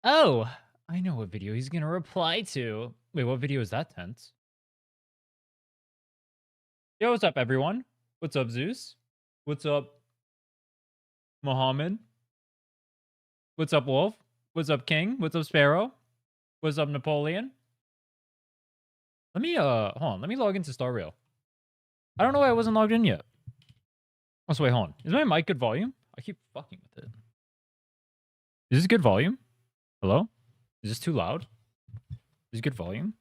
Oh, I know what video he's gonna reply to. Wait, what video is that, Tense? Yo, what's up, everyone? What's up, Zeus? What's up, Mohammed? What's up, Wolf? What's up, King? What's up, Sparrow? What's up, Napoleon? Let me, hold on. Let me log into Star Rail. I don't know why I wasn't logged in yet. Oh, so wait, hold on. Is my mic good volume? I keep fucking with it. Is this good volume? Hello? Is this too loud? Is this good volume?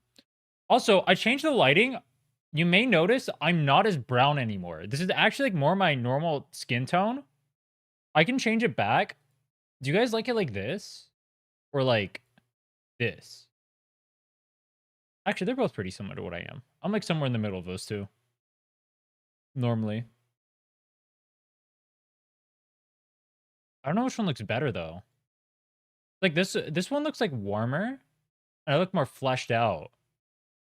Also, I changed the lighting. You may notice I'm not as brown anymore. This is actually like more my normal skin tone. I can change it back. Do you guys like it like this? Or like this? Actually, they're both pretty similar to what I am. I'm like somewhere in the middle of those two. Normally. I don't know which one looks better though. Like this one looks like warmer. And I look more fleshed out.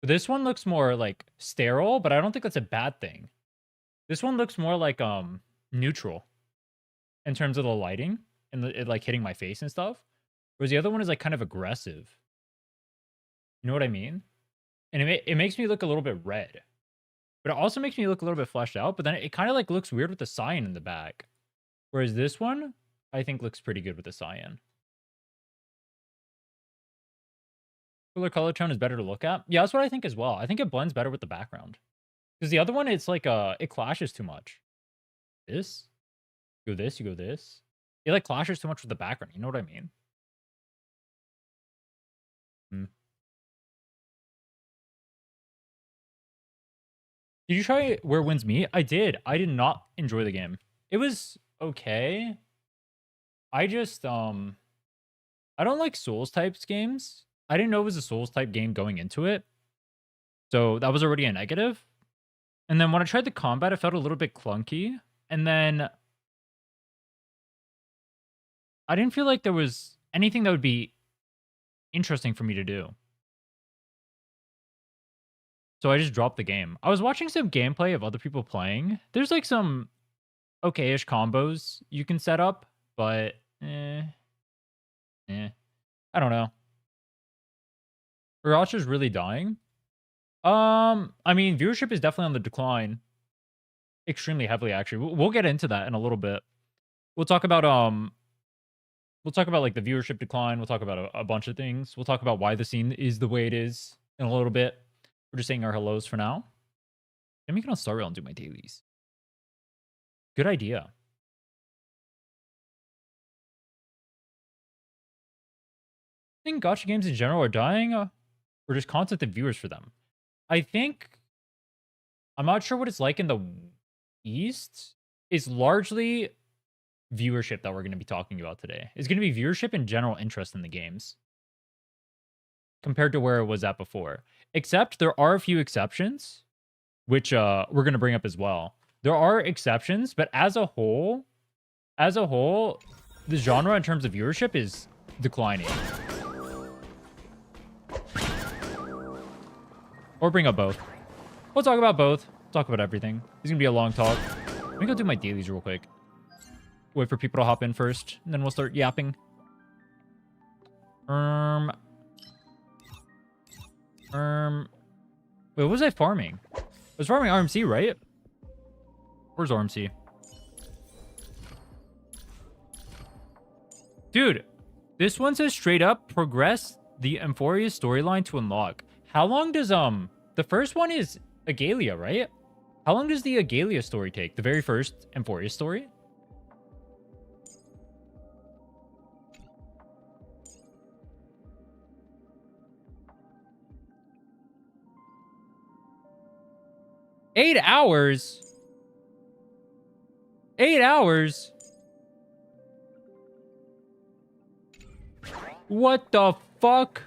This one looks more like sterile, but I don't think that's a bad thing. This one looks more like neutral in terms of the lighting and it like hitting my face and stuff. Whereas the other one is like kind of aggressive. You know what I mean? And it makes me look a little bit red. But it also makes me look a little bit fleshed out, but then it kind of like looks weird with the cyan in the back. Whereas this one, I think looks pretty good with the cyan. Cooler color tone is better to look at. Yeah, that's what I think as well. I think it blends better with the background. Because the other one, it's like, it clashes too much. This? You go this, you go this. It like clashes too much with the background. You know what I mean? Did you try Where Winds Meet? I did. I did not enjoy the game. It was okay. I just, I don't like Souls types games. I didn't know it was a Souls type game going into it. So that was already a negative. And then when I tried the combat, it felt a little bit clunky. And then I didn't feel like there was anything that would be interesting for me to do. So I just dropped the game. I was watching some gameplay of other people playing. There's like some okay-ish combos you can set up, but I don't know. Uracha's really dying. I mean, viewership is definitely on the decline. Extremely heavily, actually. We'll get into that in a little bit. We'll talk about like the viewership decline. We'll talk about a bunch of things. We'll talk about why the scene is the way it is in a little bit. We're just saying our hellos for now. Let me get on Star Rail and do my dailies. Good idea. I think gacha games in general are dying, or just content and viewers for them. I think, I'm not sure what it's like in the East. It's largely viewership that we're going to be talking about today. It's going to be viewership and general interest in the games compared to where it was at before. Except there are a few exceptions, which we're going to bring up as well. There are exceptions, but as a whole, the genre in terms of viewership is declining. Or bring up both. We'll talk about both. Talk about everything. It's going to be a long talk. Let me go do my dailies real quick. Wait for people to hop in first, and then we'll start yapping. Wait, what was I farming? I was farming RMC, right? Where's RMC? Dude, this one says straight up progress the Amphoreus storyline to unlock. How long does the first one is Agalia, right? How long does the Agalia story take? The very first Amphoreus story? Eight hours? 8 hours? What the fuck?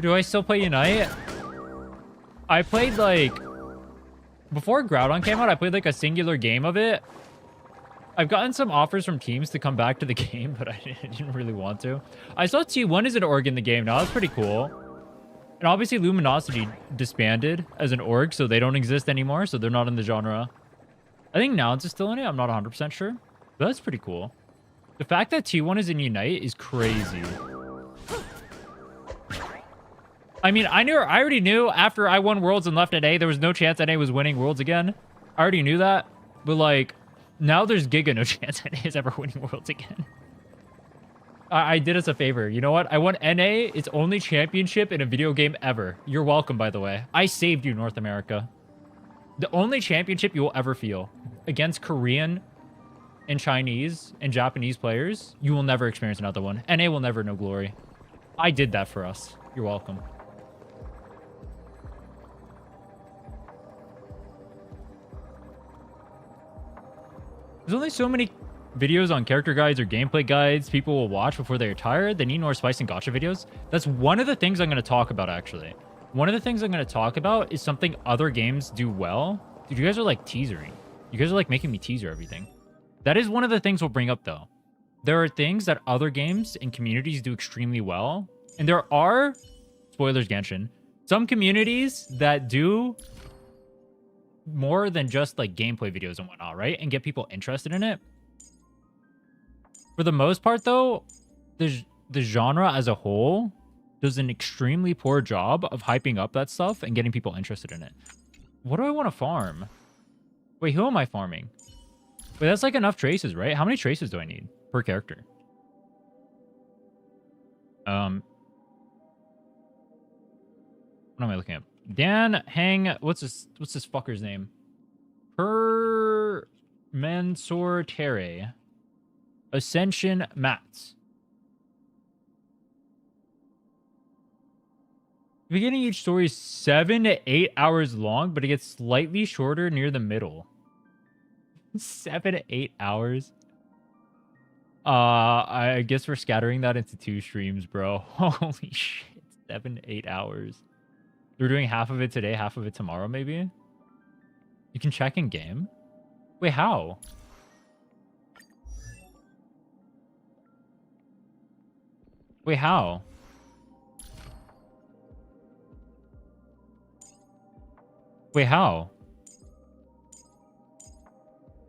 Do I still play Unite? I played like... Before Groudon came out, I played like a singular game of it. I've gotten some offers from teams to come back to the game, but I didn't really want to. I saw T1 as an org in the game. Now that's pretty cool. And obviously Luminosity disbanded as an org, so they don't exist anymore, so they're not in the genre. I think Nouns is still in it. I'm not 100% sure. But that's pretty cool. The fact that T1 is in Unite is crazy. I mean, I already knew after I won Worlds and left at A, there was no chance NA was winning Worlds again. I already knew that. But, like, now there's giga no chance NA is ever winning Worlds again. I did us a favor. You know what? I won NA, its only championship in a video game ever. You're welcome, by the way. I saved you, North America. The only championship you will ever feel against Korean and Chinese and Japanese players, you will never experience another one. NA will never know glory. I did that for us. You're welcome. There's only so many videos on character guides or gameplay guides people will watch before they retire. They need more spice and gacha videos. That's one of the things I'm going to talk about, actually. One of the things I'm going to talk about is something other games do well. Dude, you guys are like teasering. You guys are like making me teaser everything. That is one of the things we'll bring up, though. There are things that other games and communities do extremely well. And there are, spoilers Genshin, some communities that do more than just like gameplay videos and whatnot, right? And get people interested in it. For the most part, though, the genre as a whole does an extremely poor job of hyping up that stuff and getting people interested in it. What do I want to farm? Wait, who am I farming? Wait, that's like enough traces, right? How many traces do I need per character? What am I looking at? Dan Hang, what's this fucker's name? Per Mansour Terre. Ascension Mats. The beginning of each story is 7 to 8 hours long, but it gets slightly shorter near the middle. 7 to 8 hours? I guess we're scattering that into 2 streams, bro. Holy shit. 7 to 8 hours. We're doing half of it today, half of it tomorrow, maybe? You can check in game? Wait, how? Wait, how? Wait, how?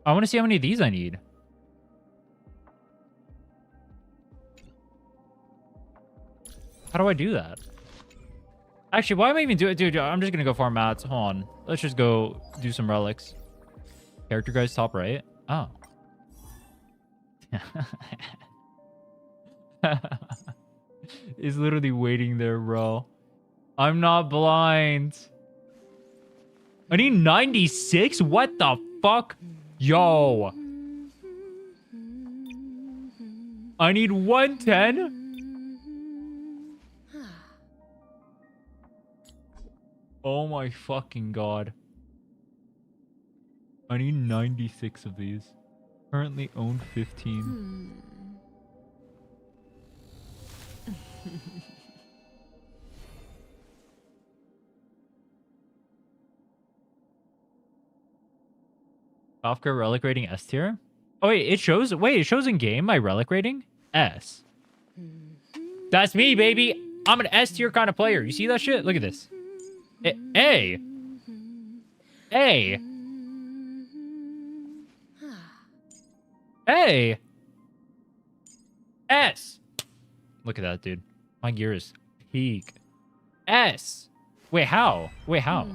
I want to see how many of these I need. How do I do that? Actually, why am I even doing it? Dude, I'm just going to go farm mats. Hold on. Let's just go do some relics. Character guys top right. Oh. Is literally waiting there, bro. I'm not blind. I need 96? What the fuck? Yo. I need 110? Oh my fucking god. I need 96 of these. Currently own 15. Kafka relic rating S tier? Oh wait, it shows in game my relic rating? S. That's me, baby. I'm an S tier kind of player. You see that shit? Look at this. A. A. A. S. Look at that, dude. My gear is peak. S. Wait, how? Wait, how?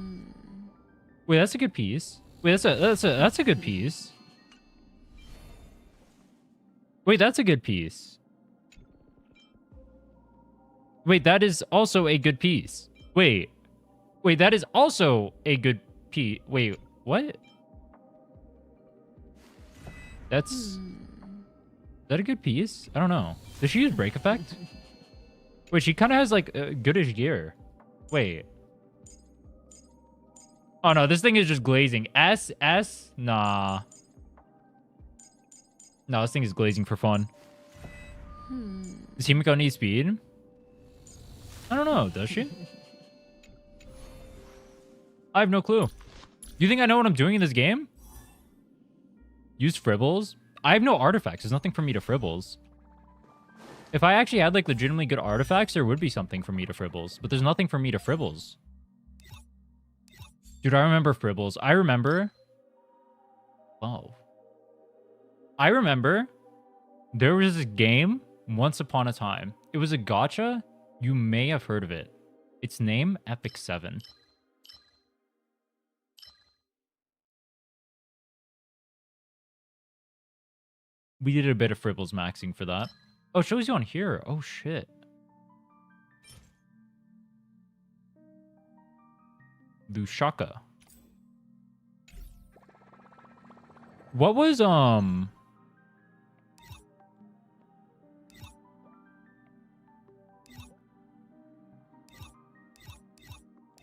Wait, that's a good piece. Wait, that's a good piece. Wait, that's a good piece. Wait, that is also a good piece. Wait, that is also a good piece. Wait, what? That's... Is that a good piece? I don't know. Does she use break effect? Wait, she kind of has like goodish gear. Wait. Oh no, this thing is just glazing. S? Nah. No, this thing is glazing for fun. Does Himiko need speed? I don't know, does she? I have no clue. You think I know what I'm doing in this game? Use fribbles? I have no artifacts. There's nothing for me to fribbles. If I actually had like legitimately good artifacts, there would be something for me to fribbles. But there's nothing for me to fribbles. Dude, I remember fribbles. I remember 12. I remember there was this game once upon a time. It was a gacha. You may have heard of it. Its name, Epic 7. We did a bit of fribbles maxing for that. Oh, it shows you on here. Oh, shit. Lushaka. What was,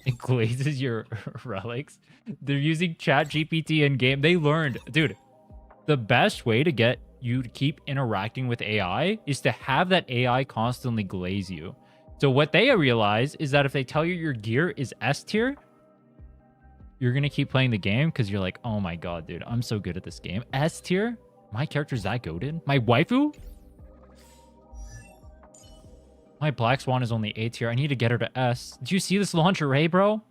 It glazes your relics. They're using Chat GPT in game. They learned, dude, the best way to get you to keep interacting with AI is to have that AI constantly glaze you. So what they realize is that if they tell you your gear is S tier, you're going to keep playing the game because you're like, oh my god, dude, I'm so good at this game. S tier? My character's that goated? My waifu? My Black Swan is only A tier. I need to get her to S. Did you see this lingerie, bro?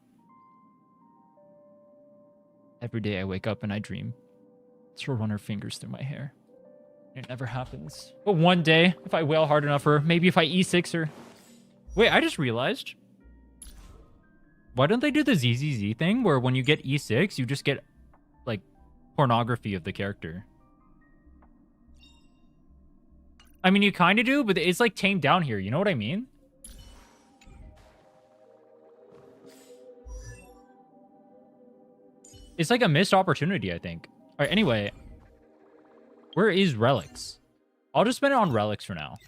Every day I wake up and I dream. She'll run her fingers through my hair. It never happens. But one day, if I wail hard enough for her, maybe if I E6 her. Wait, I just realized. Why don't they do the ZZZ thing where when you get E6, you just get, like, pornography of the character? I mean, you kind of do, but it's, like, tamed down here. You know what I mean? It's like a missed opportunity, I think. All right, anyway. Where is relics? I'll just spend it on relics for now.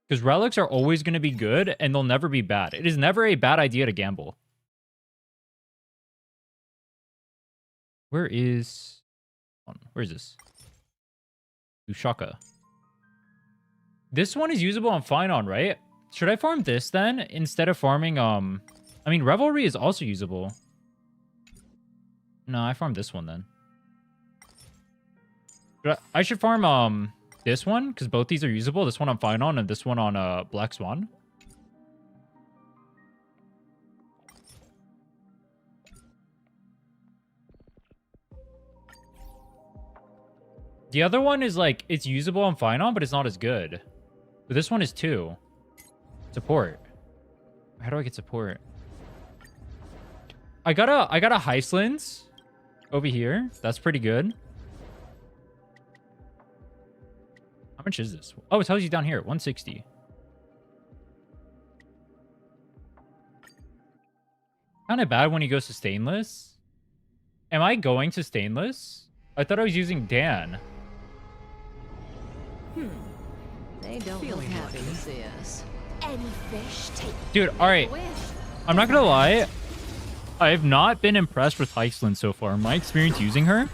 Because relics are always going to be good, and they'll never be bad. It is never a bad idea to gamble. Where is this? Ushaka. This one is usable on Finon, right? Should I farm this then instead of farming I mean Revelry is also usable. No, I farm this one then. I should farm this one because both these are usable. This one on Finon and this one on Black Swan. The other one is like, it's usable on Finon, but it's not as good. But this one is too. Support. How do I get support? I got a Heislands over here. That's pretty good. How much is this? Oh, it tells you down here. 160. Kind of bad when he goes to stainless. Am I going to stainless? I thought I was using Dan. They don't look happy to see us. Any fish take. Dude, alright. I'm not gonna lie. I have not been impressed with Heisland so far. My experience using her.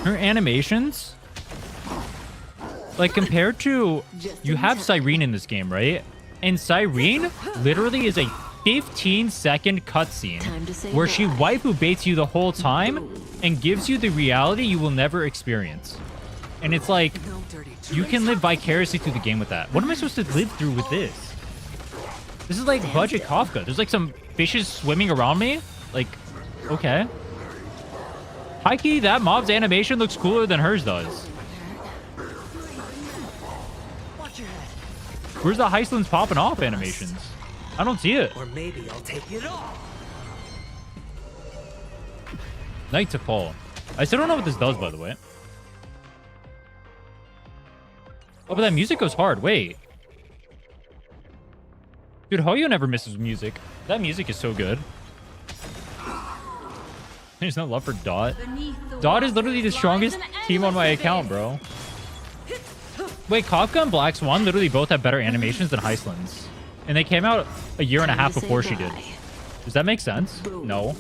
Her animations. Like, compared to... You have Cyrene in this game, right? And Cyrene literally is a 15-second cutscene where she waifu baits you the whole time and gives you the reality you will never experience. And it's like, you can live vicariously through the game with that. What am I supposed to live through with this? This is like budget Kafka. There's like some fishes swimming around me. Like, okay. High-key, that mob's animation looks cooler than hers does. Where's the Heislands popping off animations? I don't see it. Or maybe I'll take it off. Night to Fall. I still don't know what this does, by the way. Oh, but that music goes hard. Wait. Dude, Hoyo never misses music. That music is so good. There's no love for Dot. Dot is literally the strongest team on my account, bro. Wait, Kafka and Black Swan literally both have better animations than Heislands. And they came out a year and a half before she did. Does that make sense? No.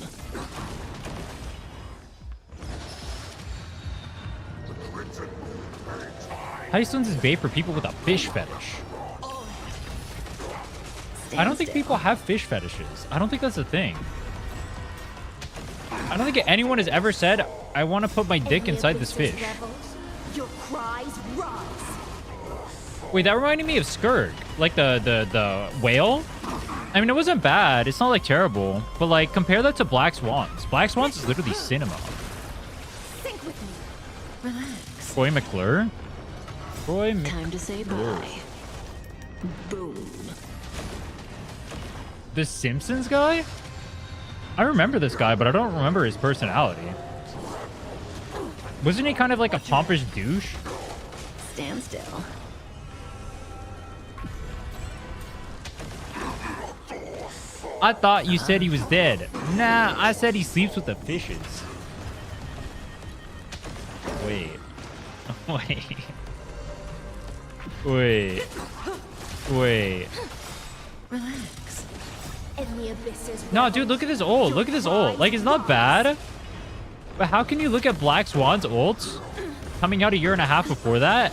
Heislands is bait for people with a fish fetish. I don't think people have fish fetishes. I don't think that's a thing. I don't think anyone has ever said, I want to put my dick inside this fish. Your cries rise. Wait, that reminded me of Skurk. Like the whale. I mean, it wasn't bad. It's not like terrible. But like, compare that to Black Swans. Black Swans is literally cinema. Think with me. Relax. Troy McClure? Troy Time to say bye. Boom. The Simpsons guy? I remember this guy, but I don't remember his personality. Wasn't he kind of like a pompous douche? Stand still. I thought you said he was dead. Nah, I said he sleeps with the fishes. Wait. Wait. Wait. Wait. Relax. In the abysses. No, dude, look at this ult. Look at this ult. Like, it's not bad. But how can you look at Black Swan's ults coming out a year and a half before that?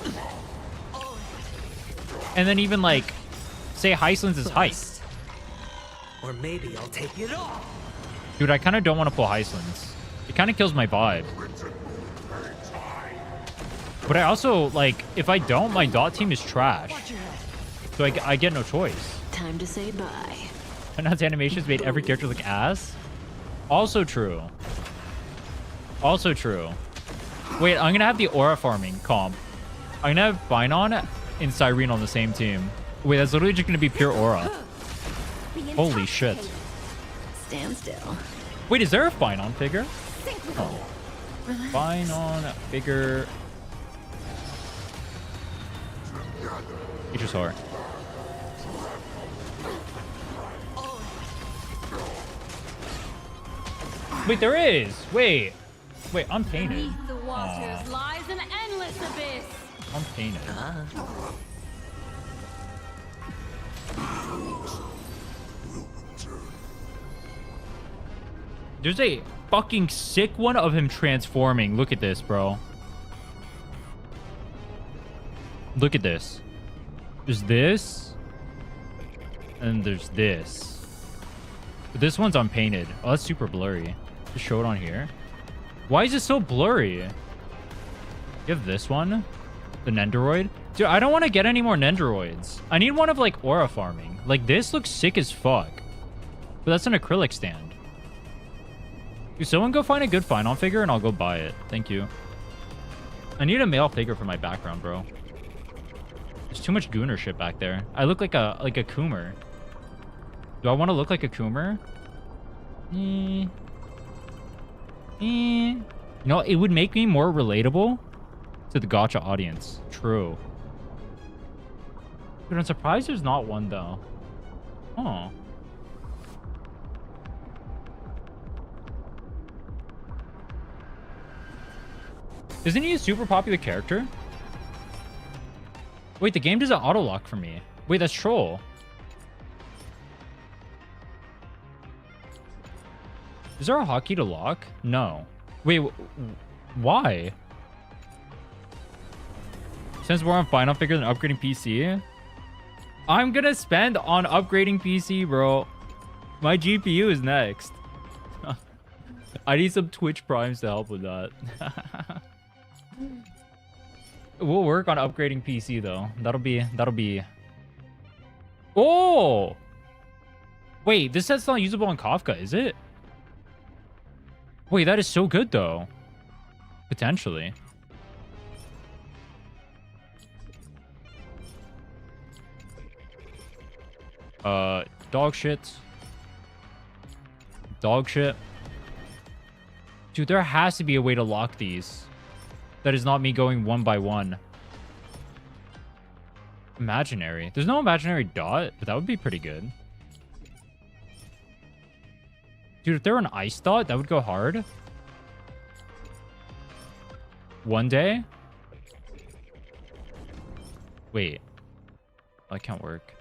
And then even, like, say Heislin's is hype. Or maybe I'll take it all. Dude, I kind of don't want to pull Heislin's. It kind of kills my vibe. But I also, like, if I don't, my dot team is trash. So I get no choice. Time to say bye. Announce animations made every character look ass. Also true. Also true. Wait, I'm gonna have the aura farming comp. I'm gonna have Binon and Cyrene on the same team. Wait, that's literally just gonna be pure aura. Holy shit. Stand still. Wait, is there a Binon figure? Oh. Binon figure. H.R. Wait, there is. Wait, I'm painted. Beneath the waters lies an endless abyss. I'm painted. There's a fucking sick one of him transforming. Look at this, bro. Look at this. There's this. And there's this. But this one's unpainted. Oh, that's super blurry. Just show it on here. Why is it so blurry? You have this one. The Nendoroid. Dude, I don't want to get any more Nendoroids. I need one of, like, aura farming. Like, this looks sick as fuck. But that's an acrylic stand. Dude, someone go find a good Final figure and I'll go buy it. Thank you. I need a male figure for my background, bro. There's too much Gooner shit back there. I look like a Coomer. Do I want to look like a Coomer? You know, it would make me more relatable to the Gacha audience. True. But I'm surprised there's not one, though. Oh. Isn't he a super popular character? Wait, the game doesn't auto-lock for me. Wait, that's troll. Is there a hotkey to lock? No. Wait, why? Since we're on Final Figure than upgrading PC, I'm gonna spend on upgrading PC, bro. My GPU is next. I need some Twitch Primes to help with that. We'll work on upgrading PC though. That'll be. Oh! Wait, this set's not usable on Kafka, is it? Wait, that is so good though. Potentially. Dog shit. Dog shit. Dude, there has to be a way to lock these. That is not me going one by one. Imaginary. There's no imaginary dot, but that would be pretty good. Dude, if there were an ice dot, that would go hard. One day? Wait. That can't work.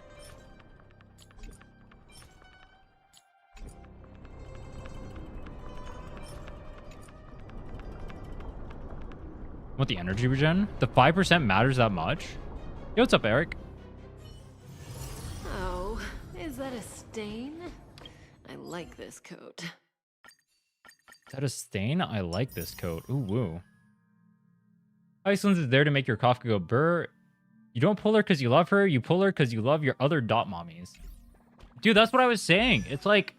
What, the energy regen? The 5% matters that much? Yo, what's up, Eric? Oh, is that a stain? I like this coat. Is that a stain? I like this coat. Ooh, woo. Iceland's is there to make your Kafka go burr. You don't pull her because you love her. You pull her because you love your other dot mommies. Dude, that's what I was saying. It's like,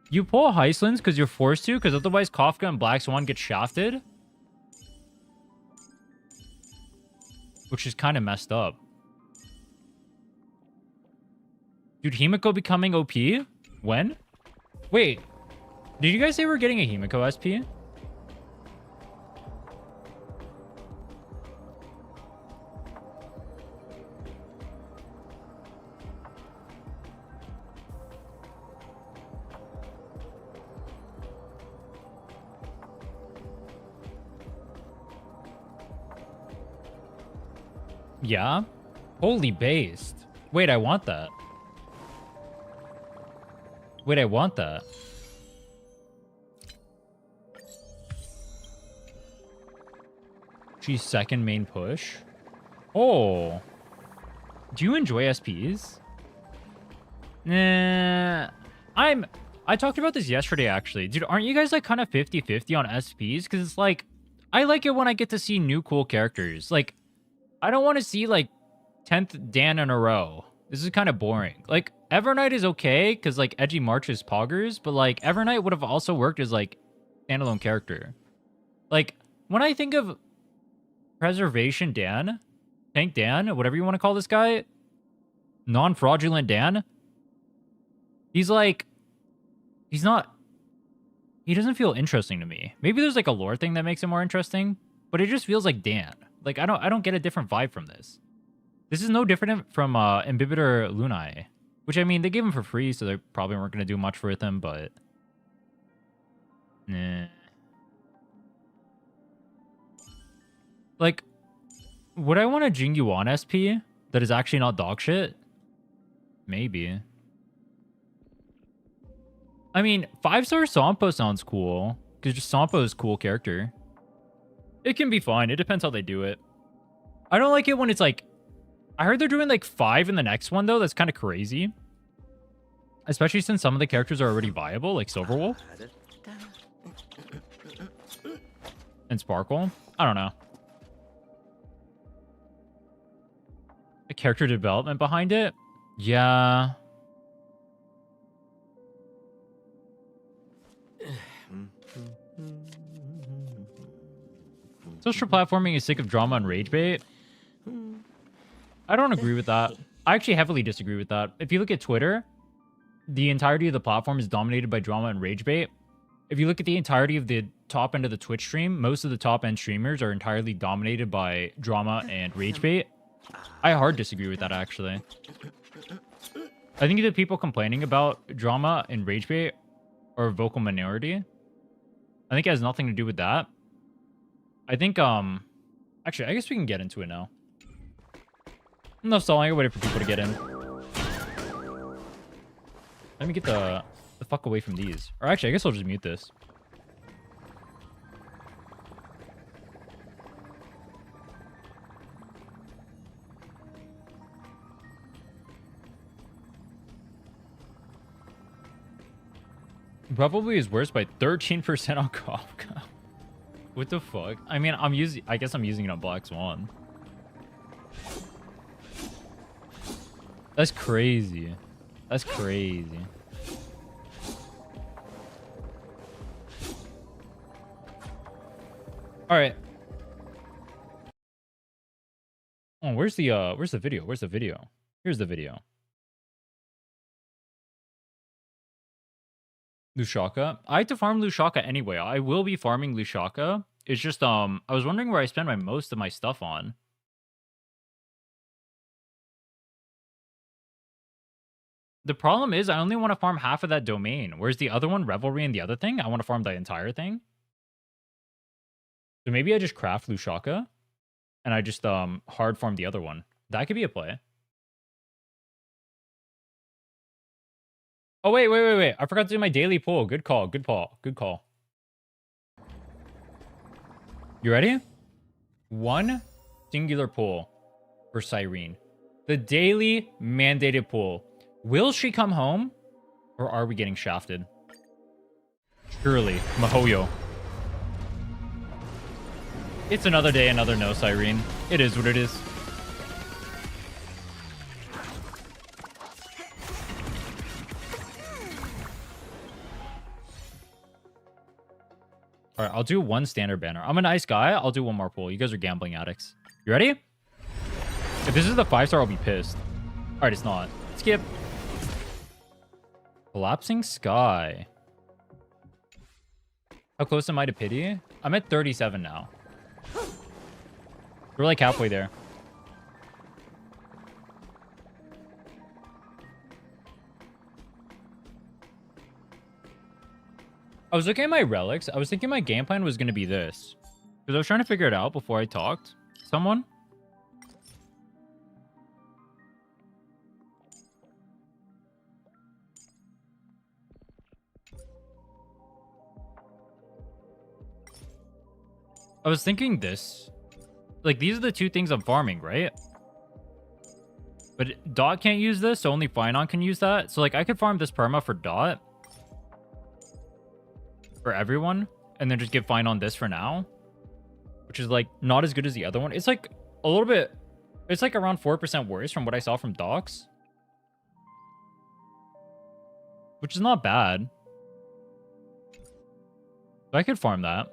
you pull Heislands because you're forced to, because otherwise Kafka and Black Swan get shafted. which is kind of messed up. Dude, Himiko becoming OP? When? Wait, did you guys say we're getting a Himiko SP? Yeah? Holy based. Wait, I want that. Wait, I want that. She's second main push. Oh. Do you enjoy SPs? Nah. I talked about this yesterday, actually. Dude, aren't you guys like kind of 50-50 on SPs? Because it's like, I like it when I get to see new cool characters. Like, I don't want to see like 10th Dan in a row. This is kind of boring. Like, Evernight is okay because like Edgy March is poggers, but like Evernight would have also worked as like standalone character. Like, when I think of Preservation Dan, Tank Dan, whatever you want to call this guy, non-fraudulent Dan, he's like, he doesn't feel interesting to me. Maybe there's like a lore thing that makes him more interesting, but it just feels like Dan. Like, I don't get a different vibe from this. This is no different from Imbibitor Lunai, which, I mean, they gave him for free, so they probably weren't going to do much with him, but nah. Like, would I want a Jingyuan SP that is actually not dog shit? Maybe. I mean, 5-star Sampo sounds cool, because just Sampo is a cool character. It can be fine. It depends how they do it. I don't like it when it's like... I heard they're doing like 5 in the next one, though. That's kind of crazy. Especially since some of the characters are already viable, like Silverwolf. And Sparkle. I don't know. A character development behind it? Yeah. Social platforming is sick of drama and rage bait. I don't agree with that. I actually heavily disagree with that. If you look at Twitter, the entirety of the platform is dominated by drama and rage bait. If you look at the entirety of the top end of the Twitch stream, most of the top end streamers are entirely dominated by drama and rage bait. I hard disagree with that, actually. I think the people complaining about drama and rage bait are a vocal minority. I think it has nothing to do with that. I think, actually, I guess we can get into it now. Enough stalling. I waited for people to get in. Let me get the fuck away from these. Or actually, I guess I'll just mute this. Probably is worse by 13% on Kafka. What the fuck? I mean, I guess I'm using it on Black Swan. That's crazy. That's crazy. All right. Oh, where's the video? Where's the video? Here's the video. Lushaka. I had to farm Lushaka anyway. I will be farming Lushaka. It's just I was wondering where I spend most of my stuff on. The problem is I only want to farm half of that domain. Whereas the other one, Revelry and the other thing, I want to farm the entire thing. So maybe I just craft Lushaka and I just hard farm the other one. That could be a play. Oh, wait. I forgot to do my daily pull. Good call. Good call. You ready? One singular pull for Cyrene. The daily mandated pull. Will she come home? Or are we getting shafted? Surely. Mahoyo. It's another day, another no, Cyrene. It is what it is. All right, I'll do one standard banner. I'm a nice guy. I'll do one more pull. You guys are gambling addicts. You ready? If this is the 5-star, I'll be pissed. All right, it's not. Skip. Collapsing sky. How close am I to pity? I'm at 37 now. We're like halfway there. I was looking at my relics. I was thinking my game plan was going to be this. Because I was trying to figure it out before I talked to someone. I was thinking this. Like, these are the two things I'm farming, right? But Dot can't use this, so only Finon can use that. So, like, I could farm this perma for Dot. For everyone. And then just give Finon this for now. Which is, like, not as good as the other one. It's, like, a little bit... It's, like, around 4% worse from what I saw from Docs. Which is not bad. So I could farm that.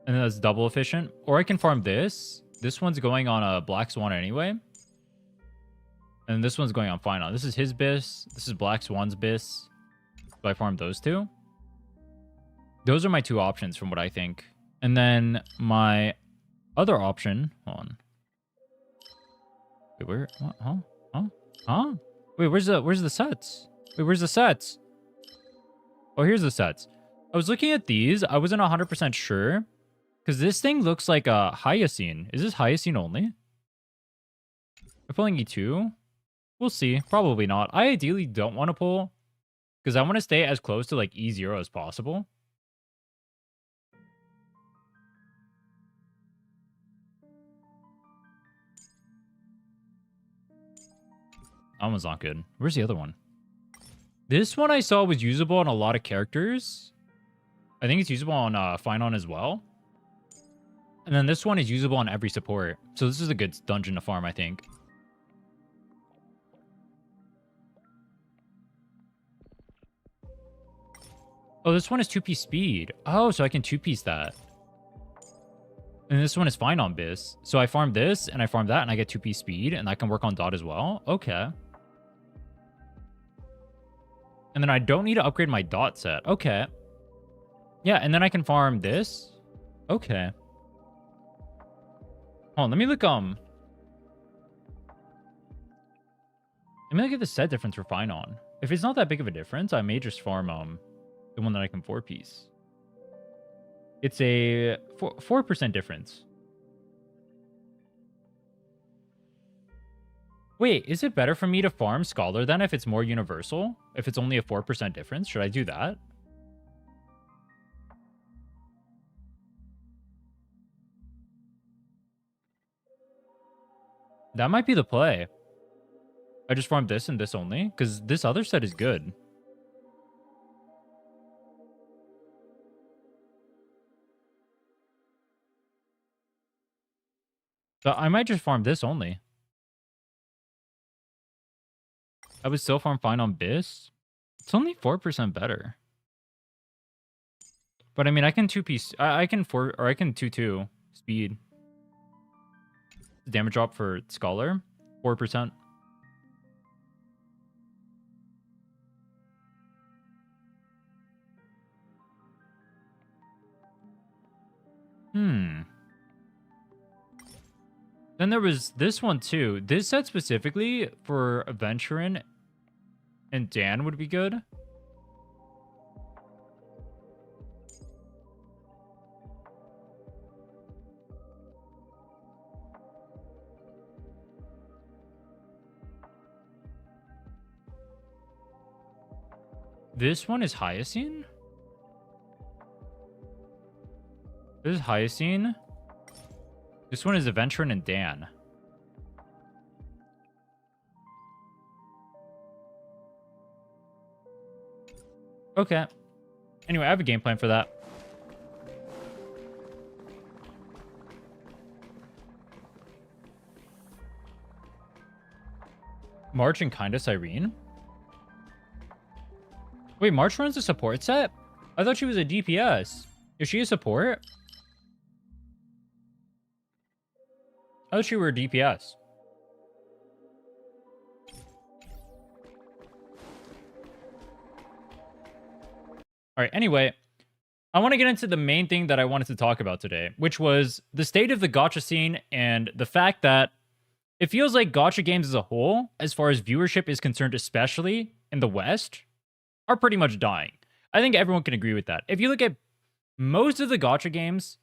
And then that's double efficient. Or I can farm this. This one's going on a Black Swan anyway. And this one's going on Finon. This is his bis. This is Black Swan's bis. So I farm those two. Those are my two options from what I think. And then my other option... Hold on. Wait, where... What? Huh? Huh? Huh? Wait, where's the sets? Wait, where's the sets? Oh, here's the sets. I was looking at these. I wasn't 100% sure. Because this thing looks like a Hyacine. Is this Hyacine only? We're pulling E2. We'll see. Probably not. I ideally don't want to pull. Because I want to stay as close to like E0 as possible. That one's not good. Where's the other one? This one I saw was usable on a lot of characters. I think it's usable on Finon as well. And then this one is usable on every support. So this is a good dungeon to farm, I think. Oh, this one is 2-piece speed. Oh, so I can 2-piece that. And this one is fine on Bis. So I farm this, and I farm that, and I get 2-piece speed, and I can work on Dot as well. Okay. And then I don't need to upgrade my Dot set. Okay. Yeah, and then I can farm this. Okay. Hold on, let me look at the set difference for Finon. If it's not that big of a difference, I may just farm the one that I can 4-piece. It's a 4% difference. Wait, is it better for me to farm Scholar then if it's more universal? If it's only a 4% difference? Should I do that? That might be the play. I just farm this and this only, because this other set is good. So I might just farm this only. I would still farm fine on Bis. It's only 4% better. But I mean, I can 2-piece. I can 2-2 speed. Damage drop for Scholar, 4%. Then there was this one too. This set specifically for Aventurin and Dan would be good. This one is Hyacine? This is Hyacine. This one is Aventurin and Dan. Okay. Anyway, I have a game plan for that. March and kinda Cyrene? Wait, March runs a support set? I thought she was a DPS. Is she a support? I thought she were a DPS. All right, anyway, I want to get into the main thing that I wanted to talk about today, which was the state of the gacha scene and the fact that it feels like gacha games as a whole, as far as viewership is concerned, especially in the West, are pretty much dying. I think everyone can agree with that. If you look at most of the gacha games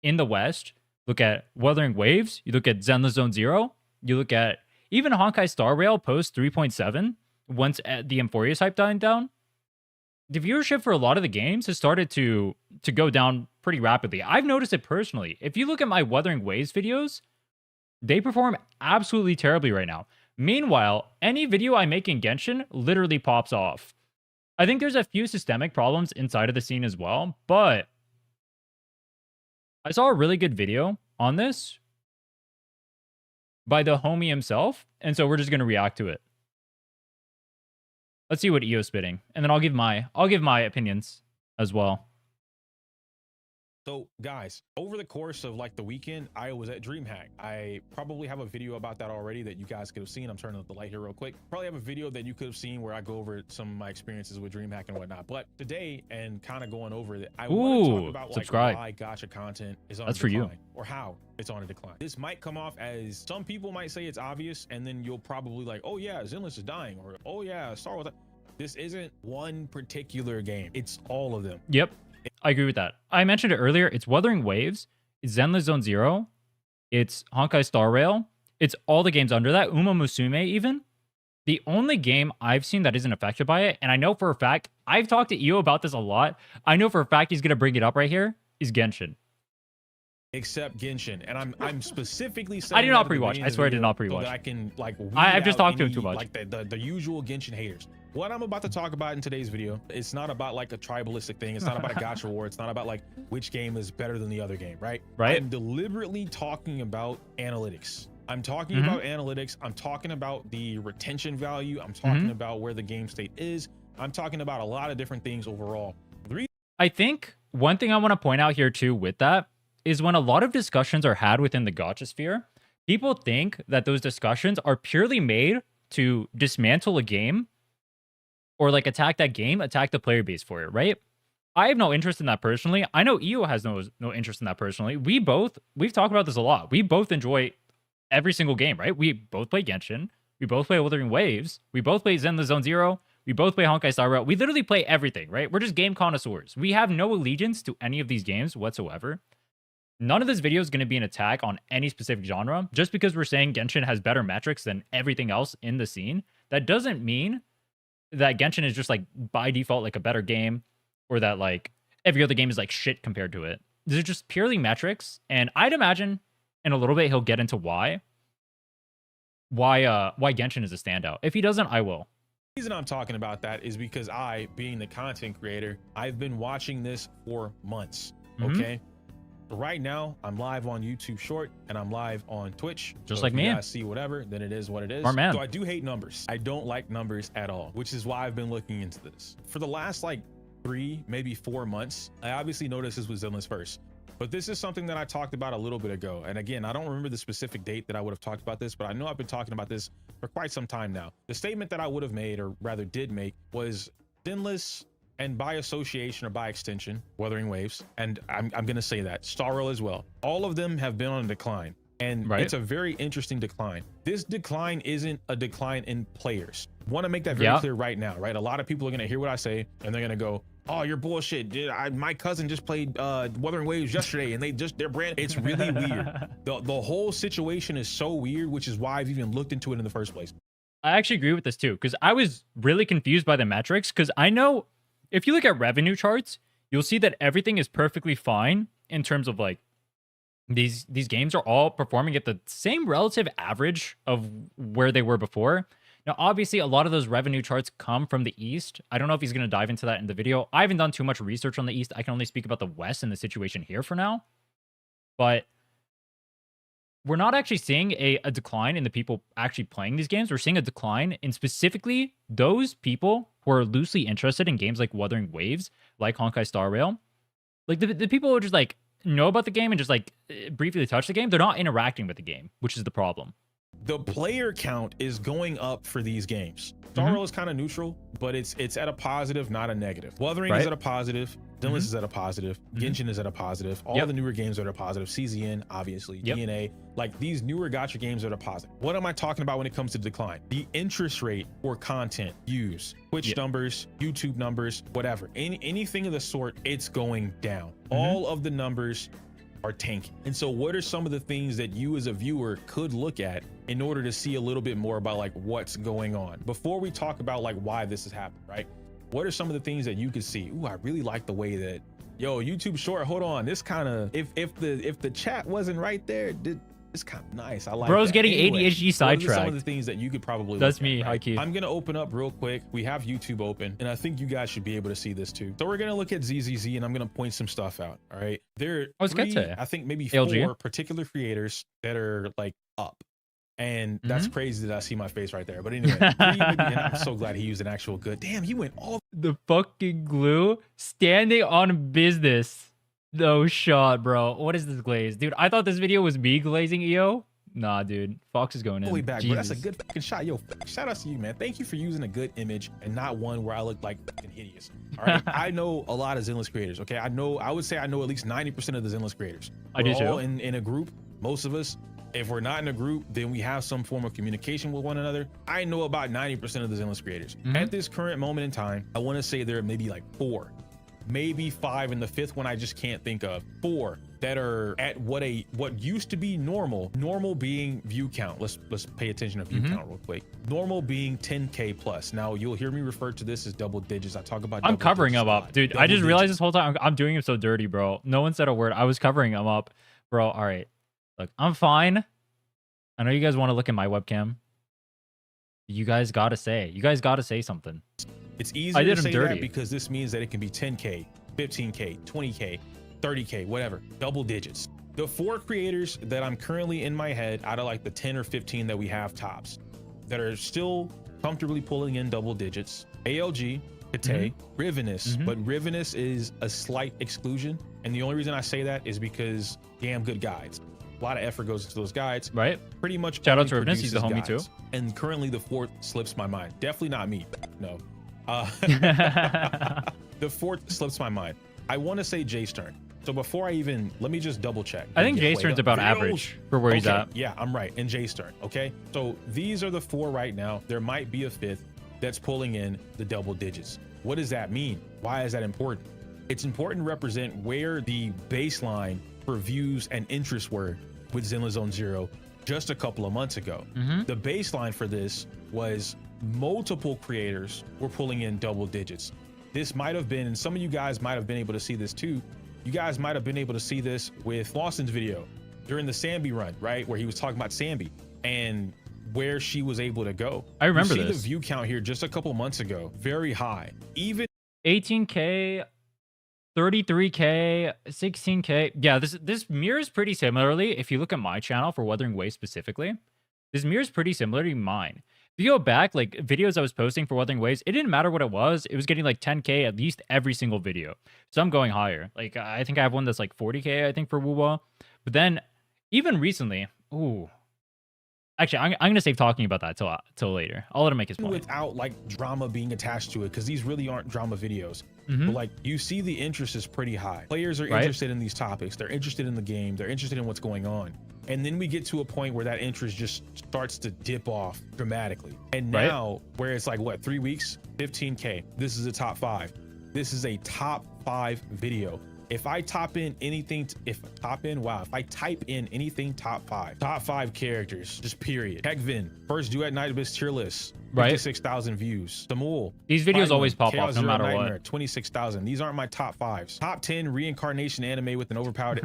in the West, look at Wuthering Waves, you look at Zenless Zone Zero, you look at even Honkai Star Rail post 3.7, once the Amphoreus hype died down, the viewership for a lot of the games has started to go down pretty rapidly. I've noticed it personally. If you look at my Wuthering Waves videos, they perform absolutely terribly right now. Meanwhile, any video I make in Genshin literally pops off. I think there's a few systemic problems inside of the scene as well, but I saw a really good video on this by the homie himself, and so we're just going to react to it. Let's see what EO's spitting, and then I'll give my opinions as well. So guys, over the course of like the weekend, I was at DreamHack. I probably have a video about that already that you guys could have seen. I'm turning up the light here real quick. Probably have a video that you could have seen where I go over some of my experiences with DreamHack and whatnot. But today, and kind of going over it, I want to talk about like why gacha content is on a decline, or how it's on a decline. This might come off as, some people might say it's obvious, and then you'll probably like, oh yeah, Zenless is dying, or oh yeah, Star Wars. This isn't one particular game. It's all of them. Yep. I agree with that. I mentioned it earlier. It's Wuthering Waves. It's Zenless Zone Zero. It's Honkai Star Rail. It's all the games under that. Uma Musume even. The only game I've seen that isn't affected by it, and I know for a fact, I've talked to Io about this a lot. I know for a fact he's going to bring it up right here, is Genshin. Except Genshin, and I'm specifically saying I did not pre-watch. I swear I did not pre-watch. So I can like I've just talked to him too much. Like the usual Genshin haters. What I'm about to talk about in today's video, it's not about like a tribalistic thing. It's not about a gacha war. It's not about like which game is better than the other game, right? Right. I'm deliberately talking about analytics. I'm talking about analytics. I'm talking about the retention value. I'm talking about where the game state is. I'm talking about a lot of different things overall. I think one thing I want to point out here too with that is when a lot of discussions are had within the gacha sphere, people think that those discussions are purely made to dismantle a game or like attack that game, attack the player base for it, right? I have no interest in that personally. I know Io has no interest in that personally. We've talked about this a lot. We both enjoy every single game, right? We both play Genshin. We both play Wuthering Waves. We both play Zenless Zone Zero. We both play Honkai Star Rail. We literally play everything, right? We're just game connoisseurs. We have no allegiance to any of these games whatsoever. None of this video is going to be an attack on any specific genre. Just because we're saying Genshin has better metrics than everything else in the scene, that doesn't mean that Genshin is just like by default like a better game, or that like every other game is like shit compared to it. These are just purely metrics, and I'd imagine in a little bit he'll get into why Genshin is a standout. If he doesn't, I will. The reason I'm talking about that is because I, being the content creator, I've been watching this for months. Okay. Right now, I'm live on YouTube Short and I'm live on Twitch. Just so like me. If you guys see whatever, then it is what it is. Smart man. So I do hate numbers. I don't like numbers at all, which is why I've been looking into this. For the last like 3, maybe 4 months, I obviously noticed this was Zenless first. But this is something that I talked about a little bit ago. And again, I don't remember the specific date that I would have talked about this, but I know I've been talking about this for quite some time now. The statement that I would have made, or rather did make, was Zenless, and by association or by extension, Wuthering Waves, and I'm going to say that, Star Rail as well. All of them have been on a decline, and it's a very interesting decline. This decline isn't a decline in players. I want to make that very clear right now, right? A lot of people are going to hear what I say, and they're going to go, oh, you're bullshit. Dude, my cousin just played Wuthering Waves yesterday, and their brand, it's really weird. The whole situation is so weird, which is why I've even looked into it in the first place. I actually agree with this too, because I was really confused by the metrics, because I know if you look at revenue charts, you'll see that everything is perfectly fine in terms of like these games are all performing at the same relative average of where they were before. Now, obviously, a lot of those revenue charts come from the East. I don't know if he's going to dive into that in the video. I haven't done too much research on the East. I can only speak about the West and the situation here for now. But we're not actually seeing a decline in the people actually playing these games. We're seeing a decline in specifically those people who are loosely interested in games like Wuthering Waves, like Honkai Star Rail. Like the people who just like know about the game and just like briefly touch the game, they're not interacting with the game, which is the problem. the player count is going up for these games. Star Rail is kind of neutral, but it's at a positive, not a negative. Wuthering is at a positive. Dailies is at a positive. Genshin is at a positive. All the newer games are at a positive. CZN, obviously. DNA. Like these newer gacha games are at a positive. What am I talking about when it comes to decline? The interest rate for content, views, Twitch numbers, YouTube numbers, whatever. Anything of the sort, it's going down. All of the numbers are tanking. And so what are some of the things that you as a viewer could look at in order to see a little bit more about like what's going on before we talk about like why this has happened, right? What are some of the things that you could see? Ooh, I really like the way that, yo, YouTube short, hold on, this kind of, if the chat wasn't right there, it's kind of nice. I like Bro's that. getting Anyway, ADHD sidetracked. Some of the things that you could probably That's look me, at, right? high key. I'm gonna open up real quick. We have YouTube open, and I think you guys should be able to see this too. So we're gonna look at ZZZ, and I'm gonna point some stuff out. All right, there are three, I think maybe LG. 4 particular creators that are like up. And that's crazy that I see my face right there. But anyway, maybe, and I'm so glad he used an actual good. Damn, he went all The fucking glue standing on business. No shot, bro. What is this glaze? Dude, I thought this video was me glazing EO. Nah, dude. Fox is going in. way back, bro. That's a Jesus. good fucking shot. Yo, shout out to you, man. Thank you for using a good image and not one where I look like fucking hideous. All right. I know a lot of Zenless creators. Okay. I would say I know at least 90% of the Zenless creators. I do too. All in a group. Most of us. If we're not in a group, then we have some form of communication with one another. I know about 90% of the Zenless creators. At this current moment in time, I want to say there are maybe like 4, maybe 5, and the 5th one I just can't think of. 4 that are at what used to be normal being view count. Let's pay attention to view count real quick. Normal being 10K plus. Now you'll hear me refer to this as double digits. I talk about I'm covering him up, dude. I just realized this whole time I'm doing him so dirty, bro. No one said a word. I was covering him up, bro. All right. Look, I'm fine. I know you guys want to look at my webcam. You guys gotta say something. It's easier I did to say him dirty that because this means that it can be 10K, 15K, 20K, 30K, whatever, double digits. The 4 creators that I'm currently in my head out of like the 10 or 15 that we have tops that are still comfortably pulling in double digits. ALG, Kate, Rivenous, but Rivenous is a slight exclusion. And the only reason I say that is because damn good guides. A lot of effort goes into those guides. Right. Pretty much. Shout out to Rivenous. He's a homie too. And currently the 4th slips my mind. Definitely not me. No. The 4th slips my mind. I want to say Jay Stern. So before let me just double check. I think Jay Stern's about average for where he's at. Yeah, I'm right. And Jay Stern. Okay. So these are the 4 right now. There might be a 5th that's pulling in the double digits. What does that mean? Why is that important? It's important to represent where the baseline for views and interest were with Zenless Zone Zero just a couple of months ago. The baseline for this was multiple creators were pulling in double digits. This might have been, and some of you guys might have been able to see this too. You guys might have been able to see this with Lawson's video during the Sambi run, right? Where he was talking about Sambi and where she was able to go. I remember you see this. the view count here just a couple months ago, very high. Even 18K, 33K, 16K. Yeah, this mirrors pretty similarly. If you look at my channel for Wuthering Waves specifically, this mirrors pretty similar to mine. If you go back, like videos I was posting for Wuthering Waves, it didn't matter what it was getting like 10K at least every single video. So I'm going higher. Like I think I have one that's like 40K, I think, for Wuwa. But then even recently, ooh. Actually, I'm gonna save talking about that till later. I'll let him make his point. Without like drama being attached to it, because these really aren't drama videos. But like you see, the interest is pretty high. Players are interested in these topics. They're interested in the game. They're interested in what's going on. And then we get to a point where that interest just starts to dip off dramatically. And now, where it's like what, 3 weeks, 15K. This is a top 5. This is a top 5 video. If I type in anything, if I type in anything top 5 characters, just period. Hekvin, first duet night abyss tier list, 56,000 views. Samul. These videos always pop off no matter what. 26,000. These aren't my top 5s. Top 10 reincarnation anime with an overpowered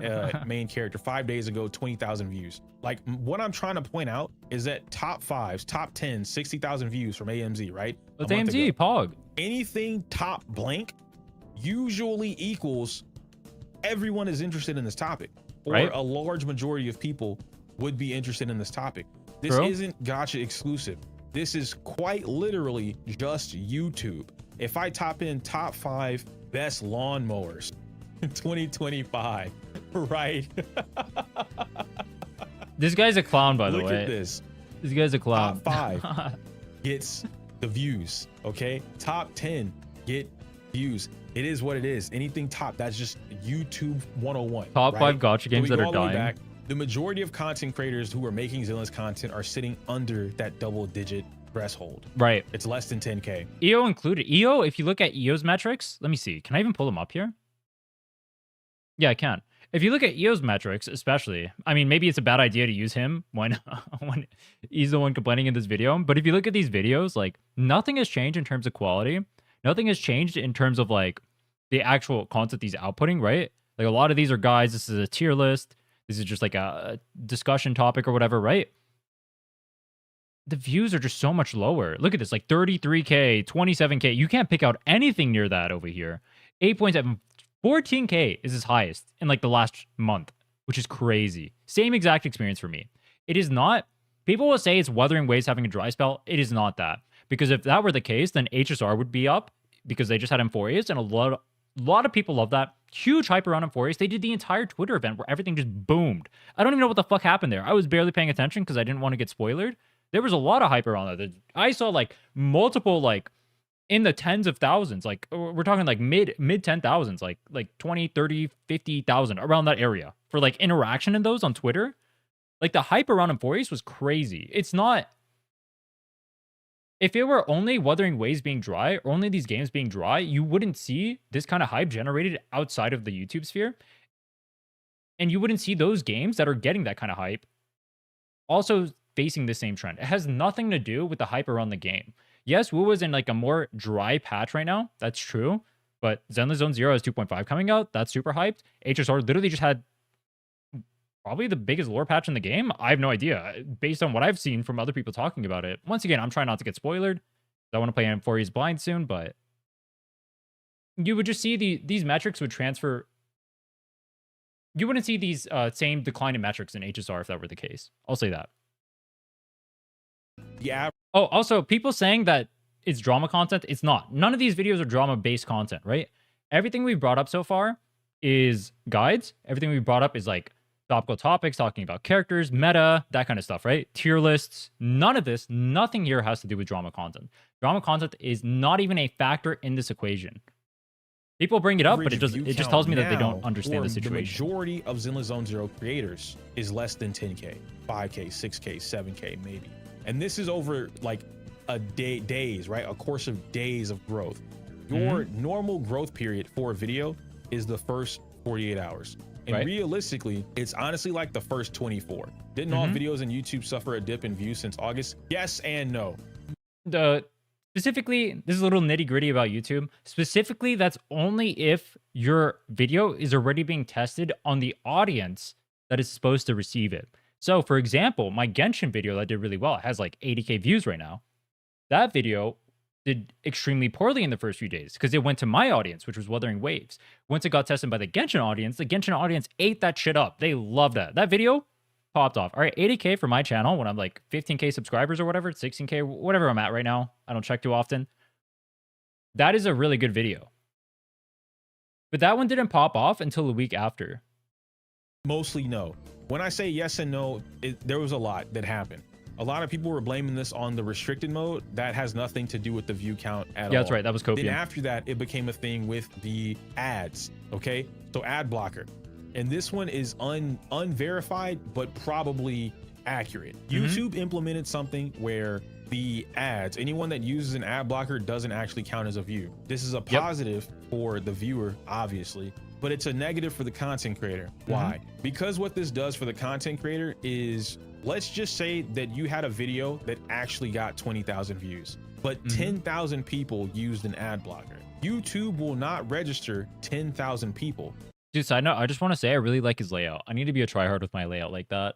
main character. 5 days ago, 20,000 views. Like what I'm trying to point out is that top 5s, top 10, 60,000 views from AMZ, right? That's AMZ, Pog. Anything top blank usually equals everyone is interested in this topic, or a large majority of people would be interested in this topic. This isn't Gacha exclusive. This is quite literally just YouTube. If I type in top 5 best lawnmowers 2025, right? This guy's a clown, by the way. Look at this. This guy's a clown. Top 5 gets the views. Okay, top 10 get views. It is what it is. Anything top, that's just YouTube 101. Top right? 5 gacha games So that we are go all the way dying. back. The majority of content creators who are making Zillions content are sitting under that double-digit threshold. Right. It's less than 10K. EO included. EO, if you look at EO's metrics, let me see. Can I even pull them up here? Yeah, I can. If you look at EO's metrics, especially, I mean, maybe it's a bad idea to use him when when he's the one complaining in this video. But if you look at these videos, like nothing has changed in terms of quality. Nothing has changed in terms of like the actual content he's outputting, right? Like a lot of these are guys. This is a tier list. This is just like a discussion topic or whatever, right? The views are just so much lower. Look at this, like 33K, 27K. You can't pick out anything near that over here. 8.7, 14K is his highest in like the last month, which is crazy. Same exact experience for me. It is not, people will say it's Wuthering Waves having a dry spell. It is not that. Because if that were the case, then HSR would be up because they just had Amphoreus, and a lot of people love that. Huge hype around Amphoreus. They did the entire Twitter event where everything just boomed. I don't even know what the fuck happened there. I was barely paying attention because I didn't want to get spoiled. There was a lot of hype around that. I saw like multiple, like in the tens of thousands. Like we're talking like mid 10,000s, like 20, 30, 50,000 around that area for like interaction in those on Twitter. Like the hype around Amphoreus was crazy. It's not, if it were only Wuthering Waves being dry, or only these games being dry, you wouldn't see this kind of hype generated outside of the YouTube sphere. And you wouldn't see those games that are getting that kind of hype also facing the same trend. It has nothing to do with the hype around the game. Yes, Wu is in like a more dry patch right now. That's true. But Zenless Zone Zero has 2.5 coming out. That's super hyped. HSR literally just had probably the biggest lore patch in the game. I have no idea based on what I've seen from other people talking about it. Once again, I'm trying not to get spoiled. I want to play Amphoreus blind soon, but you would just see these metrics would transfer. You wouldn't see these same decline in metrics in HSR if that were the case. I'll say that. Yeah. Oh, also, people saying that it's drama content. It's not. None of these videos are drama-based content, right? Everything we've brought up so far is guides. Everything we've brought up is like topical topics, talking about characters, meta, that kind of stuff, right? Tier lists. None of this, nothing here has to do with drama content. Drama content is not even a factor in this equation. People bring it up, but it just tells me that they don't understand the situation. The majority of Zenless Zone Zero creators is less than 10K, 5K, 6K, 7K, maybe. And this is over like days, right? A course of days of growth. Your normal growth period for a video is the first 48 hours. And realistically, it's honestly like the first 24. Didn't all videos in YouTube suffer a dip in views since August? Yes and no. Specifically, this is a little nitty gritty about YouTube. Specifically, that's only if your video is already being tested on the audience that is supposed to receive it. So, for example, my Genshin video that did really well, it has like 80K views right now. That video did extremely poorly in the first few days because it went to my audience, which was Wuthering Waves. Once it got tested by the Genshin audience ate that shit up. They loved that. That video popped off. All right, 80K for my channel when I'm like 15K subscribers or whatever, 16K, whatever I'm at right now. I don't check too often. That is a really good video. But that one didn't pop off until the week after. Mostly no. When I say yes and no, there was a lot that happened. A lot of people were blaming this on the restricted mode. That has nothing to do with the view count at all. Yeah, that's right. That was copium. Then after that, it became a thing with the ads. Okay, so ad blocker. And this one is unverified, but probably accurate. YouTube implemented something where the ads, anyone that uses an ad blocker doesn't actually count as a view. This is a positive for the viewer, obviously, but it's a negative for the content creator. Why? Because what this does for the content creator is, let's just say that you had a video that actually got 20,000 views, but 10,000 people used an ad blocker. YouTube will not register 10,000 people. Dude, side note, I just want to say I really like his layout. I need to be a tryhard with my layout like that.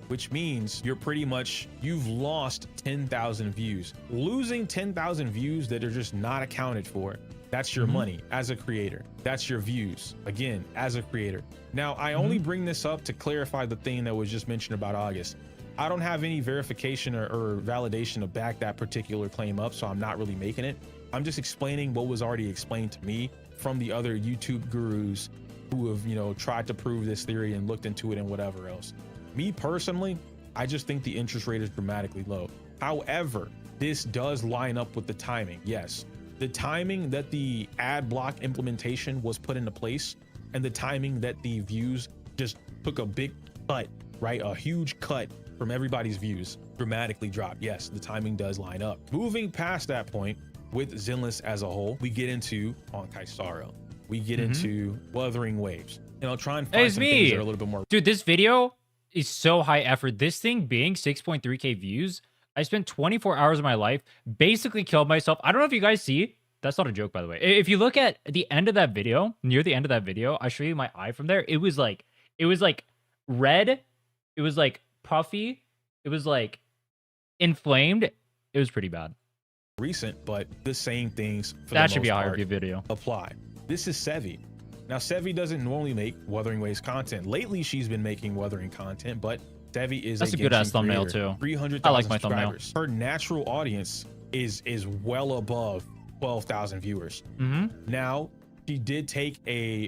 Which means you've lost 10,000 views. Losing 10,000 views that are just not accounted for, that's your money as a creator. That's your views, again, as a creator. Now, I only bring this up to clarify the thing that was just mentioned about August. I don't have any verification or validation to back that particular claim up, so I'm not really making it. I'm just explaining what was already explained to me from the other YouTube gurus who have, tried to prove this theory and looked into it and whatever else. Me personally, I just think the interest rate is dramatically low. However, this does line up with the timing. Yes, the timing that the ad block implementation was put into place and the timing that the views just took a big cut, right? A huge cut from everybody's views dramatically dropped. Yes, the timing does line up. Moving past that point with Zenless as a whole, we get into Honkai Star Rail. We get into Wuthering Waves. And I'll try and find some things that are a little bit more. Dude, this video is so high effort. This thing being 6.3K views, I spent 24 hours of my life, basically killed myself. I don't know if you guys see. That's not a joke, by the way. If you look at the end of that video, near the end of that video, I'll show you my eye from there. It was like red. It was like puffy. It was like inflamed. It was pretty bad. Recent, but the same things for that the should be a most higher part view video. Apply. This is Sevi. Now, Sevi doesn't normally make Wuthering Waves content. Lately, she's been making Wuthering content, but Sevi is That's a good ass thumbnail too. 300,000 I like my thumbnail. Her natural audience is well above 12,000 viewers. Now, she did take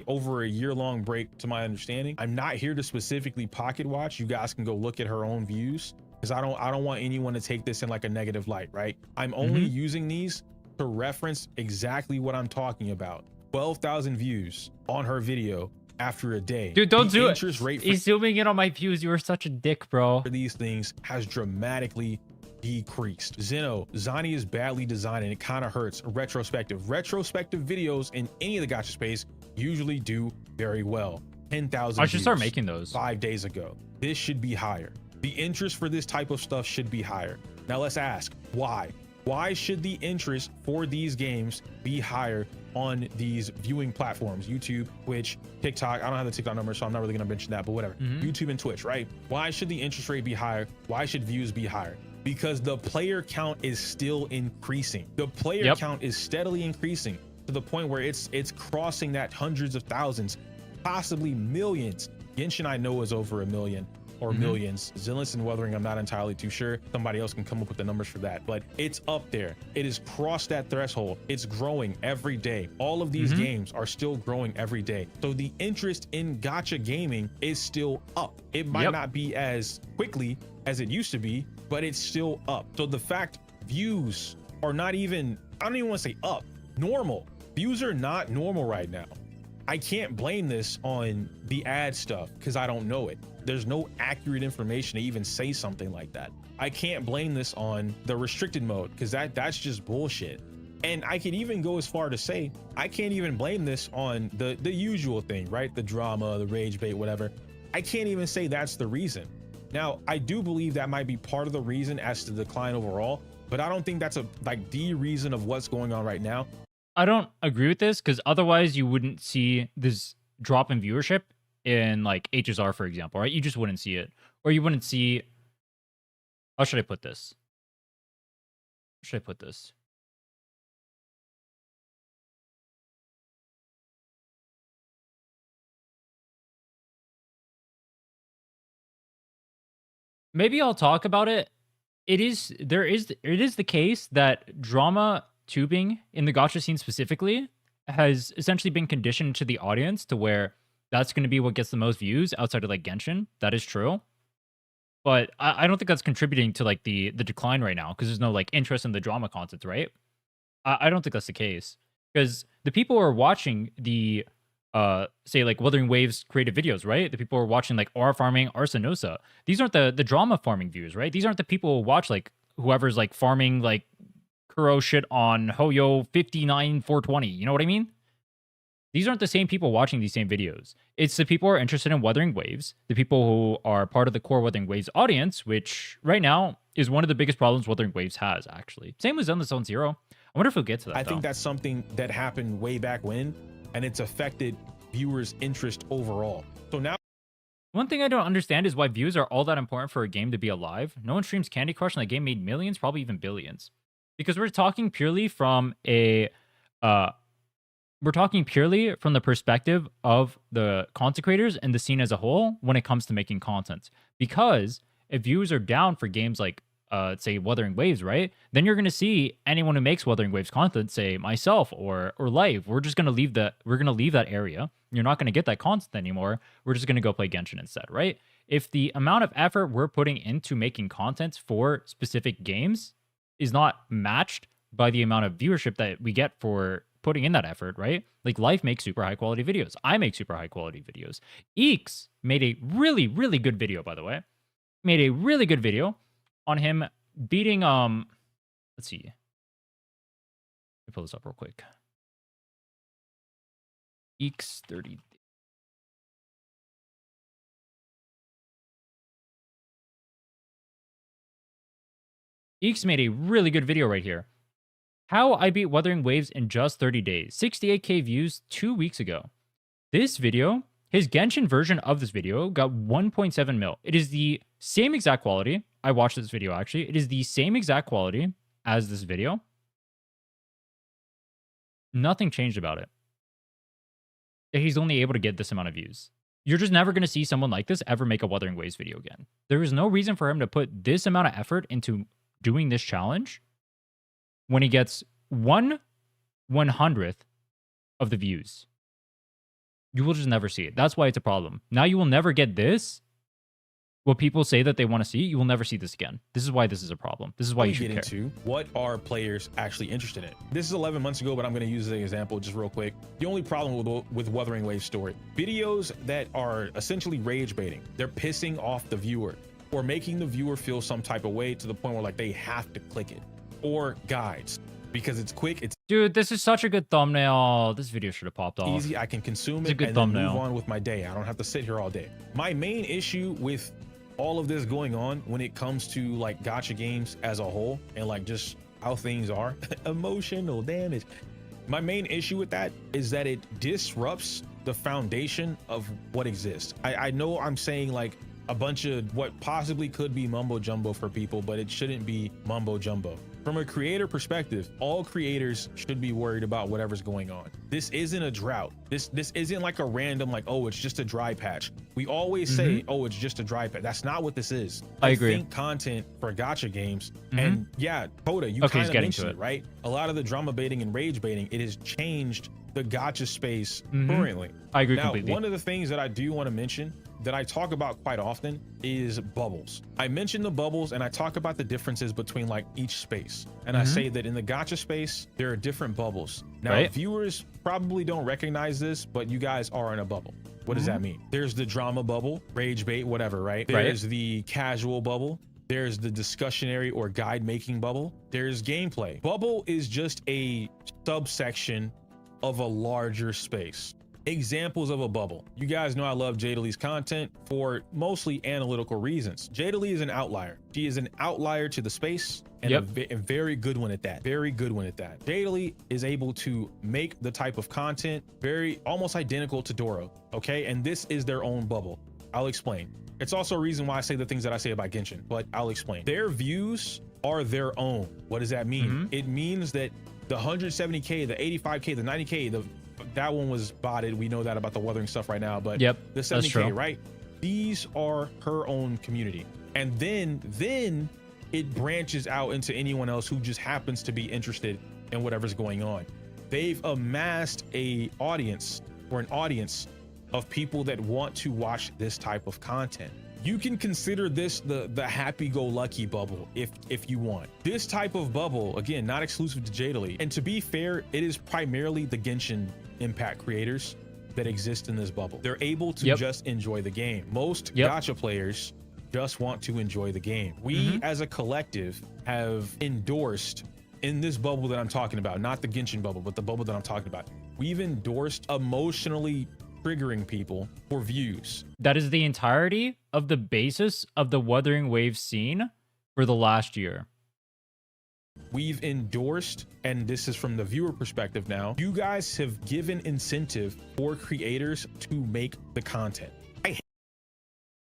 over a year-long break, to my understanding. I'm not here to specifically pocket watch. You guys can go look at her own views, because I don't want anyone to take this in like a negative light, right? I'm only using these to reference exactly what I'm talking about. 12,000 views on her video after a day. Dude, don't do it. Rate He's zooming in on my views. You are such a dick, bro. for these things has dramatically decreased. Zani is badly designed and it kind of hurts. Retrospective videos in any of the gacha space usually do very well. 10,000 I should start making those 5 days ago. This should be higher. The interest for this type of stuff should be higher. Now let's ask why. Why should the interest for these games be higher on these viewing platforms? YouTube, Twitch, TikTok. I don't have the TikTok number, so I'm not really gonna mention that, but whatever. YouTube and Twitch, right? Why should the interest rate be higher? Why should views be higher? Because the player count is still increasing. The player count is steadily increasing to the point where it's crossing that hundreds of thousands, possibly millions. Genshin, I know, is over 1 million. Or millions. Zenless and Wuthering, I'm not entirely too sure. Somebody else can come up with the numbers for that, but it's up there. It has crossed that threshold. It's growing every day. All of these games are still growing every day. So the interest in gacha gaming is still up. It might not be as quickly as it used to be, but it's still up. So the fact views are not even, I don't even want to say up, normal. Views are not normal right now. I can't blame this on the ad stuff because I don't know it. There's no accurate information to even say something like that. I can't blame this on the restricted mode because that's just bullshit. And I could even go as far to say I can't even blame this on the usual thing, right? The drama, the rage bait, whatever. I can't even say that's the reason. Now, I do believe that might be part of the reason as to the decline overall, but I don't think that's the reason of what's going on right now. I don't agree with this because otherwise you wouldn't see this drop in viewership in like HSR, for example, right? You just wouldn't see it. Or you wouldn't see, how should I put this? How should I put this? Maybe I'll talk about it. It is the case that drama tubing in the gacha scene specifically has essentially been conditioned to the audience to where that's going to be what gets the most views outside of like Genshin. That is true. But I don't think that's contributing to like the decline right now because there's no like interest in the drama content, right? I don't think that's the case because the people who are watching the say like Wuthering Waves creative videos, right? The people who are watching like R farming, Arsenosa. These aren't the drama farming views, right? These aren't the people who watch like whoever's like farming like Kuro shit on Hoyo 59420. You know what I mean? These aren't the same people watching these same videos. It's the people who are interested in Wuthering Waves, the people who are part of the core Wuthering Waves audience, which right now is one of the biggest problems Wuthering Waves has, actually. Same with Zenless Zone Zero. I wonder if we'll get to that, I think that's something that happened way back when, and it's affected viewers' interest overall. So now, one thing I don't understand is why views are all that important for a game to be alive. No one streams Candy Crush and the game made millions, probably even billions. Because we're talking purely from the perspective of the content creators and the scene as a whole when it comes to making content. Because if views are down for games like say Wuthering Waves, right? Then you're gonna see anyone who makes Wuthering Waves content, say myself or Life. We're just gonna leave that. We're gonna leave that area. You're not gonna get that content anymore. We're just gonna go play Genshin instead, right? If the amount of effort we're putting into making content for specific games is not matched by the amount of viewership that we get for putting in that effort, right? Like Life makes super high quality videos. I make super high quality videos. Eeks made a really, really good video, by the way. Made a really good video on him beating let's see. Let me pull this up real quick. Eeks 30. Eeks made a really good video right here. How I beat Wuthering Waves in just 30 days. 68k views 2 weeks ago. This video, his Genshin version of this video got 1.7 mil. It is the same exact quality. I watched this video actually. It is the same exact quality as this video. Nothing changed about it. He's only able to get this amount of views. You're just never going to see someone like this ever make a Wuthering Waves video again. There is no reason for him to put this amount of effort into doing this challenge when he gets 1/100th of the views. You will just never see it. That's why it's a problem. Now you will never get this. What people say that they want to see, you will never see this again. This is why this is a problem. This is why you should get care. Into what are players actually interested in? This is 11 months ago, but I'm going to use the example just real quick. The only problem with Wuthering Waves story, videos that are essentially rage baiting. They're pissing off the viewer or making the viewer feel some type of way to the point where like they have to click it, or guides because it's quick. It's Dude, this is such a good thumbnail. This video should have popped off. easy. I can consume it and then move on with my day. I don't have to sit here all day. My main issue with all of this going on when it comes to like gacha games as a whole and like just how things are, emotional damage. My main issue with that is that it disrupts the foundation of what exists. I know I'm saying like a bunch of what possibly could be mumbo jumbo for people, but it shouldn't be mumbo jumbo. From a creator perspective, all creators should be worried about whatever's going on. This isn't a drought. This isn't like a random like, oh, it's just a dry patch. We always say, oh, it's just a dry patch. That's not what this is. I agree. Think content for gacha games. And yeah, Coda, you kind of mentioned it, right? A lot of the drama baiting and rage baiting, it has changed the gacha space currently. I agree now, completely. One of the things that I do want to mention that I talk about quite often is bubbles. I mention the bubbles and I talk about the differences between like each space. And I say that in the gacha space, there are different bubbles. Now, viewers probably don't recognize this, but you guys are in a bubble. What does that mean? There's the drama bubble, rage bait, whatever, right? There's the casual bubble. There's the discussionary or guide making bubble. There's gameplay. Bubble is just a subsection of a larger space. Examples of a bubble. You guys know I love Dailies content for mostly analytical reasons. Dailies is an outlier. She is an outlier to the space and a very good one at that. Very good one at that. Daily is able to make the type of content very almost identical to Doro. Okay, and this is their own bubble. I'll explain. It's also a reason why I say the things that I say about Genshin, but I'll explain. Their views are their own. What does that mean? It means that the 170k, the 85k, the 90k, that one was botted. We know that about the Wuthering stuff right now, but the 70k, right? These are her own community. And then it branches out into anyone else who just happens to be interested in whatever's going on. They've amassed an audience of people that want to watch this type of content. You can consider this the happy-go-lucky bubble if you want. This type of bubble, again, not exclusive to Daily. And to be fair, it is primarily the Genshin Impact creators that exist in this bubble. They're able to just enjoy the game. Most gacha players just want to enjoy the game. We as a collective have endorsed in this bubble that I'm talking about, not the Genshin bubble, but the bubble that I'm talking about. We've endorsed emotionally triggering people for views. That is the entirety of the basis of the Wuthering Waves scene for the last year. We've endorsed, and this is from the viewer perspective now, you guys have given incentive for creators to make the content.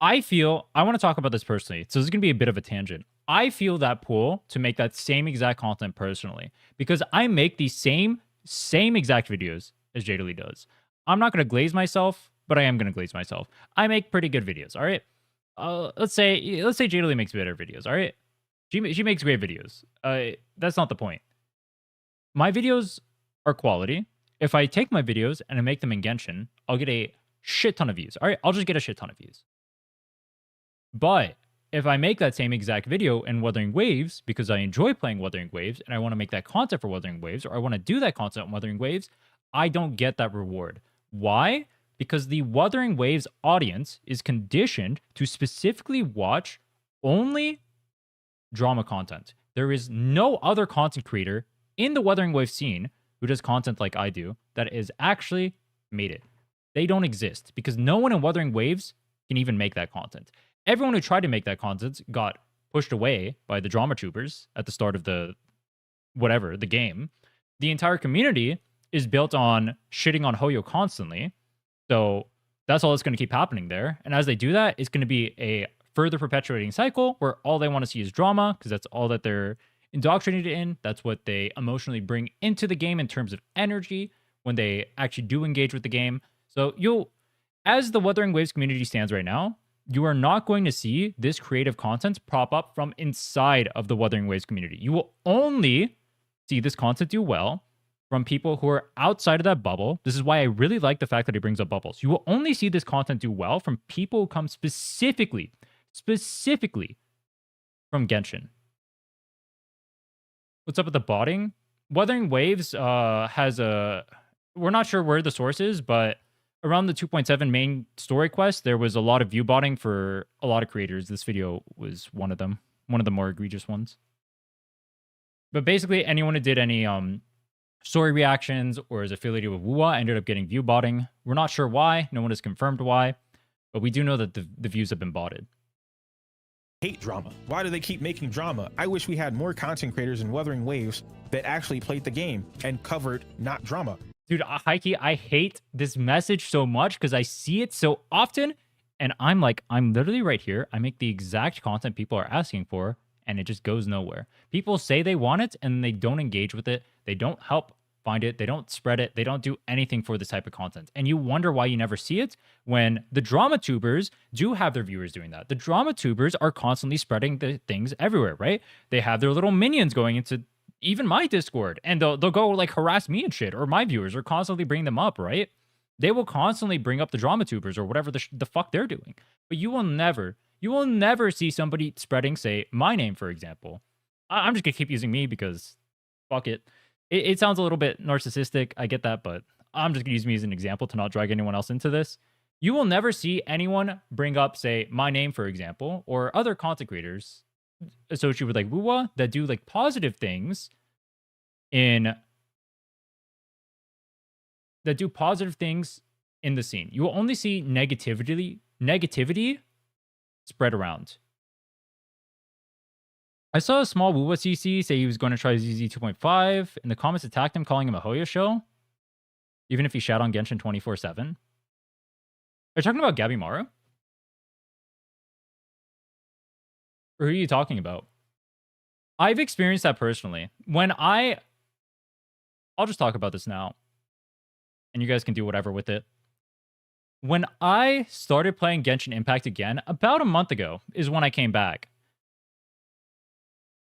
I feel, I want to talk about this personally, so this is going to be a bit of a tangent. I feel that pull to make that same exact content personally, because I make the same exact videos as Daily does. I'm not going to glaze myself, but I am going to glaze myself. I make pretty good videos, all right? Let's say Daily makes better videos, all right? She makes great videos. That's not the point. My videos are quality. If I take my videos and I make them in Genshin, I'll get a shit ton of views. All right, I'll just get a shit ton of views. But if I make that same exact video in Wuthering Waves because I enjoy playing Wuthering Waves and I want to make that content for Wuthering Waves, or I want to do that content on Wuthering Waves, I don't get that reward. Why? Because the Wuthering Waves audience is conditioned to specifically watch only drama content. There is no other content creator in the Wuthering Waves scene who does content like I do that is actually made it. They don't exist because no one in Wuthering Waves can even make that content. Everyone who tried to make that content got pushed away by the drama tubers at the start of the game. The entire community is built on shitting on Hoyo constantly. So that's all that's going to keep happening there. And as they do that, it's going to be a further perpetuating cycle where all they want to see is drama because that's all that they're indoctrinated in. That's what they emotionally bring into the game in terms of energy when they actually do engage with the game. So as the Wuthering Waves community stands right now, you are not going to see this creative content prop up from inside of the Wuthering Waves community. You will only see this content do well from people who are outside of that bubble. This is why I really like the fact that he brings up bubbles. You will only see this content do well from people who come specifically from Genshin. What's up with the botting? Wuthering Waves has we're not sure where the source is, but around the 2.7 main story quest, there was a lot of view botting for a lot of creators. This video was one of them, one of the more egregious ones. But basically, anyone who did any story reactions or is affiliated with WUA ended up getting view botting. We're not sure why. No one has confirmed why, but we do know that the views have been botted. Hate drama. Why do they keep making drama? I wish we had more content creators in Wuthering Waves that actually played the game and covered not drama. Dude, Heike, I hate this message so much because I see it so often and I'm literally right here. I make the exact content people are asking for and it just goes nowhere. People say they want it and they don't engage with it. They don't help find it. They don't spread it. They don't do anything for this type of content. And you wonder why you never see it when the drama tubers do have their viewers doing that. The drama tubers are constantly spreading the things everywhere, right? They have their little minions going into even my Discord, and they'll go like harass me and shit, or my viewers are constantly bringing them up, right? They will constantly bring up the drama tubers or whatever the fuck they're doing. But you will never see somebody spreading, say, my name, for example. I'm just gonna keep using me because fuck it. It sounds a little bit narcissistic, I get that, but I'm just gonna use me as an example to not drag anyone else into this. You will never see anyone bring up, say, my name, for example, or other content creators associated with like WUA that do like positive things in the scene. You will only see negativity spread around. I saw a small WUA CC say he was going to try ZZ 2.5. In the comments attacked him, calling him a Hoya show, even if he shat on Genshin 24/7. Are you talking about Gabby Mara? Or who are you talking about? I've experienced that personally. I'll just talk about this now, and you guys can do whatever with it. When I started playing Genshin Impact again, about a month ago, is when I came back.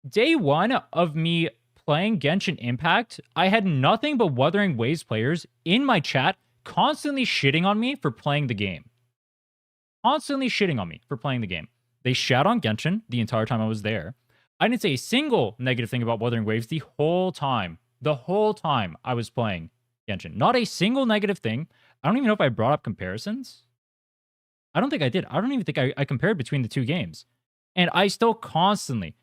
Day one of me playing Genshin Impact, I had nothing but Wuthering Waves players in my chat constantly shitting on me for playing the game. They shat on Genshin the entire time I was there. I didn't say a single negative thing about Wuthering Waves the whole time. The whole time I was playing Genshin. Not a single negative thing. I don't even know if I brought up comparisons. I don't think I did. I don't even think I compared between the two games. And I still constantly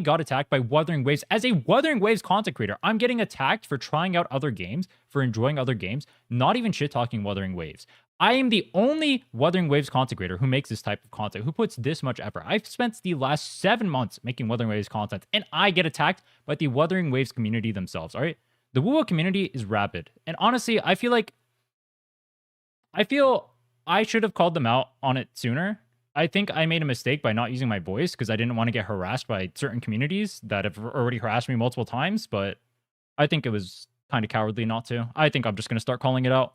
got attacked by Wuthering Waves. As a Wuthering Waves content creator, I'm getting attacked for trying out other games, for enjoying other games, not even shit-talking Wuthering Waves. I am the only Wuthering Waves content creator who makes this type of content, who puts this much effort. I've spent the last 7 months making Wuthering Waves content, and I get attacked by the Wuthering Waves community themselves, all right? The WUA community is rabid. And honestly, I feel I should have called them out on it sooner. I think I made a mistake by not using my voice because I didn't want to get harassed by certain communities that have already harassed me multiple times, but I think it was kind of cowardly not to. I think I'm just going to start calling it out.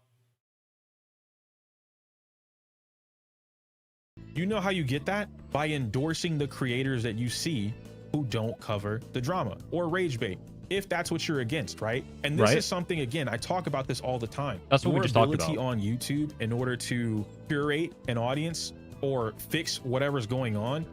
You know how you get that? By endorsing the creators that you see who don't cover the drama or rage bait, if that's what you're against, right? And this is something, again, I talk about this all the time. That's what we just talked about. On YouTube, in order to curate an audience or fix whatever's going on,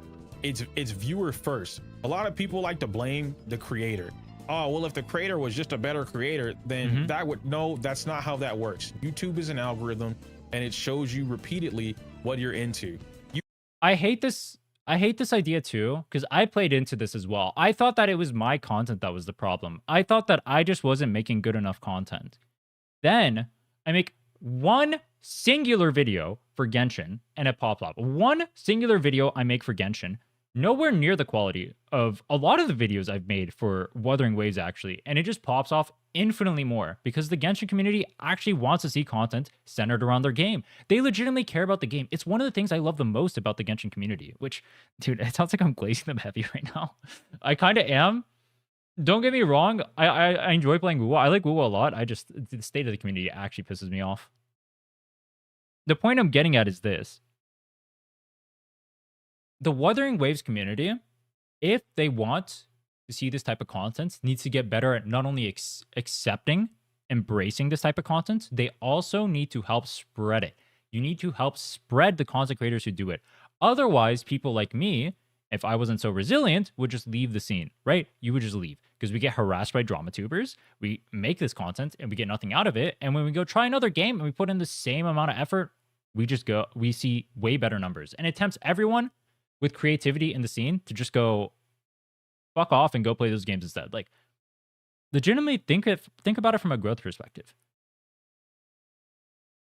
it's viewer first. A lot of people like to blame the creator. Oh, well, if the creator was just a better creator, then that would, no, that's not how that works. YouTube is an algorithm, and it shows you repeatedly what you're into. I hate this idea too, because I played into this as well. I thought that it was my content that was the problem. I thought that I just wasn't making good enough content. Then I make one singular video for Genshin and it pops up. One singular video I make for Genshin, nowhere near the quality of a lot of the videos I've made for Wuthering Waves, actually. And it just pops off infinitely more because the Genshin community actually wants to see content centered around their game. They legitimately care about the game. It's one of the things I love the most about the Genshin community, which, dude, it sounds like I'm glazing them heavy right now. I kind of am. Don't get me wrong. I enjoy playing WoW. I like WoW a lot. The state of the community actually pisses me off. The point I'm getting at is this. The Wuthering Waves community, if they want to see this type of content, needs to get better at not only accepting, embracing this type of content, they also need to help spread it. You need to help spread the content creators who do it. Otherwise, people like me, if I wasn't so resilient, would just leave the scene, right? You would just leave because we get harassed by drama tubers. We make this content and we get nothing out of it. And when we go try another game and we put in the same amount of effort, we see way better numbers. And it tempts everyone with creativity in the scene to just go fuck off and go play those games instead. Like, legitimately think about it from a growth perspective.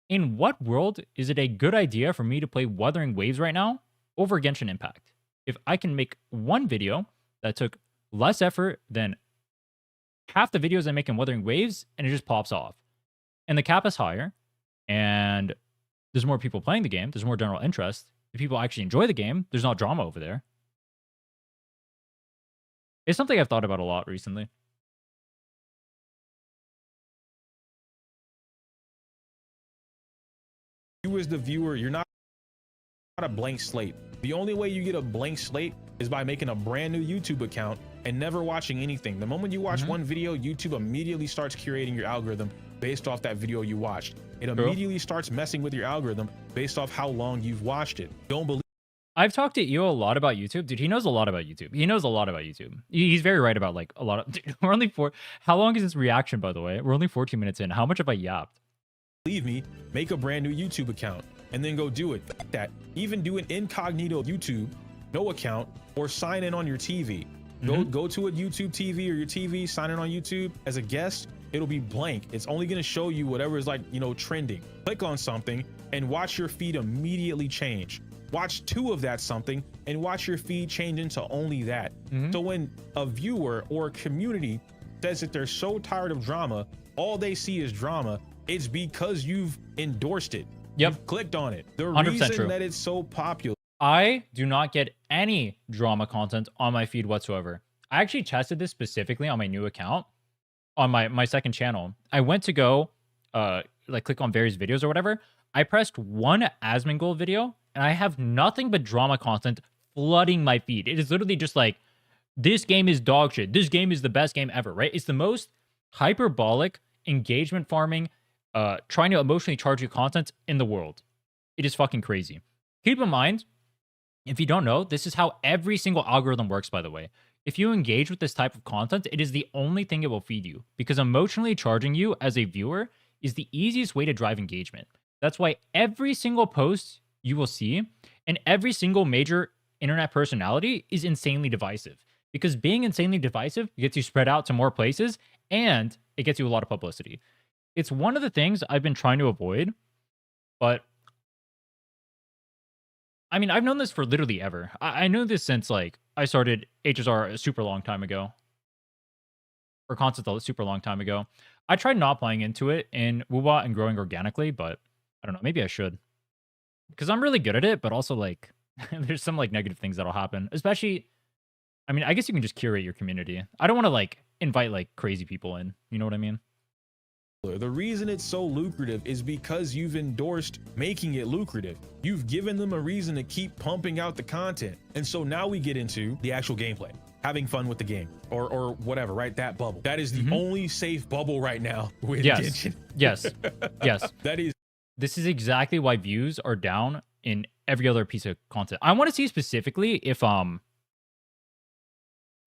In what world is it a good idea for me to play Wuthering Waves right now over Genshin Impact? If I can make one video that took less effort than half the videos I make in Wuthering Waves and it just pops off. And the cap is higher and there's more people playing the game, there's more general interest. If people actually enjoy the game, there's not drama over there. It's something I've thought about a lot recently. You as the viewer, you're not a blank slate. The only way you get a blank slate is by making a brand new YouTube account and never watching anything. The moment you watch one video, YouTube immediately starts curating your algorithm based off that video you watched. It immediately starts messing with your algorithm based off how long you've watched it. Don't believe. I've talked to Eo a lot about YouTube. Dude, he knows a lot about YouTube. He knows a lot about YouTube. He's very right about like a lot of... Dude, we're only how long is this reaction, by the way? We're only 14 minutes in. How much have I yapped? Believe me, make a brand new YouTube account and then go do it. Even do an incognito YouTube, no account, or sign in on your TV. Go to a YouTube TV or your TV, sign in on YouTube as a guest. It'll be blank. It's only going to show you whatever is like, trending. Click on something and watch your feed immediately change. Watch 2 of that something and watch your feed change into only that. So when a viewer or a community says that they're so tired of drama, all they see is drama, it's because you've endorsed it. You've clicked on it. The reason that it's so popular. I do not get any drama content on my feed whatsoever. I actually tested this specifically on my new account, on my second channel. I went to go like click on various videos or whatever. I pressed one Asmongold video and I have nothing but drama content flooding my feed. It is literally just like, this game is dog shit. This game is the best game ever, right? It's the most hyperbolic engagement farming, trying to emotionally charge you content in the world. It is fucking crazy. Keep in mind, if you don't know, this is how every single algorithm works, by the way. If you engage with this type of content, it is the only thing it will feed you, because emotionally charging you as a viewer is the easiest way to drive engagement. That's why every single post you will see and every single major internet personality is insanely divisive, because being insanely divisive gets you spread out to more places and it gets you a lot of publicity. It's one of the things I've been trying to avoid, but I mean, I've known this for literally ever. I knew this since like I started HSR a super long time ago, or content a super long time ago. I tried not playing into it in WoW and growing organically, but I don't know, maybe I should, because I'm really good at it, but also like there's some like negative things that'll happen, especially, I mean, I guess you can just curate your community. I don't want to like invite like crazy people in, you know what I mean? The reason it's so lucrative is because you've endorsed making it lucrative. You've given them a reason to keep pumping out the content. And so now we get into the actual gameplay. having fun with the game or whatever, right? That bubble. That is the Mhm. only safe bubble right now with Yes. Genshin. Yes. Yes. That is This is exactly why views are down in every other piece of content. I want to see specifically if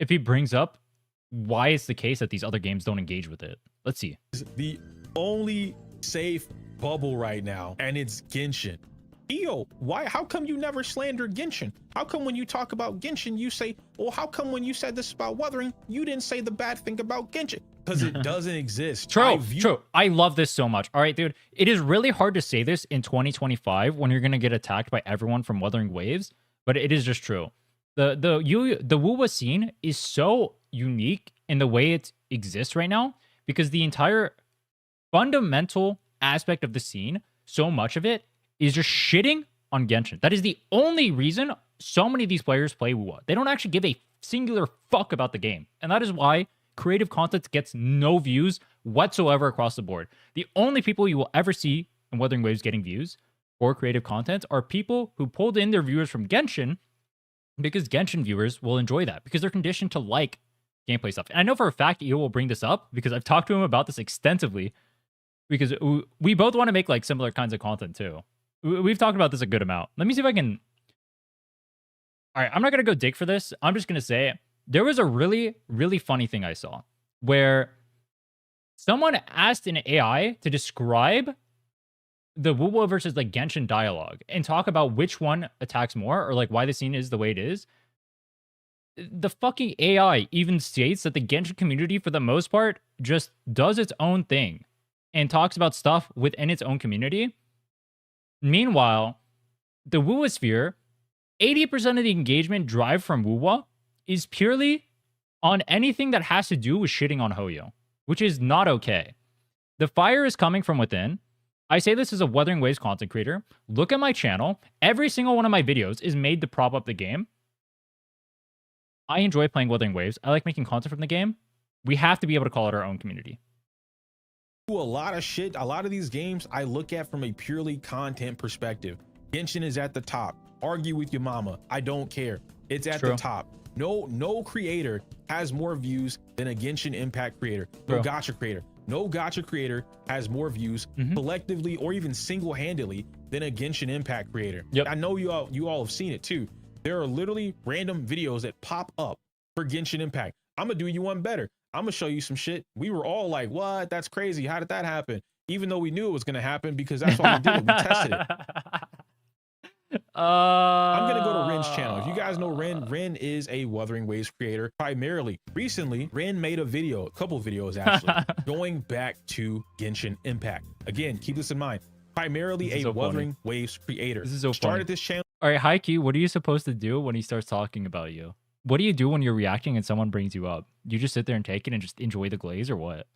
he brings up why it's the case that these other games don't engage with it. Let's see. the only safe bubble right now, and it's Genshin. Io, how come you never slandered Genshin? How come when you talk about Genshin, you say, well, how come when you said this about Wuthering, you didn't say the bad thing about Genshin? Because it doesn't exist. True. I love this so much. All right, dude. It is really hard to say this in 2025 when you're gonna get attacked by everyone from Wuthering Waves, but it is just true. The Wuwa scene is so unique in the way it exists right now because the entire fundamental aspect of the scene, so much of it is just shitting on Genshin. That is the only reason so many of these players play Wuwa. They don't actually give a singular fuck about the game. And that is why creative content gets no views whatsoever across the board. The only people you will ever see in Wuthering Waves getting views for creative content are people who pulled in their viewers from Genshin because Genshin viewers will enjoy that because they're conditioned to like gameplay stuff. And I know for a fact Io will bring this up because I've talked to him about this extensively because we both want to make like similar kinds of content too. We've talked about this a good amount. Let me see if I can. All right, I'm not going to go dig for this. I'm just going to say there was a really, really funny thing I saw where someone asked an AI to describe the Wuwa versus like Genshin dialogue and talk about which one attacks more or like why the scene is the way it is. The fucking AI even states that the Genshin community, for the most part, just does its own thing and talks about stuff within its own community. Meanwhile, the Wuwa sphere, 80% of the engagement drive from Wuwa is purely on anything that has to do with shitting on Hoyo, which is not okay. The fire is coming from within. I say this as a Wuthering Waves content creator. Look at my channel. Every single one of my videos is made to prop up the game. I enjoy playing Wuthering Waves. I like making content from the game. We have to be able to call it our own community. A lot of shit. A lot of these games I look at from a purely content perspective. Genshin is at the top. Argue with your mama. I don't care. It's at the top. No creator has more views than a Genshin Impact creator. No Gacha creator. No Gacha creator has more views collectively or even single-handedly than a Genshin Impact creator. Yep. I know you all have seen it too. There are literally random videos that pop up for Genshin Impact. I'm gonna do you one better. I'm gonna show you some shit. We were all like, what? That's crazy. How did that happen? Even though we knew it was gonna happen because that's why we did it. We tested it. I'm gonna go to Ren's channel. If you guys know Ren is a Wuthering Waves creator primarily. Recently, Ren made a couple videos actually, going back to Genshin Impact. Again, keep this in mind. Primarily a Wuthering Waves creator. This is so Started funny. this channel. All right, Haikyuu, what are you supposed to do when he starts talking about you? What do you do when you're reacting and someone brings you up? You just sit there and take it and just enjoy the glaze or what?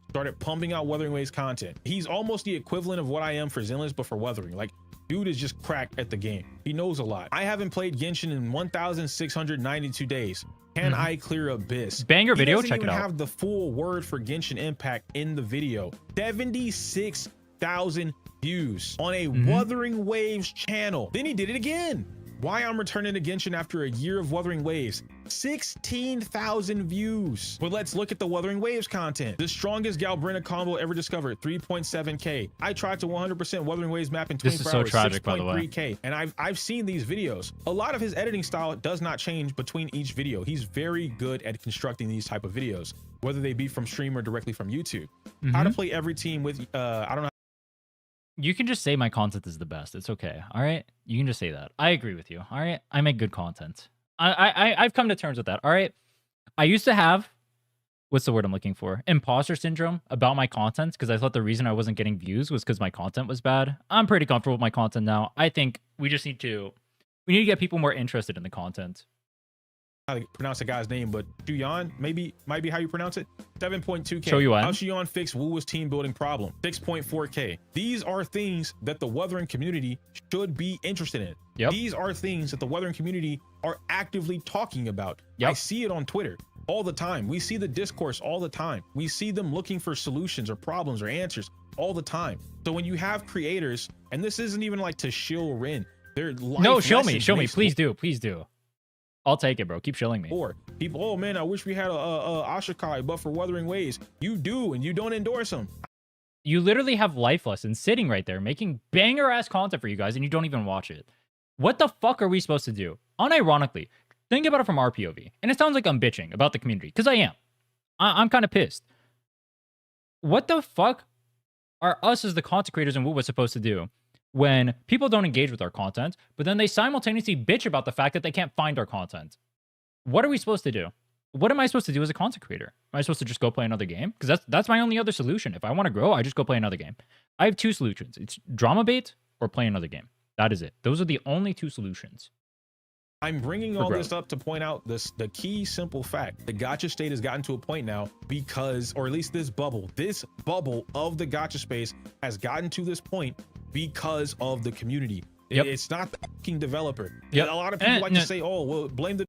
Started pumping out Wuthering Waves content. He's almost the equivalent of what I am for Zenless, but for Wuthering. Like, dude is just cracked at the game. He knows a lot. I haven't played Genshin in 1,692 days. Can I clear Abyss? Banger video, He check it doesn't out. even have the full word for Genshin Impact in the video. 76,000 views on a Wuthering Waves channel. Then he did it again. Why I'm returning to Genshin after a year of Wuthering Waves. 16,000 views. But let's look at the Wuthering Waves content. The strongest Galbrina combo ever discovered, 3.7K. I tried to 100% Wuthering Waves map in 24 This is so hours, tragic, by the way. 6.3K. And I've seen these videos. A lot of his editing style does not change between each video. He's very good at constructing these type of videos, whether they be from stream or directly from YouTube. How to play every team with, I don't know. You can just say my content is the best. It's okay. All right. You can just say that. I agree with you. All right. I make good content. I've come to terms with that. All right. I used to have, what's the word I'm looking for? Imposter syndrome about my content because I thought the reason I wasn't getting views was because my content was bad. I'm pretty comfortable with my content now. I think we need to get people more interested in the content. How to pronounce the guy's name, but Shuyan might be how you pronounce it. 7.2K. Shoyuan. How Shuyan fixed Wuwa's team building problem. 6.4K. These are things that the Wuthering community should be interested in. Yep. These are things that the Wuthering community are actively talking about. Yep. I see it on Twitter all the time. We see the discourse all the time. We see them looking for solutions or problems or answers all the time. So when you have creators, and this isn't even like to shill Ren. No, show me. Please do. I'll take it, bro. Keep shilling me. Or People, oh man, I wish we had a Ashikai, but for Wuthering Waves. You do, and you don't endorse them. You literally have life lessons sitting right there making banger ass content for you guys and you don't even watch it. What the fuck are we supposed to do? Unironically, think about it from our POV. And it sounds like I'm bitching about the community, because I am. I'm kind of pissed. What the fuck are us as the content creators and what we're supposed to do when people don't engage with our content, but then they simultaneously bitch about the fact that they can't find our content? What are we supposed to do? What am I supposed to do as a content creator? Am I supposed to just go play another game? Because that's my only other solution. If I want to grow, I just go play another game. I have two solutions. It's drama bait or play another game. That is it. Those are the only two solutions. I'm bringing all this up to point out the key simple fact. The gacha state has gotten to a point now because, or at least this bubble of the gacha space has gotten to this point because of the community. Yep. It's not the fucking developer. Yep. A lot of people like to say, oh, well, blame the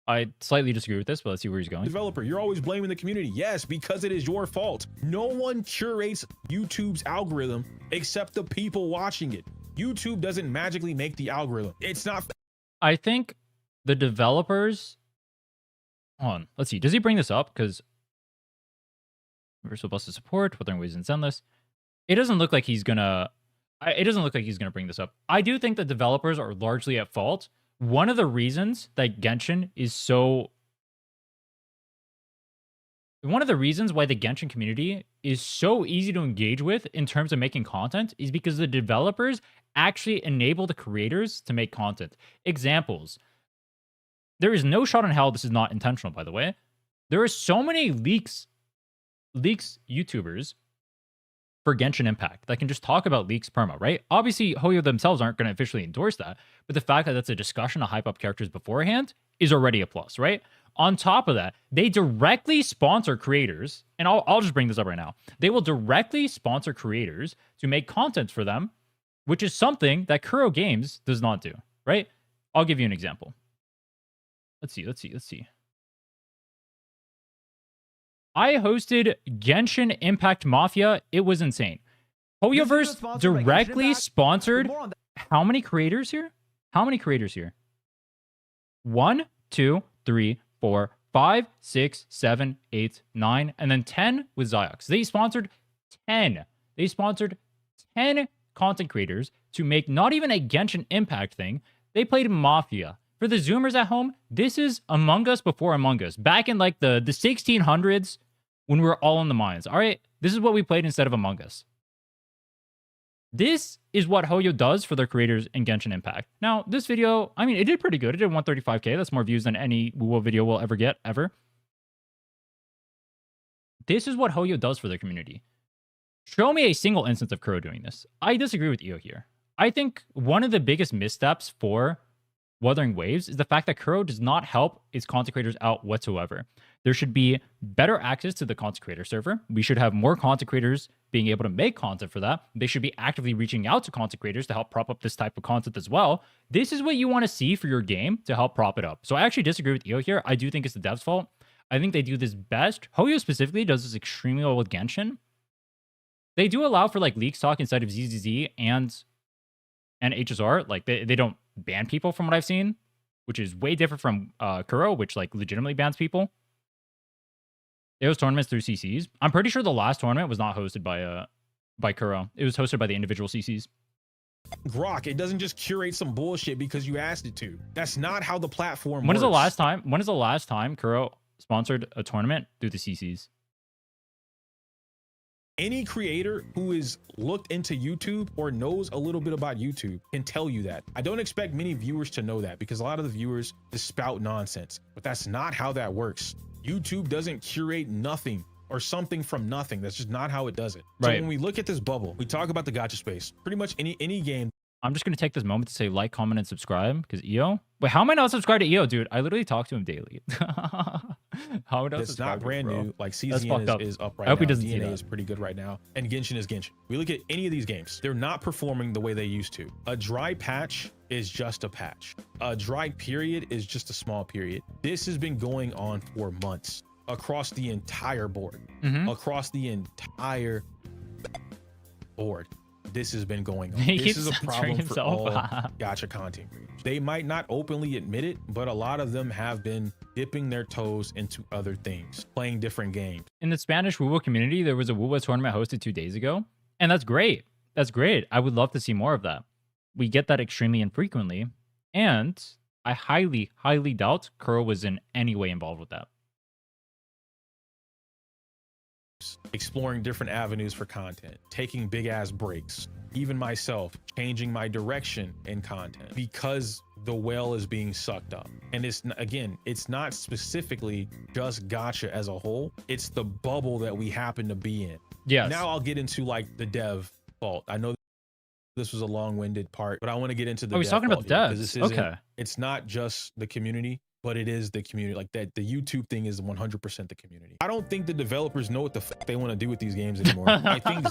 I slightly disagree with this, but let's see where he's going. developer. You're always blaming the community. Yes, because it is your fault. No one curates YouTube's algorithm except the people watching it. YouTube doesn't magically make the algorithm. It's not. I think the developers. Hold on. Let's see. Does he bring this up? Because Universal Busted support, Wuthering Waves and Endless. It doesn't look like he's gonna. It doesn't look like he's gonna bring this up. I do think the developers are largely at fault. One of the reasons that Genshin is so. One of the reasons why the Genshin community is so easy to engage with in terms of making content is because the developers actually enable the creators to make content. Examples. There is no shot in hell this is not intentional, by the way. There are so many leaks YouTubers for Genshin Impact that can just talk about leaks perma, right? Obviously, Hoyo themselves aren't going to officially endorse that, but the fact that that's a discussion to hype up characters beforehand is already a plus, right? On top of that, they directly sponsor creators, and I'll just bring this up right now. They will directly sponsor creators to make content for them, which is something that Kuro Games does not do, right? I'll give you an example. Let's see. I hosted Genshin Impact Mafia. It was insane. Hoyoverse directly sponsored how many creators here? 1, 2, 3, 4, 5, 6, 7, 8, 9, and then 10 with Ziox. They sponsored 10. They sponsored 10 content creators to make not even a Genshin Impact thing. They played Mafia. For the Zoomers at home, this is Among Us before Among Us. Back in like the 1600s when we were all in the mines. All right, this is what we played instead of Among Us. This is what Hoyo does for their creators in Genshin Impact. Now, this video, I mean, it did pretty good. It did 135K. That's more views than any Wuwo video will ever get, ever. This is what Hoyo does for their community. Show me a single instance of Kuro doing this. I disagree with Io here. I think one of the biggest missteps for Wuthering Waves is the fact that Kuro does not help its content creators out whatsoever. There should be better access to the content creator server. We should have more content creators being able to make content for that. They should be actively reaching out to content creators to help prop up this type of content as well. This is what you want to see for your game to help prop it up. So I actually disagree with Io here. I do think it's the devs' fault. I think they do this best. Hoyo specifically does this extremely well with Genshin. They do allow for like leaks talk inside of ZZZ and HSR. Like they don't ban people from what I've seen, which is way different from Kuro, which like legitimately bans people. It was tournaments through CCs. I'm pretty sure the last tournament was not hosted by Kuro. It was hosted by the individual CCs. Grok, it doesn't just curate some bullshit because you asked it to. That's not how the platform works. When is the last time Kuro sponsored a tournament through the CCs? Any creator who is looked into YouTube or knows a little bit about YouTube can tell you that. I don't expect many viewers to know that because a lot of the viewers just spout nonsense, but that's not how that works. YouTube doesn't curate nothing or something from nothing. That's just not how it does it. Right. So when we look at this bubble, we talk about the gacha space, pretty much any game. I'm just going to take this moment to say like, comment, and subscribe because Io. Wait, how am I not subscribed to Io, dude? I literally talk to him daily. How would I It's not brand new. Like CZN is up right I hope now. he doesn't see DNA that. is pretty good right now. And Genshin is Genshin. We look at any of these games, they're not performing the way they used to. A dry patch is just a patch. A dry period is just a small period. This has been going on for months across the entire board. Across the entire board. this has been going on. He This keeps is a censoring problem for himself. all gacha content creators. They might not openly admit it, but a lot of them have been dipping their toes into other things, playing different games. In the Spanish WoWo community, there was a WoWo tournament hosted 2 days ago, and that's great. That's great. I would love to see more of that. We get that extremely infrequently, and I highly, highly doubt Kuro was in any way involved with that. Exploring different avenues for content, taking big ass breaks, even myself changing my direction in content because the well is being sucked up. And it's not specifically just gacha as a whole, it's the bubble that we happen to be in. Yes. Now I'll get into like the dev fault. I know this was a long-winded part, but I want to get into the he's talking about the devs. this Okay. It's not just the community, but it is the community. Like that, the YouTube thing is 100% the community. I don't think the developers know what the fuck they want to do with these games anymore. I think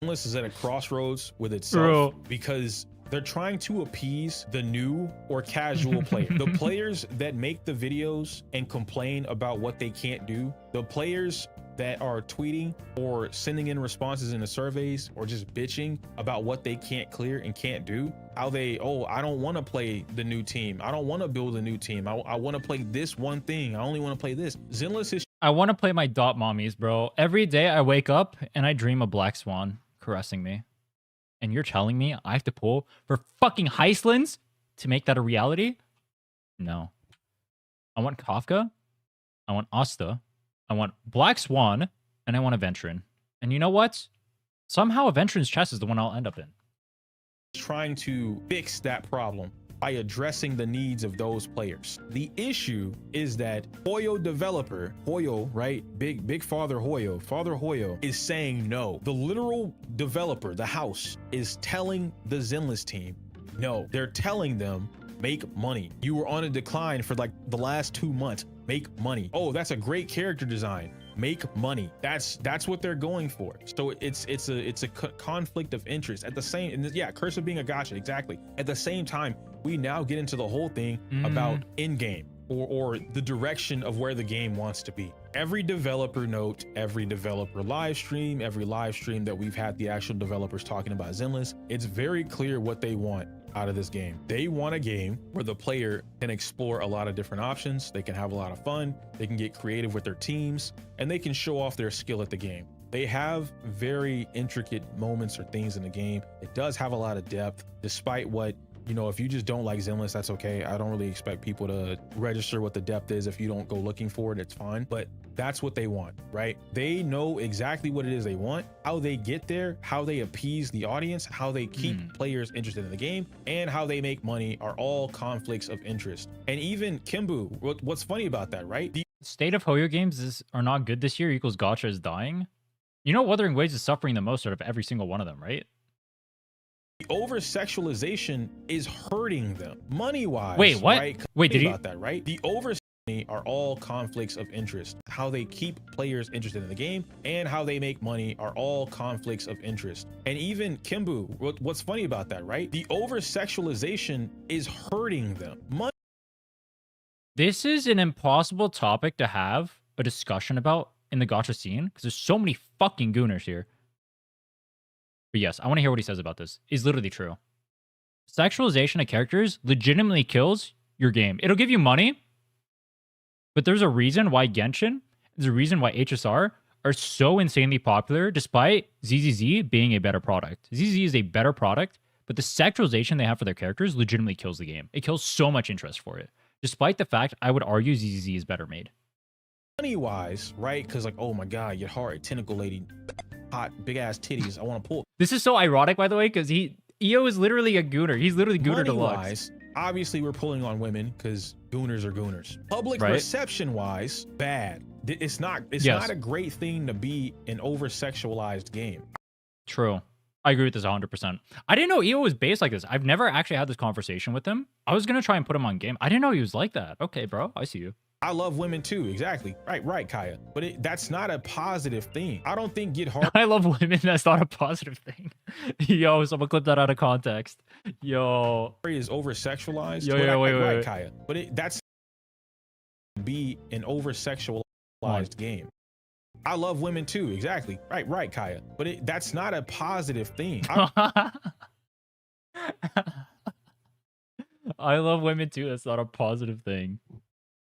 Zenless is at a crossroads with itself because they're trying to appease the new or casual player. The players that make the videos and complain about what they can't do, the players that are tweeting or sending in responses in the surveys or just bitching about what they can't clear and can't do, how they, oh, I don't want to play the new team, I don't want to build a new team, I want to play this one thing, I only want to play this. Zenless is I want to play my dot mommies, bro. Every day I wake up and I dream a black swan caressing me. And you're telling me I have to pull for fucking Heistlands to make that a reality? No. I want Kafka. I want Asta. I want Black Swan. And I want Aventurin. And you know what? Somehow Aventurin's chest is the one I'll end up in. trying to fix that problem by addressing the needs of those players. The issue is that Hoyo developer, Hoyo, right? Big Father Hoyo is saying no. The literal developer, the house, is telling the Zenless team no. They're telling them make money. You were on a decline for like the last 2 months. Make money. Oh, that's a great character design. Make money. That's what they're going for. So it's a conflict of interest. At the same, and yeah, Curse of being a gacha, exactly. At the same time, we now get into the whole thing about in-game or the direction of where the game wants to be. Every developer note, every developer live stream, every live stream that we've had the actual developers talking about Zenless, it's very clear what they want out of this game. They want a game where the player can explore a lot of different options, they can have a lot of fun, they can get creative with their teams, and they can show off their skill at the game. They have very intricate moments or things in the game. It does have a lot of depth, despite what, you know, if you just don't like Zenless, that's okay. I don't really expect people to register what the depth is. If you don't go looking for it, it's fine. But that's what they want, right? They know exactly what it is they want, how they get there, how they appease the audience, how they keep players interested in the game, and how they make money are all conflicts of interest. And even Kimbu, what's funny about that, right? The state of Hoyo games are not good this year equals Gacha is dying. You know, Wuthering Waves is suffering the most out of every single one of them, right? over-sexualization is hurting them money-wise. Wait, what? Right? Wait, did about that, right? The over are all conflicts of interest. How they keep players interested in the game and how they make money are all conflicts of interest. And even Kimbu, what's funny about that, right? The over-sexualization is hurting them. This is an impossible topic to have a discussion about in the gacha scene because there's so many fucking gooners here. But yes, I want to hear what he says about this. It's literally true. Sexualization of characters legitimately kills your game. It'll give you money, but there's a reason why Genshin, there's a reason why HSR are so insanely popular despite ZZZ being a better product. ZZZ is a better product, but the sexualization they have for their characters legitimately kills the game. It kills so much interest for it. Despite the fact, I would argue ZZZ is better made. Money-wise, right? Because like, oh my God, your hard tentacle lady, hot, big-ass titties, I want to pull. This is so ironic, by the way, because EO is literally a gooner. He's literally gooner deluxe. Obviously, we're pulling on women because gooners are gooners. Public reception-wise, bad. It's not a great thing to be an over-sexualized game. True. I agree with this 100%. I didn't know EO was based like this. I've never actually had this conversation with him. I was going to try and put him on game. I didn't know he was like that. Okay, bro. I see you. I love women too, exactly. Right, Kaya. But that's not a positive thing. I don't think get hard. I love women. That's not a positive thing. Yo, someone clip that out of context. Yo. Is over-sexualized. Yo, wait. Kaya. But that's be an over-sexualized game. I love women too. Exactly. Right, Kaya. But that's not a positive thing. I love women too. That's not a positive thing.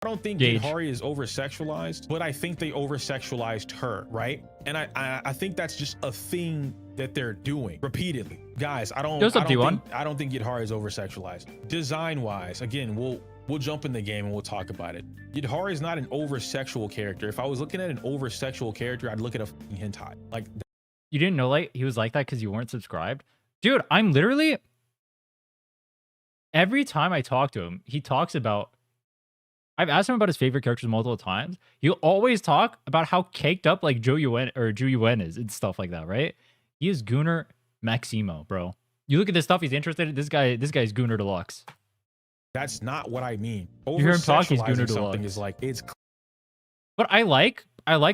I don't think Gage. Githari is over-sexualized, but I think they over-sexualized her, right? And I think that's just a thing that they're doing repeatedly. Guys, I don't think Githari is over-sexualized. Design-wise, again, we'll jump in the game and we'll talk about it. Githari is not an over-sexual character. If I was looking at an over-sexual character, I'd look at a fucking hentai. Like, you didn't know like he was like that because you weren't subscribed? Dude, I'm literally... Every time I talk to him, he talks about... I've asked him about his favorite characters multiple times. He'll always talk about how caked up like Zhou Yuen is and stuff like that, right? He is Gunnar Maximo, bro. You look at this stuff, he's interested in this guy. This guy's Gunnar Deluxe. that's not what I mean. You hear him talk, he's Gunnar Over-sexualizing something Deluxe. is like, it's... But I like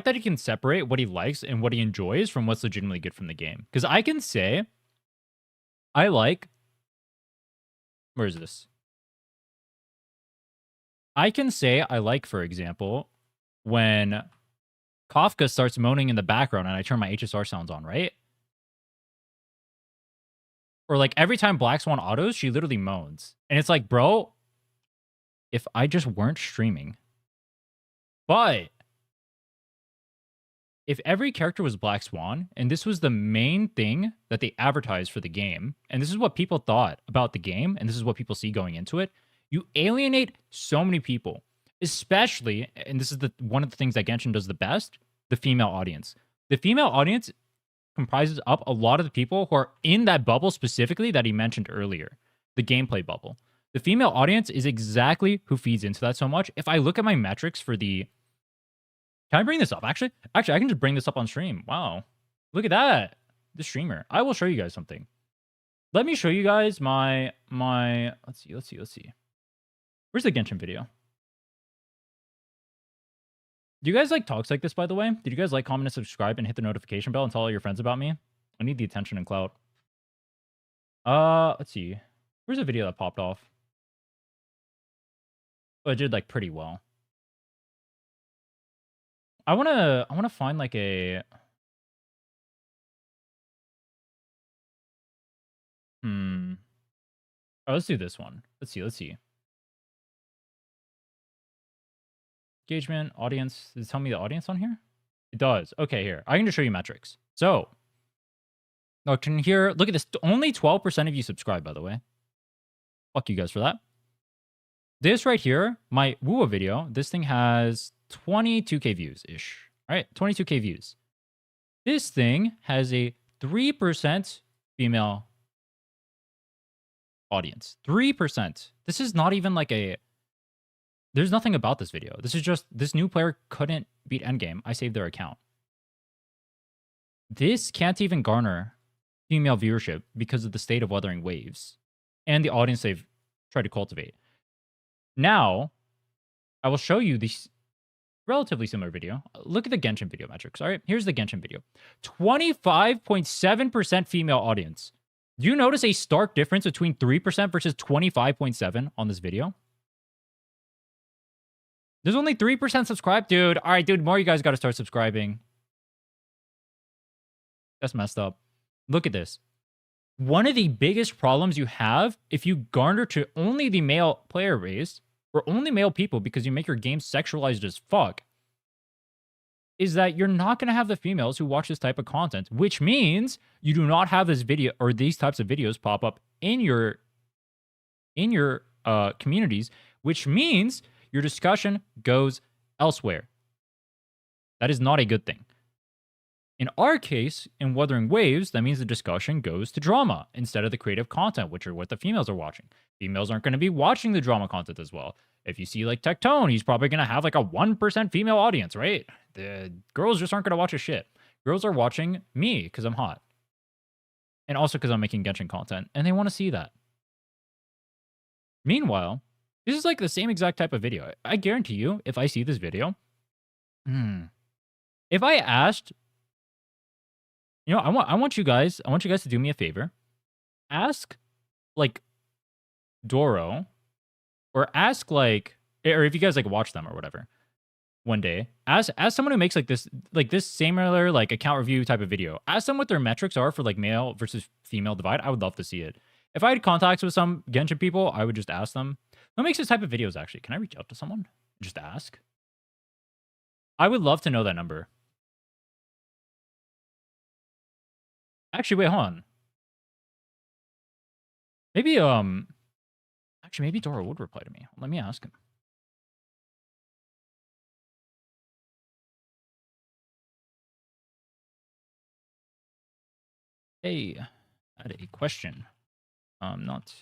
that he can separate what he likes and what he enjoys from what's legitimately good from the game. Because I can say, I like... Where is this? I can say I like, for example, when Kafka starts moaning in the background and I turn my HSR sounds on, right? Or like every time Black Swan autos, she literally moans. And it's like, bro, if I just weren't streaming. But if every character was Black Swan, and this was the main thing that they advertised for the game, and this is what people thought about the game, and this is what people see going into it, you alienate so many people, especially, and this is one of the things that Genshin does the best, the female audience. The female audience comprises up a lot of the people who are in that bubble specifically that he mentioned earlier, the gameplay bubble. The female audience is exactly who feeds into that so much. If I look at my metrics for the... Can I bring this up? Actually, I can just bring this up on stream. Wow. Look at that. The streamer. I will show you guys something. Let me show you guys my... Let's see. Where's the Genshin video? Do you guys like talks like this, by the way? Did you guys like, comment, and subscribe, and hit the notification bell and tell all your friends about me? I need the attention and clout. Let's see. Where's the video that popped off? Oh, it did like pretty well. I wanna find like a... Oh, let's do this one. Let's see. Engagement, audience. Does it tell me the audience on here? It does. Okay, here. I can just show you metrics. So, look in here. Look at this. Only 12% of you subscribe, by the way. Fuck you guys for that. This right here, my Wua video, this thing has 22k views-ish. All right, 22k views. This thing has a 3% female audience. 3%. This is not even like a... There's nothing about this video. This is just, this new player couldn't beat endgame. I saved their account. This can't even garner female viewership because of the state of Wuthering Waves and the audience they've tried to cultivate. Now, I will show you this relatively similar video. Look at the Genshin video metrics. All right, here's the Genshin video. 25.7% female audience. Do you notice a stark difference between 3% versus 25.7% on this video? There's only 3% subscribed, dude. All right, dude, more you guys got to start subscribing. That's messed up. Look at this. One of the biggest problems you have if you garner to only the male player base or only male people because you make your game sexualized as fuck is that you're not going to have the females who watch this type of content, which means you do not have this video or these types of videos pop up in your communities, which means your discussion goes elsewhere. That is not a good thing. In our case, in Wuthering Waves, that means the discussion goes to drama instead of the creative content, which are what the females are watching. Females aren't going to be watching the drama content as well. If you see like Tectone, he's probably going to have like a 1% female audience, right? The girls just aren't going to watch his shit. Girls are watching me because I'm hot. And also because I'm making Genshin content, and they want to see that. Meanwhile, this is like the same exact type of video. I guarantee you, if I see this video, if I asked, you know, I want you guys to do me a favor. Ask like Doro, or ask like, or if you guys like watch them or whatever, one day. As someone who makes like this similar like account review type of video, ask them what their metrics are for like male versus female divide. I would love to see it. If I had contacts with some Genshin people, I would just ask them, who makes this type of videos actually? Can I reach out to someone? Just ask. I would love to know that number. Actually, wait, hold on. Maybe, actually, maybe Dora would reply to me. Let me ask him. Hey, I had a question. Not...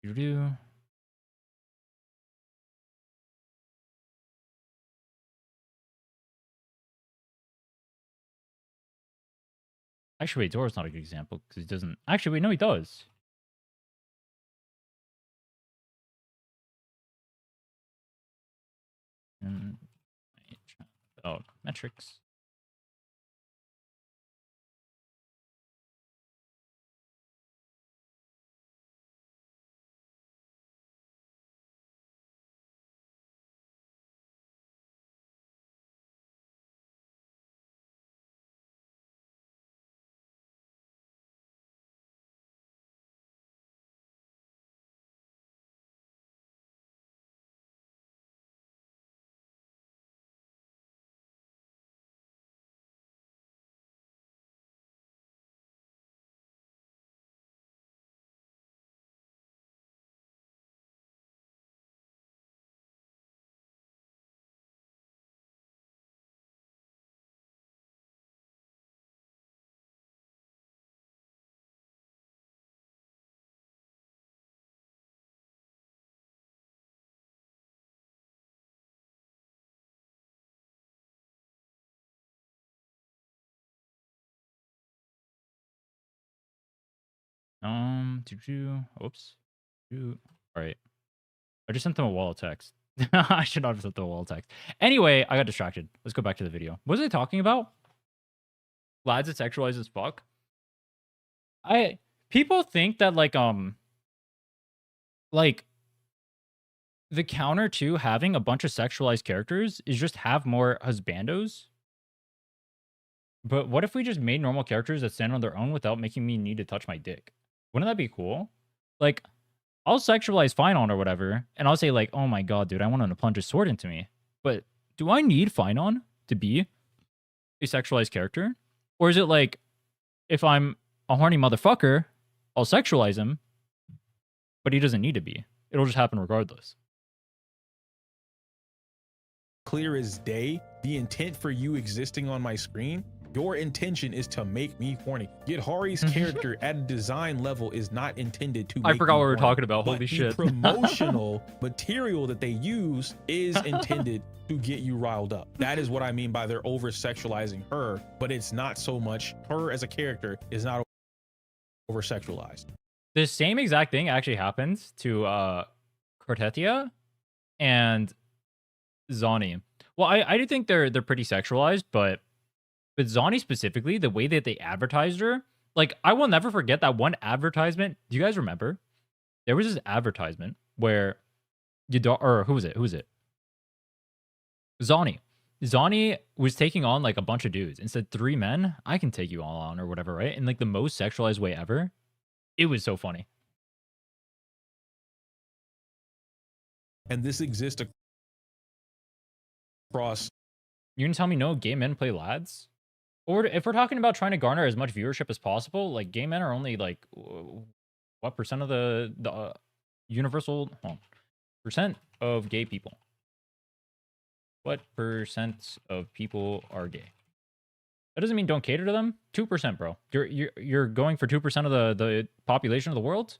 You do. Actually, wait, Dora's not a good example because he doesn't. Actually, wait, no, he does. Oh, metrics. Oops. All right. I just sent them a wall of text. I should not have sent them a wall of text. Anyway, I got distracted. Let's go back to the video. What was I talking about? Lads, it's sexualized as fuck. People think that like the counter to having a bunch of sexualized characters is just have more husbandos. But what if we just made normal characters that stand on their own without making me need to touch my dick? Wouldn't that be cool? Like, I'll sexualize Finon or whatever, and I'll say like, oh my god, dude, I want him to plunge his sword into me. But do I need Finon to be a sexualized character? Or is it like, if I'm a horny motherfucker, I'll sexualize him, but he doesn't need to be. It'll just happen regardless. Clear as day, the intent for you existing on my screen, your intention is to make me horny. Yet Hari's character at a design level is not intended to make I forgot me what we were horny, talking about. but Holy the shit. promotional material that they use is intended to get you riled up. That is what I mean by they're over sexualizing her, but it's not so much her as a character is not over sexualized. The same exact thing actually happens to Cortetia and Zani. Well, I do think they're pretty sexualized, but Zani specifically, the way that they advertised her, like, I will never forget that one advertisement. Do you guys remember? There was this advertisement where or who was it? Zani. Zani was taking on like a bunch of dudes and said, 3 men, I can take you all on or whatever, right? In like the most sexualized way ever. It was so funny. And this exists across. You're gonna tell me no gay men play lads? Or if we're talking about trying to garner as much viewership as possible, like gay men are only like what percent of the universal percent of gay people? What percent of people are gay? That doesn't mean don't cater to them. 2%, bro. You're going for 2% of the population of the world.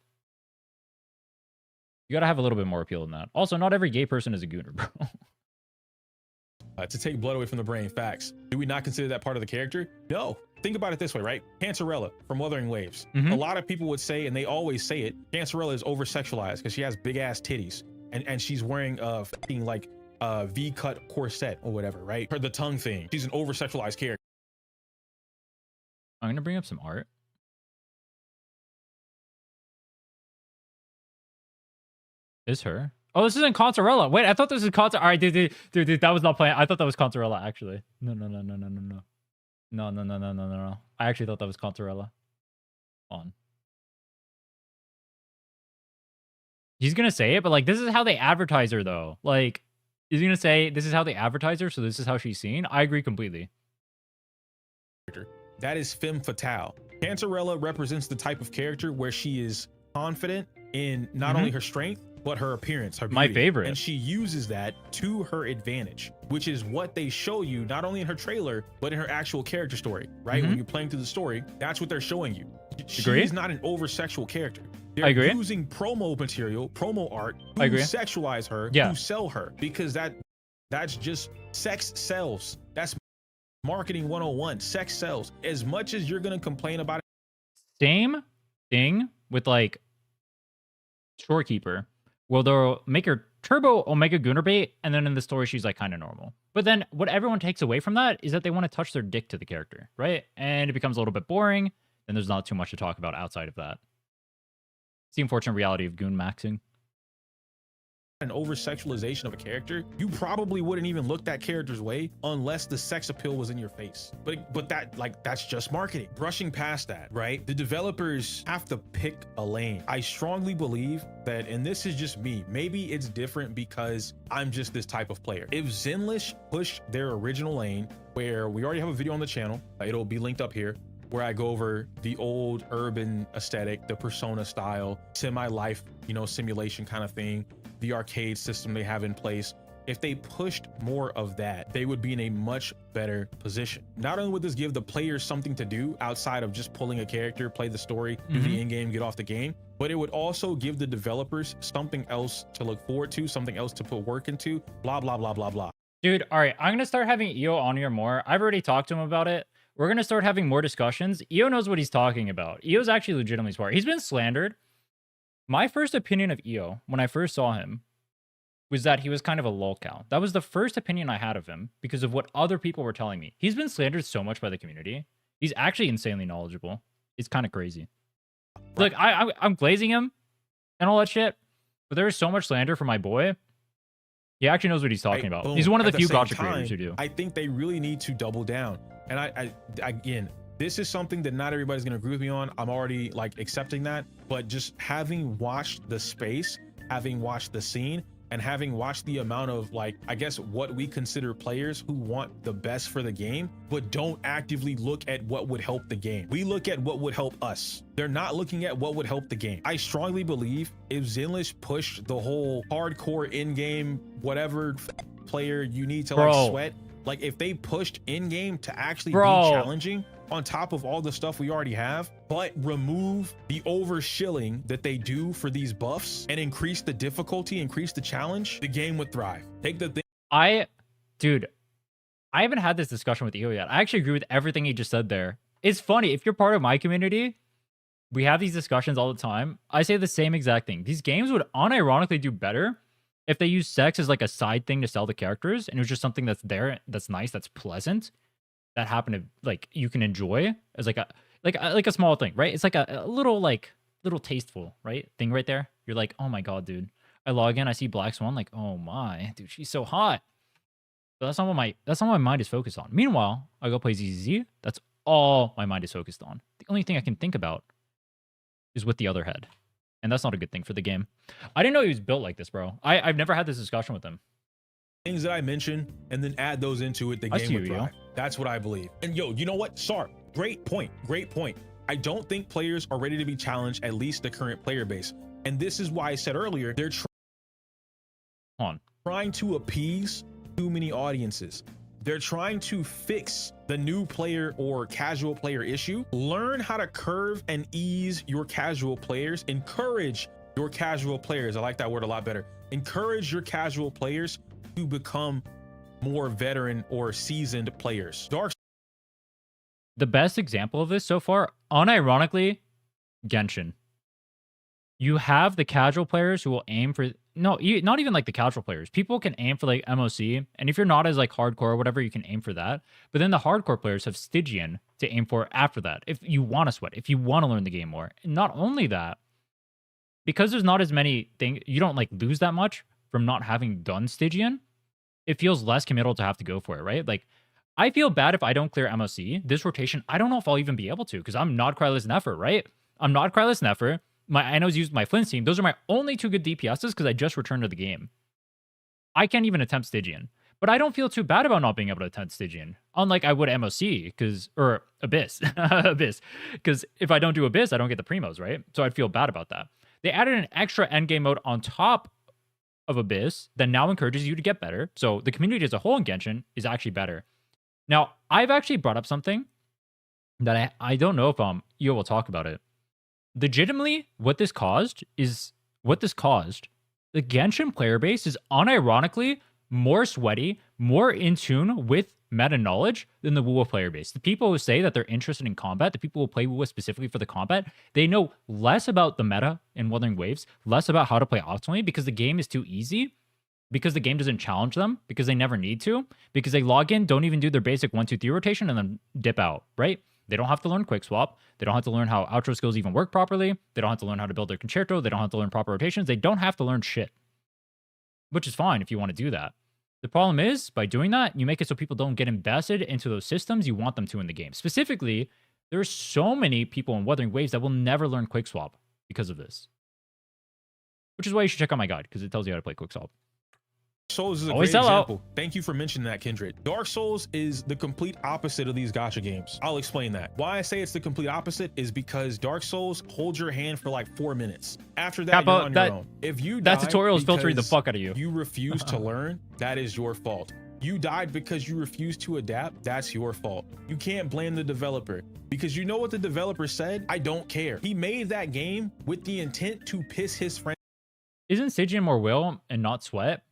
You gotta have a little bit more appeal than that. Also, not every gay person is a gooner, bro. To take blood away from the brain. Facts. Do we not consider that part of the character? No. Think about it this way, right? Cancerella from Wuthering Waves. A lot of people would say, and they always say it, Cancerella is over sexualized because she has big ass titties and she's wearing a like V-cut corset or whatever, right? Or the tongue thing. She's an over sexualized character. I'm gonna bring up some art. Is her? Oh, this isn't Contarella. Wait, I thought this was Contarella. All right, dude, that was not playing. I thought that was Contarella, actually. No. No. I actually thought that was Contarella. On. He's gonna say it, but like, this is how they advertise her, though. Like, he's gonna say this is how they advertise her, so this is how she's seen. I agree completely. That is femme fatale. Cantarella represents the type of character where she is confident in not only her strength, but her appearance, her beauty. My favorite. And she uses that to her advantage, which is what they show you, not only in her trailer, but in her actual character story, right? When you're playing through the story, that's what they're showing you. She's not an over-sexual character. They're using promo material, promo art to sexualize her, to sell her, because that's just sex sells. That's marketing 101. Sex sells. As much as you're going to complain about it. Same thing with like Shorekeeper. Well, they'll make her Turbo Omega Goonerbait, and then in the story, she's like kind of normal. But then what everyone takes away from that is that they want to touch their dick to the character, right? And it becomes a little bit boring, and there's not too much to talk about outside of that. It's the unfortunate reality of goon maxing. An over-sexualization of a character, you probably wouldn't even look that character's way unless the sex appeal was in your face. But that's just marketing. Brushing past that, right? The developers have to pick a lane. I strongly believe that, and this is just me, maybe it's different because I'm just this type of player. If Zenlish pushed their original lane, where we already have a video on the channel, it'll be linked up here, where I go over the old urban aesthetic, the Persona style, semi-life, simulation kind of thing, the arcade system they have in place. If they pushed more of that, they would be in a much better position. Not only would this give the players something to do outside of just pulling a character, play the story, do the in-game, get off the game, but it would also give the developers something else to look forward to, something else to put work into, blah, blah, blah, blah, blah. Dude, all right, I'm going to start having EO on here more. I've already talked to him about it. We're going to start having more discussions. EO knows what he's talking about. EO's actually legitimately smart. He's been slandered. My first opinion of EO, when I first saw him, was that he was kind of a lolcow. That was the first opinion I had of him because of what other people were telling me. He's been slandered so much by the community. He's actually insanely knowledgeable. It's kind of crazy. Look, I'm glazing him and all that shit, but there is so much slander for my boy. He actually knows what he's talking about. He's one of the few Gacha creators who do. I think they really need to double down. And I again, this is something that not everybody's going to agree with me on. I'm already like accepting that, but just having watched the space, having watched the scene, and having watched the amount of like, I guess what we consider players who want the best for the game, but don't actively look at what would help the game. We look at what would help us. They're not looking at what would help the game. I strongly believe if Zenlish pushed the whole hardcore in-game, whatever player you need to like sweat, like if they pushed in-game to actually be challenging on top of all the stuff we already have, but remove the over shilling that they do for these buffs and increase the difficulty, increase the challenge, the game would thrive. Take the thing. Dude, I haven't had this discussion with EO yet. I actually agree with everything he just said there. It's funny, if you're part of my community, we have these discussions all the time. I say the same exact thing. These games would unironically do better if they use sex as like a side thing to sell the characters, and it was just something that's there, that's nice, that's pleasant, that happen to like you can enjoy as like a small thing, right? It's like a little tasteful, right, thing right there. You're like, oh my god, dude. I log in, I see Black Swan, like, oh my, dude, she's so hot. But that's not what my mind is focused on. Meanwhile, I go play ZZZ. That's all my mind is focused on. The only thing I can think about is with the other head, and that's not a good thing for the game. I didn't know he was built like this, bro. I've never had this discussion with him. Things that I mentioned, and then add those into it, the game would thrive. That's what I believe. And yo, you know what? Sarp, great point. I don't think players are ready to be challenged, at least the current player base. And this is why I said earlier, they're trying to appease too many audiences. They're trying to fix the new player or casual player issue. Learn how to curve and ease your casual players. Encourage your casual players. I like that word a lot better. Encourage your casual players to become more veteran or seasoned players. The best example of this so far, unironically, Genshin. You have the casual players who will aim for not even like the casual players. People can aim for like MOC, and if you're not as like hardcore or whatever, you can aim for that. But then the hardcore players have Stygian to aim for after that. If you want to sweat, if you want to learn the game more. And not only that, because there's not as many things, you don't like lose that much from not having done Stygian. It feels less committal to have to go for it, right? Like, I feel bad if I don't clear MOC. This rotation, I don't know if I'll even be able to, because I'm not Krylus Nefer, right? I'm not Krylus Nefer. I know used my Flint's team. Those are my only 2 good DPSs because I just returned to the game. I can't even attempt Stygian. But I don't feel too bad about not being able to attempt Stygian. Unlike I would MOC, or Abyss. Abyss. Because if I don't do Abyss, I don't get the Primos, right? So I'd feel bad about that. They added an extra endgame mode on top of Abyss that now encourages you to get better. So the community as a whole in Genshin is actually better. Now, I've actually brought up something that I don't know if you will talk about it. Legitimately, what this caused, the Genshin player base is unironically more sweaty, more in tune with meta knowledge than the WoW player base. The people who say that they're interested in combat, the people who play WoW specifically for the combat, they know less about the meta in Wuthering Waves, less about how to play optimally because the game is too easy, because the game doesn't challenge them, because they never need to, because they log in, don't even do their basic 1-2-3 rotation, and then dip out, right? They don't have to learn quick swap. They don't have to learn how outro skills even work properly. They don't have to learn how to build their concerto. They don't have to learn proper rotations. They don't have to learn shit, which is fine if you want to do that. The problem is, by doing that, you make it so people don't get invested into those systems you want them to in the game. Specifically, there's so many people in Wuthering Waves that will never learn quick swap because of this. Which is why you should check out my guide, because it tells you how to play quick swap. Souls is a Always great sell out. example. Thank you for mentioning that, Kindred. Dark Souls is the complete opposite of these gacha games. I'll explain that. Why I say it's the complete opposite is because Dark Souls holds your hand for like 4 minutes. After that, you're on your own. If you that die tutorial is filtering the because fuck out of you. You refuse to learn, that is your fault. You died because you refused to adapt, that's your fault. You can't blame the developer because you know what the developer said? I don't care. He made that game with the intent to piss his friend. Isn't Stygian more will and not sweat?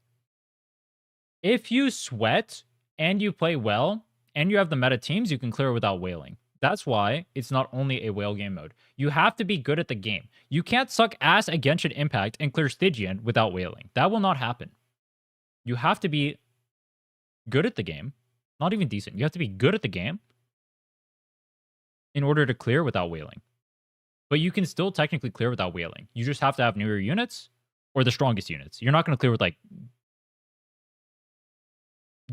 If you sweat and you play well and you have the meta teams, you can clear without wailing. That's why it's not only a whale game mode. You have to be good at the game. You can't suck ass at Genshin Impact and clear Stygian without wailing. That will not happen. You have to be good at the game. Not even decent. You have to be good at the game in order to clear without wailing. But you can still technically clear without wailing. You just have to have newer units or the strongest units. You're not going to clear with like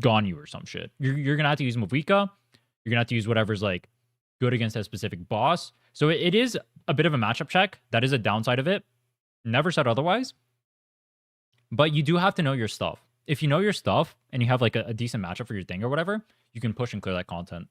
Ganyu or some shit. You're gonna have to use Mavika. You're gonna have to use whatever's like good against a specific boss. So it is a bit of a matchup check. That is a downside of it. Never said otherwise. But you do have to know your stuff. If you know your stuff and you have like a decent matchup for your thing or whatever, you can push and clear that content.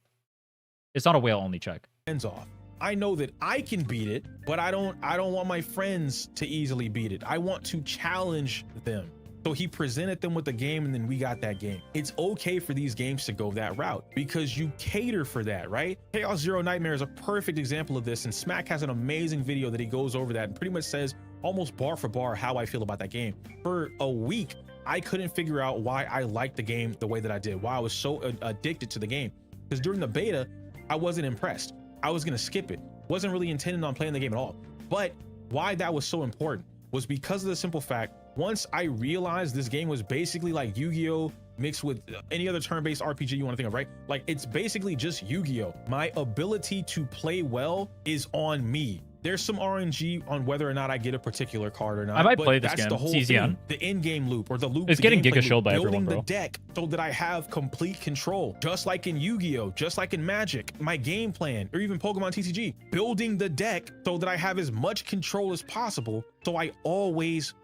It's not a whale only check. Hands off. I know that I can beat it, but I don't want my friends to easily beat it. I want to challenge them. So he presented them with the game and then we got that game. It's okay for these games to go that route because you cater for that, right? Chaos Zero Nightmare is a perfect example of this, and Smack has an amazing video that he goes over that and pretty much says almost bar for bar how I feel about that game. For a week, I couldn't figure out why I liked the game the way that I did, why I was so addicted to the game. Because during the beta, I wasn't impressed. I was gonna skip it. Wasn't really intending on playing the game at all. But why that was so important was because of the simple fact, once I realized this game was basically like Yu-Gi-Oh mixed with any other turn-based RPG you want to think of, right? Like it's basically just Yu-Gi-Oh. My ability to play well is on me. There's some RNG on whether or not I get a particular card or not. I might play this game. The whole thing, the in-game loop or the loop. It's getting giga shelled by building everyone, bro. the deck so that I have complete control, just like in Yu-Gi-Oh, just like in Magic. My game plan, or even Pokemon TCG, building the deck so that I have as much control as possible. So I always.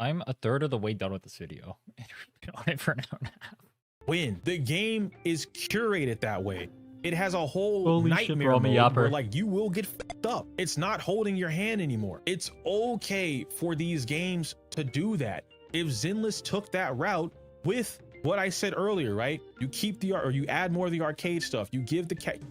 I'm a third of the way done with this video. And we've been on it for an hour and a half. Win. The game is curated that way. It has a whole Holy nightmare shit, mode where like you will get fucked up. It's not holding your hand anymore. It's okay for these games to do that. If Zenless took that route with what I said earlier, right? You keep the or you add more of the arcade stuff. You give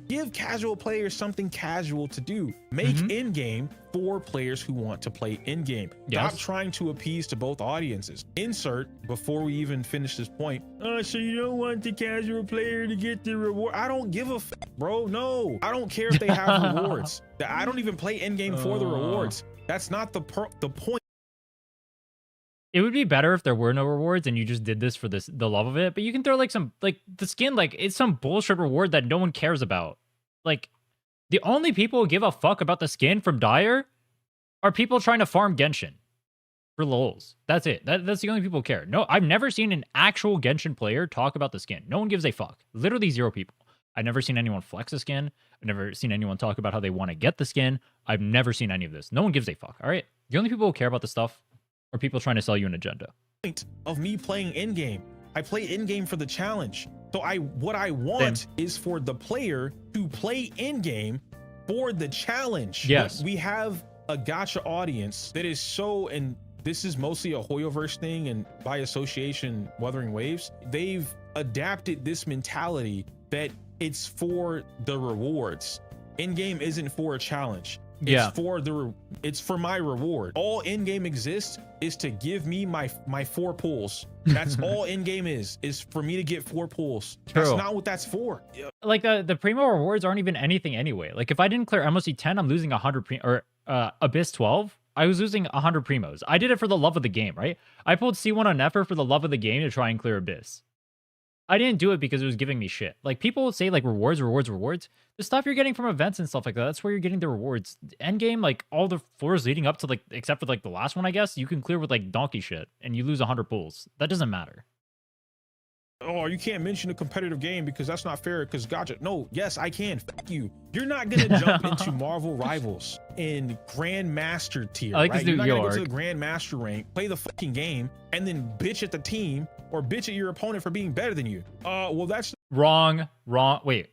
give casual players something casual to do. Make in-game for players who want to play in-game. Yes. Stop trying to appease to both audiences. Insert before we even finish this point. So you don't want the casual player to get the reward? I don't give a f, bro. No, I don't care if they have rewards. I don't even play in-game for the rewards. That's not the point. It would be better if there were no rewards and you just did this for the love of it. But you can throw like some like the skin, like it's some bullshit reward that no one cares about. Like the only people who give a fuck about the skin from Dire are people trying to farm Genshin for lols. That's it. That's the only people who care. No, I've never seen an actual Genshin player talk about the skin. No one gives a fuck. Literally 0 people. I've never seen anyone flex a skin. I've never seen anyone talk about how they want to get the skin. I've never seen any of this. No one gives a fuck. All right. The only people who care about the stuff are people trying to sell you an agenda. Point of me playing in game. I play in game for the challenge. So what I want is for the player to play in game for the challenge. Yes. But we have a gacha audience that is so, and this is mostly a Hoyoverse thing, and by association, Wuthering Waves, they've adapted this mentality that it's for the rewards. In game isn't for a challenge. It's for my reward. All in game exists is to give me my 4 pulls. That's all in game is for me to get 4 pulls. True. That's not what that's for. Like the primo rewards aren't even anything anyway. Like if I didn't clear MOC 10, I'm losing 100 or Abyss 12. I was losing 100 primos. I did it for the love of the game, right? I pulled C1 on Nefer for the love of the game to try and clear Abyss. I didn't do it because it was giving me shit. Like people say like rewards. The stuff you're getting from events and stuff like that, that's where you're getting the rewards. Endgame, like all the floors leading up to like, except for like the last one, I guess, you can clear with like donkey shit and you lose 100 pulls. That doesn't matter. Oh, you can't mention a competitive game because that's not fair because Gacha. No, yes, I can. Fuck you. You're not going to jump into Marvel Rivals in Grandmaster tier, I like right? this You're new not going to York. go to the Grandmaster rank, play the fucking game, and then bitch at the team or bitch at your opponent for being better than you. Well, that's Wrong. Wait.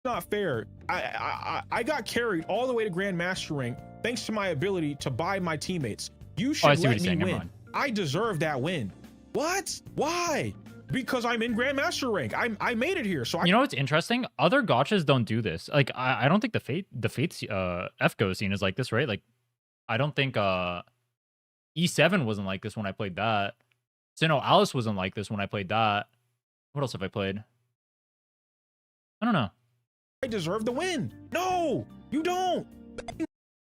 not fair. I got carried all the way to Grandmaster rank thanks to my ability to buy my teammates. You should let me win. I deserve that win. What? Why? Because I'm in Grandmaster rank. I made it here. So You know what's interesting? Other gachas don't do this. Like I don't think the Fates FGO scene is like this, right? Like I don't think E7 wasn't like this when I played that. Sinnoh Alice wasn't like this when I played that. What else have I played? I don't know. I deserve the win. No, you don't.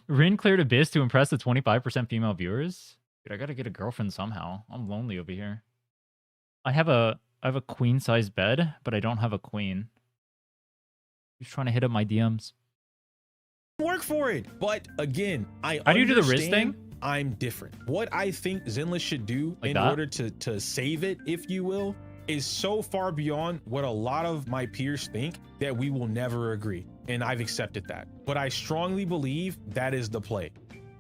Rin cleared Abyss to impress the 25% female viewers. Dude, I gotta get a girlfriend somehow. I'm lonely over here. I have a queen size bed, but I don't have a queen. Just trying to hit up my DMs. Work for it. But again, How do you do the wrist thing? I'm different. What I think Zenless should do in order to save it, if you will, is so far beyond what a lot of my peers think that we will never agree. And I've accepted that. But I strongly believe that is the play.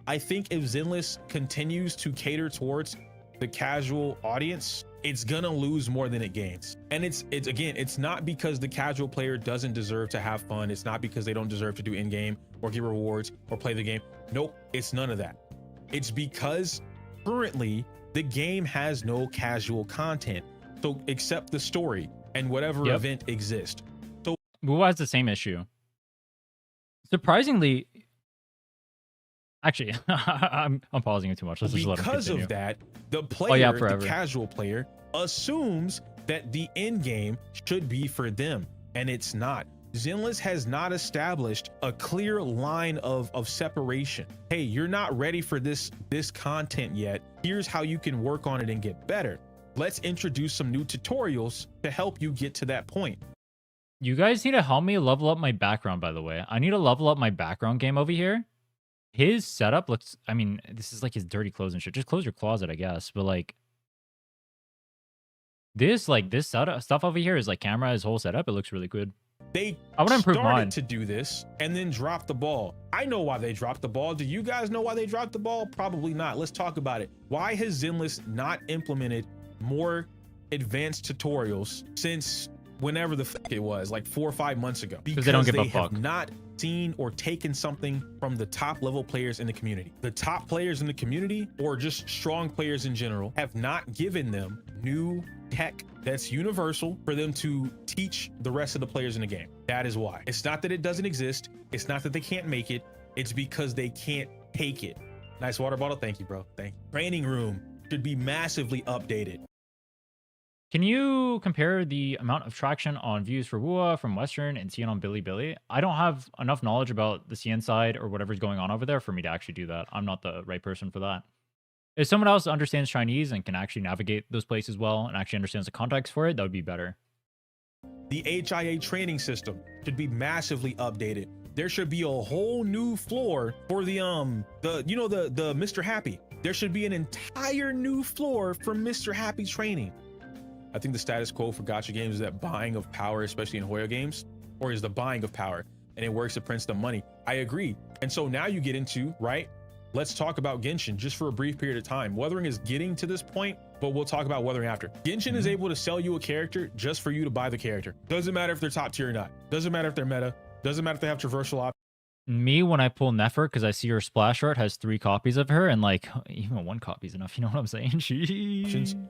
I think if Zenless continues to cater towards the casual audience, it's gonna lose more than it gains. And it's not because the casual player doesn't deserve to have fun. It's not because they don't deserve to do in-game or get rewards or play the game. Nope, it's none of that. It's because currently the game has no casual content. So except the story and whatever event exists. So Wu has the same issue. Surprisingly, actually, I'm pausing it too much. Let's just let him continue. Because of that, the player, the casual player, assumes that the end game should be for them, and it's not. Zenless has not established a clear line of separation. Hey, you're not ready for this content yet. Here's how you can work on it and get better. Let's introduce some new tutorials to help you get to that point. You guys need to help me level up my background, by the way. I need to level up my background game over here. His setup looks, I mean, this is like his dirty clothes and shit. Just close your closet, I guess. But like this setup, stuff over here is like camera, his whole setup. It looks really good. They I want to improve mine to do this and then drop the ball. I know why they dropped the ball. Do you guys know why they dropped the ball? Probably not. Let's talk about it. Why has Zenless not implemented more advanced tutorials since whenever the fuck it was, like 4 or 5 months ago? Because they don't give a have fuck. Not seen or taken something from the top level players in the community. The top players in the community, or just strong players in general, have not given them new tech that's universal for them to teach the rest of the players in the game. That is why. It's not that it doesn't exist. It's not that they can't make it. It's because they can't take it. Nice water bottle. Thank you, bro. Thank you. Training room should be massively updated. Can you compare the amount of traction on views for Wua from Western and CN on Bilibili? I don't have enough knowledge about the CN side or whatever's going on over there for me to actually do that. I'm not the right person for that. If someone else understands Chinese and can actually navigate those places well and actually understands the context for it, that would be better. The HIA training system should be massively updated. There should be a whole new floor for the Mr. Happy. There should be an entire new floor for Mr. Happy training. I think the status quo for gacha games is that buying of power, especially in Hoyo games, or is the buying of power, and it works to print the money. I agree. And so now you get into, right? Let's talk about Genshin just for a brief period of time. Weathering is getting to this point, but we'll talk about Weathering after. Genshin is able to sell you a character just for you to buy the character. Doesn't matter if they're top tier or not. Doesn't matter if they're meta. Doesn't matter if they have traversal options. Me, when I pull Nefer, because I see her splash art has 3 copies of her, and like, even 1 copy is enough. You know what I'm saying?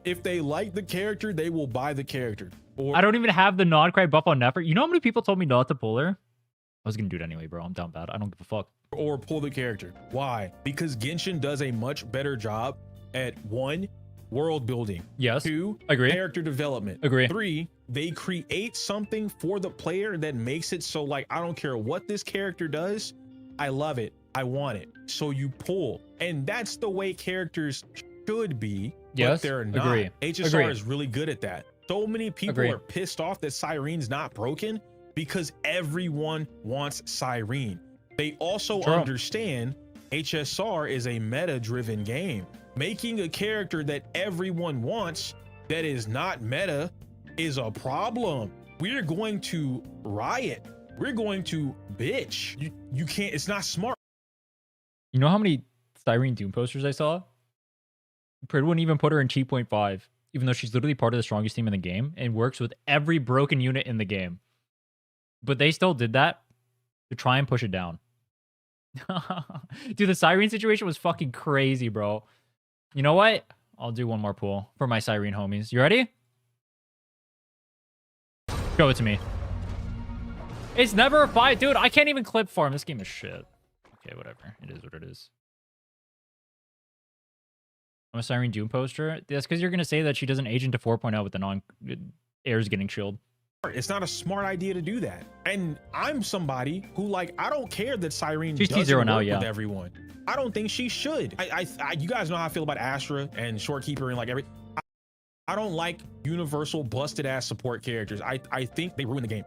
If they like the character, they will buy the character. Or I don't even have the non-cry buff on Nefer. You know how many people told me not to pull her? I was gonna do it anyway, bro. I'm down bad. I don't give a fuck. Or pull the character. Why? Because Genshin does a much better job at 1, world building. Yes. 2, agree. Character development. Agree. 3, they create something for the player that makes it so like, I don't care what this character does. I love it. I want it. So you pull. And that's the way characters should be. Yes. But they're not. Agree. HSR Agree. is really good at that. So many people Agree. are pissed off that Sirene's not broken because everyone wants Sirene. They also True. understand HSR is a meta-driven game. Making a character that everyone wants that is not meta is a problem. We're going to riot. We're going to bitch. You can't, it's not smart. You know how many Styrene Doom posters I saw? Prid wouldn't even put her in T.5, even though she's literally part of the strongest team in the game and works with every broken unit in the game. But they still did that to try and push it down. Dude, the Cyrene situation was fucking crazy, bro. You know what? I'll do one more pull for my Cyrene homies. You ready? Show it to me. It's never a fight. Dude, I can't even clip farm. This game is shit. Okay, whatever. It is what it is. I'm a Cyrene Doom poster. That's because you're going to say that she doesn't age into 4.0 with the non-airs getting chilled. It's not a smart idea to do that. And I'm somebody who, like, I don't care that Cyrene She's doesn't T0 work now, with yeah. everyone. I don't think she should. You guys know how I feel about Astra and Shorekeeper and like I don't like universal busted ass support characters. I think they ruin the game.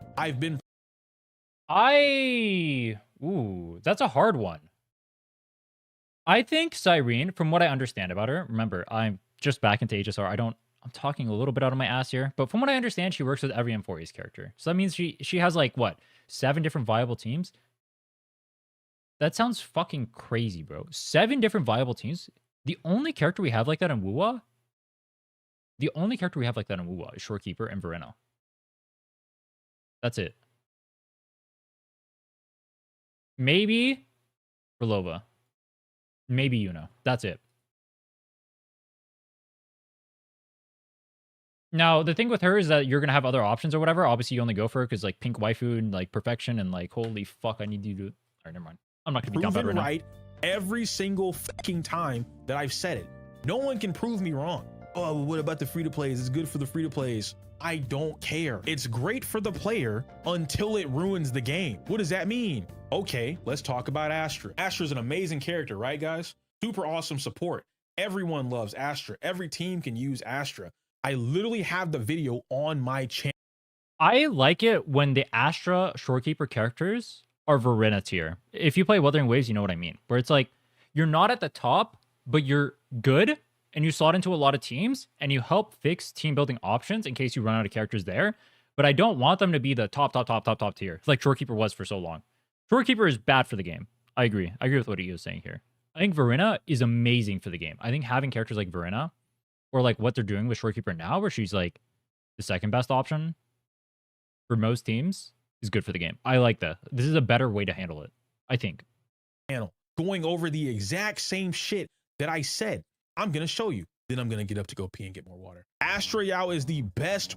Ooh, that's a hard one. I think Cyrene, from what I understand about her, remember, I'm just back into HSR. I'm talking a little bit out of my ass here, but from what I understand, she works with every Amphoreus character. So that means she has like, what, 7 different viable teams? That sounds fucking crazy, bro. 7 different viable teams? The only character we have like that in Wuwa? The only character we have like that in Wuwa is Shorekeeper and Verena. That's it. Maybe Relova. Maybe Yuna. That's it. Now, the thing with her is that you're going to have other options or whatever. Obviously, you only go for her because, like, pink waifu and, like, perfection and, like, holy fuck, I need you to... All right, never mind. I'm not going to be down bad right now. Every single fucking time that I've said it. No one can prove me wrong. Oh, what about the free-to-plays? It's good for the free-to-plays. I don't care. It's great for the player until it ruins the game. What does that mean? Okay, let's talk about Astra. Astra's an amazing character, right, guys? Super awesome support. Everyone loves Astra. Every team can use Astra. I literally have the video on my channel. I like it when the Astra Shorekeeper characters are Verena tier. If you play Wuthering Waves, you know what I mean. Where it's like, you're not at the top, but you're good, and you slot into a lot of teams, and you help fix team building options in case you run out of characters there. But I don't want them to be the top tier, like Shorekeeper was for so long. Shorekeeper is bad for the game. I agree. I agree with what he was saying here. I think Verena is amazing for the game. I think having characters like Verena, or like what they're doing with Shorekeeper now, where she's like the second best option for most teams, is good for the game. I like that. This is a better way to handle it, I think. Going over the exact same shit that I said. I'm going to show you. Then I'm going to get up to go pee and get more water. Astra Yao is the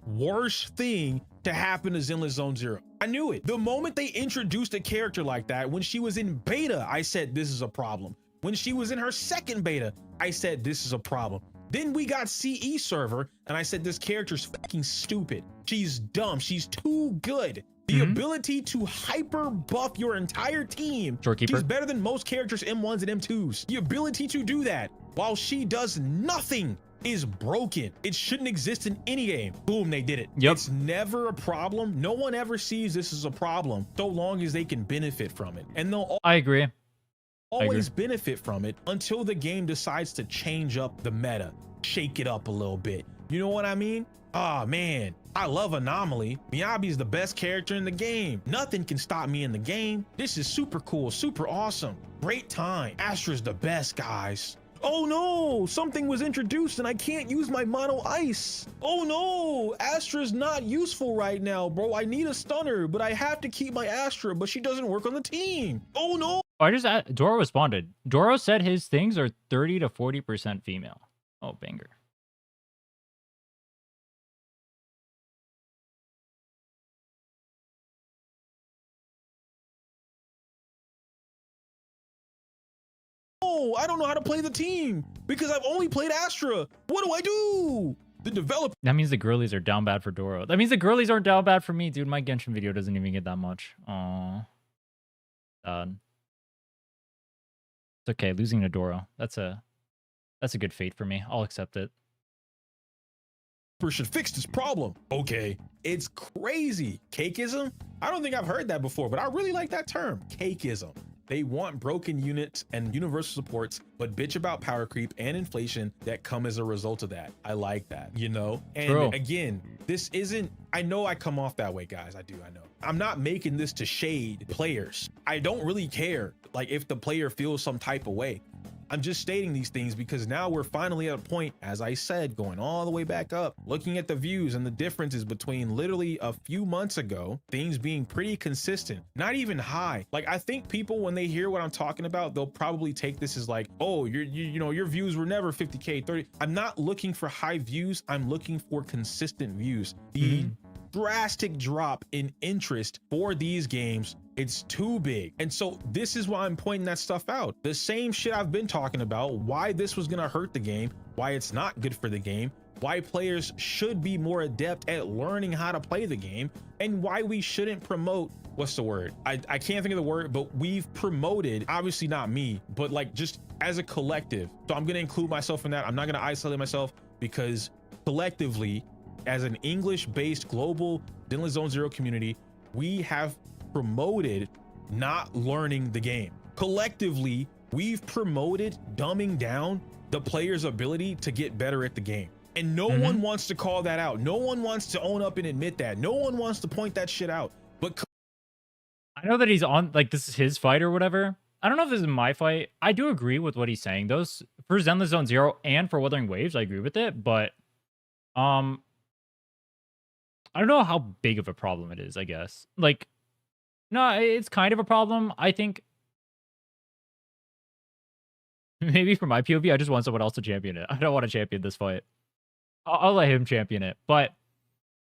worst thing to happen to Zenless Zone Zero. I knew it. The moment they introduced a character like that, when she was in beta, I said, this is a problem. When she was in her second beta, I said, this is a problem. Then we got CE server, and I said, this character's fucking stupid. She's dumb. She's too good. The ability to hyper buff your entire team. Shorekeeper. She's better than most characters M1s and M2s. The ability to do that while she does nothing is broken. It shouldn't exist in any game. Boom, they did it. Yep. It's never a problem. No one ever sees this as a problem so long as they can benefit from it. And they'll I agree. always benefit from it until the game decides to change up the meta, shake it up a little bit. You know what I mean? Oh man, I love Anomaly. Miyabi's the best character in the game. Nothing can stop me in the game. This is super cool, super awesome. Great time. Astra's the best, guys. Oh no, something was introduced and I can't use my mono ice. Oh no, Astra's not useful right now, bro. I need a stunner, but I have to keep my Astra, but she doesn't work on the team. Oh no. Doro responded. Doro said his things are 30 to 40% female. Oh, banger. Oh, I don't know how to play the team because I've only played Astra. What do I do? The developer. That means the girlies are down bad for Doro. That means the girlies aren't down bad for me, dude. My Genshin video doesn't even get that much. Aw. Sad. It's okay, losing to Doro. That's a good fate for me. I'll accept it. Should fix this problem. Okay, it's crazy. Cakeism? I don't think I've heard that before, but I really like that term. Cakeism. They want broken units and universal supports, but bitch about power creep and inflation that come as a result of that. I like that, you know? And True. again, this isn't, I know I come off that way, guys. I know. I'm not making this to shade players. I don't really care, like, if the player feels some type of way. I'm just stating these things because now we're finally at a point, as I said, going all the way back up, looking at the views and the differences between literally a few months ago, things being pretty consistent, not even high. Like, I think people, when they hear what I'm talking about, they'll probably take this as like, oh, you know, your views were never 50K, 30. I'm not looking for high views. I'm looking for consistent views. The drastic drop in interest for these games, it's too big. And so this is why I'm pointing that stuff out. The same shit I've been talking about, why this was gonna hurt the game, why it's not good for the game, why players should be more adept at learning how to play the game, and why we shouldn't promote, what's the word? I can't think of the word, but we've promoted, obviously not me, but like just as a collective. So I'm gonna include myself in that. I'm not gonna isolate myself because collectively, as an English-based global Dailies Zone Zero community, we have promoted not learning the game. Collectively, we've promoted dumbing down the player's ability to get better at the game. And no one wants to call that out. No one wants to own up and admit that. No one wants to point that shit out. But I know that he's on, like, this is his fight or whatever. I don't know if this is my fight. I do agree with what he's saying. Those, for Zenless Zone Zero and for Wuthering Waves, I agree with it. But, I don't know how big of a problem it is, I guess. Like, no, it's kind of a problem. I think maybe from my POV, I just want someone else to champion it. I don't want to champion this fight. I'll let him champion it. But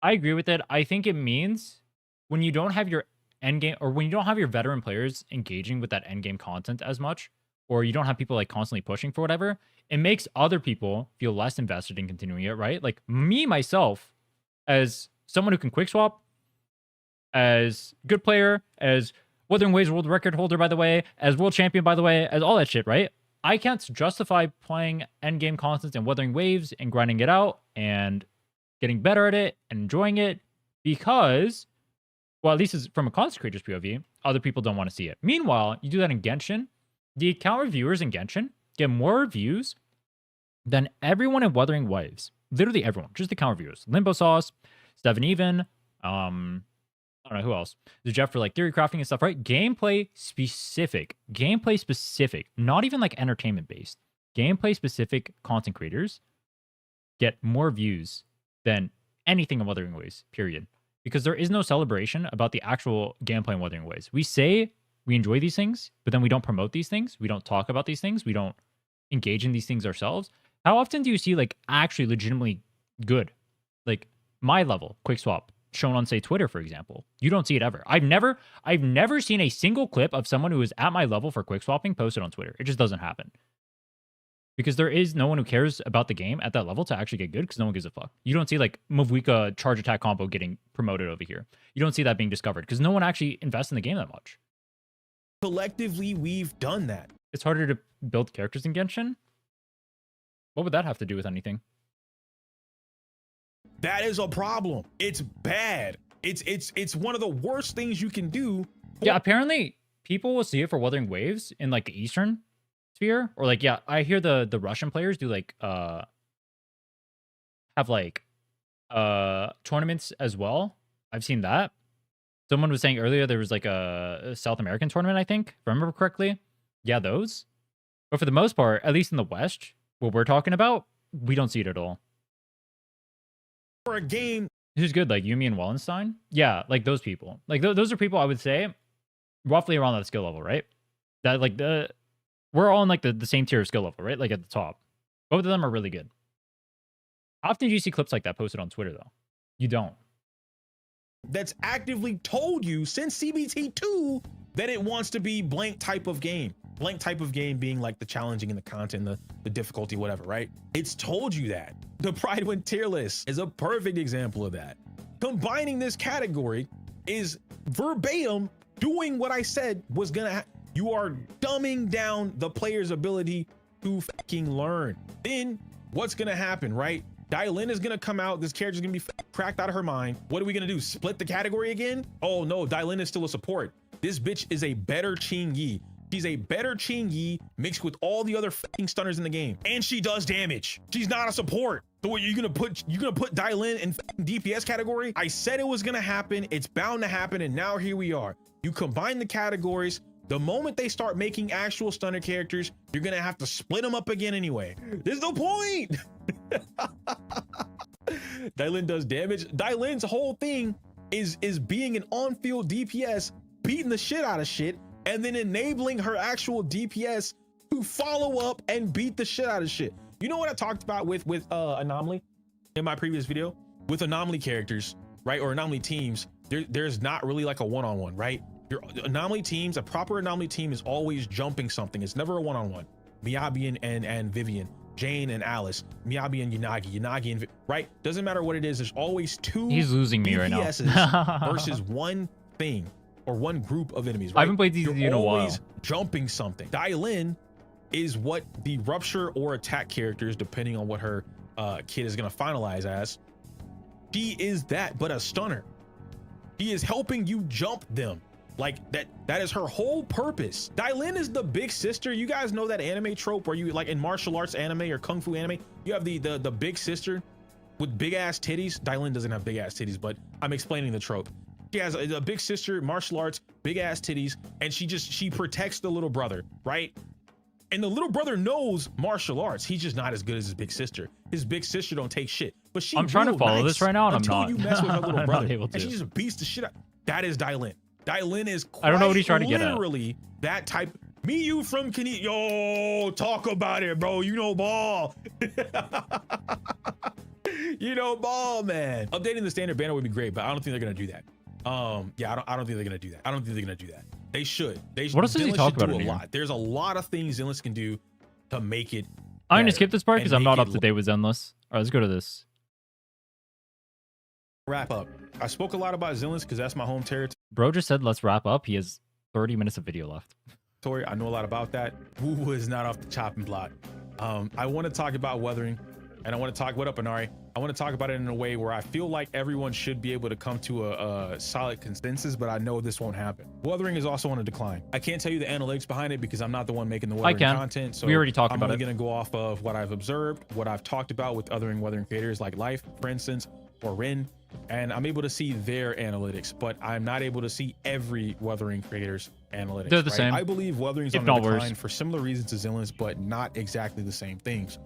I agree with it. I think it means when you don't have your end game, or when you don't have your veteran players engaging with that end game content as much, or you don't have people like constantly pushing for whatever, it makes other people feel less invested in continuing it, right? Like me, myself, as someone who can quick swap, as good player, as Wuthering Waves world record holder, by the way, as world champion, by the way, as all that shit, right? I can't justify playing endgame constants and Wuthering Waves and grinding it out and getting better at it and enjoying it because, well, at least it's from a content creator's POV, other people don't want to see it. Meanwhile, you do that in Genshin, the account reviewers in Genshin get more views than everyone in Wuthering Waves. Literally everyone, just the account reviewers. Limbo Sauce, Steven Even, I don't know who else. There's Jeff for like theory crafting and stuff, right? Gameplay specific, not even like entertainment based. Gameplay specific content creators get more views than anything in Wuthering Waves, period. Because there is no celebration about the actual gameplay in Wuthering Waves. We say we enjoy these things, but then we don't promote these things. We don't talk about these things. We don't engage in these things ourselves. How often do you see like actually legitimately good, like my level quick swap shown on, say, Twitter, for example? You don't see it ever. I've never seen a single clip of someone who is at my level for quick swapping posted on Twitter. It just doesn't happen. because there is no one who cares about the game at that level to actually get good because no one gives a fuck. You don't see like Mavwika charge attack combo getting promoted over here. You don't see that being discovered because no one actually invests in the game that much. Collectively, we've done that. It's harder to build characters in Genshin. What would that have to do with anything? That is a problem. It's bad. It's one of the worst things you can do. Yeah, apparently people will see it for Wuthering Waves in like the Eastern sphere, or like, yeah, I hear the Russian players do like have like tournaments as well. I've seen that. Someone was saying earlier there was like a South American tournament, I think, if I remember correctly. Yeah, those. But for the most part, at least in the West, what we're talking about, we don't see it at all. For a game, who's good, like Yumi and Wallenstein? Yeah, like those people. Like those are people I would say roughly around that skill level, right? That like we're all in like the same tier of skill level, right? Like at the top. Both of them are really good. How often do you see clips like that posted on Twitter though? You don't. That's actively told you since CBT2 that it wants to be blank type of game. Blank type of game being like the challenging and the content, the difficulty, whatever, right? It's told you that. The Pride Win tier list is a perfect example of that. Combining this category is verbatim doing what I said was gonna you are dumbing down the player's ability to fucking learn. Then what's gonna happen, right? Dailin is gonna come out. This character's gonna be cracked out of her mind. What are we gonna do? Split the category again? Oh no, Dailin is still a support. This bitch is a better Qingyi. She's a better Qingyi mixed with all the other fucking stunners in the game, and she does damage. She's not a support. So what, you're gonna put Dailin in DPS category? I said it was gonna happen. It's bound to happen, and now here we are. You combine the categories. The moment they start making actual stunner characters, you're gonna have to split them up again anyway. There's no point. Dailin does damage. Dailin's whole thing is being an on-field DPS, beating the shit out of shit, and then enabling her actual DPS to follow up and beat the shit out of shit. You know what I talked about with Anomaly in my previous video? With Anomaly characters, right? Or Anomaly teams, there's not really like a one-on-one, right? Your Anomaly teams, a proper Anomaly team is always jumping something. It's never a one-on-one. Miyabi and Vivian, Jane and Alice, Miyabi and Yanagi and right? Doesn't matter what it is. There's always two. He's losing me right now. versus one thing or one group of enemies. Right? I haven't played these in a while. Always jumping something. Dailin is what the rupture or attack characters, depending on what her kit is gonna finalize as. She is that, but a stunner. She is helping you jump them. Like that is her whole purpose. Dailin is the big sister. You guys know that anime trope where you like in martial arts anime or kung fu anime, you have the big sister with big ass titties. Dailin doesn't have big ass titties, but I'm explaining the trope. She has a big sister, martial arts, big ass titties, and she protects the little brother, right? And the little brother knows martial arts. He's just not as good as his big sister. His big sister don't take shit. But she I'm trying to follow this right now, and I'm not. You mess with her little brother, able to. and she just beats the shit out. That is Dailin. Dailin is I don't know what he's trying to get at. Literally that type. Me, you from Kani. Yo, talk about it, bro. You know ball. You know ball, man. Updating the standard banner would be great, but I don't think they're gonna do that. Yeah, I don't think they're gonna do that. I don't think they're gonna do that. They should. What else does he talk about? A lot. There's a lot of things Zenless can do to make it. I'm gonna skip this part because I'm not up to date with Zenless. All right, let's go to this. Wrap up. I spoke a lot about Zenless because that's my home territory. Bro just said let's wrap up. He has 30 minutes of video left. I know a lot about that. Woo is not off the chopping block. I want to talk about weathering, and I want to talk. What up, Inari? I want to talk about it in a way where I feel like everyone should be able to come to a solid consensus, but I know this won't happen. Weathering is also on a decline. I can't tell you the analytics behind it because I'm not the one making the weathering content. So we already talked about it. I'm going to go off of what I've observed, what I've talked about with other weathering creators like Life, for instance, or Rin. And I'm able to see their analytics, but I'm not able to see every weathering creator's analytics. They're the same. I believe weathering's on a decline for similar reasons to Zenless, but not exactly the same things.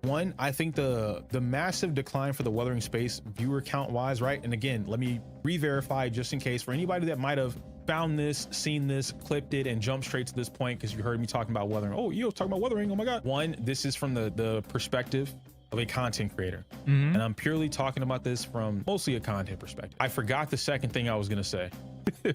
One, I think the massive decline for the weathering space viewer count wise, right? And again, let me re-verify just in case for anybody that might have found this, seen this, clipped it, and jumped straight to this point because you heard me talking about weathering. Oh, you talking about weathering? Oh my God. One, this is from the perspective of a content creator. And I'm purely talking about this from mostly a content perspective. I forgot the second thing I was gonna say,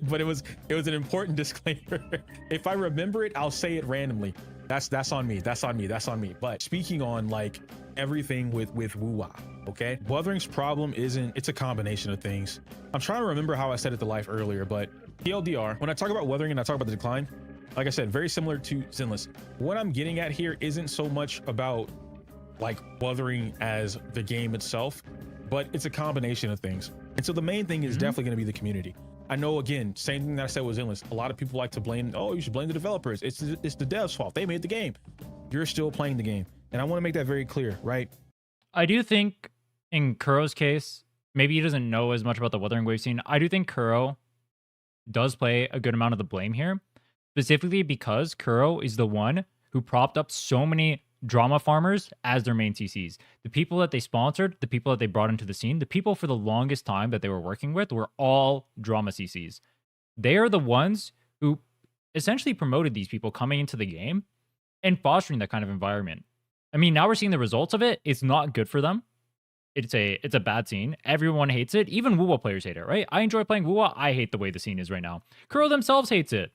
but it was an important disclaimer. If I remember it, I'll say it randomly. That's on me. That's on me. That's on me. But speaking on like everything with Wuwa, okay? Wuthering's problem it's a combination of things. I'm trying to remember how I said it to Life earlier, but TLDR, when I talk about Wuthering and I talk about the decline, like I said, very similar to Zenless. What I'm getting at here isn't so much about like Wuthering as the game itself, but it's a combination of things. And so the main thing is definitely going to be the community. I know, again, same thing that I said with Zenless. A lot of people like to blame, oh, you should blame the developers. It's the devs' fault. They made the game. You're still playing the game. And I want to make that very clear, right? I do think in Kuro's case, maybe he doesn't know as much about the Wuthering Wave scene. I do think Kuro does play a good amount of the blame here, specifically because Kuro is the one who propped up so many drama farmers as their main CCs. The people that they sponsored, the people that they brought into the scene, the people for the longest time that they were working with were all drama CCs. They are the ones who essentially promoted these people coming into the game and fostering that kind of environment. I mean, now we're seeing the results of it. It's not good for them. It's a bad scene. Everyone hates it. Even Wuwa players hate it, right? I enjoy playing Wuwa. I hate the way the scene is right now. Kuro themselves hates it.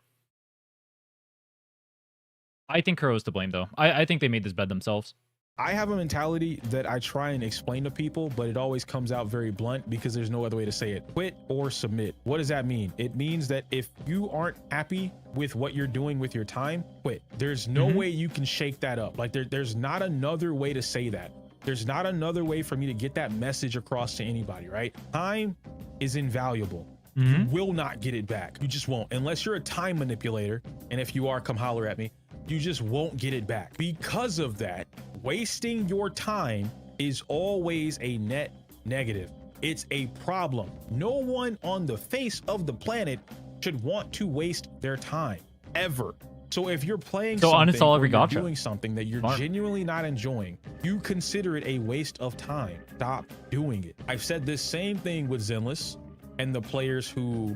I think Kuro's to blame, though. I think they made this bed themselves. I have a mentality that I try and explain to people, but it always comes out very blunt because there's no other way to say it. Quit or submit. What does that mean? It means that if you aren't happy with what you're doing with your time, quit. There's no way you can shake that up. Like there's not another way to say that. There's not another way for me to get that message across to anybody, right? Time is invaluable. You will not get it back. You just won't, unless you're a time manipulator. And if you are, come holler at me. You just won't get it back. Because of that, wasting your time is always a net negative. It's a problem. No one on the face of the planet should want to waste their time ever. So if you're playing something uninstall every or you're gacha. doing something that you're genuinely not enjoying, you consider it a waste of time. Stop doing it. I've said this same thing with Zenless and the players who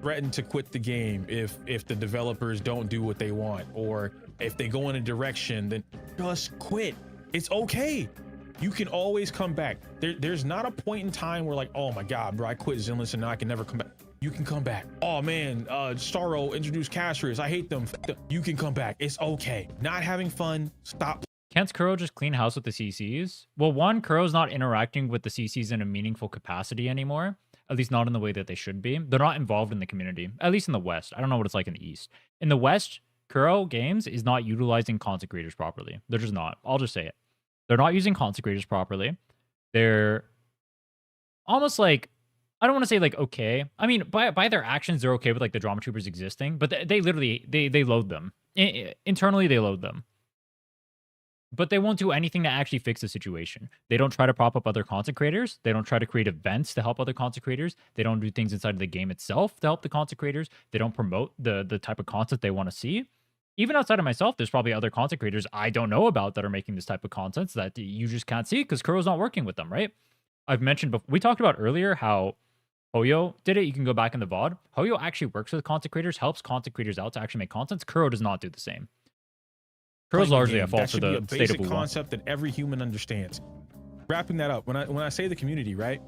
threaten to quit the game if the developers don't do what they want, or if they go in a direction, then just quit. It's okay. You can always come back. There's not a point in time where like, oh my God, bro, I quit Zenless and now I can never come back. You can come back. Oh man, Starro introduced Castrus. I hate them. You can come back. It's okay. Not having fun. Stop. Can't Kuro just clean house with the CCs? Well, one, Kuro's not interacting with the CCs in a meaningful capacity anymore. At least not in the way that they should be. They're not involved in the community, at least in the West. I don't know what it's like in the East. In the West, Kuro Games is not utilizing content creators properly. They're just not. I'll just say it. They're not using content creators properly. They're almost like, I don't want to say like okay. I mean, by their actions, they're okay with like the drama troopers existing, but they literally, they load them. Internally, they load them. But they won't do anything to actually fix the situation. They don't try to prop up other content creators. They don't try to create events to help other content creators. They don't do things inside of the game itself to help the content creators. They don't promote the type of content they want to see. Even outside of myself, there's probably other content creators I don't know about that are making this type of content that you just can't see because Kuro's not working with them, right? I've mentioned before, we talked about earlier how Hoyo did it. You can go back in the VOD. Hoyo actually works with content creators, helps content creators out to actually make content. Kuro does not do the same. Kuro's largely at fault for the state of Wuwa. Concept that every human understands. Wrapping that up, when I say the community, right?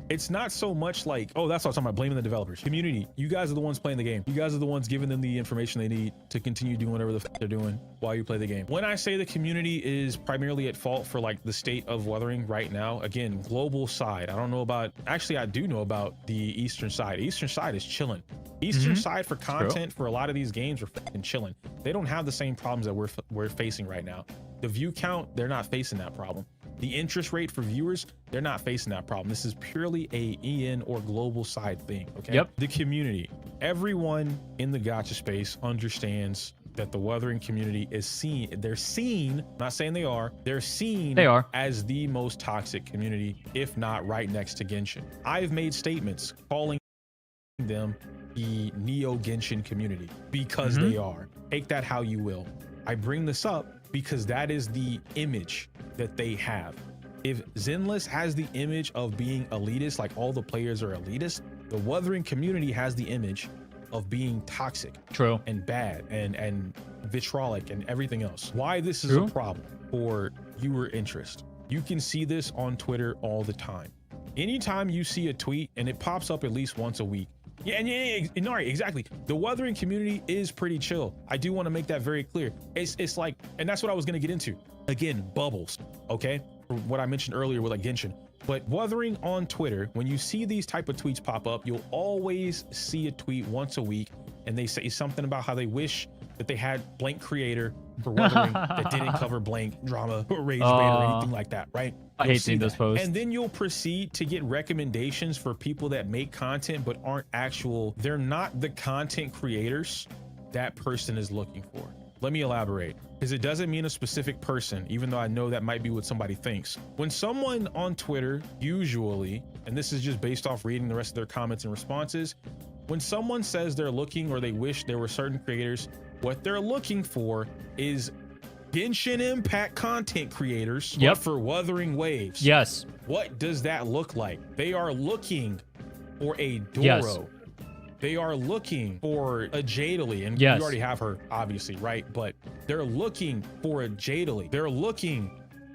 It's not so much like, oh, that's what I'm talking about, blaming the developers. Community, you guys are the ones playing the game. You guys are the ones giving them the information they need to continue doing whatever the they're doing while you play the game. When I say the community is primarily at fault for like the state of Wuthering right now, again, global side. I don't know about, actually I do know about the Eastern side. Eastern side is chilling. Eastern side for content for a lot of these games are fucking chilling. They don't have the same problems that we're facing right now. The view count, they're not facing that problem. The interest rate for viewers, they're not facing that problem. This is purely a EN or global side thing, okay? Yep. The community, everyone in the gacha space understands that the Wuthering community is seen, they're seen, I'm not saying they are, they're seen as the most toxic community, if not right next to Genshin. I've made statements calling them the Neo Genshin community because they are. Take that how you will. I bring this up because that is the image that they have. If Zenless has the image of being elitist, like all the players are elitist, the Wuthering community has the image of being toxic, and bad, and vitriolic, and everything else. Why this is a problem for viewer interest. You can see this on Twitter all the time. Anytime you see a tweet, and it pops up at least once a week, Yeah, and no, right, exactly. The Wuthering community is pretty chill. I do want to make that very clear. It's like, and that's what I was going to get into. Again, bubbles, okay? For what I mentioned earlier with like Genshin. But Wuthering on Twitter, when you see these type of tweets pop up, you'll always see a tweet once a week, and they say something about how they wish that they had blank creator for Wuthering that didn't cover blank drama or rage bait or anything like that, right? I hate seeing those posts. And then you'll proceed to get recommendations for people that make content but aren't actual, they're not the content creators that person is looking for. Let me elaborate, because it doesn't mean a specific person, even though I know that might be what somebody thinks. When someone on Twitter, usually, and this is just based off reading the rest of their comments and responses, when someone says they're looking or they wish there were certain creators, what they're looking for is Genshin Impact content creators for Wuthering Waves. Yes. What does that look like? They are looking for a Doro. Yes. They are looking for a Daily, and yes. you already have her, obviously, right? But they're looking for a Daily. They're looking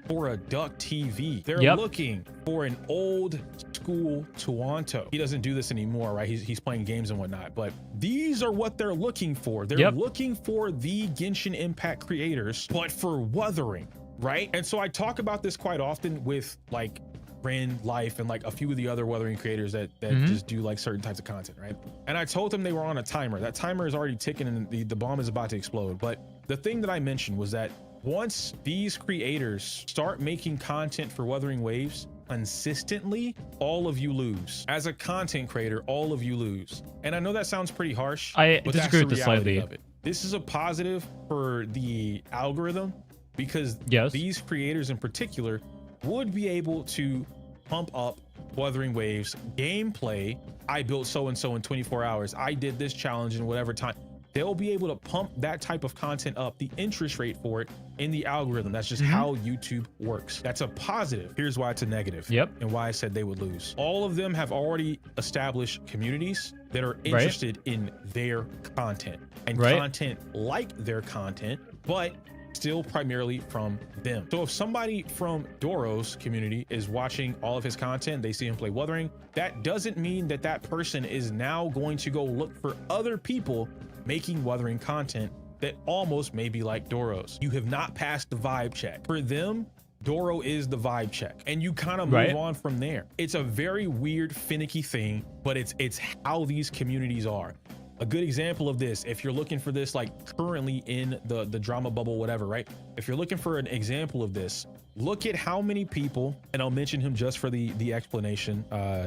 for a Duck TV. They're looking for an old school Toronto. He doesn't do this anymore, right? He's playing games and whatnot, but these are what they're looking for. They're looking for the Genshin Impact creators, but for Wuthering, right? And so I talk about this quite often with like Ren, Life, and like a few of the other Wuthering creators that just do like certain types of content, right? And I told them they were on a timer. That timer is already ticking and the bomb is about to explode. But the thing that I mentioned was that once these creators start making content for Wuthering Waves consistently, all of you lose. As a content creator, all of you lose. And I know that sounds pretty harsh. I but disagree with this slightly. This is a positive for the algorithm, because these creators in particular would be able to pump up Wuthering Waves gameplay. I built so-and-so in 24 hours. I did this challenge in whatever time. They'll be able to pump that type of content up, the interest rate for it in the algorithm. That's just how YouTube works. That's a positive. Here's why it's a negative. And why I said they would lose. All of them have already established communities that are interested in their content and content like their content, but still primarily from them. So if somebody from Doro's community is watching all of his content, they see him play Wuthering, that doesn't mean that that person is now going to go look for other people making Wuthering content that almost may be like Doro's. You have not passed the vibe check. For them, Doro is the vibe check, and you kind of move on from there. It's a very weird, finicky thing, but it's how these communities are. A good example of this, if you're looking for this like currently in the drama bubble, whatever, right? If you're looking for an example of this, look at how many people, and I'll mention him just for the explanation,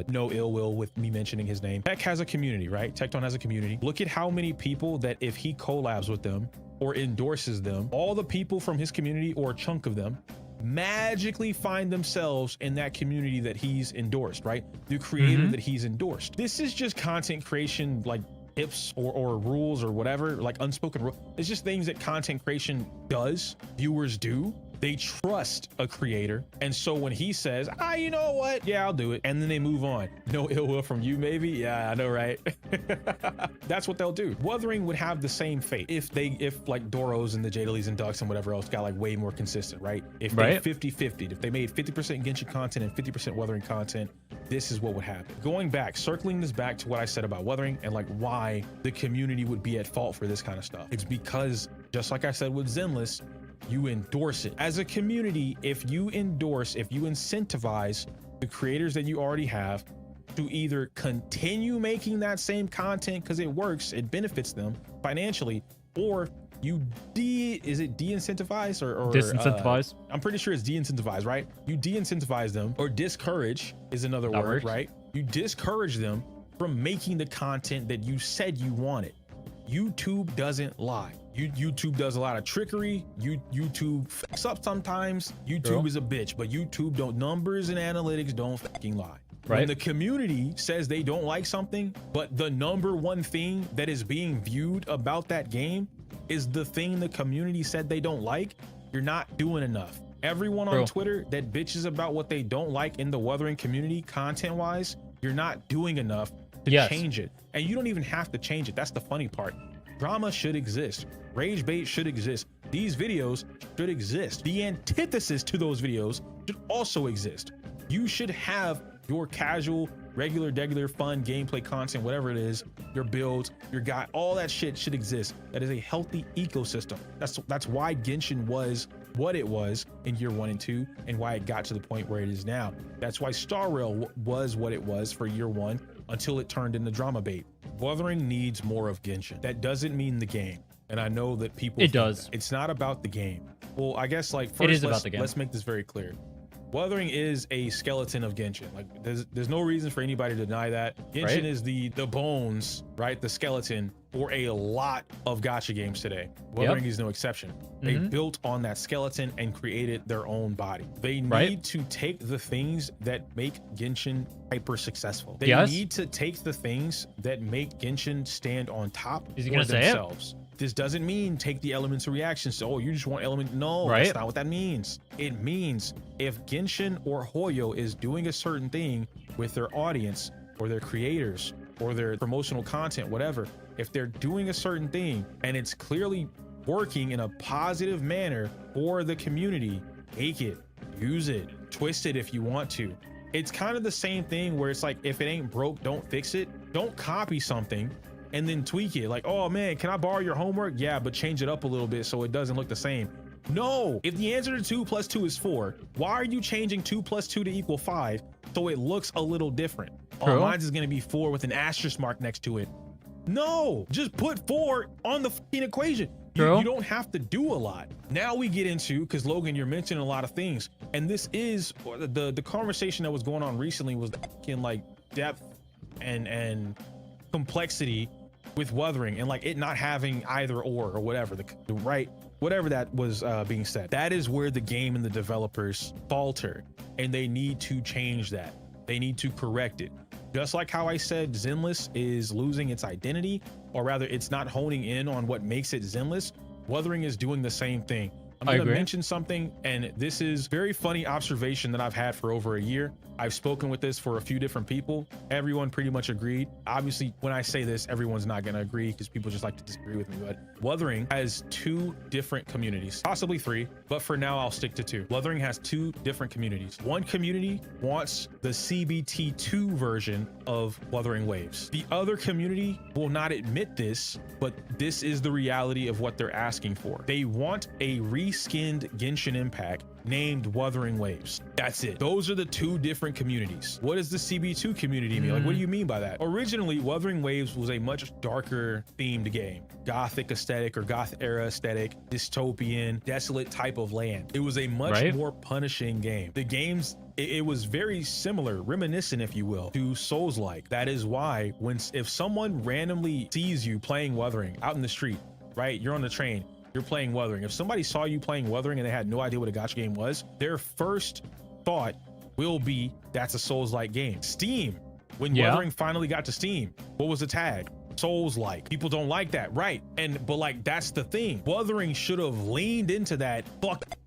no ill will with me mentioning his name. Tech has a community, right? Tecton has a community. Look at how many people that if he collabs with them or endorses them, all the people from his community or a chunk of them magically find themselves in that community that he's endorsed, right? The creator that he's endorsed. This is just content creation, like tips or rules or whatever, like unspoken rule. It's just things that content creation does, viewers do. They trust a creator, and so when he says, you know what, yeah, I'll do it, and then they move on. No ill will from you, maybe. Yeah, I know, right? That's what they'll do. Wuthering would have the same fate if like Doros and the Dailies and Ducks and whatever else got like way more consistent, right? If they 50-50, if they made 50% Genshin content and 50% Wuthering content, this is what would happen. Going back, circling this back to what I said about Wuthering and like why the community would be at fault for this kind of stuff. It's because, just like I said with Zenless, you endorse it. As a community, if you endorse, if you incentivize the creators that you already have to either continue making that same content because it works, it benefits them financially, or you de-incentivize or disincentivize. I'm pretty sure it's de-incentivize, right? You de-incentivize them, or discourage is another word, right? You discourage them from making the content that you said you wanted. YouTube doesn't lie. YouTube does a lot of trickery. YouTube fucks up sometimes. YouTube is a bitch, but YouTube don't, numbers and analytics don't fucking lie. When the community says they don't like something, but the number one thing that is being viewed about that game is the thing the community said they don't like, you're not doing enough. Everyone on Twitter that bitches about what they don't like in the Wuthering community content wise, you're not doing enough to change it. And you don't even have to change it. That's the funny part. Drama should exist. Rage bait should exist. These videos should exist. The antithesis to those videos should also exist. You should have your casual regular fun gameplay content, whatever it is, your builds, your guy, all that shit should exist. That is a healthy ecosystem. That's why Genshin was what it was in year 1 and 2, and why it got to the point where it is now. That's why Star Rail was what it was for year 1 until it turned into drama bait. Wuthering needs more of Genshin. That doesn't mean the game. And I know that people It does. that. It's not about the game. Well, I guess like It is first about the game. let's make this very clear. Wuthering is a skeleton of Genshin. Like there's no reason for anybody to deny that. Genshin Right. is the bones, right? The skeleton for a lot of gacha games today. Wuthering is no exception. They built on that skeleton and created their own body. They need Right. to take the things that make Genshin hyper successful. They Yes. need to take the things that make Genshin stand on top Is he for gonna say it? themselves. This doesn't mean take the elements of reactions. So, oh, you just want element. No, Right. that's not what that means. It means if Genshin or Hoyo is doing a certain thing with their audience or their creators or their promotional content, whatever, if they're doing a certain thing and it's clearly working in a positive manner for the community, take it, use it, twist it if you want to. It's kind of the same thing where it's like, if it ain't broke, don't fix it. Don't copy something and then tweak it. Like, oh man, can I borrow your homework? Yeah, but change it up a little bit so it doesn't look the same. No, if the answer to 2 + 2 is 4, why are you changing 2 + 2 to equal 5 so it looks a little different? True. Oh, mine's is gonna be 4 with an asterisk mark next to it. No, just put 4 on the fucking equation. True. You don't have to do a lot. Now we get into, because Logan, you're mentioning a lot of things, and this is the conversation that was going on recently was in like depth and complexity with Wuthering, and like it not having either or whatever, the right, whatever that was being said. That is where the game and the developers falter, and they need to change that. They need to correct it. Just like how I said Zenless is losing its identity, or rather it's not honing in on what makes it Zenless, Wuthering is doing the same thing. I'm I gonna agree. mention something, and this is very funny observation that I've had for over a year. I've spoken with this for a few different people. Everyone pretty much agreed. Obviously, when I say this, everyone's not gonna agree because people just like to disagree with me, but Wuthering has 2 different communities, possibly 3, but for now I'll stick to 2. Wuthering has 2 different communities. One community wants the CBT2 version of Wuthering Waves. The other community will not admit this, but this is the reality of what they're asking for. They want a reskinned Genshin Impact named Wuthering Waves. That's it. Those are the 2 different communities. What does the CB2 community mean? Like, what do you mean by that? Originally, Wuthering Waves was a much darker themed game. Gothic aesthetic or goth era aesthetic, dystopian, desolate type of land. It was a much more punishing game. The games, it was very similar, reminiscent, if you will, to Souls-like. That is why if someone randomly sees you playing Wuthering out in the street, right? You're on the train, you're playing Wuthering. If somebody saw you playing Wuthering and they had no idea what a gacha game was, their first thought will be, that's a Souls-like game. Steam, when Wuthering finally got to Steam, what was the tag? Souls-like. People don't like that, right? But like, that's the thing. Wuthering should have leaned into that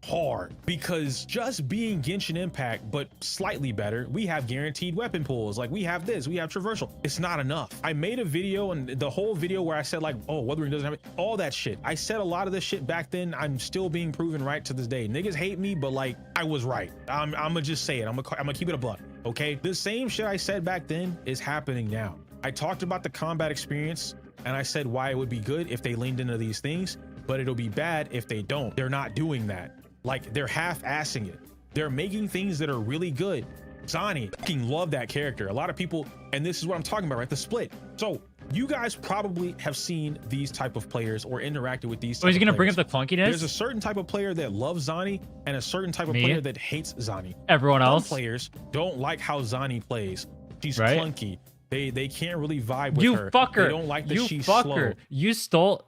hard, because just being Genshin Impact but slightly better, we have guaranteed weapon pools, like we have this, we have traversal. It's not enough. I made a video, and the whole video where I said like, oh, Wuthering doesn't have it, all that shit. I said a lot of this shit back then. I'm still being proven right to this day. Niggas hate me, but like, I was right. I'm gonna just say it. I'm gonna keep it a buck. Okay, the same shit I said back then is happening now. I talked about the combat experience, and I said why it would be good if they leaned into these things, but it'll be bad if they don't. They're not doing that. Like, they're half-assing it. They're making things that are really good. Zani, fucking love that character. A lot of people, and this is what I'm talking about, right? The split. So you guys probably have seen these type of players or interacted with these. Oh, is he type gonna of bring up players. the clunkiness? There's a certain type of player that loves Zani and a certain type of Me? player that hates Zani. Everyone Some else. players don't like how Zani plays. She's Right. clunky. They can't really vibe with You her. fucker. They don't like that You she's fucker. slow. You stole.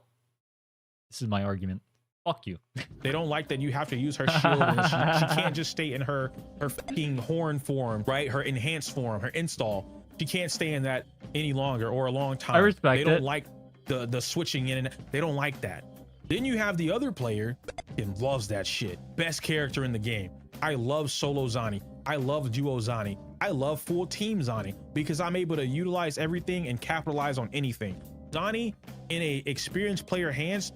This is my argument. Fuck you. They don't like that you have to use her shield, and she can't just stay in her fucking horn form, right? Her enhanced form, her install. She can't stay in that any longer or a long time. I respect They don't it. like the switching in, and they don't like that. Then you have the other player and loves that shit. Best character in the game. I love solo Zani. I love duo Zani. I love full team Zani because I'm able to utilize everything and capitalize on anything. Zani in a experienced player hands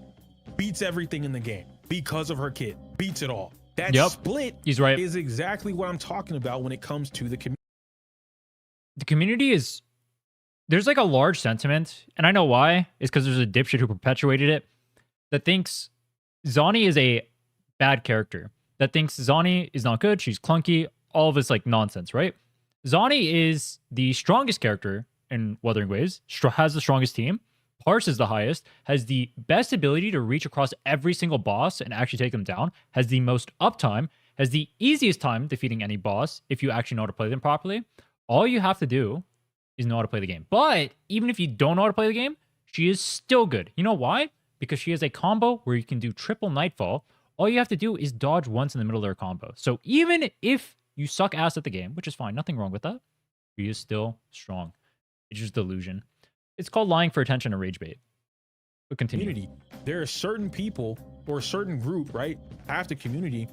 beats everything in the game because of her kit. Beats it all. That Yep. split He's right. is exactly what I'm talking about when it comes to the community. the community is, there's like a large sentiment, and I know why. It's because there's a dipshit who perpetuated it that thinks Zani is a bad character, that thinks Zani is not good, she's clunky, all of this like nonsense, right? Zani is the strongest character in Wuthering Waves, has the strongest team, parse is the highest, has the best ability to reach across every single boss and actually take them down, has the most uptime, has the easiest time defeating any boss if you actually know how to play them properly. All you have to do is know how to play the game. But even if you don't know how to play the game, she is still good. You know why? Because she has a combo where you can do triple Nightfall. All you have to do is dodge once in the middle of their combo. So even if you suck ass at the game, which is fine, nothing wrong with that, she is still strong. It's just delusion. It's called lying for attention and rage bait. But continue. Community. There are certain people or a certain group, right? After community,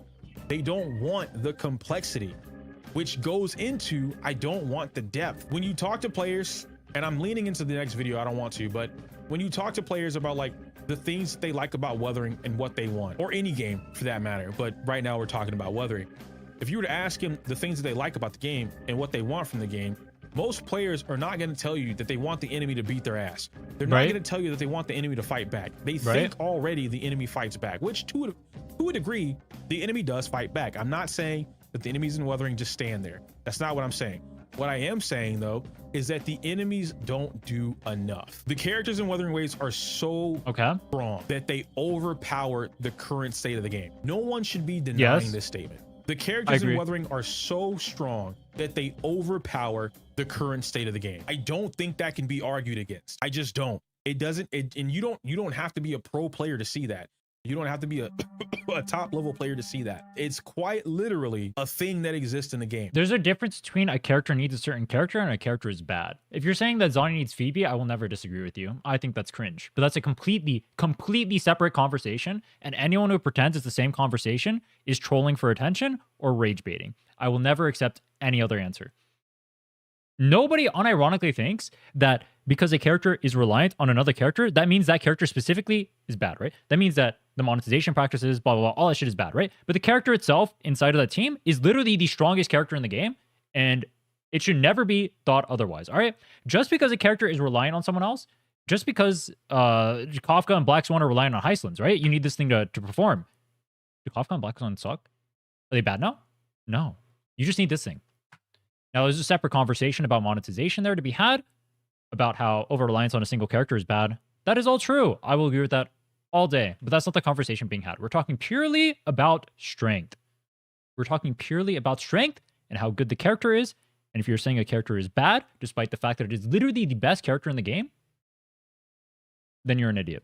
they don't want the complexity, which goes into, I don't want the depth. When you talk to players, and I'm leaning into the next video, I don't want to, but when you talk to players about like the things they like about Wuthering and what they want, or any game for that matter, but right now we're talking about Wuthering. If you were to ask them the things that they like about the game and what they want from the game, most players are not going to tell you that they want the enemy to beat their ass. They're not going to tell you that they want the enemy to fight back. They think already the enemy fights back, which to a degree, the enemy does fight back. I'm not saying that the enemies in Wuthering just stand there. That's not what I'm saying. What I am saying though, is that the enemies don't do enough. The characters in Wuthering Waves are so strong that they overpower the current state of the game. No one should be denying this statement. The characters in Wuthering are so strong that they overpower the current state of the game. I don't think that can be argued against. I just don't. It doesn't, and you don't have to be a pro player to see that. You don't have to be a top level player to see that. It's quite literally a thing that exists in the game. There's a difference between a character needs a certain character and a character is bad. If you're saying that Zani needs Phoebe, I will never disagree with you. I think that's cringe. But that's a completely separate conversation. And anyone who pretends it's the same conversation is trolling for attention or rage baiting. I will never accept any other answer. Nobody unironically thinks that because a character is reliant on another character, that means that character specifically is bad, right? That means that the monetization practices, blah, blah, blah, all that shit is bad, right? But the character itself inside of that team is literally the strongest character in the game, and it should never be thought otherwise, all right? Just because a character is reliant on someone else, just because Kafka and Black Swan are relying on Heistlands, right? You need this thing to perform. Do Kafka and Black Swan suck? Are they bad now? No. You just need this thing. Now, there's a separate conversation about monetization there to be had, about how over-reliance on a single character is bad. That is all true. I will agree with that all day, but that's not the conversation being had. We're talking purely about strength. We're talking purely about strength and how good the character is. And if you're saying a character is bad, despite the fact that it is literally the best character in the game, then you're an idiot.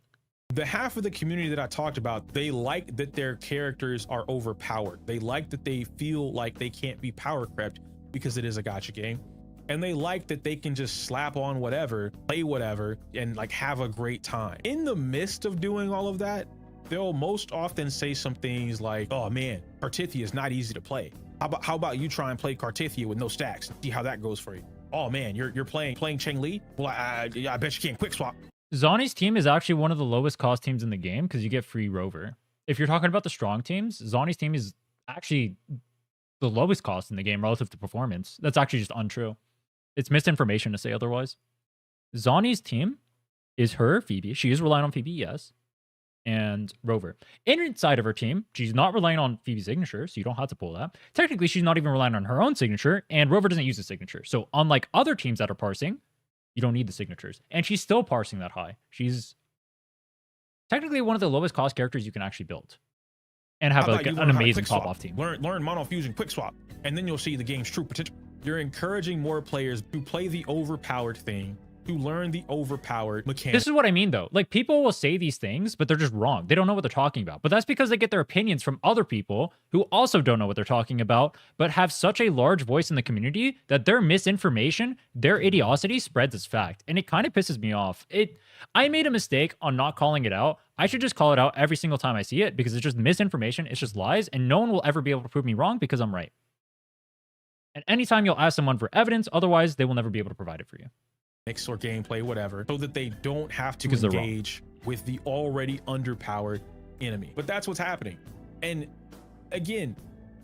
The half of the community that I talked about, they like that their characters are overpowered. They like that they feel like they can't be power crept because it is a gacha game. And they like that they can just slap on whatever, play whatever, and like have a great time. In the midst of doing all of that, they'll most often say some things like, oh man, Cartithia is not easy to play. How about you try and play Cartithia with no stacks? See how that goes for you. Oh man, you're playing Cheng Li? Well, I bet you can't quick swap. Zani's team is actually one of the lowest cost teams in the game because you get free Rover. If you're talking about the strong teams, Zani's team is actually the lowest cost in the game relative to performance. That's actually just untrue. It's misinformation to say otherwise. Zani's team is her, Phoebe. She is relying on Phoebe, yes, and Rover. Inside of her team, she's not relying on Phoebe's signature, so you don't have to pull that. Technically, she's not even relying on her own signature, and Rover doesn't use the signature. So unlike other teams that are parsing, you don't need the signatures. And she's still parsing that high. She's technically one of the lowest cost characters you can actually build and have like an amazing pop-off team. Learn Mono Fusion quick swap, and then you'll see the game's true potential. You're encouraging more players to play the overpowered thing, to learn the overpowered mechanic. This is what I mean, though. Like, people will say these things, but they're just wrong. They don't know what they're talking about. But that's because they get their opinions from other people who also don't know what they're talking about, but have such a large voice in the community that their misinformation, their idiocy spreads as fact. And it kind of pisses me off. I made a mistake on not calling it out. I should just call it out every single time I see it because it's just misinformation. It's just lies. And no one will ever be able to prove me wrong because I'm right. And anytime you'll ask someone for evidence, otherwise they will never be able to provide it for you. Mix or gameplay, whatever, so that they don't have to engage with the already underpowered enemy. But that's what's happening. And again,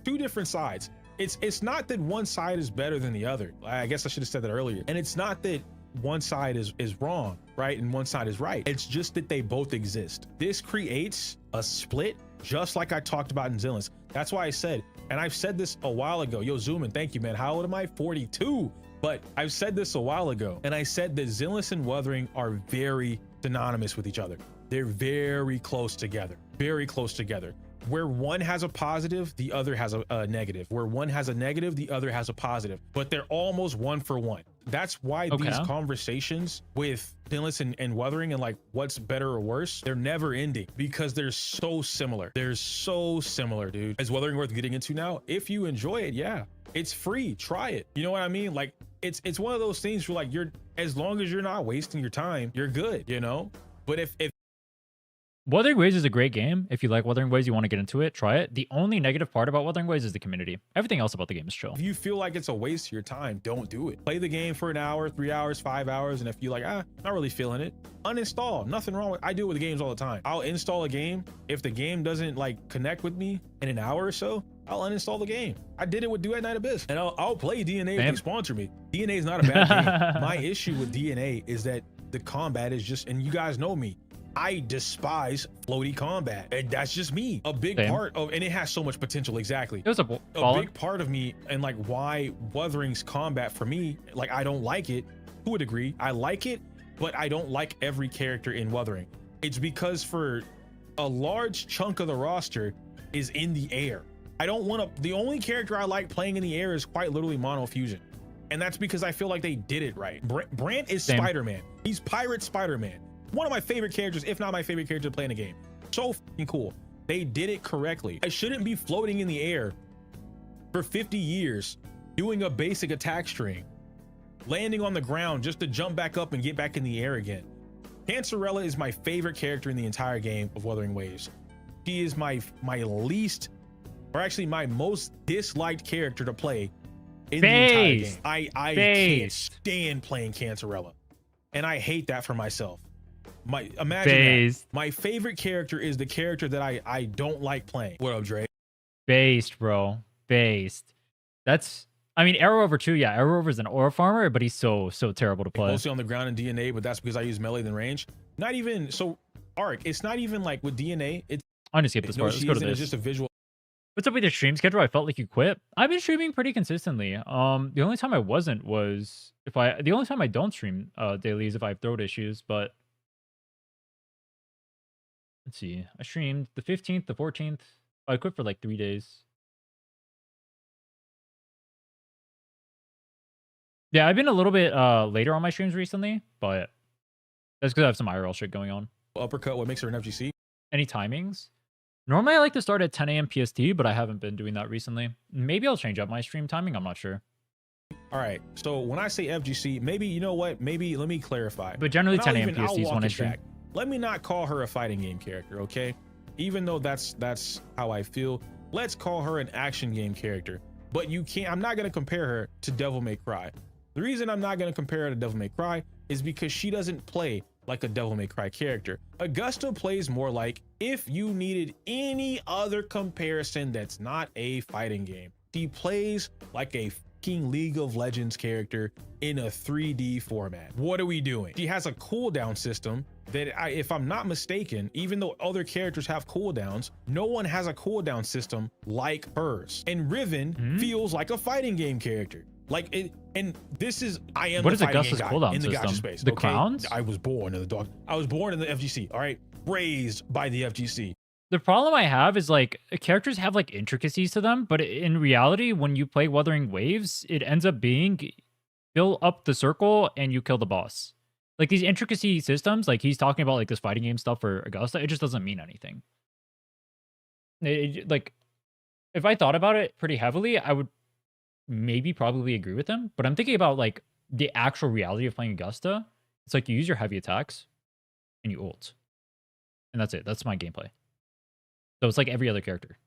two different sides. It's not that one side is better than the other. I guess I should have said that earlier. And it's not that one side is wrong, right? And one side is right. It's just that they both exist. This creates a split, just like I talked about in Zillins. That's why I said, and I've said this a while ago. Yo, Zoomin, thank you, man. How old am I? 42. But I've said this a while ago, and I said that Zillins and Wuthering are very synonymous with each other. They're very close together, very close together. Where one has a positive, the other has a negative. Where one has a negative, the other has a positive, but they're almost one for one. That's why these conversations with Zillins and Wuthering and like what's better or worse, they're never ending because they're so similar. They're so similar, dude. Is Wuthering worth getting into now? If you enjoy it, yeah, it's free. Try it. You know what I mean? Like it's one of those things where like as long as you're not wasting your time, you're good, you know? But if Wuthering Waves is a great game. If you like Wuthering Waves, you want to get into it, try it. The only negative part about Wuthering Waves is the community. Everything else about the game is chill. If you feel like it's a waste of your time, don't do it. Play the game for an hour, 3 hours, 5 hours, and if you're like, not really feeling it, uninstall. Nothing wrong with I do it with games all the time. I'll install a game. If the game doesn't like connect with me in an hour or so, I'll uninstall the game. I did it with Duet Night Abyss, and I'll play DNA if they sponsor me. DNA is not a bad game. My issue with DNA is that the combat is just, and you guys know me, I despise floaty combat, and that's just me. A big part of, and it has so much potential. Exactly. There's a big part of me, and like why Wuthering's combat for me, like I don't like it to a degree. I like it, but I don't like every character in Wuthering. It's because for a large chunk of the roster is in the air. I don't want to, the only character I like playing in the air is quite literally Mono Fusion. And that's because I feel like they did it right. Brant is Spider-Man. He's Pirate Spider-Man. One of my favorite characters, if not my favorite character to play in the game. So fucking cool. They did it correctly. I shouldn't be floating in the air for 50 years, doing a basic attack string, landing on the ground just to jump back up and get back in the air again. Cancerella is my favorite character in the entire game of Wuthering Waves. She is my least, or actually my most disliked character to play in the entire game. I can't stand playing Cancerella, and I hate that for myself. Imagine that. My favorite character is the character that I don't like playing. What up, Dre? Based, bro. Based. That's, I mean, Arrow Over 2, yeah, Arrow Over is an aura farmer, but he's so terrible to play. Mostly on the ground in DNA, but that's because I use melee than range. Not even, so Arc, it's not even like with DNA. I'm gonna skip this part. Let's go to this. It's just a visual. What's up with your stream schedule? I felt like you quit. I've been streaming pretty consistently. The only time I wasn't was the only time I don't stream daily is if I have throat issues, but let's see. I streamed the 15th, the 14th. I quit for like 3 days. Yeah, I've been a little bit later on my streams recently, but that's because I have some IRL shit going on. Uppercut, what makes her an FGC? Any timings? Normally I like to start at 10 a.m. PST, but I haven't been doing that recently. Maybe I'll change up my stream timing. I'm not sure. All right. So when I say FGC, maybe, you know what? Maybe let me clarify. But generally 10 a.m. PST is when I stream. Let me not call her a fighting game character, okay? Even though that's how I feel. Let's call her an action game character. But you can't, I'm not going to compare her to Devil May Cry. The reason I'm not going to compare her to Devil May Cry is because she doesn't play like a Devil May Cry character. Augusta plays more like, if you needed any other comparison that's not a fighting game, she plays like a fucking League of Legends character in a 3D format. What are we doing? She has a cooldown system that, if I'm not mistaken, even though other characters have cooldowns, no one has a cooldown system like hers. And Riven feels like a fighting game character. Like it, and this is, I am what the is Augusta's cooldown in the system? Gacha space. The okay? crowns? I was born in the dog. I was born in the FGC. All right, raised by the FGC. The problem I have is like characters have like intricacies to them, but in reality, when you play Wuthering Waves, it ends up being fill up the circle and you kill the boss. Like these intricacy systems, like he's talking about like this fighting game stuff for Augusta, it just doesn't mean anything. Like if I thought about it pretty heavily, I would maybe probably agree with him, but I'm thinking about like the actual reality of playing Augusta. It's like you use your heavy attacks and you ult, and that's it. That's my gameplay. So it's like every other character.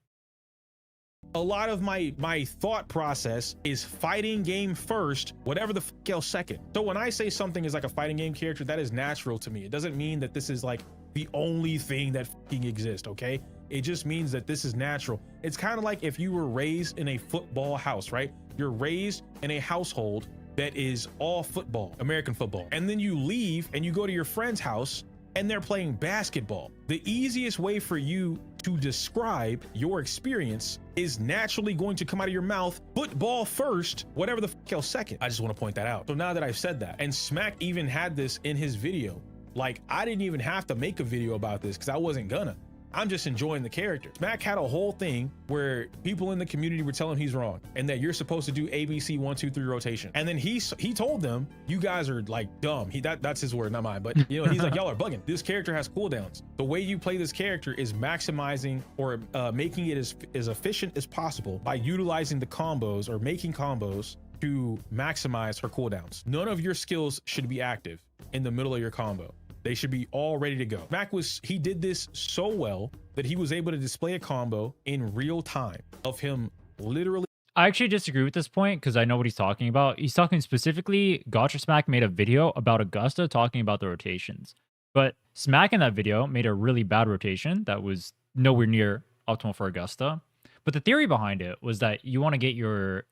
A lot of my thought process is fighting game first, whatever the fuck else second. So when I say something is like a fighting game character, that is natural to me. It doesn't mean that this is like the only thing that fucking exists, okay? It just means that this is natural. It's kind of like if you were raised in a football house, right? You're raised in a household that is all football, American football. And then you leave and you go to your friend's house and they're playing basketball. The easiest way for you to describe your experience is naturally going to come out of your mouth, football first, whatever the f else second. I just want to point that out. So now that I've said that, and Smack even had this in his video, like I didn't even have to make a video about this because I wasn't gonna. I'm just enjoying the character. Smack had a whole thing where people in the community were telling him he's wrong and that you're supposed to do ABC 1, 2, 3 rotation. And then he told them, you guys are like dumb. That's his word, not mine. But you know, he's like, y'all are bugging. This character has cooldowns. The way you play this character is maximizing or making it as efficient as possible by utilizing the combos or making combos to maximize her cooldowns. None of your skills should be active in the middle of your combo. They should be all ready to go. Mac he did this so well that he was able to display a combo in real time of him literally. I actually disagree with this point because I know what he's talking about. He's talking specifically, Gacha Smack made a video about Augusta talking about the rotations. But Smack in that video made a really bad rotation that was nowhere near optimal for Augusta. But the theory behind it was that you want to get your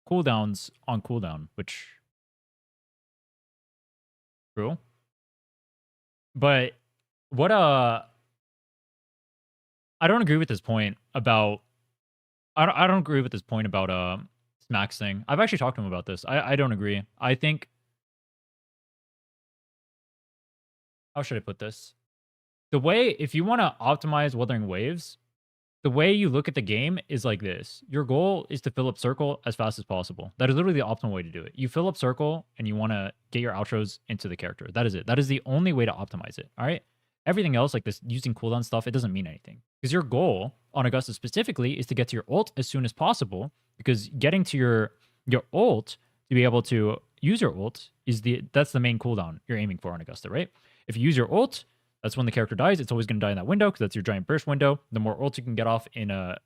cooldowns on cooldown, which true. But what I don't agree with this point about I don't agree with this point about Smack's thing. I've actually talked to him about this. I don't agree. I think, how should I put this? The way, if you want to optimize Wuthering Waves, the way you look at the game is like this. Your goal is to fill up circle as fast as possible. That is literally the optimal way to do it. You fill up circle and you want to get your outros into the character. That is it. That is the only way to optimize it. All right. Everything else, like this using cooldown stuff, it doesn't mean anything. Because your goal on Augusta specifically is to get to your ult as soon as possible. Because getting to your ult to be able to use your ult that's the main cooldown you're aiming for on Augusta, right? If you use your ult, that's when the character dies. It's always going to die in that window because that's your giant burst window. The more ults you can get off in a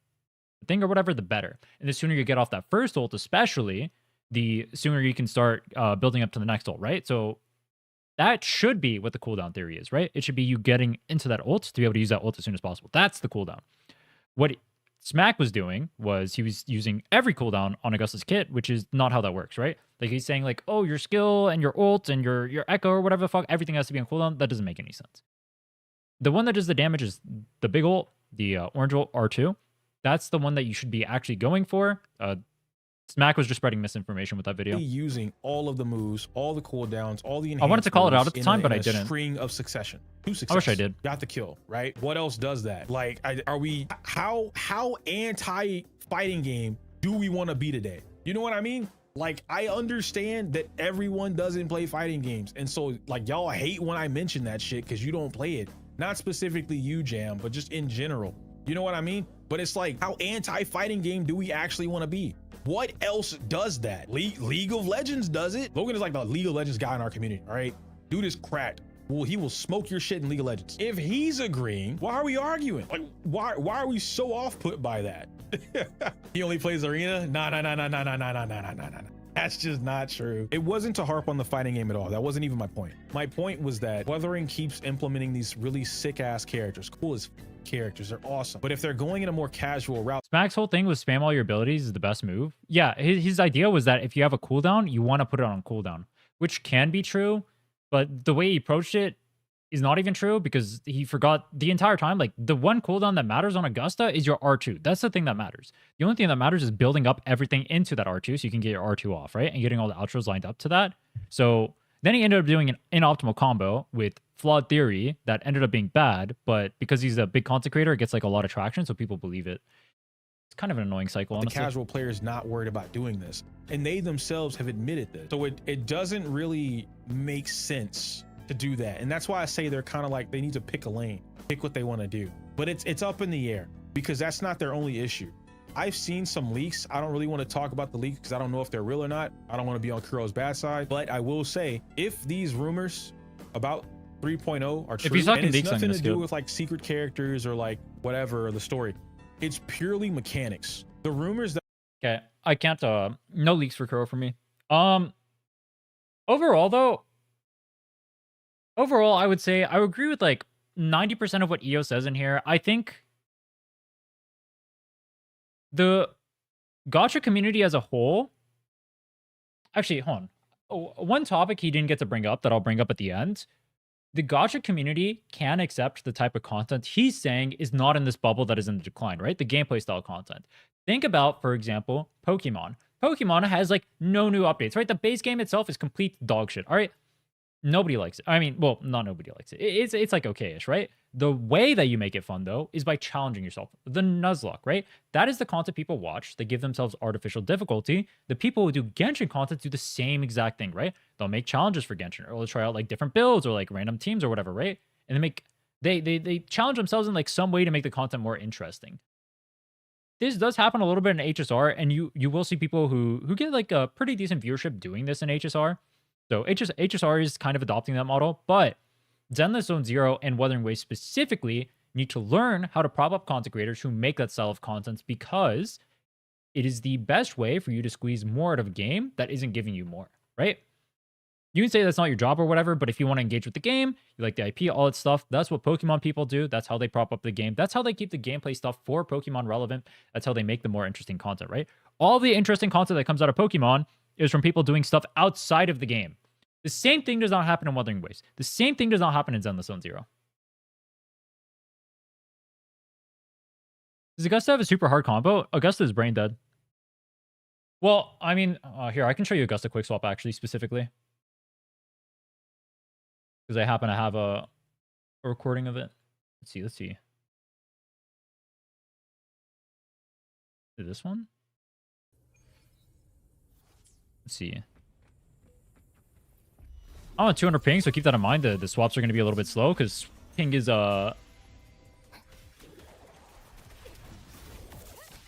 thing or whatever, the better. And the sooner you get off that first ult, especially, the sooner you can start building up to the next ult, right? So that should be what the cooldown theory is, right? It should be you getting into that ult to be able to use that ult as soon as possible. That's the cooldown. What Smack was doing was he was using every cooldown on Augusta's kit, which is not how that works, right? Like he's saying like, oh, your skill and your ult and your echo or whatever the fuck, everything has to be on cooldown. That doesn't make any sense. The one that does the damage is the big ult, the orange ult R2. That's the one that you should be actually going for. Smack was just spreading misinformation with that video. Using all of the moves, all the cooldowns, all the I wanted to call it out at the time, but I didn't. String of succession. Two success. I wish I did. Got the kill, right? What else does that? Like, are we how anti-fighting game do we want to be today? You know what I mean? Like, I understand that everyone doesn't play fighting games, and so like y'all hate when I mention that shit because you don't play it. Not specifically you, Jam, but just in general. You know what I mean? But it's like, how anti-fighting game do we actually want to be? What else does that? League of Legends does it. Logan is like the League of Legends guy in our community, all right? Dude is cracked. Well, he will smoke your shit in League of Legends. If he's agreeing, why are we arguing? Like, why are we so off put by that? He only plays arena? Nah. That's just not true. It wasn't to harp on the fighting game at all. That wasn't even my point. My point was that Wuthering keeps implementing these really sick ass characters. Cool as characters, they're awesome. But if they're going in a more casual route, Smack's whole thing was spam all your abilities is the best move. Yeah, his idea was that if you have a cooldown, you want to put it on cooldown, which can be true, but the way he approached it is not even true because he forgot the entire time. Like, the one cooldown that matters on Augusta is your R2. That's the thing that matters. The only thing that matters is building up everything into that R2 so you can get your R2 off, right? And getting all the outros lined up to that. So then he ended up doing an inoptimal combo with flawed theory that ended up being bad, but because he's a big content creator, it gets like a lot of traction, so people believe it. It's kind of an annoying cycle, honestly. The casual player is not worried about doing this, and they themselves have admitted this. So it doesn't really make sense to do that, and that's why I say they're kind of like, they need to pick a lane, pick what they want to do. But it's up in the air because that's not their only issue. I've seen some leaks. I don't really want to talk about the leaks because I don't know if they're real or not. I don't want to be on Kuro's bad side, but I will say, if these rumors about 3.0 are true, if he's talking and it's leaks, nothing to do with like secret characters or like whatever, or the story, it's purely mechanics. The rumors that Okay, I can't no leaks for Kuro for me. Overall though, I would say I would agree with like 90% of what EO says in here. I think the Gacha community as a whole. Actually, hold on. Oh, one topic he didn't get to bring up that I'll bring up at the end. The Gacha community can accept the type of content he's saying is not in this bubble that is in the decline, right? The gameplay style content. Think about, for example, Pokemon. Pokemon has like no new updates, right? The base game itself is complete dog shit. All right. Nobody likes it. I mean, well, not nobody likes it. It's like okay-ish, right? The way that you make it fun, though, is by challenging yourself. The Nuzlocke, right? That is the content people watch. They give themselves artificial difficulty. The people who do Genshin content do the same exact thing, right? They'll make challenges for Genshin, or they'll try out like different builds or like random teams or whatever, right? And they challenge themselves in like some way to make the content more interesting. This does happen a little bit in HSR, and you will see people who get like a pretty decent viewership doing this in HSR. So HSR is kind of adopting that model, but Zenless Zone Zero and Wuthering Waves specifically need to learn how to prop up content creators who make that style of content, because it is the best way for you to squeeze more out of a game that isn't giving you more, right? You can say that's not your job or whatever, but if you want to engage with the game, you like the IP, all that stuff, that's what Pokemon people do. That's how they prop up the game. That's how they keep the gameplay stuff for Pokemon relevant. That's how they make the more interesting content, right? All the interesting content that comes out of Pokemon is from people doing stuff outside of the game. The same thing does not happen in Wuthering Waves. The same thing does not happen in Zenless Zone Zero. Does Augusta have a super hard combo? Augusta is brain dead. Well, I mean, here, I can show you Augusta Quick Swap, actually, specifically. Because I happen to have a recording of it. Let's see. Is this one? Let's see. I'm on 200 ping, so keep that in mind. The swaps are going to be a little bit slow, because ping is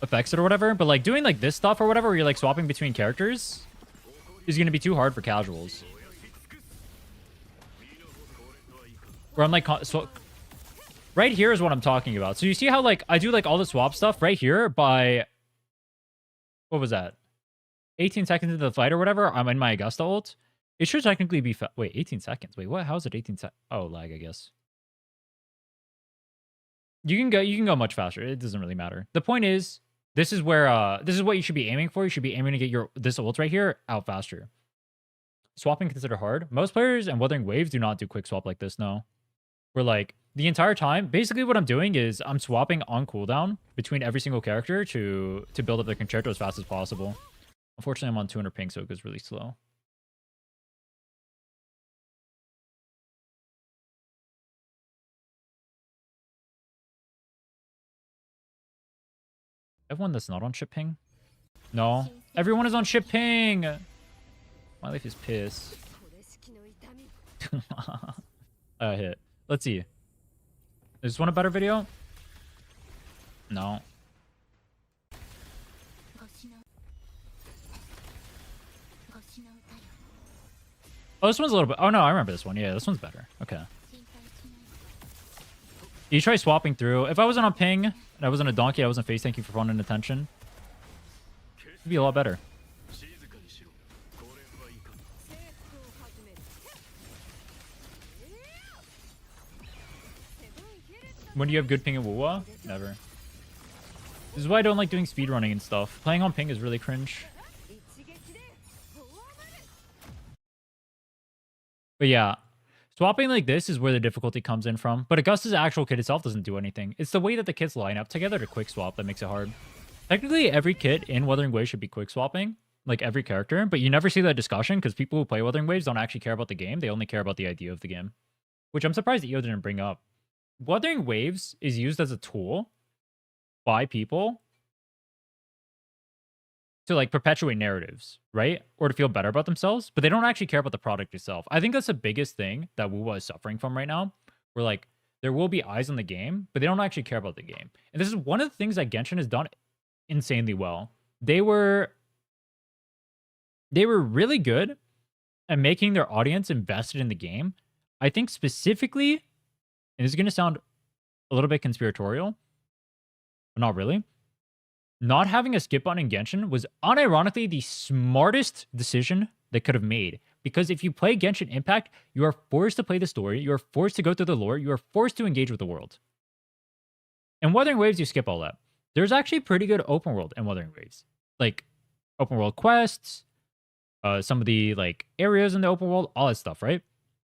affects it or whatever. But like doing like this stuff or whatever, where you're like swapping between characters, is going to be too hard for casuals. Where I'm like, so right here is what I'm talking about. So you see how like I do like all the swap stuff right here by, what was that? 18 seconds into the fight or whatever. I'm in my Augusta ult. It should technically be, wait, 18 seconds. Wait, what? How is it 18 seconds? Oh, lag, I guess. You can go much faster. It doesn't really matter. The point is, this is where, this is what you should be aiming for. You should be aiming to get this ult right here out faster. Swapping considered hard. Most players and Wuthering Waves do not do quick swap like this, no. Where like, the entire time, basically what I'm doing is I'm swapping on cooldown between every single character to build up their concerto as fast as possible. Unfortunately, I'm on 200 ping, so it goes really slow. Everyone that's not on ship ping? No. Everyone is on ship ping! My life is piss. Hit. Let's see. Is this one a better video? No. Oh, this one's a little bit... Oh, no, I remember this one. Yeah, this one's better. Okay. You try swapping through. If I wasn't on ping, and I wasn't a donkey, I wasn't face tanking for fun and attention, it'd be a lot better. When do you have good ping at Wuwa? Never. This is why I don't like doing speedrunning and stuff. Playing on ping is really cringe. But yeah, swapping like this is where the difficulty comes in from. But Augusta's actual kit itself doesn't do anything. It's the way that the kits line up together to quick swap that makes it hard. Technically, every kit in Wuthering Waves should be quick swapping, like every character. But you never see that discussion because people who play Wuthering Waves don't actually care about the game. They only care about the idea of the game, which I'm surprised EO didn't bring up. Wuthering Waves is used as a tool by people to like perpetuate narratives, right? Or to feel better about themselves, but they don't actually care about the product itself. I think that's the biggest thing that Wuwa is suffering from right now, where like there will be eyes on the game, but they don't actually care about the game. And this is one of the things that Genshin has done insanely well. They were really good at making their audience invested in the game. I think specifically, and this is going to sound a little bit conspiratorial, but not really. Not having a skip button in Genshin was unironically the smartest decision they could have made, Because if you play Genshin Impact, you are forced to play the story, you are forced to go through the lore, you are forced to engage with the world. In Wuthering Waves, you skip all that. There's actually pretty good open world in Wuthering Waves. Like open world quests, some of the like areas in the open world, all that stuff, right?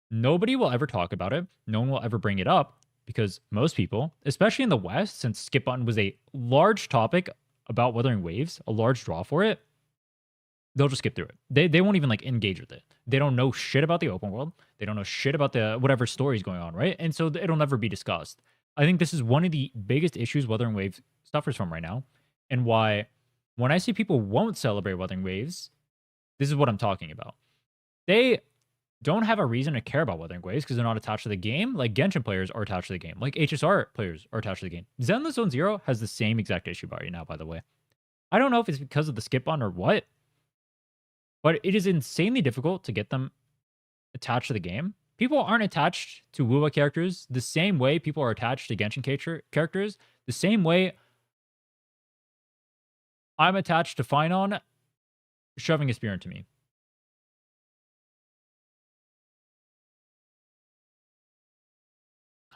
Nobody will ever talk about it. No one will ever bring it up because most people, especially in the West, since skip button was a large topic about Wuthering Waves, a large draw for it, they'll just skip through it. They won't even like engage with it. They don't know shit about the open world. They don't know shit about the whatever story's going on, right? And so it'll never be discussed. I think this is one of the biggest issues Wuthering Waves suffers from right now, and why when I see people won't celebrate Wuthering Waves, this is what I'm talking about. They don't have a reason to care about Wuthering Waves because they're not attached to the game. Like Genshin players are attached to the game. Like HSR players are attached to the game. Zenless Zone Zero has the same exact issue right now, by the way. I don't know if it's because of the skip on or what, but it is insanely difficult to get them attached to the game. People aren't attached to WoWa characters the same way people are attached to Genshin characters, the same way I'm attached to Finon shoving a spear into me.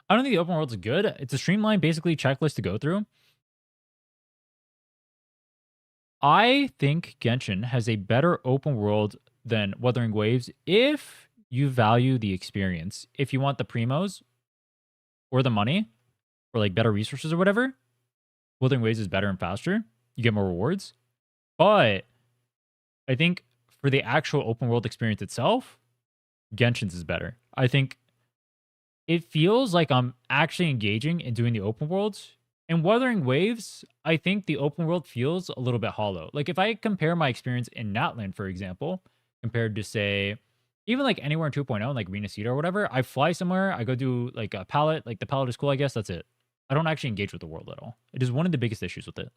I don't think the open world's good. It's a streamlined, basically, checklist to go through. I think Genshin has a better open world than Wuthering Waves if you value the experience. If you want the primos or the money or like better resources or whatever, Wuthering Waves is better and faster. You get more rewards. But I think for the actual open world experience itself, Genshin's is better. I think it feels like I'm actually engaging in doing the open worlds. In Wuthering Waves, I think the open world feels a little bit hollow. Like if I compare my experience in Natland, for example, compared to say, even like anywhere in 2.0, like Renacita or whatever, I fly somewhere, I go do like a palette, like the palette is cool, I guess, that's it. I don't actually engage with the world at all. It is one of the biggest issues with it.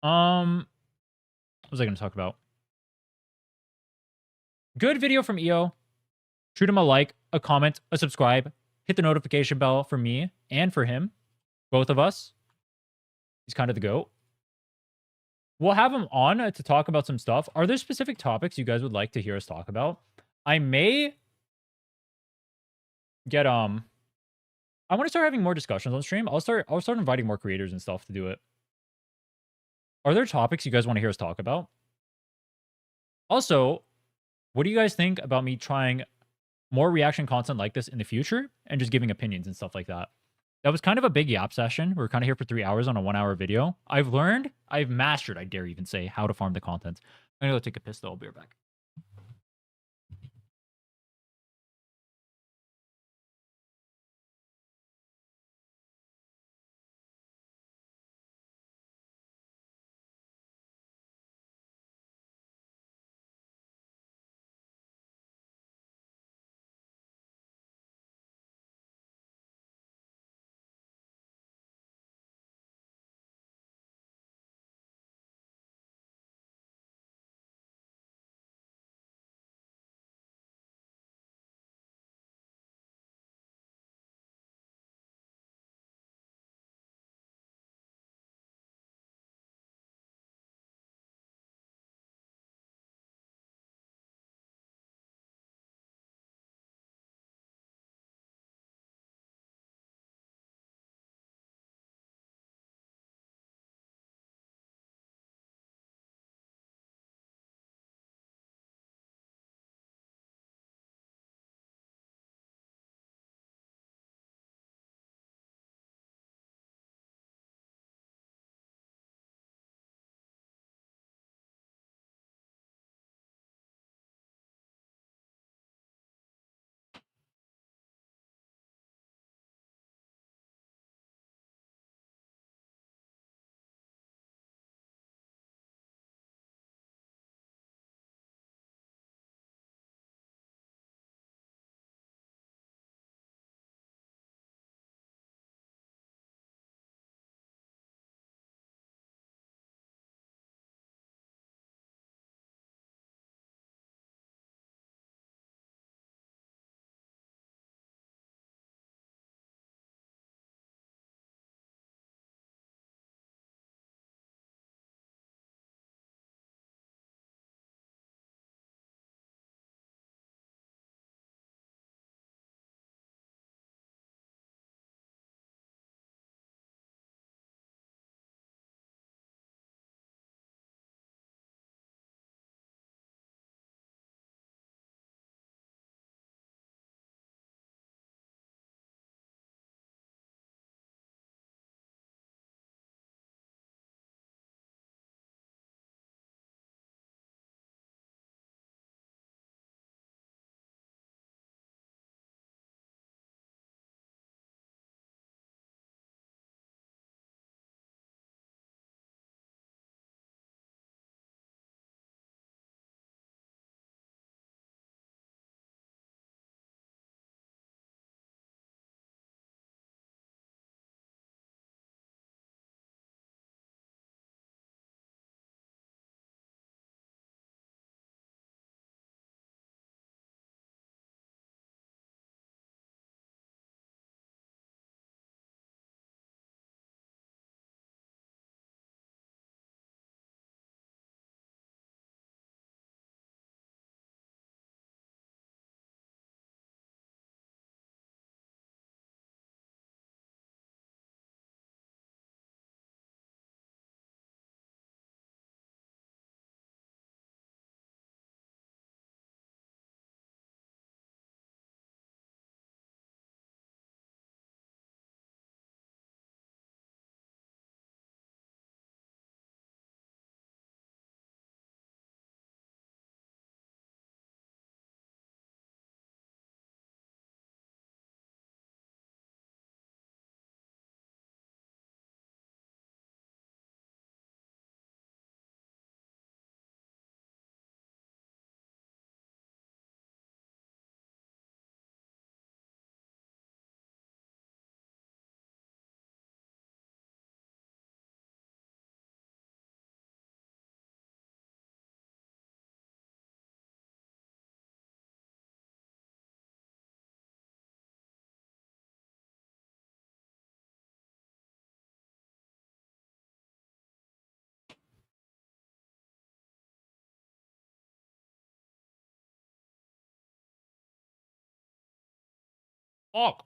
What was I going to talk about? Good video from EO. Shoot him a like, a comment, a subscribe. Hit the notification bell for me and for him. Both of us. He's kind of the GOAT. We'll have him on to talk about some stuff. Are there specific topics you guys would like to hear us talk about? I may get I want to start having more discussions on stream. I'll start inviting more creators and stuff to do it. Are there topics you guys want to hear us talk about? Also, what do you guys think about me trying more reaction content like this in the future and just giving opinions and stuff like that? That was kind of a big yap session. We're kind of here for 3 hours on a 1 hour video. I've mastered, I dare even say, how to farm the content. I'm gonna go take a piss though. I'll be right back. Fuck.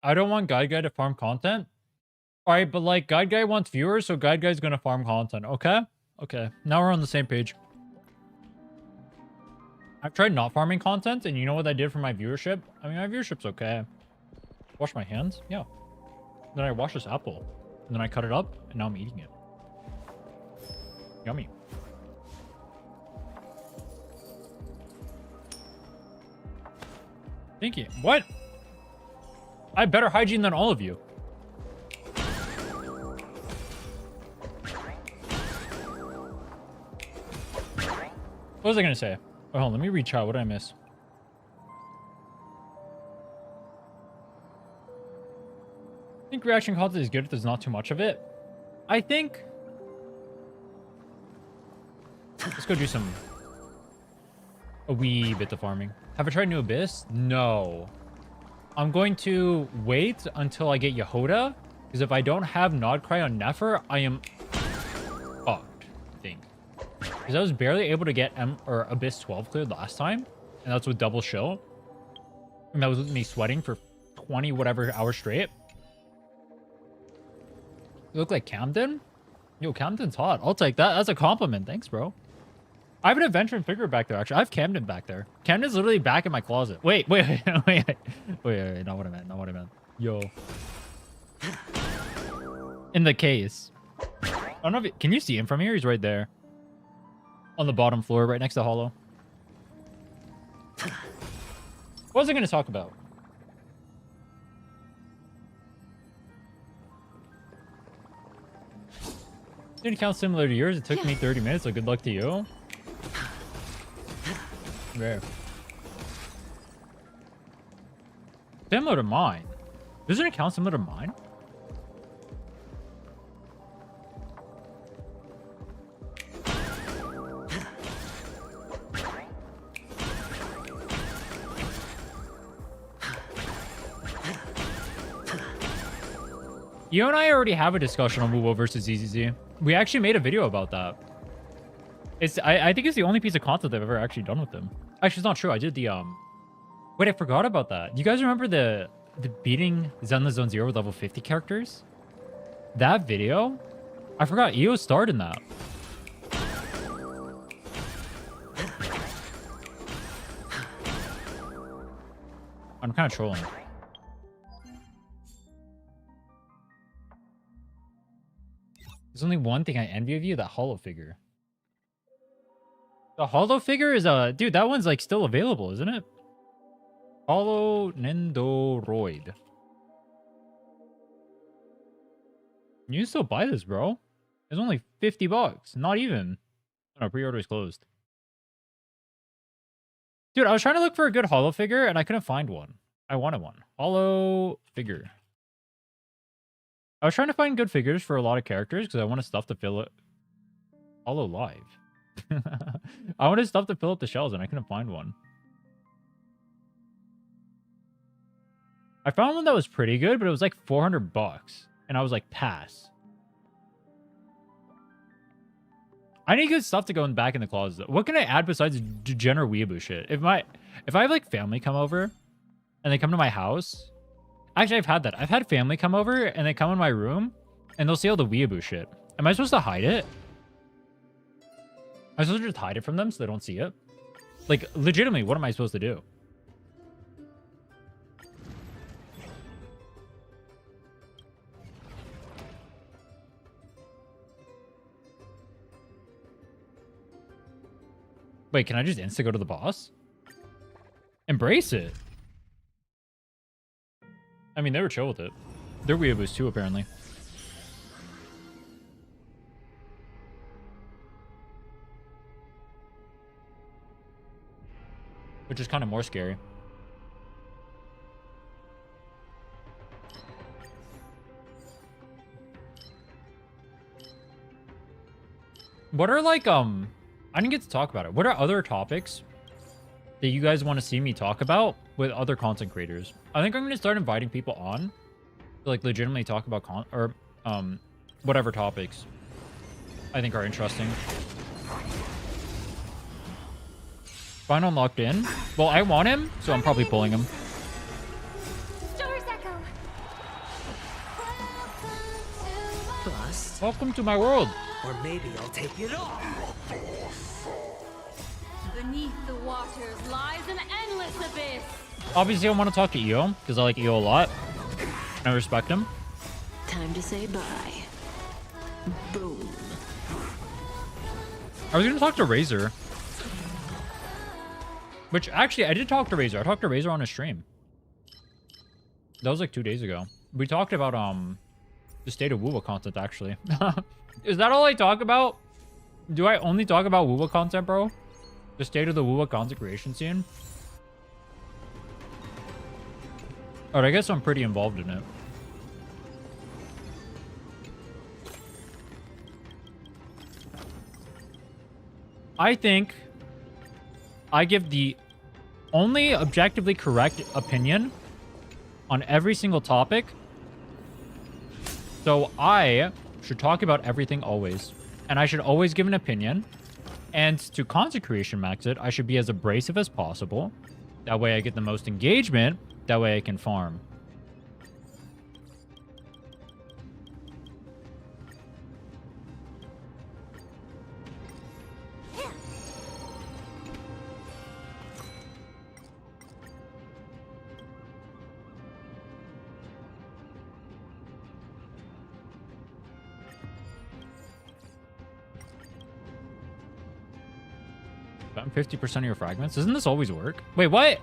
I don't want Guide Guy to farm content. All right, but like Guide Guy wants viewers, so Guide Guy's gonna farm content. Okay? Okay. Now we're on the same page. I've tried not farming content, and you know what I did for my viewership? I mean, my viewership's okay. Wash my hands? Yeah. Then I wash this apple. And then I cut it up, and now I'm eating it. Yummy. Thank you. What? I have better hygiene than all of you. What was I gonna say? Oh, hold on, let me reach out. What did I miss? I think reaction content is good if there's not too much of it. I think... Let's go do a wee bit of farming. Have I tried New Abyss? No. I'm going to wait until I get Yehoda, because if I don't have Nodcry on Nefer, I am fucked, I think. Because I was barely able to get Abyss 12 cleared last time, and that's with double shill. And that was with me sweating for 20 whatever hours straight. You look like Camden? Yo, Camden's hot. I'll take that. That's a compliment. Thanks, bro. I have an adventuring figure back there, actually. I have Camden back there. Camden's literally back in my closet. Wait. Not what I meant. Not what I meant. Yo. In the case. I don't know if can you see him from here? He's right there. On the bottom floor, right next to Hollow. What was I going to talk about? Didn't count similar to yours. It took me 30 minutes, so good luck to you. Rare. Similar to mine. Doesn't it count similar to mine? You and I already have a discussion on Wuwo versus ZZZ. We actually made a video about that. I think it's the only piece of content I've ever actually done with them. Actually, it's not true. I did the Wait, I forgot about that. You guys remember the beating Zenless Zone Zero with level 50 characters? That video? I forgot EO starred in that. I'm kind of trolling. There's only one thing I envy of you, that hollow figure. The hollow figure is dude, that one's like still available, isn't it? Hollow Nendoroid. You can still buy this, bro. It's only 50 bucks. Not even. Oh, no, pre-order is closed. Dude, I was trying to look for a good hollow figure and I couldn't find one. I wanted one. Hollow figure. I was trying to find good figures for a lot of characters because I wanted stuff to fill it. Hollow Live. I wanted stuff to fill up the shells and I couldn't find one. I found one that was pretty good, but it was like 400 bucks. And I was like, pass. I need good stuff to go back in the closet. What can I add besides degenerate weeaboo shit? If I have like family come over and they come to my house. Actually, I've had that. I've had family come over and they come in my room and they'll see all the weeaboo shit. Am I supposed to hide it? Am I supposed to just hide it from them so they don't see it? Like, legitimately, what am I supposed to do? Wait, can I just insta go to the boss? Embrace it. I mean, they were chill with it. They're weeaboos too, apparently. Which is kind of more scary. What are like, I didn't get to talk about it. What are other topics that you guys want to see me talk about with other content creators? I think I'm going to start inviting people on to like legitimately talk about whatever topics I think are interesting. Final locked in. Well, I want him, so I'm probably pulling him. Stars echo. Bust. Welcome to my world. Or maybe I'll take it all. Beneath the waters lies an endless abyss. Obviously, I want to talk to EO because I like EO a lot. I respect him. Time to say bye. Boom. I was gonna talk to Razor. Which, actually, I did talk to Razor. I talked to Razor on his stream. That was like 2 days ago. We talked about, the state of WoWa content, actually. Is that all I talk about? Do I only talk about WoWa content, bro? The state of the WoWa content creation scene? Oh, I guess I'm pretty involved in it. I think I give the only objectively correct opinion on every single topic. So I should talk about everything always. And I should always give an opinion. And to content creation max it, I should be as abrasive as possible. That way I get the most engagement. That way I can farm. I'm 50% of your fragments. Doesn't this always work? Wait, what?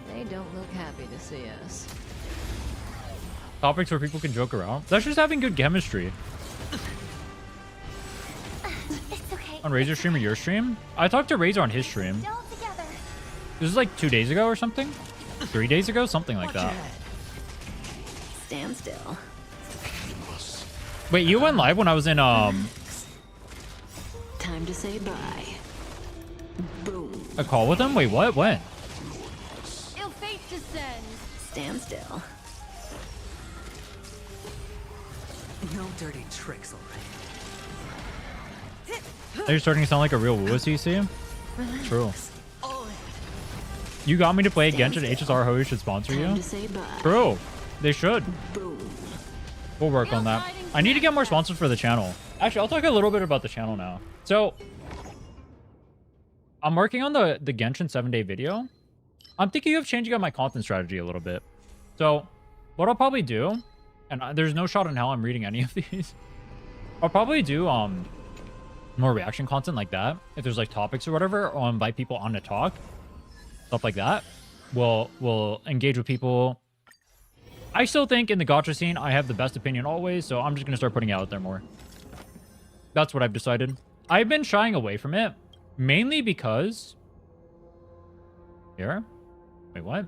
They don't look happy to see us. Topics where people can joke around. That's just having good chemistry. It's okay. On Razor's stream or your stream? I talked to Razor on his stream. Still together. This is like 2 days ago or something? 3 days ago? Something like that. Stand still. Wait, you went live when I was in, Time to say bye. Boom. a call with him? Wait, what? When? Ill fate descends. Stand still. No dirty tricks, alright. Are you starting to sound like a real WoWa CC? True. You got me to play Genshin. HSR Ho should sponsor Time you? to say bye. True. They should. Boom. We'll work on that. I need to get more sponsors for the channel. Actually, I'll talk a little bit about the channel now. So, I'm working on the Genshin 7-day video. I'm thinking of changing up my content strategy a little bit. So, what I'll probably do, and there's no shot in hell I'm reading any of these. I'll probably do more reaction content like that. If there's like topics or whatever, or invite people on to talk. Stuff like that. We'll engage with people. I still think in the gacha scene, I have the best opinion always, so I'm just going to start putting it out there more. That's what I've decided. I've been shying away from it, mainly because... Here? Wait, what?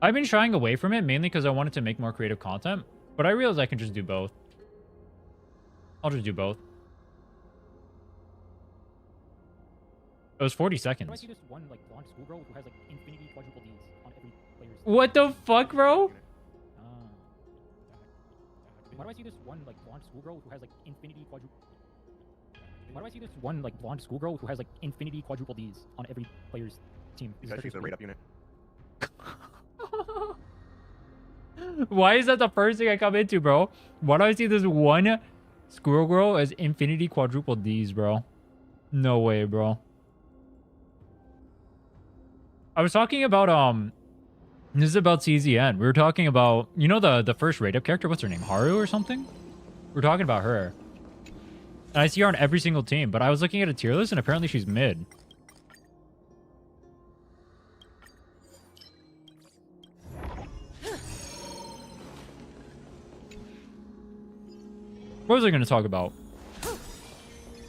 I've been shying away from it, mainly because I wanted to make more creative content, but I realized I can just do both. I'll just do both. It was 40 seconds. What the fuck, bro? Why do I see this one like blonde schoolgirl who has like infinity quadruple? Why do I see this one like blonde schoolgirl who has like infinity quadruple Ds on every player's team? Because she's a rate up unit. Why is that the first thing I come into, bro? Why do I see this one squirrel girl as infinity quadruple Ds, bro? No way, bro. I was talking about, this is about CZN. We were talking about, you know, the first rate up character? What's her name? Haru or something? We're talking about her. And I see her on every single team, but I was looking at a tier list and apparently she's mid. What was I going to talk about?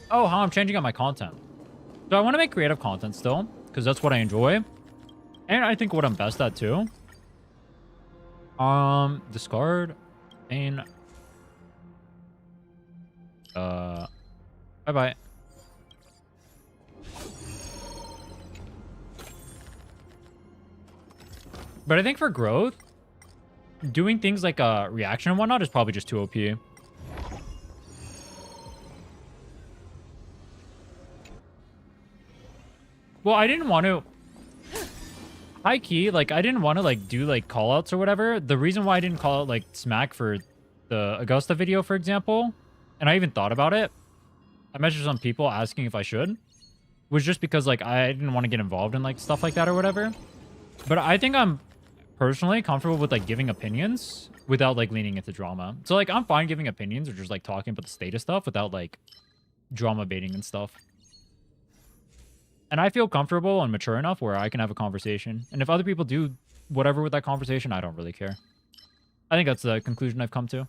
Oh, how I'm changing up my content. So I want to make creative content still, because that's what I enjoy. And I think what I'm best at too. Discard. Pain. Bye-bye. But I think for growth, doing things like a reaction and whatnot is probably just too OP. Well, I didn't want to... High key, like, I didn't want to, like, do, like, callouts or whatever. The reason why I didn't call out, like, smack for the Augusta video, for example, and I even thought about it, I messaged some people asking if I should, was just because, like, I didn't want to get involved in, like, stuff like that or whatever. But I think I'm personally comfortable with, like, giving opinions without, like, leaning into drama. So, like, I'm fine giving opinions or just, like, talking about the state of stuff without, like, drama baiting and stuff. And I feel comfortable and mature enough where I can have a conversation. And if other people do whatever with that conversation, I don't really care. I think that's the conclusion I've come to.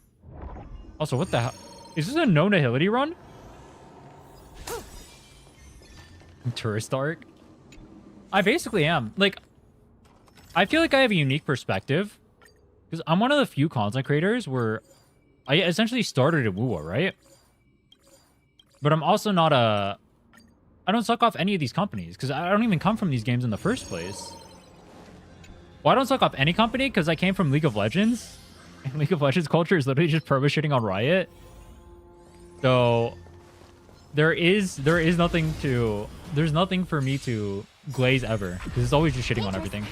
Also, what the hell? Is this a no nihility run? Tourist arc? I basically am. Like, I feel like I have a unique perspective. Because I'm one of the few content creators where I essentially started at WooWa, right? But I'm also not a... I don't suck off any of these companies because I don't even come from these games in the first place. Well, I don't suck off any company because I came from League of Legends. And League of Legends culture is literally just perma shitting on Riot. So there is nothing to... There's nothing for me to glaze ever because it's always just shitting on everything.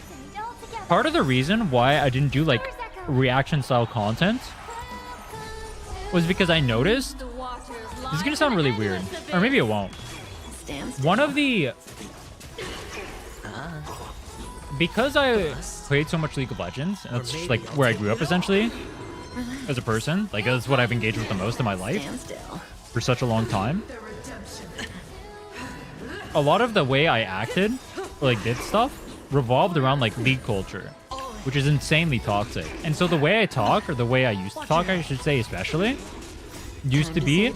Part of the reason why I didn't do like reaction style content was because I noticed... This is going to sound really weird. Or maybe it won't. One of the... Because I played so much League of Legends, and that's just like where I grew up essentially, as a person. Like that's what I've engaged with the most in my life for such a long time. A lot of the way I acted, or like did stuff, revolved around like League culture, which is insanely toxic. And so the way I talk, or the way I used to talk, I should say especially, used to be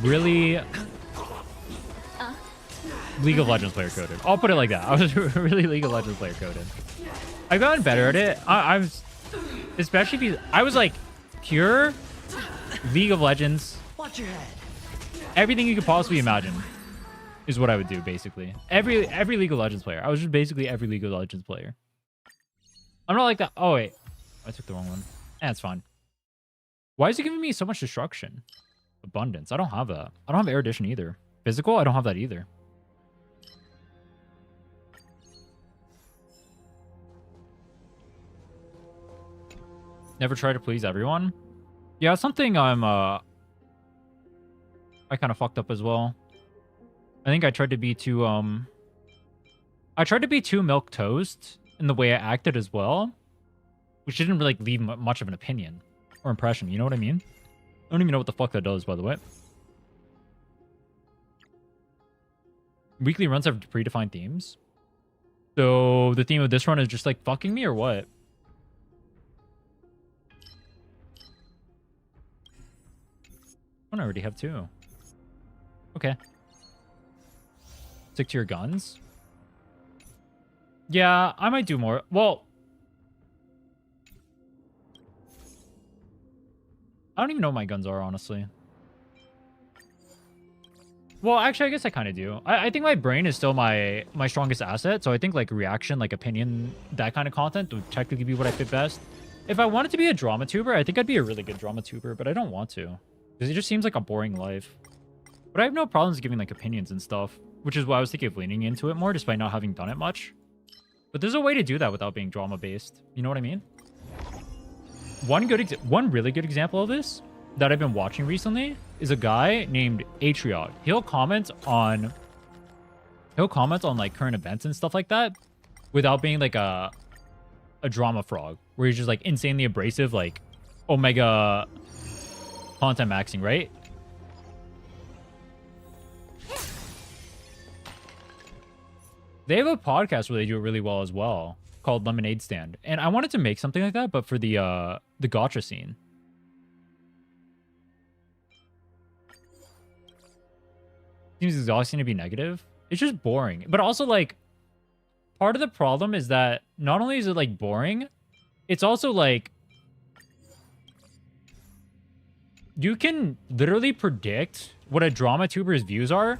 really League of Legends player coded. I'll put it like that. I was really League of Legends player coded. I've gotten better at it. I'm especially because I was like pure League of Legends. Watch your head. Everything you could possibly imagine is what I would do basically. Every League of Legends player. I was just basically every League of Legends player. I'm not like that. Oh wait, I took the wrong one. That's fine. Why is it giving me so much destruction? Abundance. I don't have that. I don't have air addition either. Physical, I don't have that either. Never try to please everyone. Yeah, something I kind of fucked up as well. I think I tried to be too milk toast in the way I acted as well, which didn't really leave much of an opinion or impression. You know what I mean? I don't even know what the fuck that does, by the way. Weekly runs have predefined themes. So the theme of this run is just like fucking me or what? I already have two. Okay. Stick to your guns. Yeah, I might do more. Well, I don't even know what my guns are, honestly. Well, actually, I guess I kind of do. I think my brain is still my strongest asset. So I think like reaction, like opinion, that kind of content would technically be what I fit best. If I wanted to be a drama tuber, I think I'd be a really good drama tuber, but I don't want to. Because it just seems like a boring life. But I have no problems giving like opinions and stuff, which is why I was thinking of leaning into it more despite not having done it much. But there's a way to do that without being drama based. You know what I mean? One really good example of this that I've been watching recently is a guy named Atriot. He'll comment on like current events and stuff like that without being like a drama frog, where he's just like insanely abrasive, like Omega content maxing, right? They have a podcast where they do it really well as well, called Lemonade Stand. And I wanted to make something like that, but for the gacha scene. Seems exhausting to be negative. It's just boring. But also, like, part of the problem is that not only is it, like, boring, it's also, like, you can literally predict what a drama tuber's views are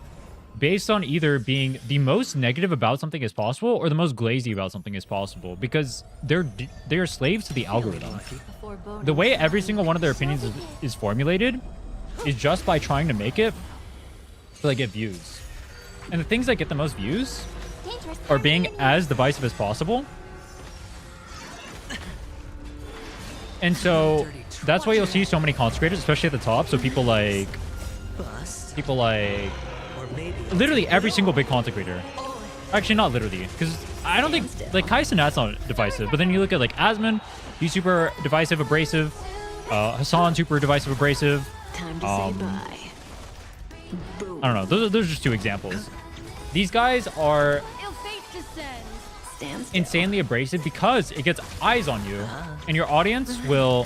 based on either being the most negative about something as possible or the most glazy about something as possible, because they're slaves to the algorithm. Before boating The way every single one of their opinions is formulated is just by trying to make it to like get views. And the things that get the most views Dangerous. are being as divisive as possible. And so that's why you'll see so many consecrators, especially at the top. So people like Bust. Or maybe I'll literally every single big consecrator. Actually, not literally, because I don't think like Kai Cenat's not divisive. But then you look at like Asmon, he's super divisive, abrasive. Hassan, super divisive, abrasive. Time to say bye. Boom. I don't know. Those are just 2 examples. These guys are Ill fate descends. Stand still. insanely abrasive because it gets eyes on you, and your audience will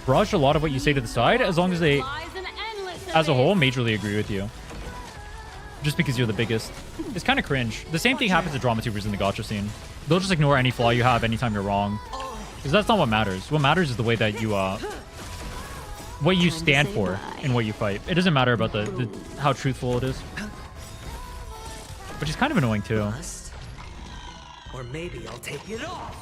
brush a lot of what you say to the side as long as they, Lies an endless as a whole, abyss. majorly agree with you. Just because you're the biggest. It's kind of cringe. The same thing happens to drama tubers in the gacha scene. They'll just ignore any flaw you have anytime you're wrong. Because that's not what matters. What matters is the way that you, what you Time to stand say for bye. and what you fight. It doesn't matter about the how truthful it is. Which is kind of annoying too. bust. Or maybe I'll take it off.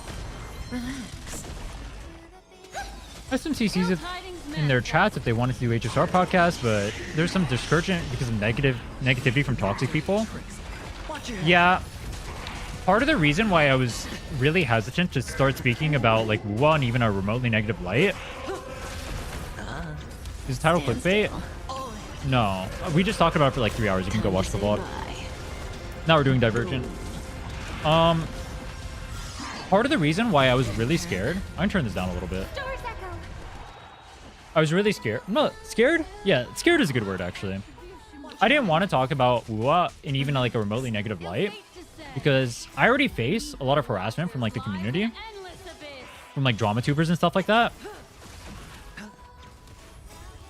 SMC sees it Tidings in their manifest. chats if they wanted to do HSR podcasts, but there's some discouragement because of negativity from toxic people. Yeah. Part of the reason why I was really hesitant to start speaking about like WoW and even a remotely negative light is title Stand clickbait. still. No, we just talked about it for like 3 hours. You can go Time to watch the say vlog. bye. Now we're doing Divergent. Part of the reason why I was really scared. I'm gonna turn this down a little bit. Stars echo. I was really scared. No, scared? Yeah, scared is a good word actually. I didn't want to talk about WoW in even like a remotely negative light because I already face a lot of harassment from like the community, Endless abyss. from like drama tubers and stuff like that.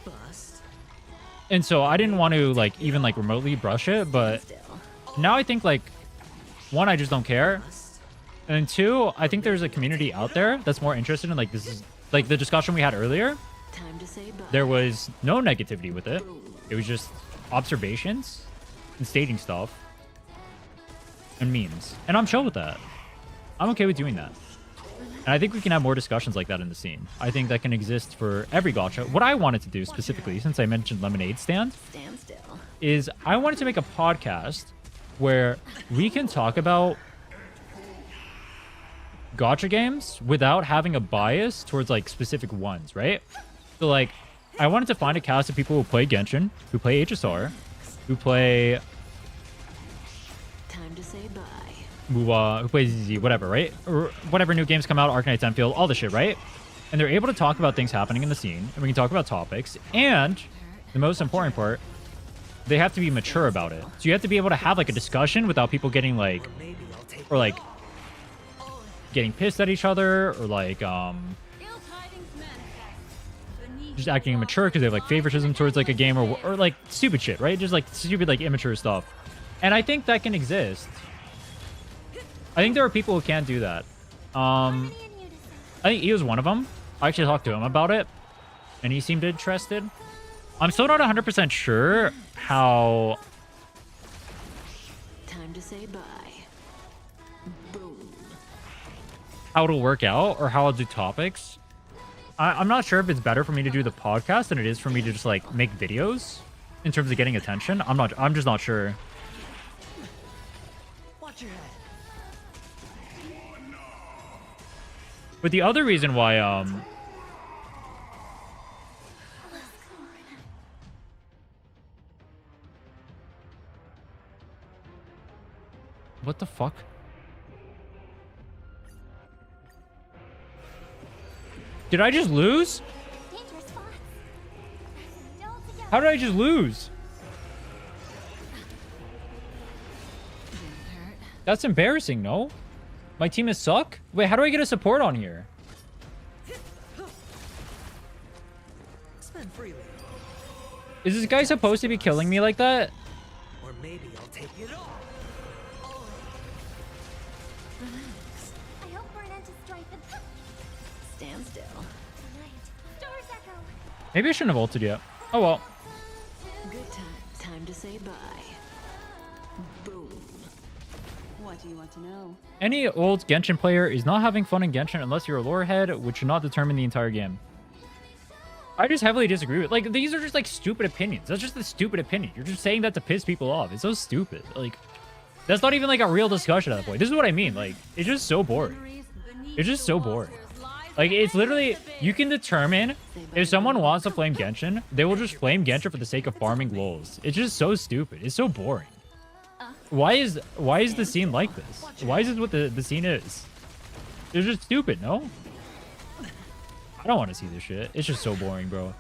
Bust. And so I didn't want to like even like remotely brush it, but Still. now I think like 1, I just don't care. Bust. And 2, I think there's a community out there that's more interested in like this is like the discussion we had earlier. Time to say bye. There was no negativity with it. It was just observations and stating stuff and memes. And I'm chill with that. I'm okay with doing that. And I think we can have more discussions like that in the scene. I think that can exist for every gacha. What I wanted to do specifically, since I mentioned Lemonade Stand, Stand still. is I wanted to make a podcast where we can talk about gacha games without having a bias towards like specific ones, right? So like, I wanted to find a cast of people who play Genshin, who play HSR, who play Time to say bye. who plays ZZ, whatever, right? Or whatever new games come out, Arknights, Enfield, all the shit, right? And they're able to talk about things happening in the scene, and we can talk about topics, and the most important part, they have to be mature about it. So you have to be able to have like a discussion without people getting like, Maybe I'll take or like getting pissed at each other, or like Ill tidings manifest. Beneath just acting immature because they have like favoritism towards like a game, or like stupid shit, right? Just like stupid like immature stuff. And I think that can exist. I think there are people who can't do that. Harmony and unison. I think he was one of them. I actually talked to him about it, and he seemed interested. I'm still not 100% sure how Time to say bye. Boom. it'll work out or how I'll do topics. I'm not sure if it's better for me to do the podcast than it is for me to just like make videos in terms of getting attention. I'm just not sure. Watch your head. But the other reason why what the fuck? Did I just lose? Dangerous spots. Don't together. How did I just lose? That's embarrassing, no? My team is suck? Wait, how do I get a support on here? Spend freely. Is this guy supposed to be killing me like that? Or maybe I'll take it off. I hope for an end to strife and Stand still. tonight. Stars echo. Maybe I shouldn't have ulted yet. Oh well. Good time. Time to say bye. Boom. What do you want to know? Any old Genshin player is not having fun in Genshin unless you're a lore head, which should not determine the entire game. I just heavily disagree with, like, these are just like stupid opinions. That's just a stupid opinion. You're just saying that to piss people off. It's so stupid. Like, that's not even like a real discussion at that point. This is what I mean. Like, it's just so boring. It's just so boring. Like, it's literally, you can determine if someone wants to flame Genshin, they will just flame Genshin for the sake of farming lols. It's just so stupid. It's so boring. Why is the scene like this? Why is this what the scene is? It's just stupid, no? I don't want to see this shit. It's just so boring, bro.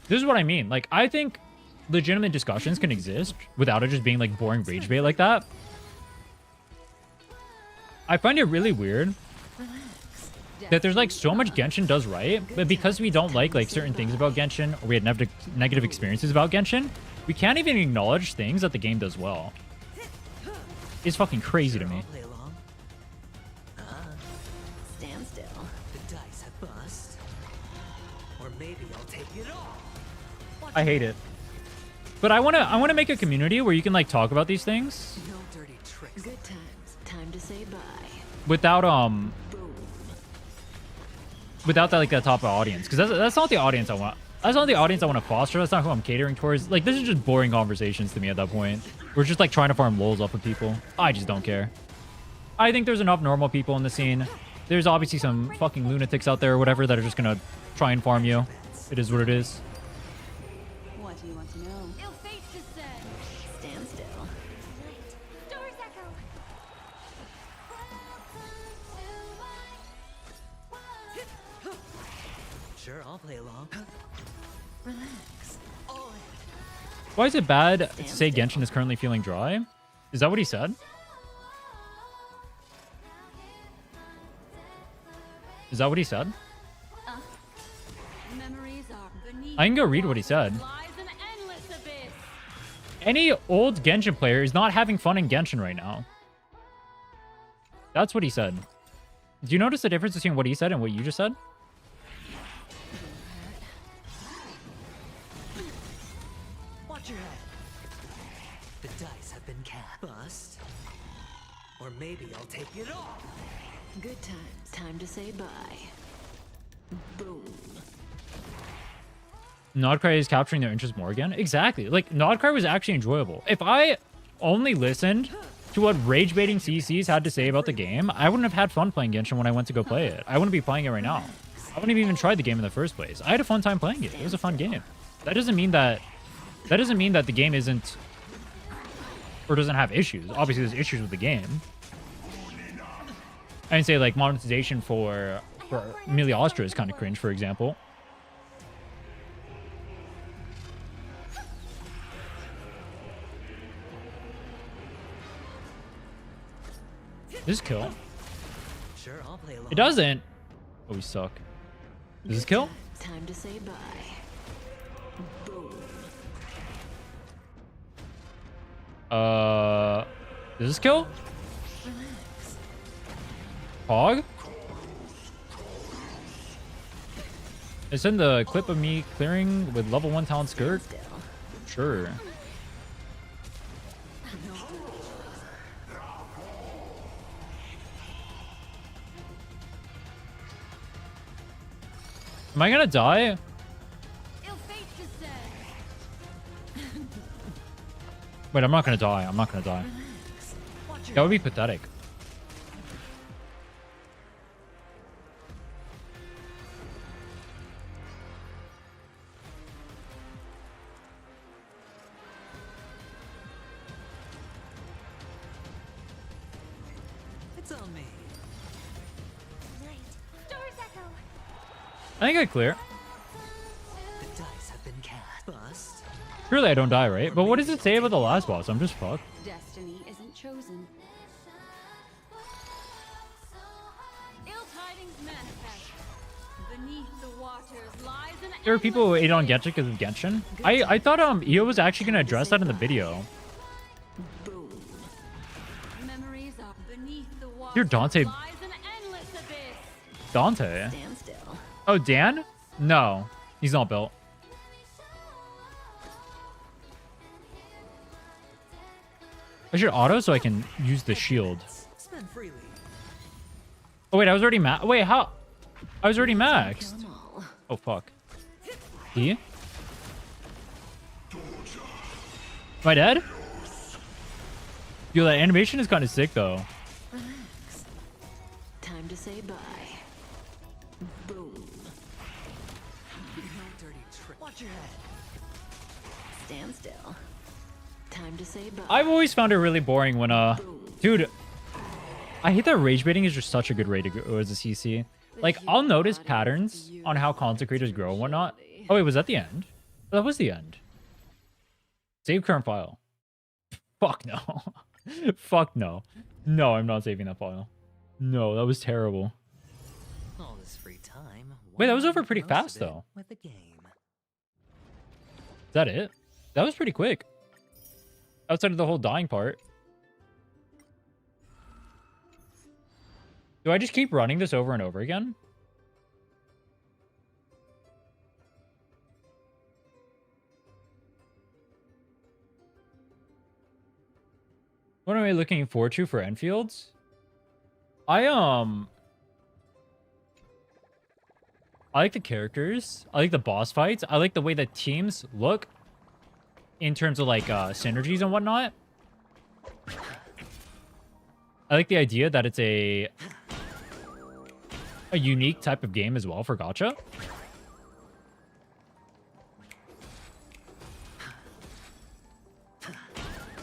This is what I mean. Like, I think legitimate discussions can exist without it just being like boring rage bait like that. I find it really weird that there's like so much Genshin does right, but because we don't like certain things about Genshin, or we had negative experiences about Genshin, we can't even acknowledge things that the game does well. It's fucking crazy to me. Play along. Stand still. The dice have bust. Or maybe I'll take it all. I hate it. But I wanna make a community where you can like talk about these things No dirty tricks. Good times. Time to say bye. without Boom. without that like that top audience, because that's not the audience I want. That's not the audience I want to foster. That's not who I'm catering towards. Like, this is just boring conversations to me at that point. We're just like trying to farm lols off of people. I just don't care. I think there's enough normal people in the scene. There's obviously some fucking lunatics out there or whatever that are just gonna try and farm you. It is what it is. What do you want to know? Ill fate descend. Stand still. Story's echo. Sure, I'll play along. Relax. Why is it bad to say Genshin is currently feeling dry? Is that what he said? Is that what he said? Memories are beneath I can go read what he said. lies an endless abyss. Any old Genshin player is not having fun in Genshin right now. That's what he said. Do you notice the difference between what he said and what you just said? Watch your head. The dice have been cast. Bust. Or maybe I'll take it all. Good times. Time to say bye. Boom. Nodcry is capturing their interest more again? Exactly. Like, Nodcry was actually enjoyable. If I only listened to what rage-baiting CCs had to say about the game, I wouldn't have had fun playing Genshin when I went to go play it. I wouldn't be playing it right now. I wouldn't have even tried the game in the first place. I had a fun time playing it. It was a fun game. That doesn't mean that the game isn't or doesn't have issues. Obviously, there's issues with the game. I didn't say like monetization for Miliostra is kind of cringe, for example. This kill. Sure, I'll play along. It doesn't. Oh, we suck. Does this kill? Time to say bye. Boom. Does this kill? Relax. Hog? It's in the clip of me clearing with level 1 talent skirt. Still. Sure. Am I gonna die? Ill fate descend. Wait, I'm not gonna die. I'm not gonna die. That would be pathetic. It's on me. Story's echo. I think I clear. The dice have been cast. Bust. Surely I don't die, right? But what does it say about the last boss? I'm just fucked. Destiny isn't chosen. Ill tidings manifest. Beneath the waters lies an There are people who ate on Gacha because of Genshin. I thought Io was actually gonna address that in the video. Boom. memories are beneath the waters. Here, Dante. Lies an endless abyss. Dante. Stand still. Oh, Dan? No, he's not built. I should auto so I can use the shield. Spend freely. Oh wait, I was already wait, how? I was already maxed. Kill 'em all. Oh fuck. He? Am I dead? Yo, that animation is kind of sick though. Relax. Time to say bye. Boom. No dirty trick. Watch your head. Stand still. Time to say bye. I've always found it really boring when dude, I hate that rage baiting is just such a good way to go as a CC. Like, I'll notice patterns on how content creators grow and whatnot. Oh wait, was that the end? That was the end. Save current file. Fuck no. Fuck no. No, I'm not saving that file. No, that was terrible. All this free time. Wait, that was why over not pretty make the most fast, of it though. With a game. Is that it? That was pretty quick. Outside of the whole dying part. Do I just keep running this over and over again? What am I looking forward to for Enfields? I like the characters. I like the boss fights. I like the way that teams look in terms of like synergies and whatnot. I like the idea that it's a unique type of game as well for Gacha.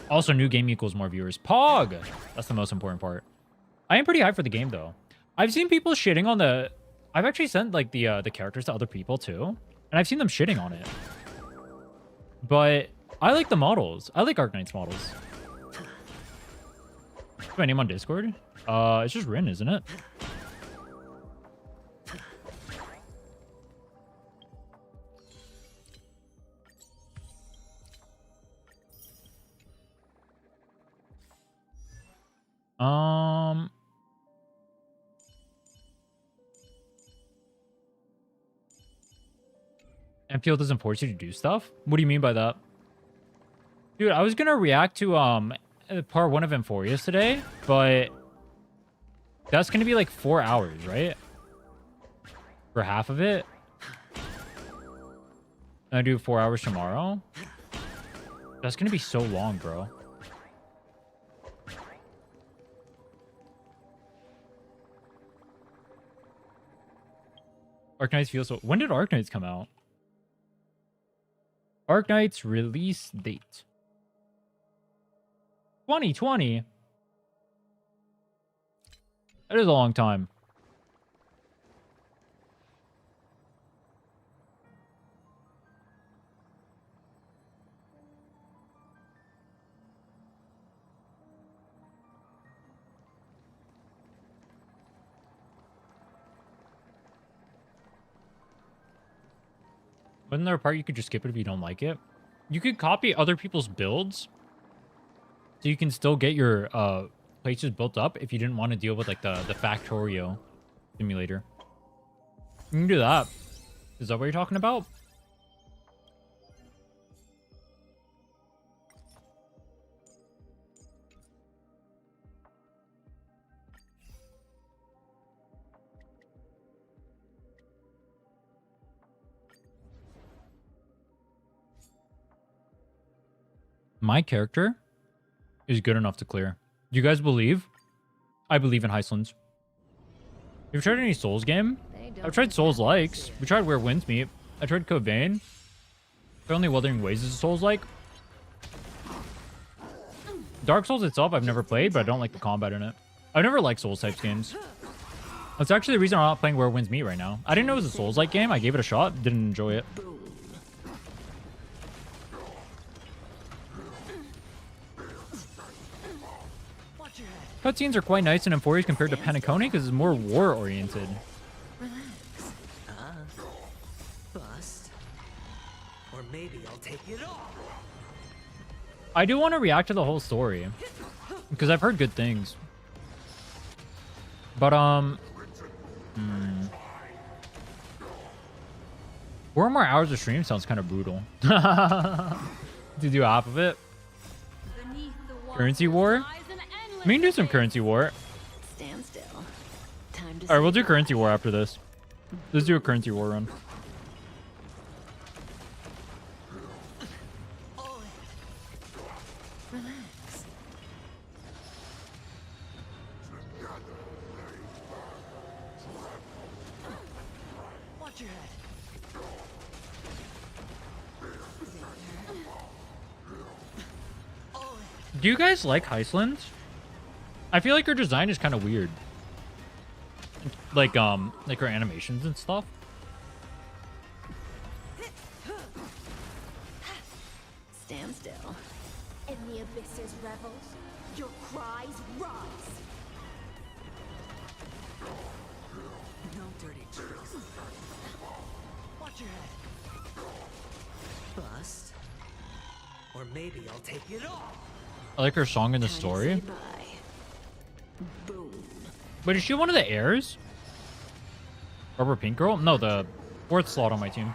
Also, new game equals more viewers. Pog! That's the most important part. I am pretty hyped for the game, though. I've seen people shitting on the... I've actually sent, like, the characters to other people, too. And I've seen them shitting on it. But I like the models. I like Arknight's models. What's my name on Discord? It's just Rin, isn't it? Enfield doesn't force you to do stuff? What do you mean by that? Dude, I was gonna react to part 1 of Amphoreus today, but that's gonna be like 4 hours, right? For half of it. And I do 4 hours tomorrow. That's gonna be so long, bro. Arknights feel so... When did Arknights come out? Arknight's release date. 2020? That is a long time. Wasn't there a part you could just skip it if you don't like it? You could copy other people's builds, so you can still get your places built up if you didn't want to deal with like the Factorio simulator. You can do that. Is that what you're talking about? My character is good enough to clear. Do you guys believe? I believe in Heistlands. Have you tried any Souls game? I've tried Souls likes. We tried Where Winds Meet. I tried Code Vein. Only Wuthering Waves is a Souls like. Dark Souls itself I've never played, but I don't like the combat in it. I've never liked Souls types games. That's actually the reason I'm not playing Where Winds Meet right now. I didn't know it was a Souls like game. I gave it a shot. Didn't enjoy it. Cutscenes are quite nice in Amphoreus compared to Penacony because it's more war-oriented. Bust. Or maybe I'll take it all. I do want to react to the whole story because I've heard good things. But 4 more hours of stream sounds kind of brutal. To do half of it. Beneath the Currency war? lies an endless We can do some abyss. currency war. Stand still. Time to All right, we'll say do currency bye. war after this. Let's do a currency war run. Relax. Watch your head. Do you guys like Heistland? I feel like her design is kind of weird. Like her animations and stuff. Stand still. In the abyss's revels, your cries rise. No dirty tricks. Watch your head. Bust. Or maybe I'll take it all. I like her song in the Time to story. say bye. Boom. But is she one of the heirs? Rubber Pink Girl? No, the fourth slot on my team.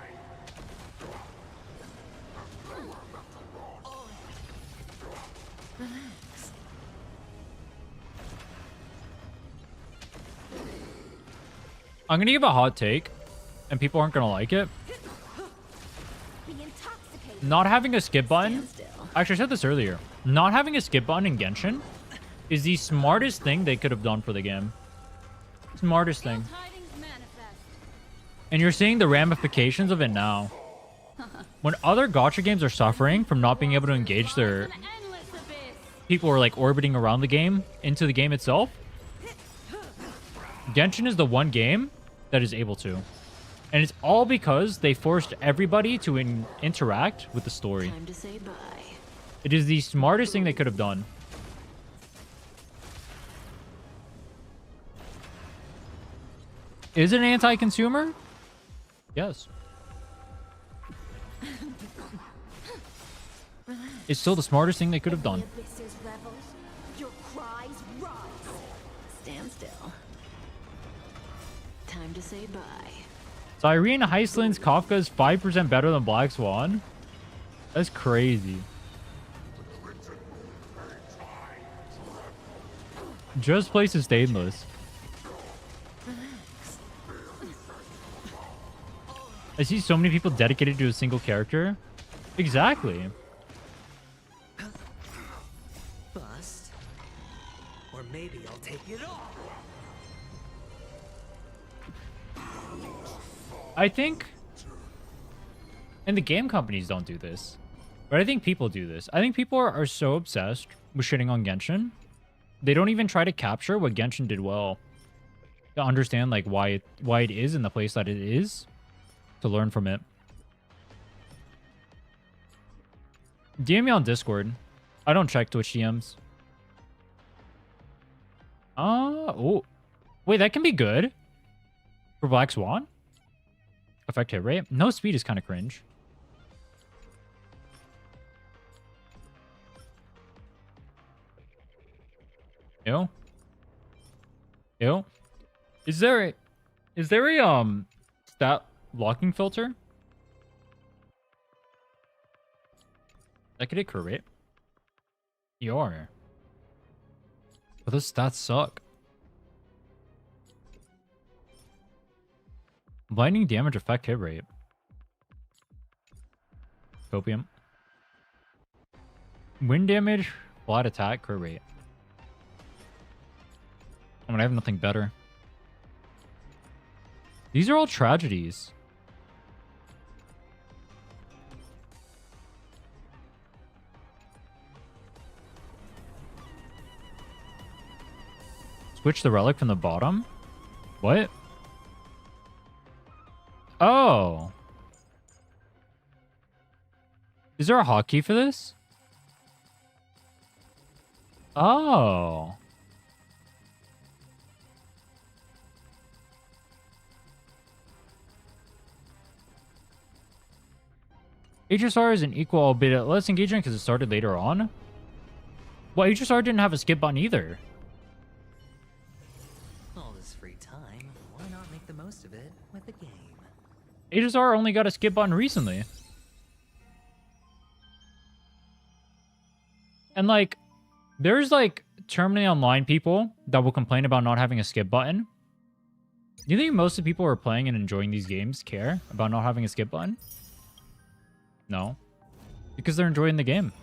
Relax. I'm gonna give a hot take, and people aren't gonna like it. Be intoxicated. Not having a skip button. Stand still. Actually, I said this earlier. Not having a skip button in Genshin is the smartest thing they could have done for the game. Smartest thing. Tidings manifest. And you're seeing the ramifications of it now. When other gacha games are suffering from not being able to engage their An endless abyss. people who are like orbiting around the game into the game itself, Genshin is the one game that is able to. And it's all because they forced everybody to interact with the story. Time to say bye. It is the smartest thing they could have done. Is it anti-consumer? Yes. It's still the smartest thing they could have done. In the abyss's revels, your cries rise. Stand still. Time to say bye. So Irene Heistland's Kafka is 5% better than Black Swan? That's crazy. Just places stainless. Relax. I see so many people dedicated to a single character. Exactly. Bust. Or maybe I'll take it all. I think, and the game companies don't do this, but I think people do this. I think people are so obsessed with shitting on Genshin, they don't even try to capture what Genshin did well, to understand like why it is in the place that it is, to learn from it. DM me on Discord. I don't check Twitch DMs. Oh, wait, that can be good for Black Swan. Effect hit rate. No speed is kind of cringe. Ew. Ew. Is there a stat locking filter? That could hit crit rate. You are. But those stats suck. Blinding damage effect hit rate. Copium. Wind damage, flat attack, crit rate. I mean, I have nothing better. These are all tragedies. Switch the relic from the bottom? What? Oh. Is there a hotkey for this? Oh. HSR is an equal, albeit less engaging because it started later on. Well, HSR didn't have a skip button either. All this free time, why not make the most of it with a game? HSR only got a skip button recently. And like, There's like terminally online people that will complain about not having a skip button. Do you think most of the people who are playing and enjoying these games care about not having a skip button? No. Because they're enjoying the game.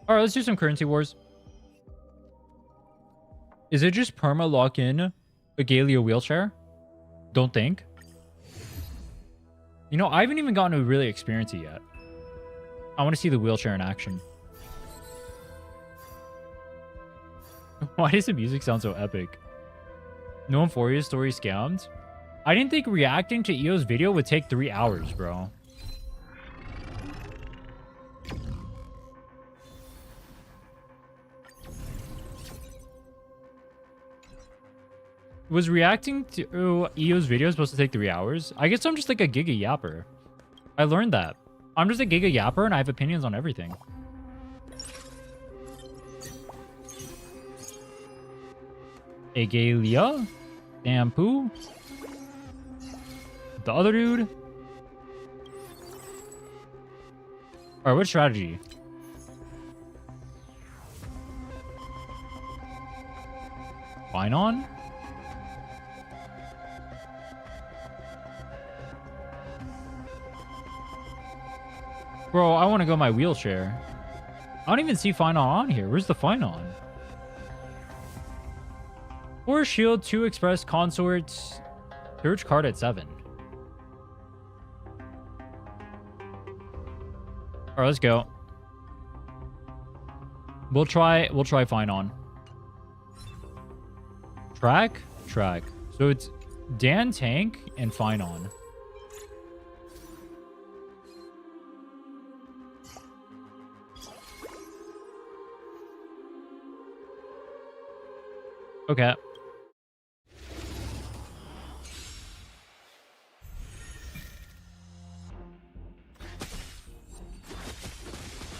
Alright, let's do some currency wars. Is it just perma lock in a Galia wheelchair? Don't think. You know, I haven't even gotten to really experience it yet. I want to see the wheelchair in action. Why does the music sound so epic? No Amphoreus story scammed? I didn't think reacting to EO's video would take 3 hours, bro. Was reacting to EO's video supposed to take 3 hours? I guess I'm just like a giga yapper. I learned that. I'm just a giga yapper and I have opinions on everything. Agalia? Shampoo? The other dude? Alright, what strategy? Fine on? Bro, I want to go my wheelchair. I don't even see Fine on here. Where's the Fine on? 4 shield, 2 express consorts. Search card at 7. Alright, let's go. We'll try Fine on. Track? Track. So it's Dan Tank and Fine on. Okay.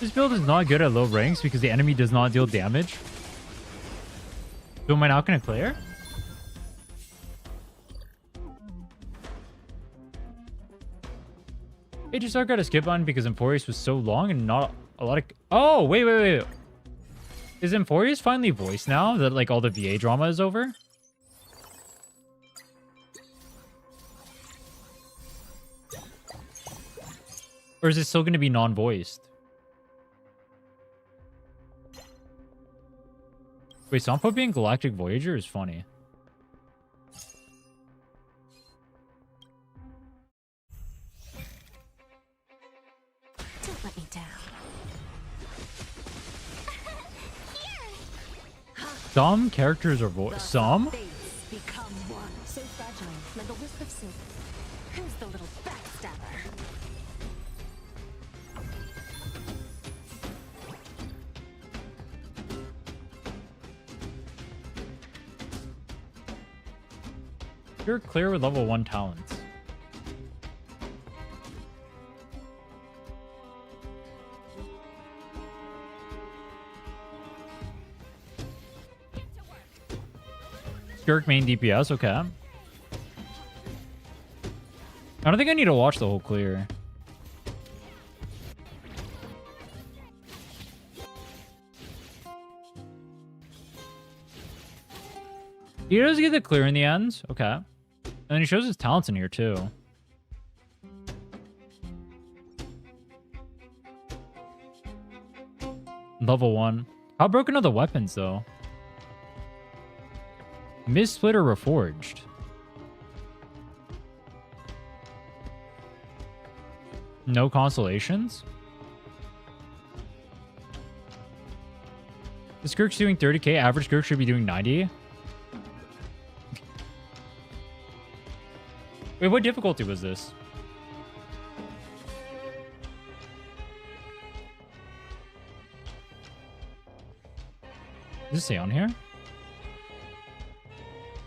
This build is not good at low ranks because the enemy does not deal damage. So am I not going to clear? It just got a skip button because Amphoreus was so long and not a lot of... Oh, wait. Is Amphoreus finally voiced now that like all the VA drama is over? Or is it still going to be non-voiced? Wait, Sampo being Galactic Voyager is funny. Don't let me down. Some characters are voiced. Some? Fates become one. So fragile, like a wisp of silk. Who's the little backstabber? You're clear with level 1 talents. Skirk main DPS, okay. I don't think I need to watch the whole clear. He does get the clear in the end. Okay. And then he shows his talents in here too. Level 1. How broken are the weapons though? Mist Splitter Reforged. No constellations? The Skirk's doing 30k. Average Skirk should be doing 90. Wait, what difficulty was this? Does it say on here?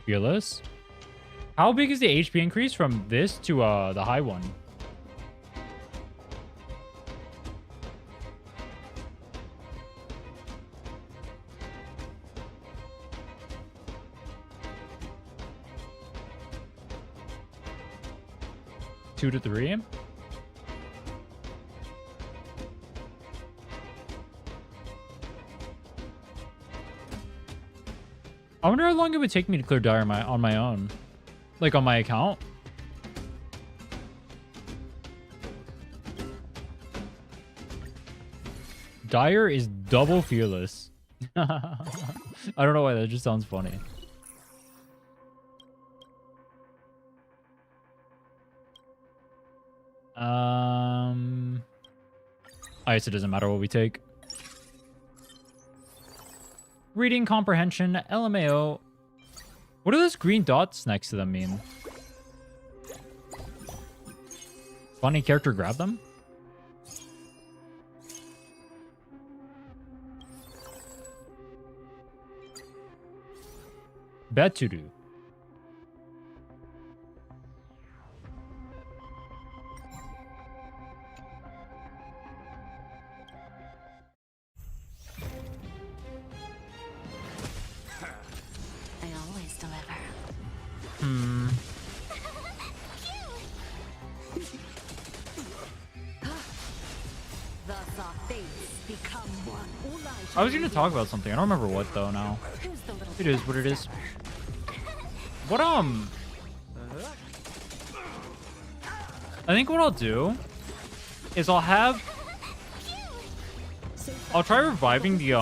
Fearless? How big is the HP increase from this to the high one? 2 to 3. I wonder how long it would take me to clear Dire on my own. Like on my account. Dire is double fearless. I don't know why, that just sounds funny. I guess it doesn't matter what we take. Reading comprehension, LMAO. What do those green dots next to them mean? Funny character grab them? Beturu. I always deliver. Thus our fates become one. I was gonna talk about something. I don't remember what though now. Who's the little It is what it is. What I think what I'll do is I'll try reviving the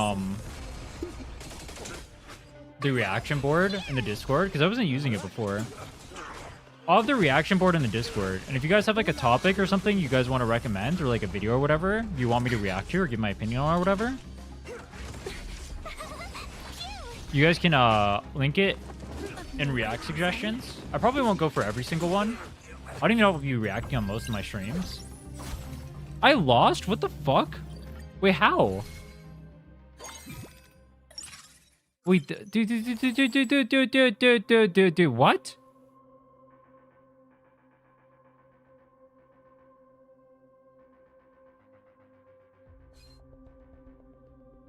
reaction board in the Discord, because I wasn't using it before. I'll have the reaction board in the Discord, and if you guys have like a topic or something you guys want to recommend, or like a video or whatever you want me to react to or give my opinion on or whatever, you guys can link it in react suggestions. I probably won't go for every single one. I don't even know if I'll be reacting on most of my streams. I lost? What the fuck? Wait, how? Wait, dude, what?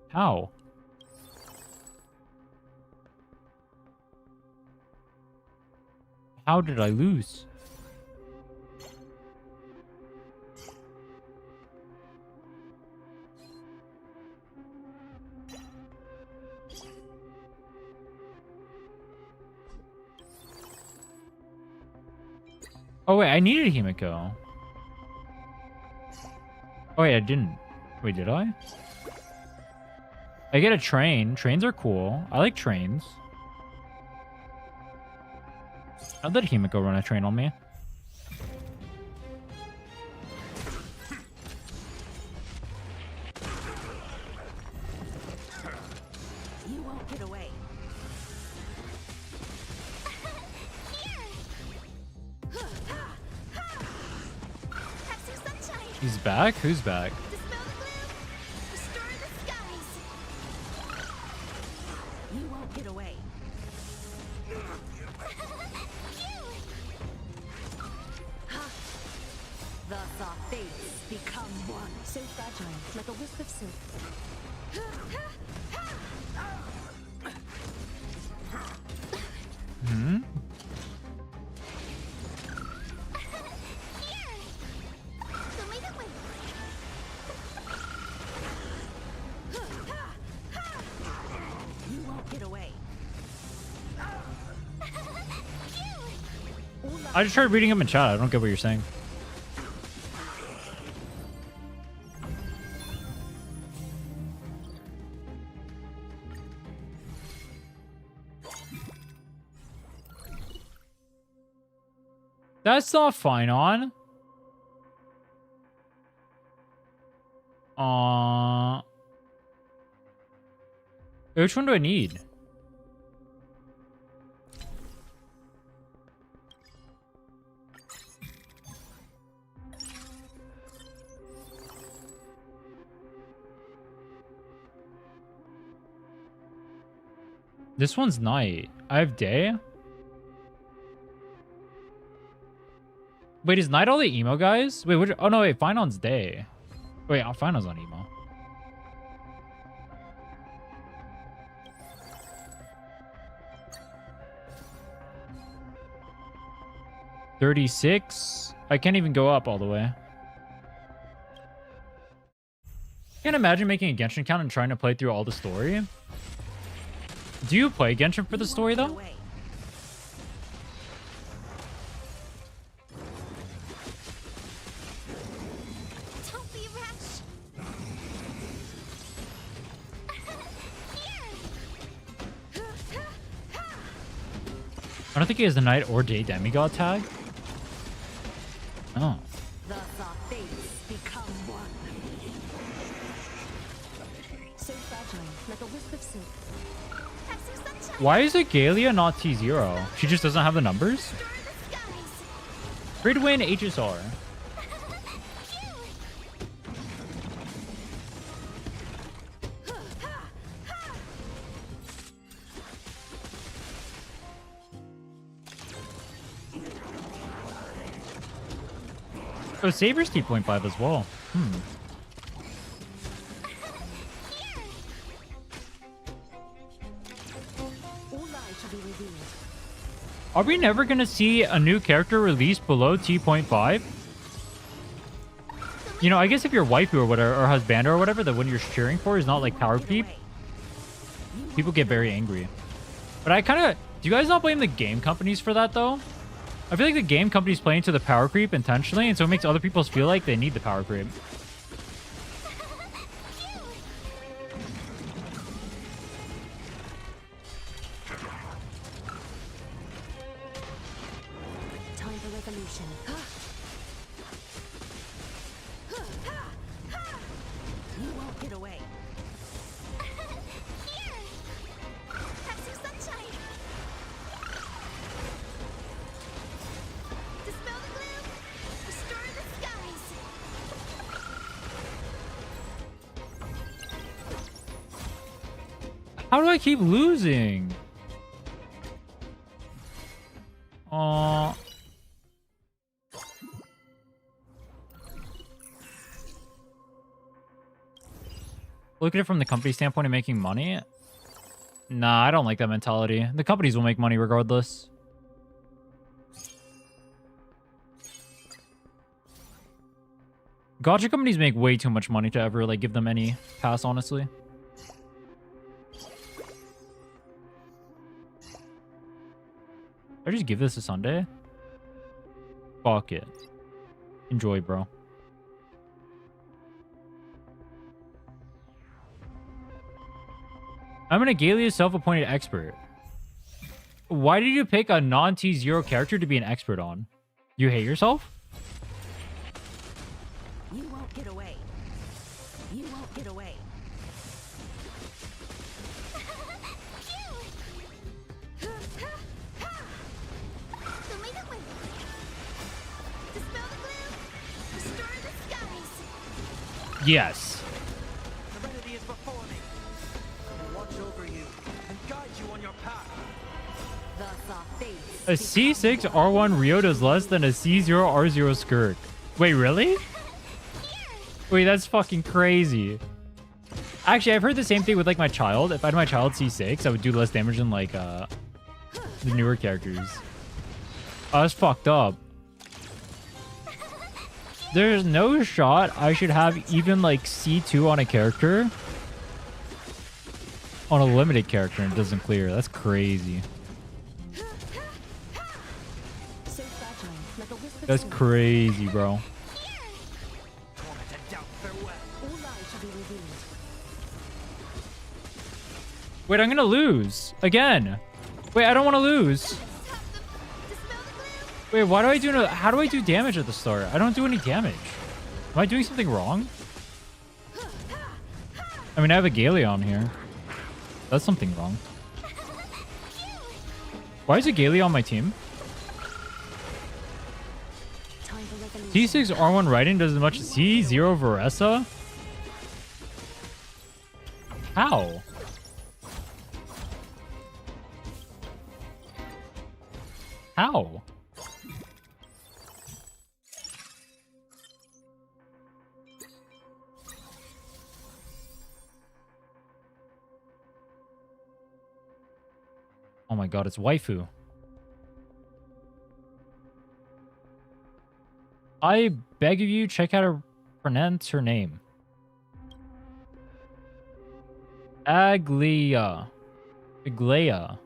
How? How did I lose? Oh wait, I needed Himiko. Oh wait, I didn't. Wait, did I? I get a train. Trains are cool. I like trains. I'd let Himiko run a train on me. You won't get away. Have some sunshine. He's back? Who's back? Dispel the gloom. Restore the skies. You won't get away. Thus our fates become one. So fragile, like a wisp of silk. Hmm? You won't get away. I just tried reading him in chat. I don't get what you're saying. That's not fine on. Which one do I need? This one's night. I have day. Wait, is night all the emo guys? Wait, what? Oh no, wait, Finon's day. Wait, Finon's on emo. 36. I can't even go up all the way. Can't imagine making a Genshin account and trying to play through all the story. Do you play Genshin for the story though? Don't be rash. I don't think he has the night or day demigod tag. Oh. Thus our fates become one. So fragile, like a wisp of silk. Have some sunshine. Why is Igalia not T0? She just doesn't have the numbers? Stir the skies. Free to win HSR. Oh, Saber's T.5 as well. All lies shall be revealed. Are we never going to see a new character released below T.5? You know, I guess if your waifu or whatever, or husband or whatever, the one you're cheering for is not like power creep, people get very angry. But I kind of... Do you guys not blame the game companies for that, though? I feel like the game companies play into the power creep intentionally, and so it makes other people feel like they need the power creep. Time for revolution. You won't get away. Here! Have some sunshine. Dispel the gloom. Restore the skies. How do I keep losing? Aww. Look at it from the company standpoint of making money. Nah, I don't like that mentality. The companies will make money regardless. Gacha companies make way too much money to ever like give them any pass, honestly. I just give this a Sunday? Fuck it. Enjoy, bro. I'm an Igalia self-appointed expert. Why did you pick a non-T0 character to be an expert on? You hate yourself? You won't get away. You won't get away. Dispel the gloom. Restore the skies. Yes. Serenity is before me. I will watch over you and guide you on your path. Thus our fates A C6 R1 Rio does less than a C0 R0 Skirk. Wait, really? Wait, that's fucking crazy. Actually, I've heard the same thing with like my child. If I had my child C6, I would do less damage than like the newer characters. Oh, that's fucked up. There's no shot I should have even like C2 on a character. On a limited character and it doesn't clear. That's crazy. so fragile, like a wisp of That's silk. crazy, bro. Torment and doubt, farewell. All lies shall be revealed. Wait, I'm gonna lose again. Wait, I don't want to lose. Dispel the gloom. Wait, why do I do no? How do I do damage at the start? I don't do any damage. Am I doing something wrong? I mean, I have a Galia on here. That's something wrong. Why is a Galia on my team? Time for revolution. T6 R1 Raiden does as much as C0 Varesa? How? How? Oh my god, it's waifu. I beg of you, check out how to pronounce her name. Aglia. Aglaia.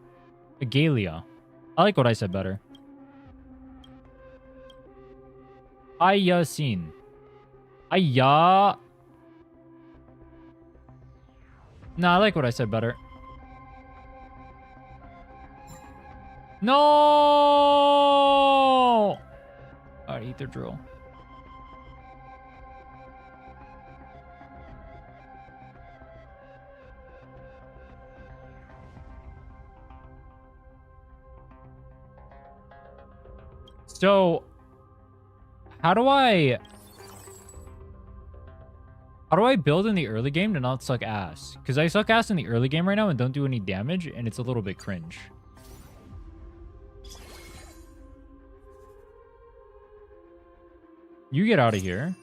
Agalia. I like what I said better. Ayasin. Aya. No, I like what I said better. No! Alright, ether drill. So, how do I build in the early game to not suck ass? Because I suck ass in the early game right now and don't do any damage, and it's a little bit cringe. You get out of here.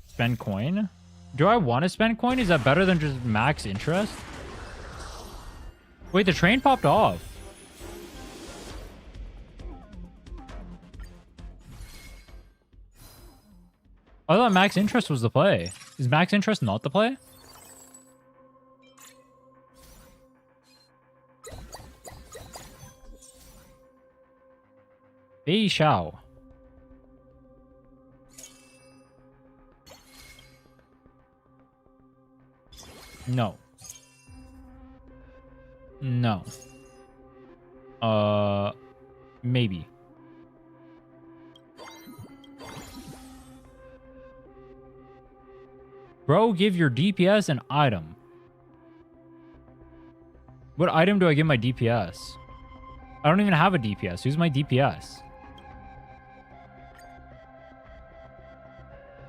Spend coin? Do I want to spend coin? Is that better than just max interest? Wait, the train popped off. I thought max interest was the play. Is max interest not the play? Bei Shao. No. No. Maybe. Bro, give your DPS an item. What item do I give my DPS? I don't even have a DPS. Who's my DPS?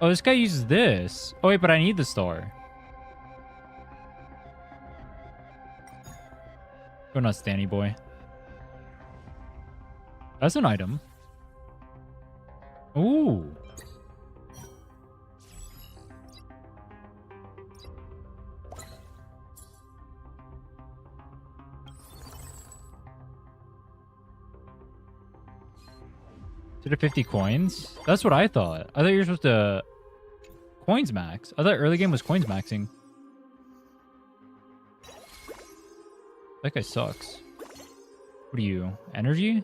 Oh, this guy uses this. Oh, wait, but I need the star. Go nuts, Danny boy. That's an item. Ooh. Did it 50 coins? That's what I thought. I thought you were supposed to coins max. I thought early game was coins maxing. That guy sucks. What are you? Energy?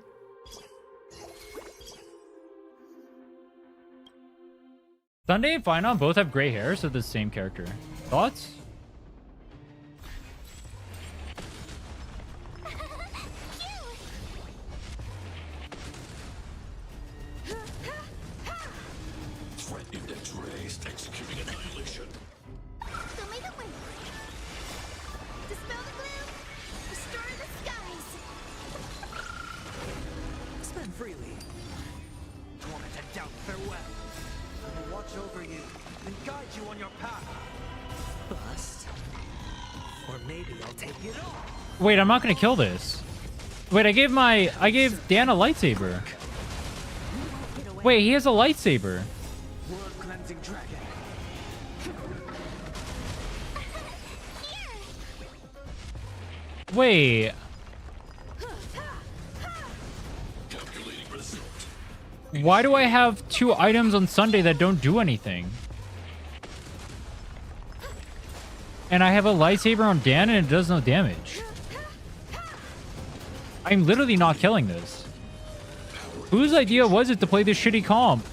Sunday and Final both have gray hair, so the same character. Thoughts? Wait, I'm not gonna kill this. Wait, I gave Dan a lightsaber. Wait, he has a lightsaber. Wait. Why do I have 2 items on Sunday that don't do anything? And I have a lightsaber on Dan and it does no damage. I'm literally not killing this. Whose idea was it to play this shitty comp?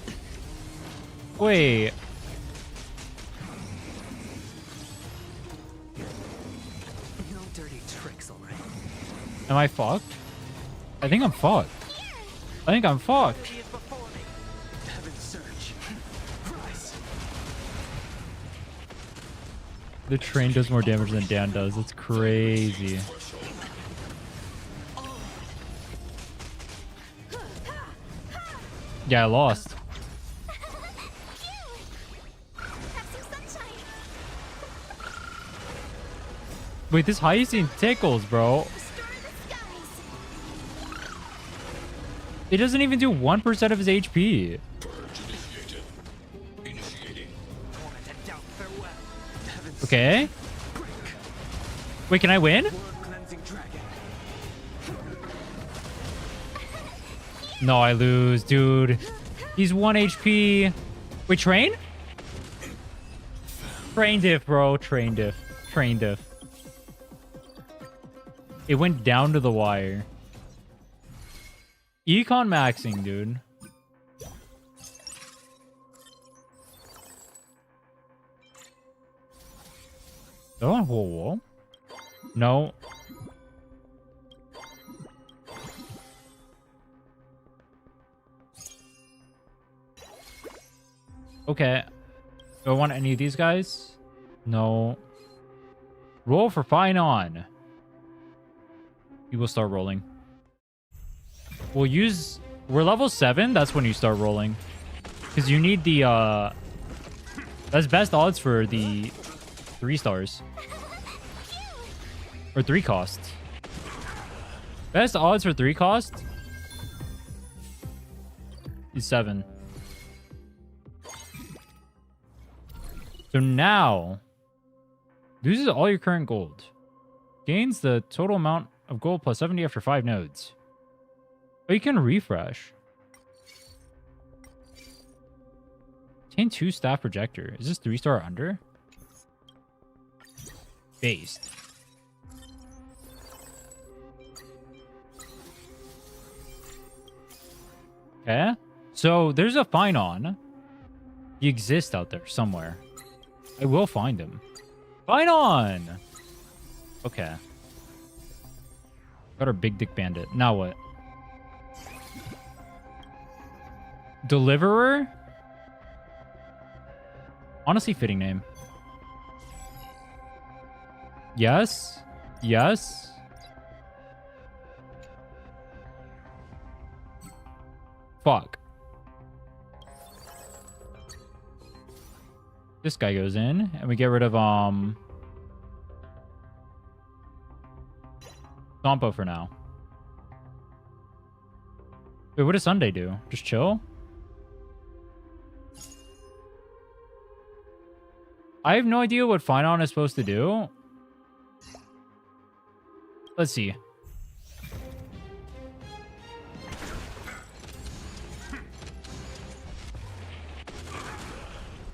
Wait. No dirty tricks, all right? Am I fucked? I think I'm fucked. I think I'm fucked. The train does more damage than Dan does. It's crazy. Yeah, I lost. Wait, this Hyacinth tickles, bro. It doesn't even do 1% of his HP. Okay. Wait, can I win? No, I lose, dude. He's 1 HP. Wait, train? Train diff, bro. Train diff. Train diff. It went down to the wire. Econ maxing, dude. Oh, whoa, whoa. No. Okay. Do I want any of these guys? No. Roll for fine on. You will start rolling. We'll use... We're level 7. That's when you start rolling. Because you need the... That's best odds for the 3 stars. Or 3 costs. Best odds for 3 costs is 7. So now, loses all your current gold. Gains the total amount of gold plus 70 after 5 nodes. Oh, you can refresh. Obtain 2 staff projector. Is this 3-star or under? Based. Okay. So there's a Finon. He exists out there somewhere. I will find him. Finon! Okay. Got our big dick bandit. Now what? Deliverer? Honestly, fitting name. Yes. Yes. Fuck. This guy goes in, and we get rid of Sampo for now. Wait, what does Sunday do? Just chill? I have no idea what Finon is supposed to do. Let's see.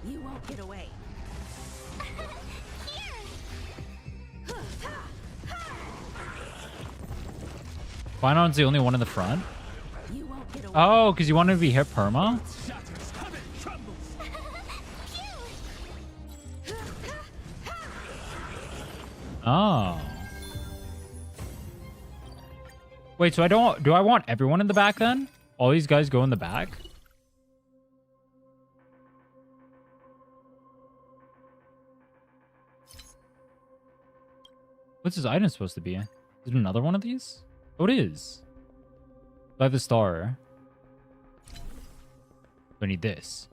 You won't get away. Finon's the only one in the front. You won't get away. Oh, because you want to be hit perma? Oh. Wait, so do I want everyone in the back then? All these guys go in the back? What's his item supposed to be? Is it another one of these? Oh, it is. I have the star. I need this.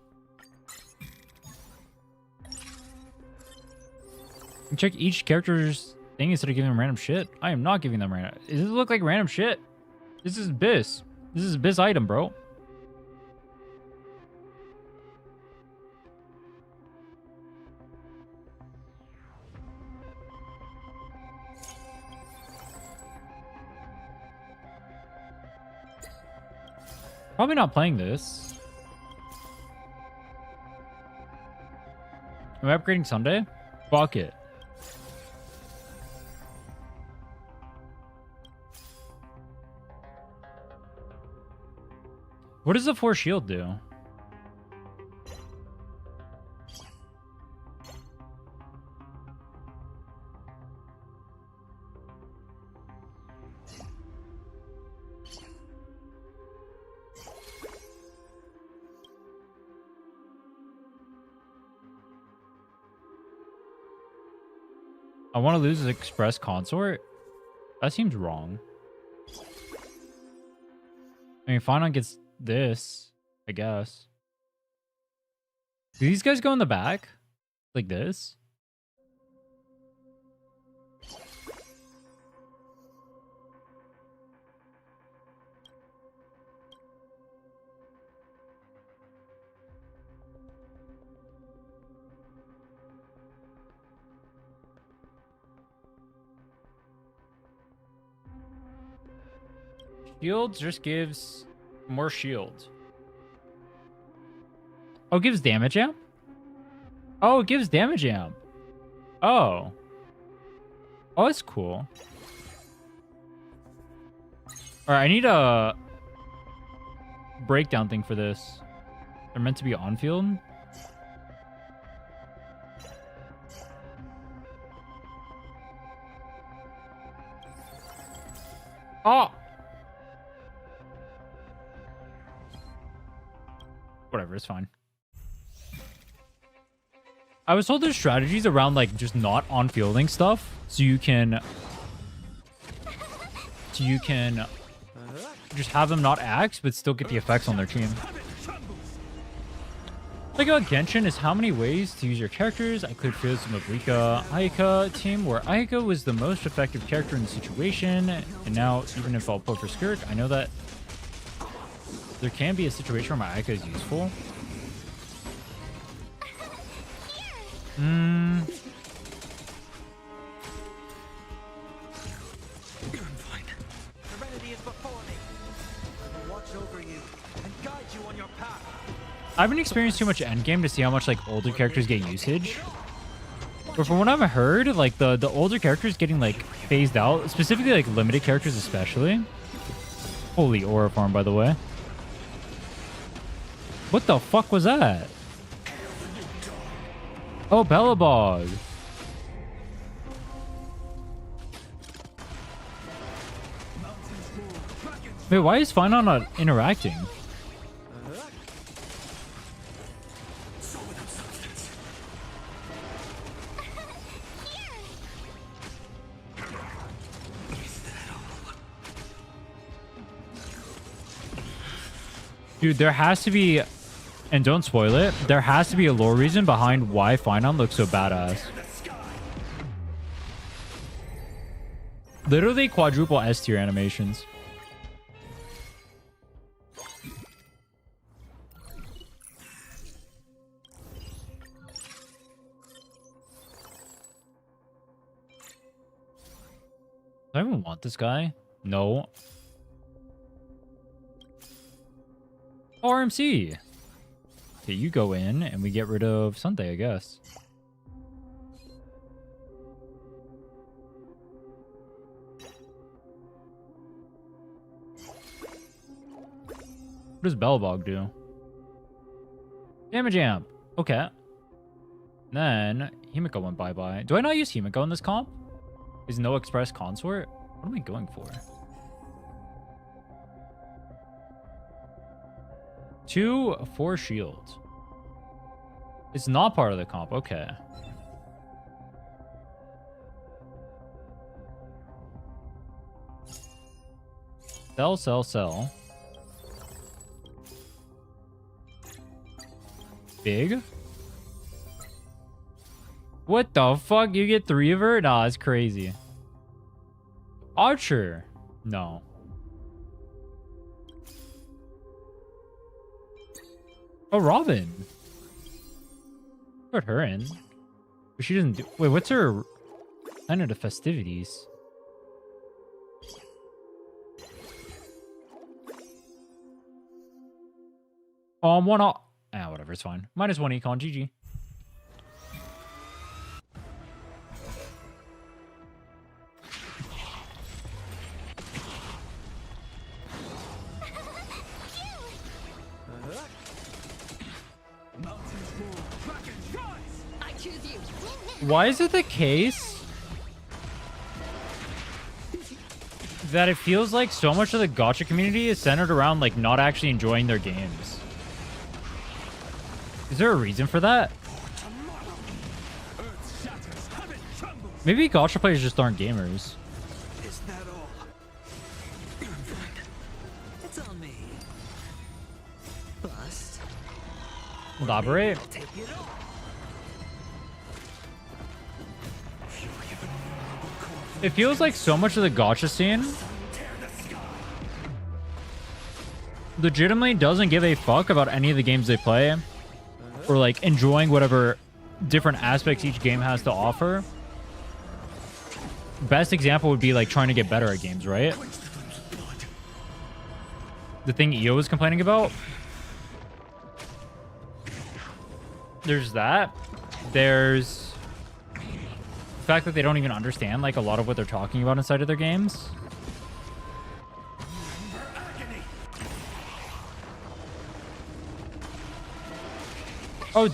And check each character's thing instead of giving them random shit. I am not giving them random. Does this look like random shit? This is Biss. This is Biss item, bro. Probably not playing this. Am I upgrading Sunday? Fuck it. What does the Force Shield do? I want to lose his Express Consort? That seems wrong. I mean, Finon gets this, I guess. Do these guys go in the back? Like this? Shields just gives More shield. Oh, it gives damage amp? Oh, it gives damage amp. Oh. Oh, that's cool. Alright, I need a breakdown thing for this. They're meant to be on field. Oh! Whatever, it's fine. I was told there's strategies around like just not on fielding stuff, so you can just have them not axe but still get the effects on their team. Like about Genshin is how many ways to use your characters. I cleared fields from the Rika Ayaka team where Ayaka was the most effective character in the situation, and now even if I'll put for Skirk, I know that there can be a situation where my Ayaka is useful. Serenity is before me. I will watch over you and guide you on your path. I haven't experienced too much endgame to see how much like older characters get usage. But from what I've heard, like the older characters getting like phased out, specifically like limited characters especially. Holy aura farm, by the way. What the fuck was that? Oh, Bellabog. Wait, why is Final not interacting? Dude, there has to be, and don't spoil it, there has to be a lore reason behind why Finon looks so badass. Literally quadruple S tier animations. Do I even want this guy? No. RMC. Okay, you go in and we get rid of Sunday, I guess. What does Bellbog do? Damage amp. Okay. Then Himiko went bye-bye. Do I not use Himiko in this comp? Is no express consort? What am I going for? 2, 4 shields. It's not part of the comp. Okay. Sell, sell, sell. Big? What the fuck? You get 3 of her? Nah, it's crazy. Archer? No. Oh, Robin. Put her in. But she doesn't do... Wait, what's her... Kind of the festivities? One off. Ah, whatever, it's fine. -1 econ, GG. I choose you. Why is it the case that it feels like so much of the gacha community is centered around like not actually enjoying their games? Is there a reason for that? Maybe gacha players just aren't gamers. Is that all? It's on me. Bust. Elaborate. Take it off. It feels like so much of the gacha scene legitimately doesn't give a fuck about any of the games they play, or like enjoying whatever different aspects each game has to offer. Best example would be like trying to get better at games, right? the thing EO was complaining about. There's that. There's the fact that they don't even understand like a lot of what they're talking about inside of their games. Oh,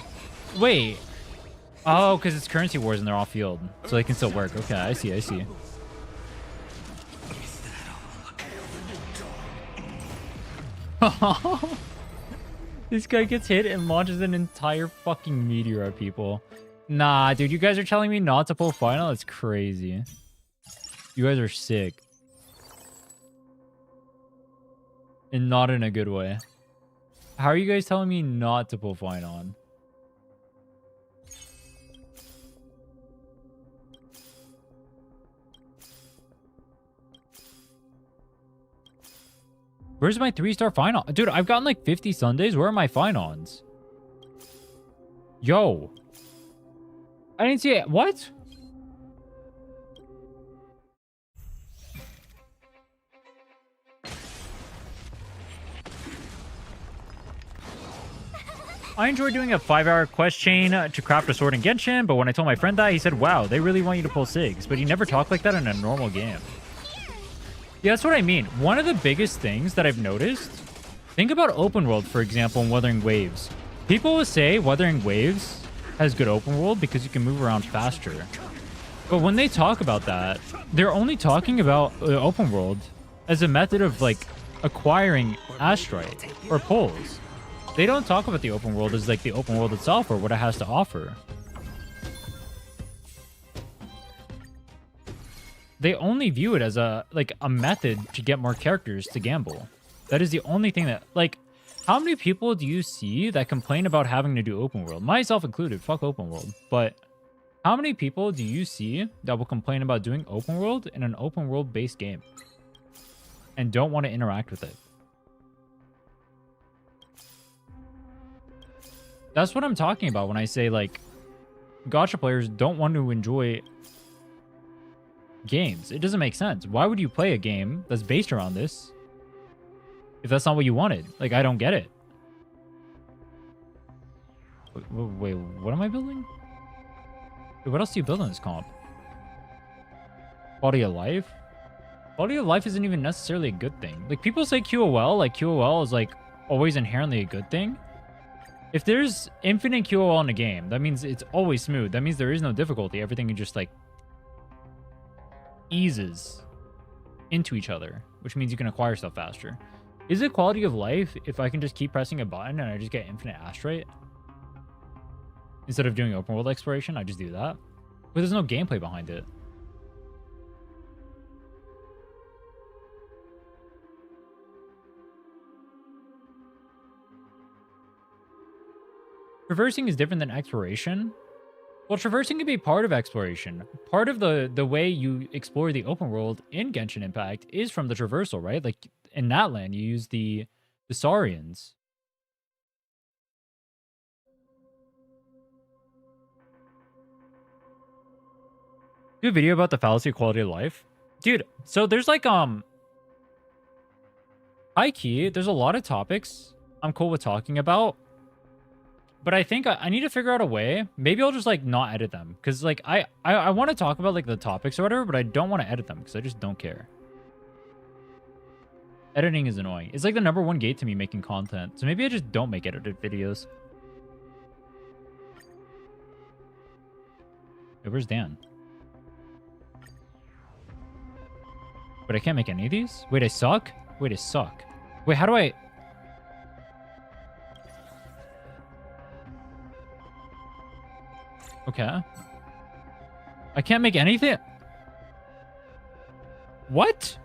wait. Oh, because it's currency wars and they're off field, so they can still work. Okay, I see. I see. This guy gets hit and launches an entire fucking meteor at people. Nah, dude, you guys are telling me not to pull final? That's crazy. You guys are sick. And not in a good way. How are you guys telling me not to pull final on? Where's my 3-star final? Dude, I've gotten like 50 Sundays. Where are my finons? Yo. I didn't see it. What? I enjoy doing a 5-hour quest chain to craft a sword in Genshin, but when I told my friend that, he said, wow, they really want you to pull SIGs, but he never talked like that in a normal game. Yeah, that's what I mean. One of the biggest things that I've noticed, think about open world, for example, and Wuthering Waves. People will say Wuthering Waves has good open world because you can move around faster. But when they talk about that, they're only talking about open world as a method of like acquiring astrite or pulls. They don't talk about the open world as like the open world itself or what it has to offer. They only view it as a method to get more characters to gamble. That is the only thing that, like, how many people do you see that complain about having to do open world? Myself included, fuck open world. But how many people do you see that will complain about doing open world in an open world based game and don't want to interact with it? That's what I'm talking about when I say, like, gacha players don't want to enjoy games. It doesn't make sense. Why would you play a game that's based around this if that's not what you wanted? Like, I don't get it. Wait, what am I building? Wait, what else do you build in this comp? Quality of life? Quality of life isn't even necessarily a good thing. Like, people say QOL, like QOL is like always inherently a good thing. If there's infinite QOL in a game, that means it's always smooth. That means there is no difficulty. Everything is just like eases into each other, which means you can acquire stuff faster. Is it quality of life if I can just keep pressing a button and I just get infinite astrite? Instead of doing open world exploration, I just do that. But there's no gameplay behind it. Traversing is different than exploration. Well, traversing can be part of exploration. Part of the way you explore the open world in Genshin Impact is from the traversal, right? Like in that land, you use the Saurians. Do a video about the fallacy of quality of life. Dude, so there's like high key, there's a lot of topics I'm cool with talking about. But I think I need to figure out a way. Maybe I'll just like not edit them. Because like I want to talk about like the topics or whatever, but I don't want to edit them because I just don't care. Editing is annoying. It's like the #1 gate to me making content. So maybe I just don't make edited videos. Hey, where's Dan? But I can't make any of these? Wait, I suck? Wait, I suck. Wait, how do I... Okay. I can't make anything? What?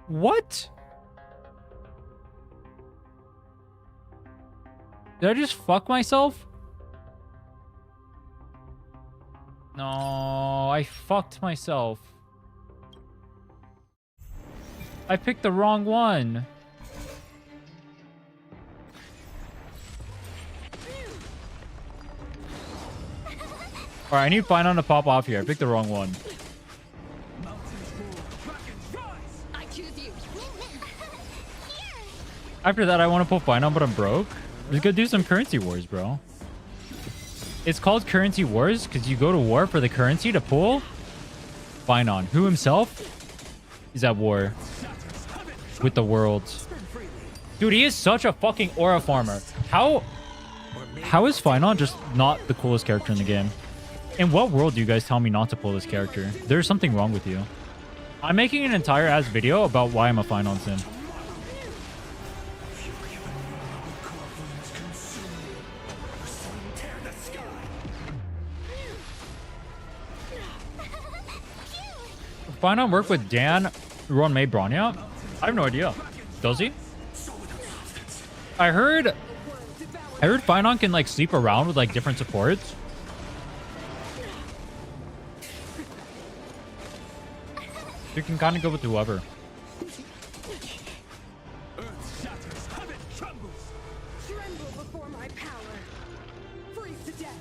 What? Did I just fuck myself? No, I fucked myself. I picked the wrong one. Alright, I need Finon to pop off here. I picked the wrong one. I choose you. After that, I want to pull Final, but I'm broke. Let's go do some currency wars, bro. It's called currency wars because you go to war for the currency to pull Final, who himself is at war with the world. Dude, he is such a fucking aura farmer. How is Final just not the coolest character in the game? In what world do you guys tell me not to pull this character? There's something wrong with you. I'm making an entire ass video about why I'm a Final sim. Final work with Dan, Ron May, Bronya? I have no idea. Does he? I heard Finon can like sleep around with like different supports. You can kind of go with whoever. Tremble before my power. Freeze to death.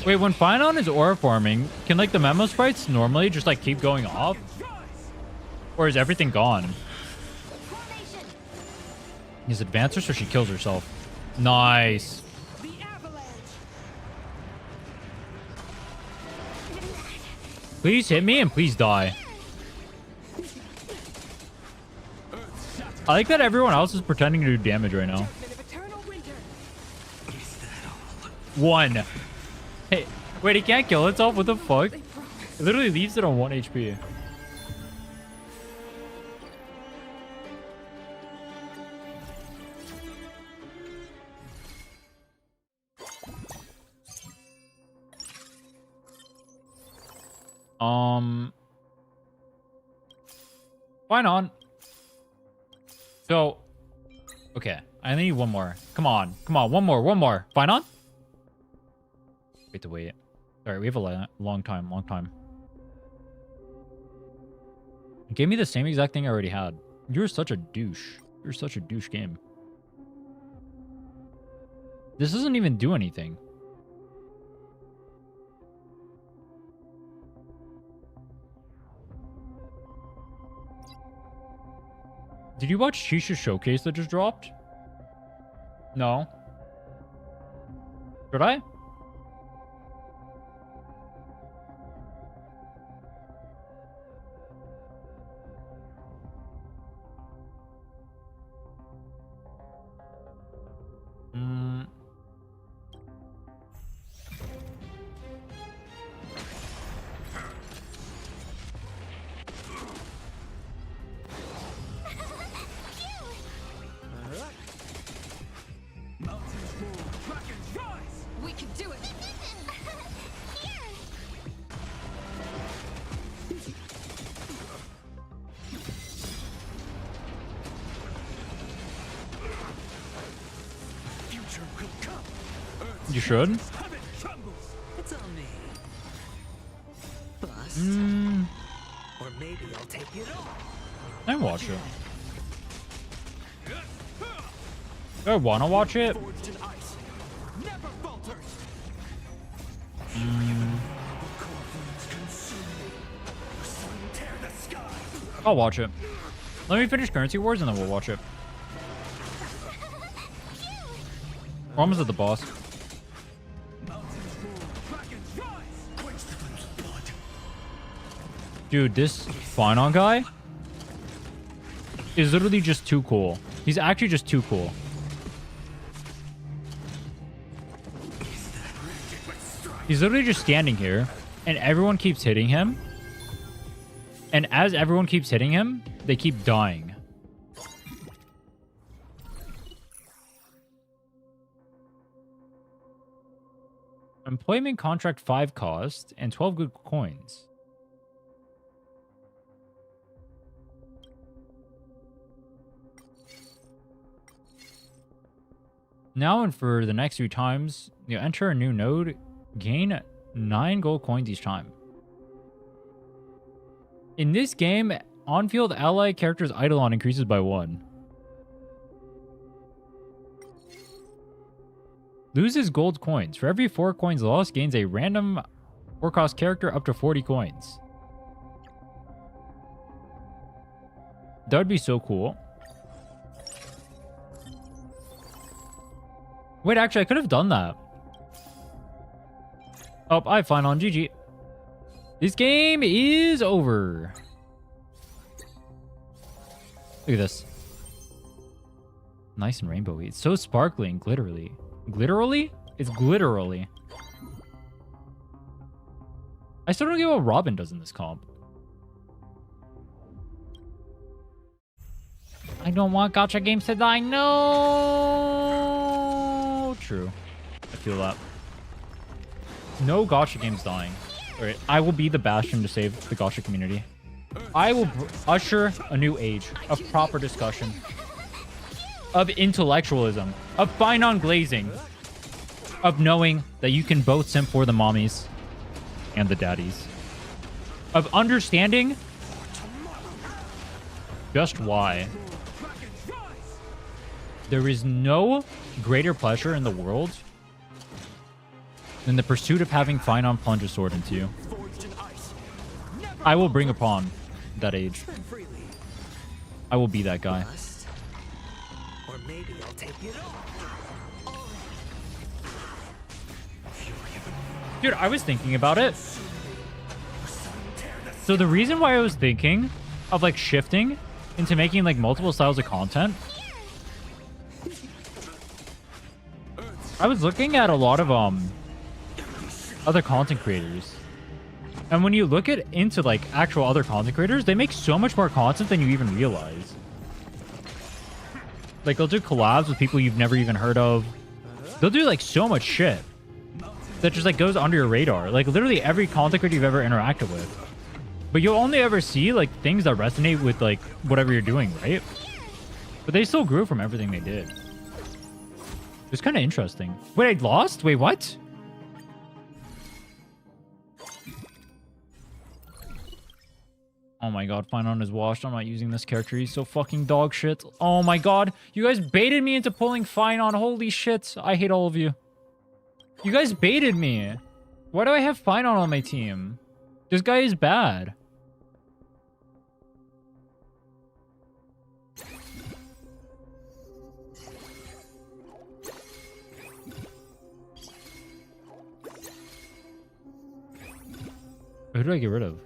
Wait, when Finon is aura farming, can like the memo sprites normally just like keep going off? Or is everything gone? He's advancer, so she kills herself. Nice. The avalanche. Please hit me and please die. I like that everyone else is pretending to do damage right now. Judgment of eternal winter. One. Hey, wait, he can't kill itself? What the fuck? It literally leaves it on 1 HP. Fine on. So, okay. I need one more. Come on. Come on. One more. Fine on? Wait. Sorry, we have a long time. It gave me the same exact thing I already had. You're such a douche. You're such a douche game. This doesn't even do anything. Did you watch Shisha's showcase that just dropped? No. Should I? We can do it. Future will come. You should. It's on me. Bust. Or maybe I'll take it all. I watch it. Do I want to watch it? Forged in ice. Never falters. I'll watch it. Let me finish Currency Wars and then we'll watch it. We're almost at the boss. Dude, this Finon guy is literally just too cool. He's actually just too cool. He's literally just standing here and everyone keeps hitting him. And as everyone keeps hitting him, they keep dying. Employment contract 5 cost and 12 good coins. Now and for the next few times, you enter a new node, gain 9 gold coins each time. In this game, on-field ally character's Eidolon increases by 1. Loses gold coins. For every 4 coins lost, gains a random 4-cost character up to 40 coins. That would be so cool. Wait, actually, I could have done that. Oh, I find on GG. This game is over. Look at this. Nice and rainbowy. It's so sparkly and glittery. Glitterally? It's glitterally. I still don't get what Robin does in this comp. I don't want gacha games to die. No. True. I feel that. No gacha games dying. Alright, I will be the bastion to save the gacha community. I will usher a new age of proper discussion, of intellectualism, of fine on glazing, of knowing that you can both simp for the mommies and the daddies, of understanding just why there is no greater pleasure in the world than the pursuit of having Finon plunge a sword into you. I will bring upon that age. I will be that guy. Or maybe I'll take it all. Dude, I was thinking about it. So the reason why I was thinking of like shifting into making like multiple styles of content, I was looking at a lot of other content creators. And when you look into like actual other content creators, they make so much more content than you even realize. Like they'll do collabs with people you've never even heard of. They'll do like so much shit that just like goes under your radar. Like literally every content creator you've ever interacted with. But you'll only ever see like things that resonate with like whatever you're doing, right? But they still grew from everything they did. It's kind of interesting. Wait, I lost? Wait, what? Oh my god, Finon is washed. I'm not using this character. He's so fucking dog shit. Oh my god. You guys baited me into pulling Finon. Holy shit. I hate all of you. You guys baited me. Why do I have Finon on my team? This guy is bad. Who do I get rid of?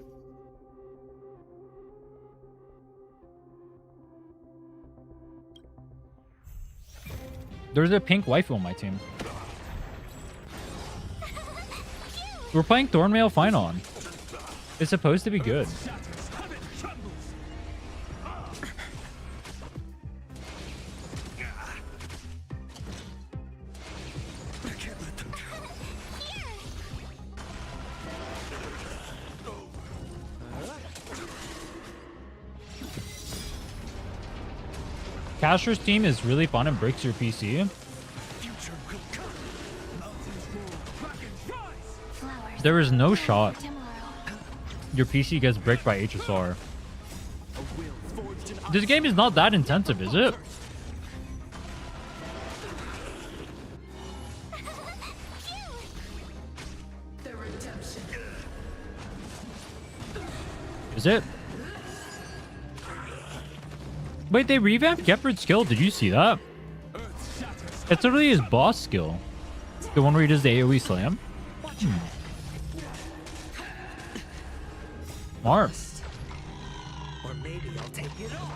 There's a pink waifu on my team. We're playing Thornmail Finon. It's supposed to be good. Caster's team is really fun and breaks your PC. There is no shot your PC gets bricked by HSR. This game is not that intensive, is it? Is it? Wait, they revamped Gepard's skill. Did you see that? It's literally his boss skill. The one where he does the AoE slam. Smart. Or maybe I'll take it all.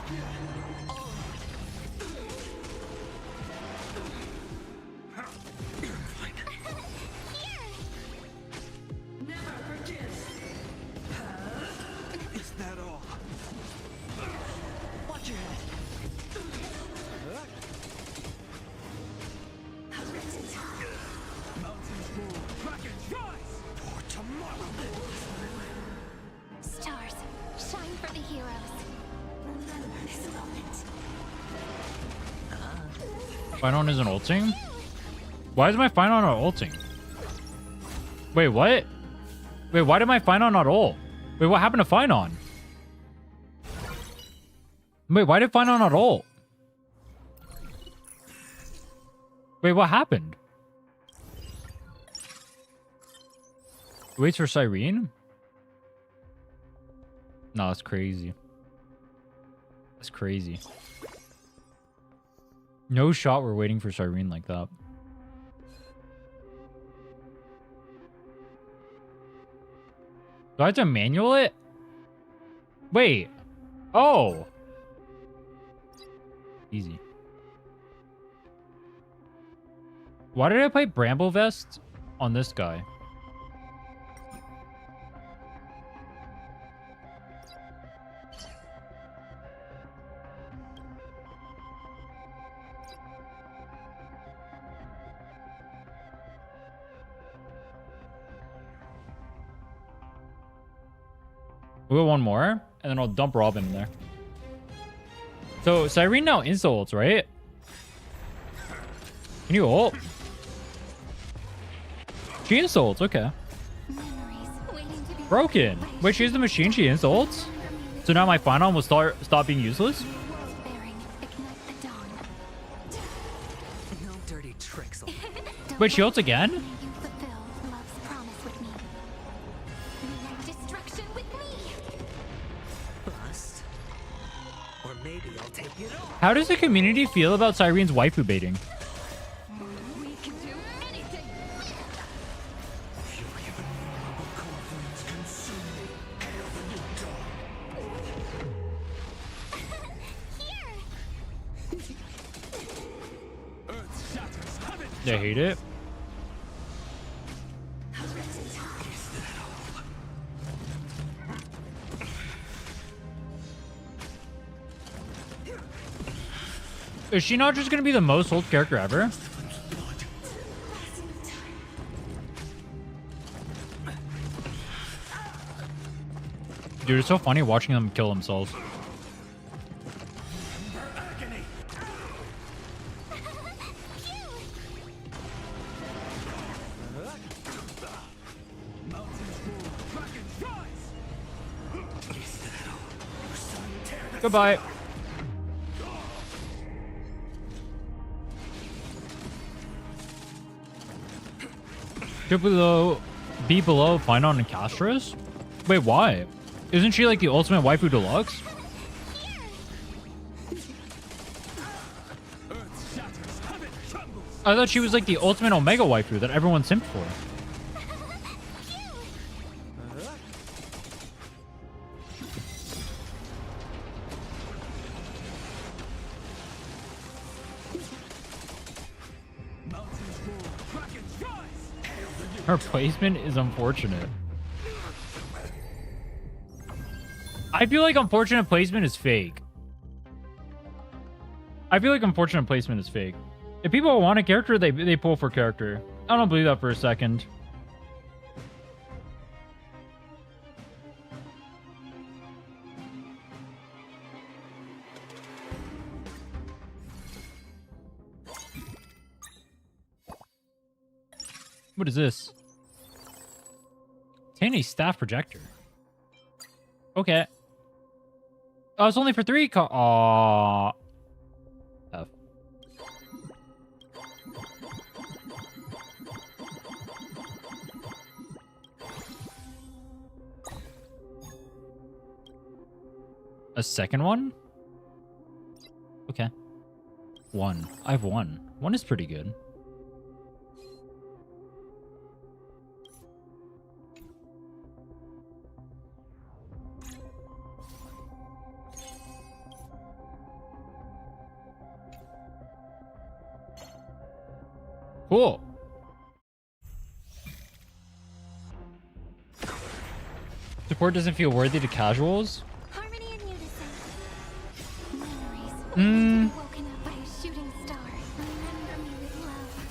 Is that all? Watch your head. Mountains move, dragons rise. For tomorrow. Stars, shine for the heroes. Remember this moment. Finon isn't ulting? Why is my Finon not ulting? Wait, what? Wait, why did my Finon not ult? Wait, what happened to Finon? Wait, why did Finon not ult? Wait, what happened? Waits for Cyrene? No, that's crazy. That's crazy. No shot we're waiting for Cyrene like that. Do I have to manual it? Wait. Oh. Easy. Why did I play Bramble Vest on this guy? We'll one more, and then I'll dump Robin in there. So, Cyrene now insults, right? Can you ult? She insults, okay. Broken. Wait, she has the machine, she insults? So now my Phynon will stop being useless? No dirty tricks. Wait, she ults again? Bust. Or maybe I'll take it all. How does the community feel about Cyrene's waifu baiting? We can do anything. They hate it. Is she not just gonna be the most sold character ever? Dude, it's so funny watching them kill themselves. Goodbye. Should be below Phynon and Castros? Wait, why? Isn't she like the ultimate waifu deluxe? I thought she was like the ultimate omega waifu that everyone simped for. Her placement is unfortunate. I feel like unfortunate placement is fake. I feel like unfortunate placement is fake. If people want a character, they pull for character. I don't believe that for a second. What is this? Obtain a staff projector. Okay. Oh, it's only for 3 Aww. F. A second one? Okay. 1. I have 1. 1 is pretty good. Cool. Support doesn't feel worthy to casuals. Harmony and unison. Memories woken up by a shooting star. Remember me with love.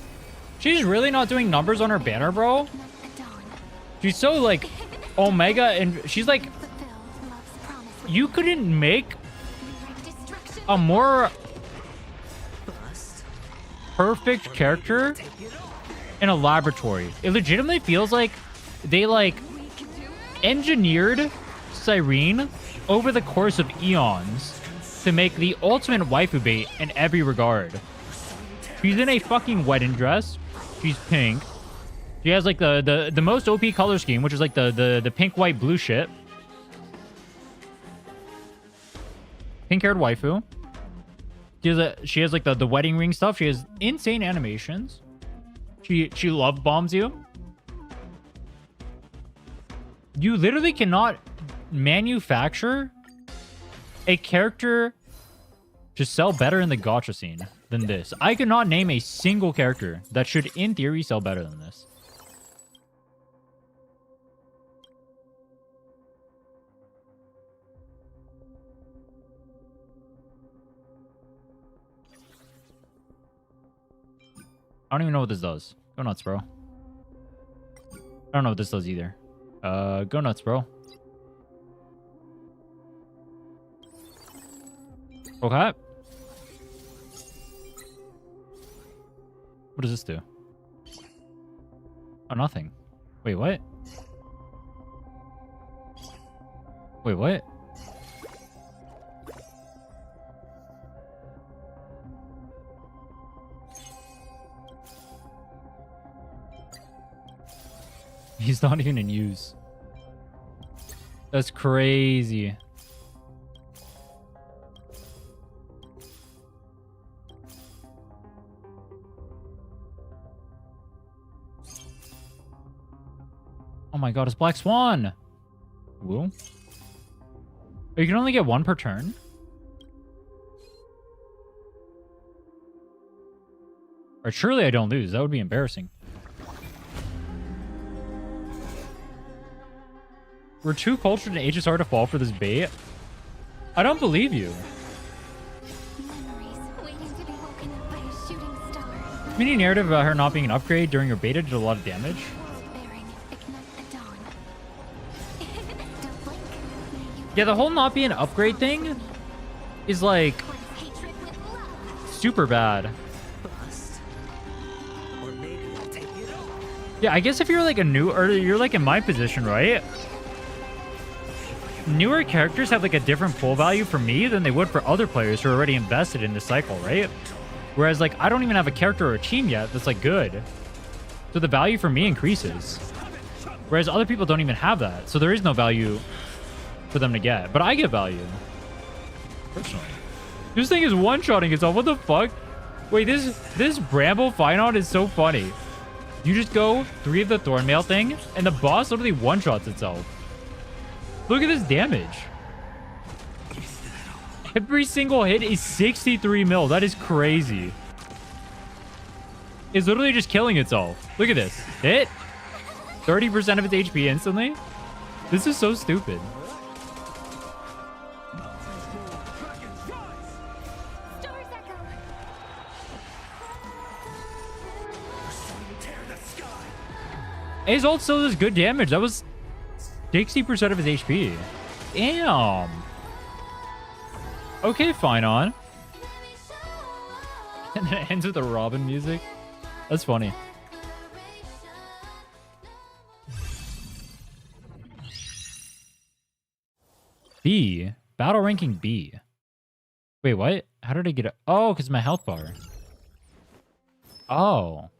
She's really not doing numbers on her banner, bro. Ignite the dawn. She's so like omega, and she's like, Fulfill love's promise with you couldn't make rewrite destruction. a more Bust. perfect character Take it all. in a laboratory. It legitimately feels like they like engineered Cyrene over the course of eons to make the ultimate waifu bait in every regard. She's in a fucking wedding dress. She's pink. She has like the most OP color scheme, which is like the pink, white, blue shit. Pink-haired waifu. She has like the wedding ring stuff. She has insane animations. She love bombs you. You literally cannot manufacture a character to sell better in the gacha scene than this. I could not name a single character that should, in theory, sell better than this. I don't even know what this does. Go nuts, bro. I don't know what this does either. Go nuts, bro. Okay. What does this do? Oh, nothing. Wait, what? Wait, what? He's not even in use. That's crazy. Oh my god, it's Black Swan. Woo. You can only get one per turn. Or surely I don't lose. That would be embarrassing. We're too cultured in HSR to fall for this bait. I don't believe you. Memories waiting to be woken up by a shooting star. Mini narrative about her not being an upgrade during her beta did a lot of damage. Bearing, ignite the dawn. Don't blink. Yeah, the whole not being an upgrade thing is like Cleanse hatred with love. super bad. Bust. Or maybe I'll take it all. Yeah, I guess if you're like a new, or you're like in my position, right? Newer characters have like a different pull value for me than they would for other players who are already invested in the cycle, right? Whereas like I don't even have a character or a team yet that's like good. So the value for me increases. Whereas other people don't even have that. So there is no value for them to get. But I get value. Personally. This thing is one-shotting itself. What the fuck? Wait, this Bramble Final is so funny. You just go 3 of the Thornmail thing, and the boss literally one-shots itself. Look at this damage. Every single hit is 63 mil. That is crazy. It's literally just killing itself. Look at this. Hit. 30% of its HP instantly. This is so stupid. Stars echo. His ult still does good damage. That was 60% of his HP. Damn. Okay, fine on. And then it ends with the Robin music. That's funny. B. Battle ranking B. Wait, what? How did I get it? Oh, because my health bar. Oh.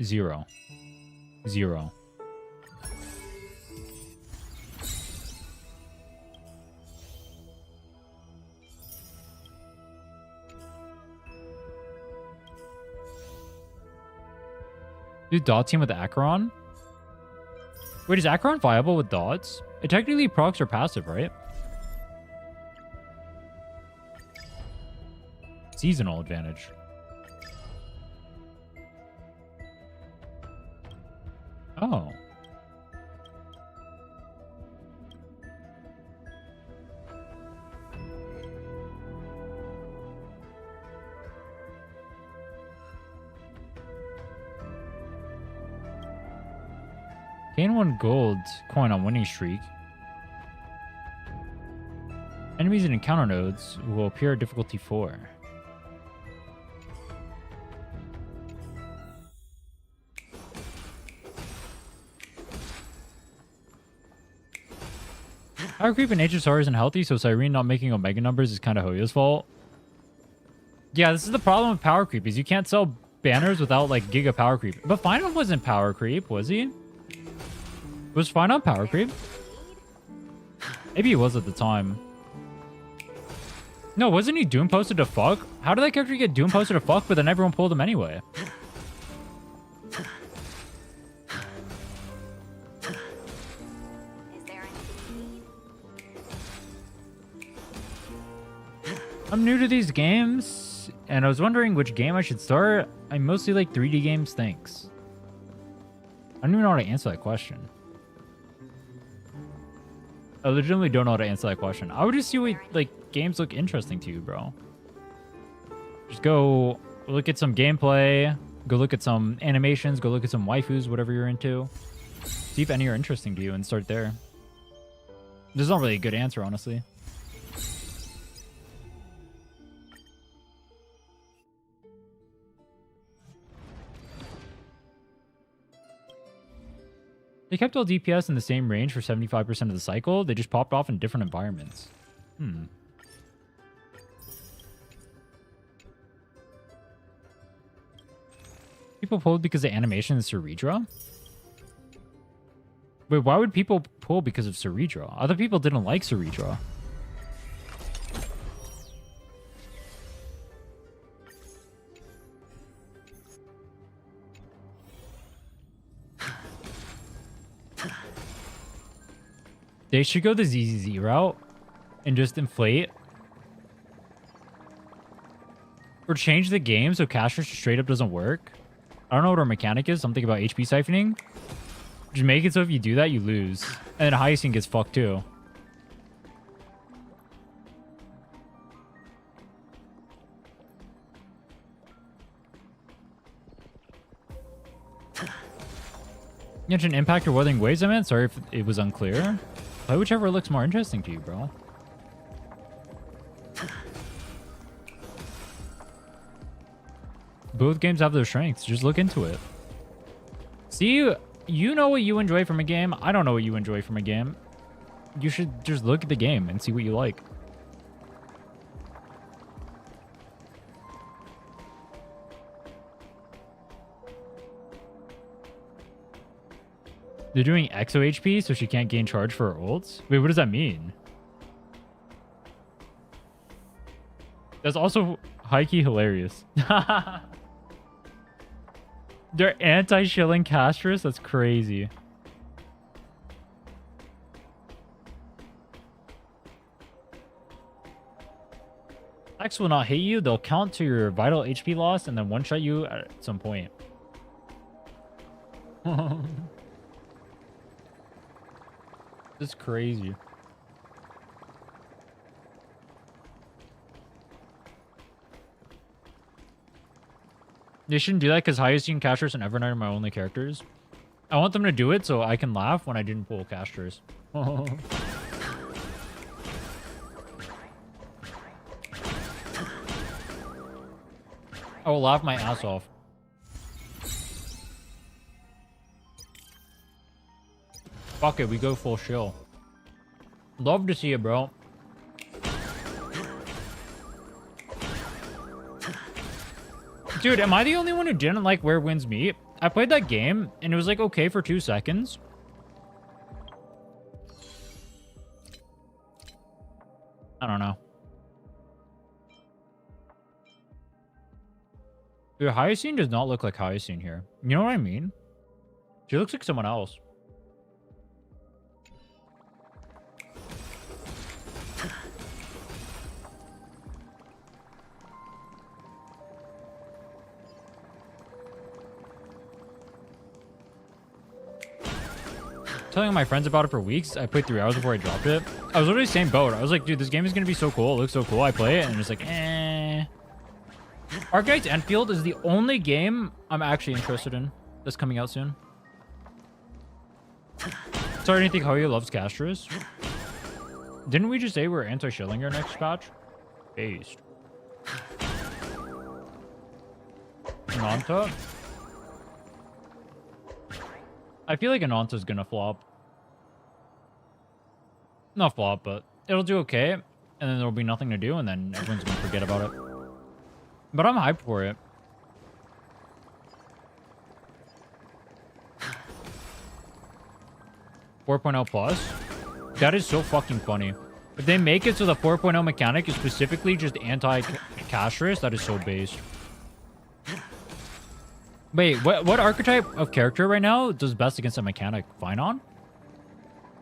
Zero. Zero. Do dot team with Acheron? Wait, is Acheron viable with dots? It technically procs are passive, right? Seasonal advantage. Oh. Gain 1 gold coin on winning streak. Enemies in encounter nodes will appear at difficulty 4. Power creep in HSR isn't healthy, so Cyrene not making Omega numbers is kind of Hoyo's fault. Yeah, this is the problem with power creep, is you can't sell banners without like giga power creep. But Final wasn't power creep, was he? Was Final power creep? Maybe he was at the time. No, wasn't he Doom posted to fuck? How did that character get Doom posted to fuck, but then everyone pulled him anyway? I'm new to these games, and I was wondering which game I should start. I mostly like 3D games, thanks. I don't even know how to answer that question. I legitimately don't know how to answer that question. I would just see what, like, games look interesting to you, bro. Just go look at some gameplay, go look at some animations, go look at some waifus, whatever you're into. See if any are interesting to you and start there. There's not really a good answer, honestly. They kept all DPS in the same range for 75% of the cycle. They just popped off in different environments. People pulled because the animation is Ceredra? Wait, why would people pull because of Ceredra? Other people didn't like Ceredra. They should go the ZZZ route and just inflate. Or change the game so casters straight up doesn't work. I don't know what our mechanic is. Something about HP siphoning. Just make it so if you do that, you lose. And then Hyacinth gets fucked too. Genshin Impact or Wuthering Waves, I meant? Sorry if it was unclear. Play whichever looks more interesting to you, bro. Both games have their strengths. Just look into it. See, you know what you enjoy from a game. I don't know what you enjoy from a game. You should just look at the game and see what you like. They're doing exo HP so she can't gain charge for her ults? Wait, what does that mean? That's also high-key hilarious. They're anti-shilling castress? That's crazy. X will not hit you. They'll count to your vital HP loss and then one-shot you at some point. This is crazy. They shouldn't do that because Hyacinth, Castress, and Evernight are my only characters. I want them to do it so I can laugh when I didn't pull Castress. I will laugh my ass off. Fuck it, we go full shill. Love to see it, bro. Dude, am I the only one who didn't like Where Winds Meet? I played that game, and it was, like, okay for 2 seconds. I don't know. Dude, Hyacinth does not look like Hyacinth here. You know what I mean? She looks like someone else. Telling my friends about it for weeks. I played 3 hours before I dropped it. I was literally the same boat. I was like, dude, this game is going to be so cool. It looks so cool. I play it and it's like, eh. Arknights Enfield is the only game I'm actually interested in that's coming out soon. Sorry, I didn't think Hoya loves Castress. Didn't we just say we're anti-shilling our next patch? Based. Nanta? I feel like Ananta's gonna flop. Not flop, but it'll do okay. And then there'll be nothing to do, and then everyone's gonna forget about it. But I'm hyped for it. Plus. That is so fucking funny. If they make it so the 4.0 mechanic is specifically just anti-castress, that is so based. Wait, what archetype of character right now does best against a mechanic? Finon?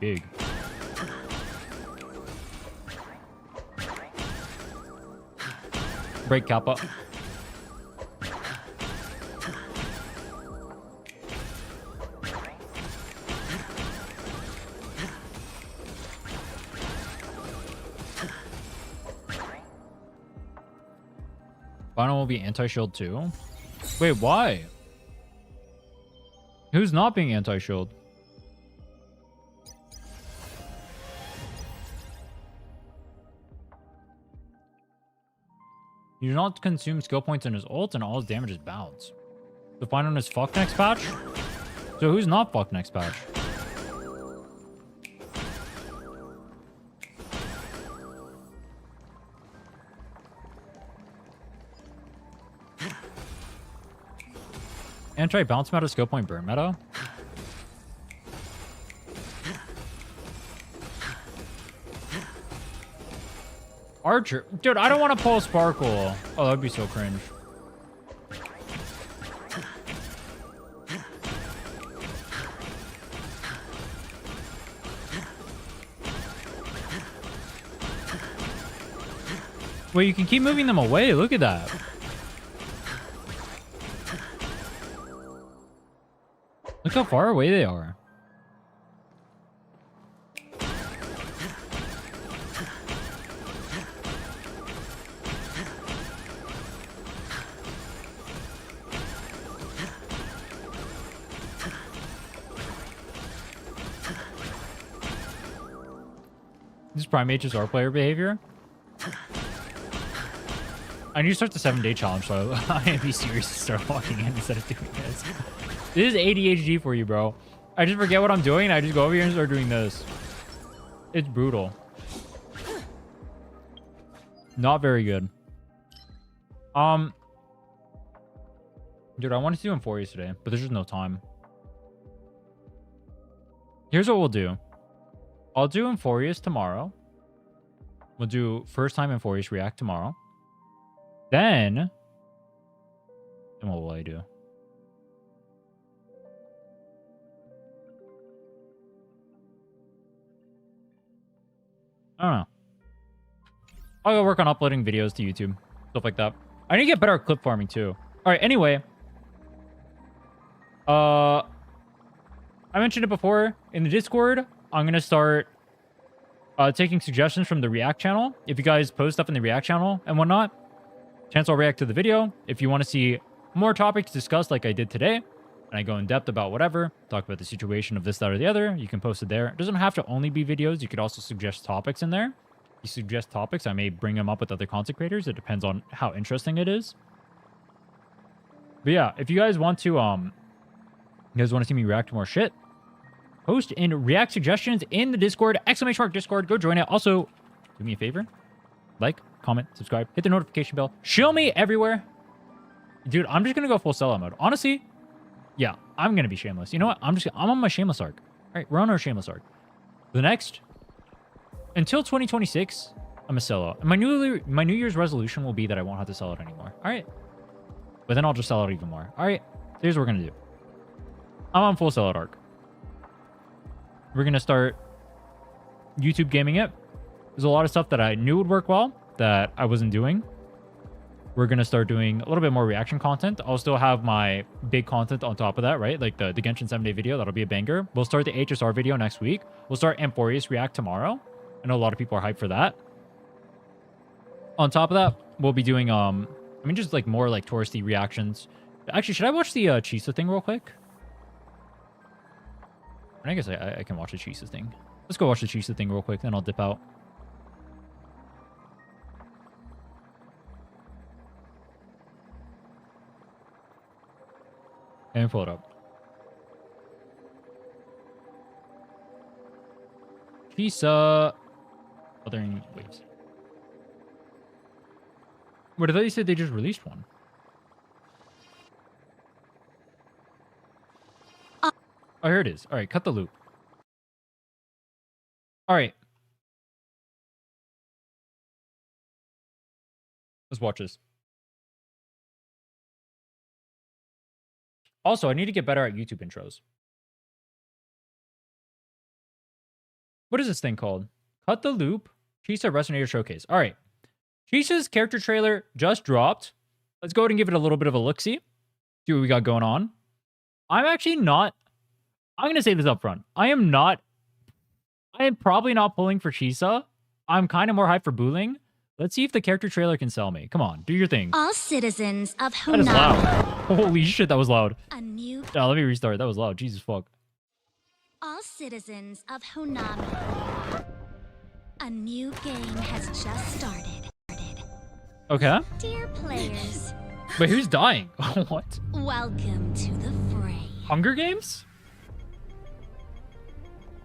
Big. Break Kappa. Finon will be anti-shield too? Wait, why? Who's not being anti-shield? You do not consume skill points in his ult and all his damage is bounce. So Finon is fuck next patch? So who's not fuck next patch? Anti-bounce meta, skill point burn meta? Archer? Dude, I don't want to pull Sparkle. Oh, that'd be so cringe. Wait, you can keep moving them away. Look at that. Look how far away they are. This Primate is our player behavior. I need to start the 7-day challenge, so I need to be serious and start walking in instead of doing this. This is ADHD for you, bro. I just forget what I'm doing, and I just go over here and start doing this. It's brutal. Not very good. Dude, I wanted to do Amphoreus today, but there's just no time. Here's what we'll do. I'll do Amphoreus tomorrow. We'll do first time Amphoreus React tomorrow. Then what will I do? I don't know. I'll go work on uploading videos to YouTube. Stuff like that. I need to get better at clip farming too. Alright, anyway. I mentioned it before in the Discord. I'm gonna start taking suggestions from the React channel. If you guys post stuff in the React channel and whatnot, chance I'll react to the video. If you want to see more topics discussed like I did today, and I go in depth about whatever, talk about the situation of this, that, or the other, you can post it there. It doesn't have to only be videos. You could also suggest topics in there. You suggest topics, I may bring them up with other content creators. It depends on how interesting it is. But yeah, if you guys want to, see me react to more shit, post and react suggestions in the Discord, !Discord, go join it. Also, do me a favor, like, comment, subscribe, hit the notification bell, show me everywhere. Dude, I'm just gonna go full sellout mode. Honestly, yeah, I'm gonna be shameless. You know what? I'm on my shameless arc. All right, we're on our shameless arc. The next, until 2026, I'm a sellout. And my New Year's resolution will be that I won't have to sell it anymore. All right, but then I'll just sell out even more. All right, here's what we're gonna do. I'm on full sellout arc. We're gonna start YouTube gaming it. There's a lot of stuff that I knew would work well that I wasn't doing. We're going to start doing a little bit more reaction content. I'll still have my big content on top of that, right? Like the Genshin 7-day video. That'll be a banger. We'll start the HSR video next week. We'll start Amphoreus React tomorrow. I know a lot of people are hyped for that. On top of that, we'll be doing, just like more like touristy reactions. Actually, should I watch the Chisa thing real quick? I guess I can watch the Chisa thing. Let's go watch the Chisa thing real quick, then I'll dip out. And pull it up. Chisa. Othering waves. What, I thought you said they just released one. Oh, here it is. All right, cut the loop. All right. Let's watch this. Also, I need to get better at YouTube intros. What is this thing called? Cut the loop. Chisa Resonator Showcase. All right. Chisa's character trailer just dropped. Let's go ahead and give it a little bit of a look-see. See what we got going on. I'm actually not... I'm going to say this up front. I am probably not pulling for Chisa. I'm kind of more hyped for Booling. Let's see if the character trailer can sell me. Come on, do your thing. All citizens of That is loud. Honami. Holy shit, that was loud. A new. Oh, let me restart. That was loud. Jesus fuck. All citizens of Honami. A new game has just started. Okay. Dear players, Wait, who's dying? What? welcome to the fray. Hunger Games?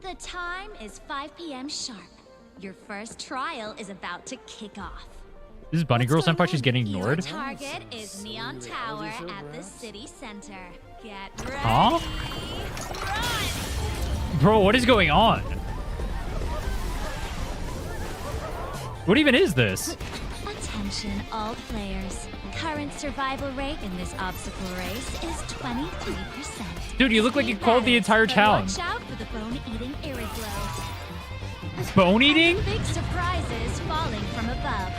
The time is 5 p.m. sharp. Your first trial is about to kick off. This is Bunny Girl Senpai. She's getting Your ignored. target is Neon Tower at the city center. Get ready. Huh? Bro, what is going on? What even is this? Attention all players. Current survival rate in this obstacle race is 23%. Dude, you look like you called the entire town. Watch out for the bone-eating irregulars. Bone eating? Big surprises falling from above.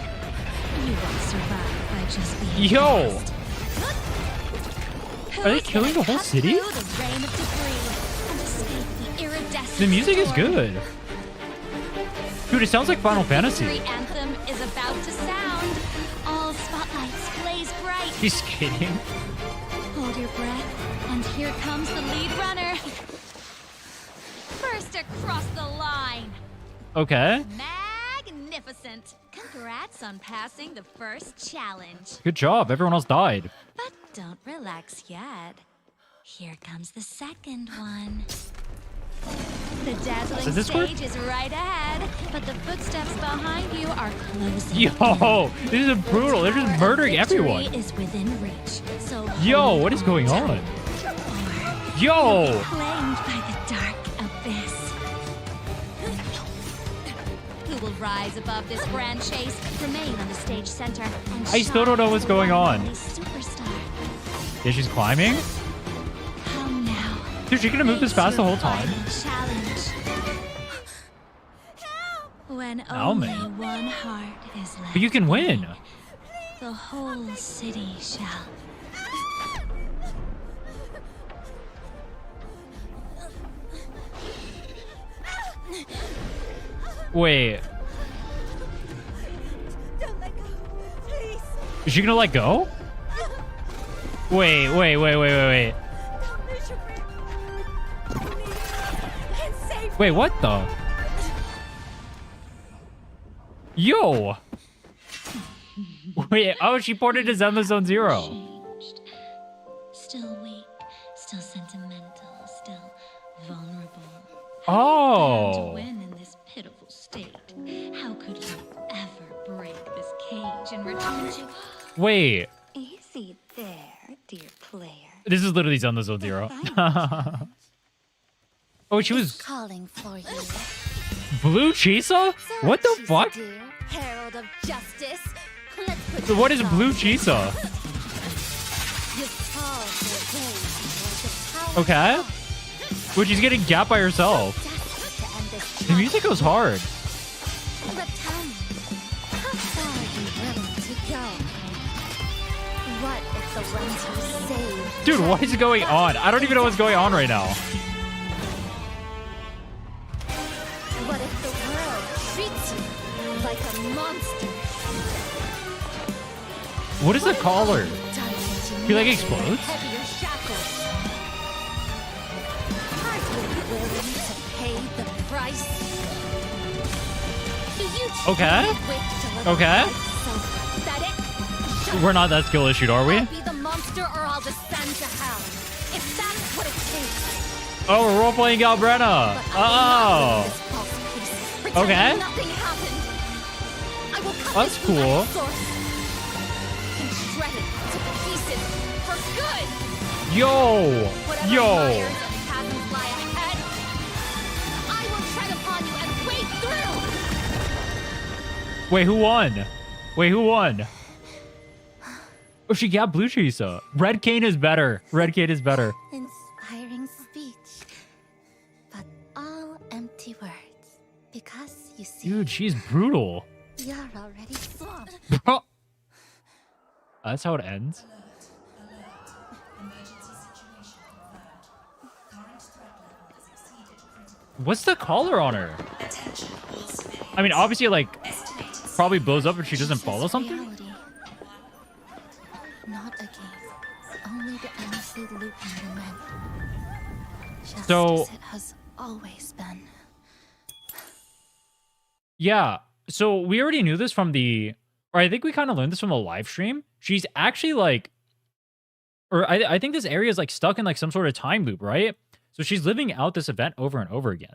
You won't survive by just being Yo! fast. Are they killing the whole Cut city? through the rain of debris and escape the iridescent The music is storm. good. Dude, it sounds like Final Fantasy. The anthem is about to sound. All spotlights blaze bright. She's skating. Hold your breath, and here comes the lead runner. First across the line. Okay. Magnificent. Congrats on passing the first challenge. Good job. Everyone else died. But don't relax yet. Here comes the second one. The dazzling Does this work? stage is right ahead, but the footsteps behind you are closing. Yo, this is brutal. They're just murdering Victory everyone. is within reach. So Yo, what is going on? Yo! claimed by the dark abyss. Who will rise above this grand chase, remain on the stage center, and I still don't know what's going on. shine as one and only Superstar. Yeah, she's climbing? How now? Dude, she gonna move this fast the whole time? Challenge. When Ow, only man. one heart is left. But you can win. The whole city shall. Wait. Don't let go, please. Is she gonna let go? Wait. Don't lose your grip. And save Wait, what the? Yo! Wait, oh, she ported to Zenless Zone Zero. Changed. Still weak, still sentimental, still vulnerable. To Oh. win in this pitiful state, how could you ever break this cage and return to? Wait, Easy there, dear player. this is literally Zenless Zone Zero. Oh, she was calling for you. Blue Chisa? What the fuck? Herald of Justice. Let's put So what is this Blue on. Chisa? You called your game towards the power Okay. of Well, she's getting gapped by herself. desperate to end this The music goes hard. But tell me, how far are you willing to go? What if the ones who saved Dude, what is going on? I don't even know what's going on right now. What if the world treats you like a monster? What is the collar? Dives into He, like, misery explodes? and heavier shackles. Are you willing to pay the price? Do you Okay. truly wish to live a Okay. life so pathetic? Shut We're not that skill issued, are we? I'll be the monster or I'll descend to hell. If that's what it takes. Oh, we're role playing Galbrenna. But I will not Oh. live this false peace, pretending Okay. nothing happened. I will cut That's this cool. life source. Yo! Whatever Yo! fires and chasms lie ahead, I will tread upon you and wade through! Wait, who won? Wait, who won? Oh, she got blue Chisa. Red Cane is better. Red Cane is better. Inspiring speech, but all empty words. Because you see, Dude, she's brutal. you're already swamped. Bro. That's how it ends. What's the collar on her? I mean, obviously, like, probably blows up if she doesn't follow something. Reality. Not a game. Only the endlessly looping lament. Just So- as it has always been. Yeah. So we already knew this from or I think we kind of learned this from the live stream. She's actually like, or I think this area is like stuck in like some sort of time loop, right? So she's living out this event over and over again.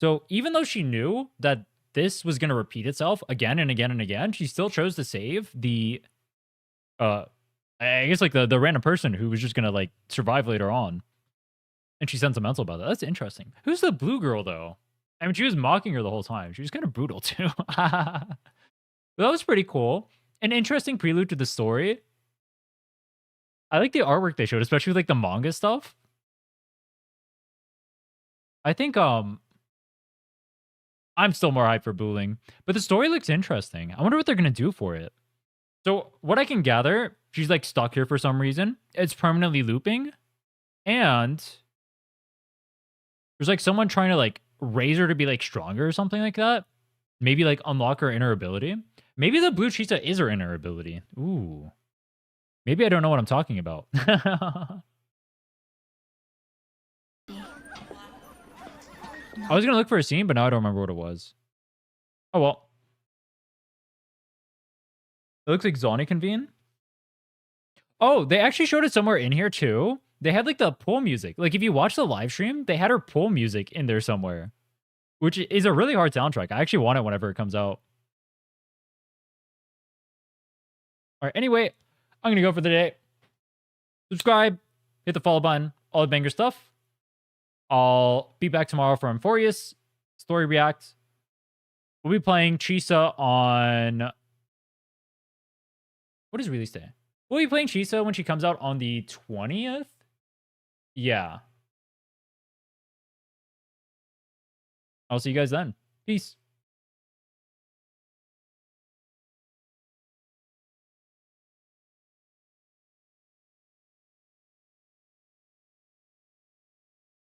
So even though she knew that this was going to repeat itself again and again and again, she still chose to save the, I guess like the random person who was just going to like survive later on. And she's sentimental about that. That's interesting. Who's the blue girl though? I mean, she was mocking her the whole time. She was kind of brutal too. That was pretty cool. An interesting prelude to the story. I like the artwork they showed, especially with like the manga stuff. I think I'm still more hyped for Booling, but the story looks interesting. I wonder what they're gonna do for it. So what I can gather, she's like stuck here for some reason. It's permanently looping, and there's like someone trying to like raise her to be like stronger or something like that. Maybe like unlock her inner ability. Maybe the blue Chisa is her inner ability. Ooh. Maybe I don't know what I'm talking about. I was gonna look for a scene, but now I don't remember what it was. Oh well. It looks like Zoni convene. Oh, they actually showed it somewhere in here too. They had like the pool music. Like if you watch the live stream, they had her pool music in there somewhere, which is a really hard soundtrack. I actually want it whenever it comes out. All right. Anyway, I'm gonna go for the day. Subscribe, hit the follow button, all the banger stuff. I'll be back tomorrow for Amphoreus story react. We'll be playing Chisa on, what is release day? We'll be playing Chisa when she comes out on the 20th. Yeah. I'll see you guys then. Peace.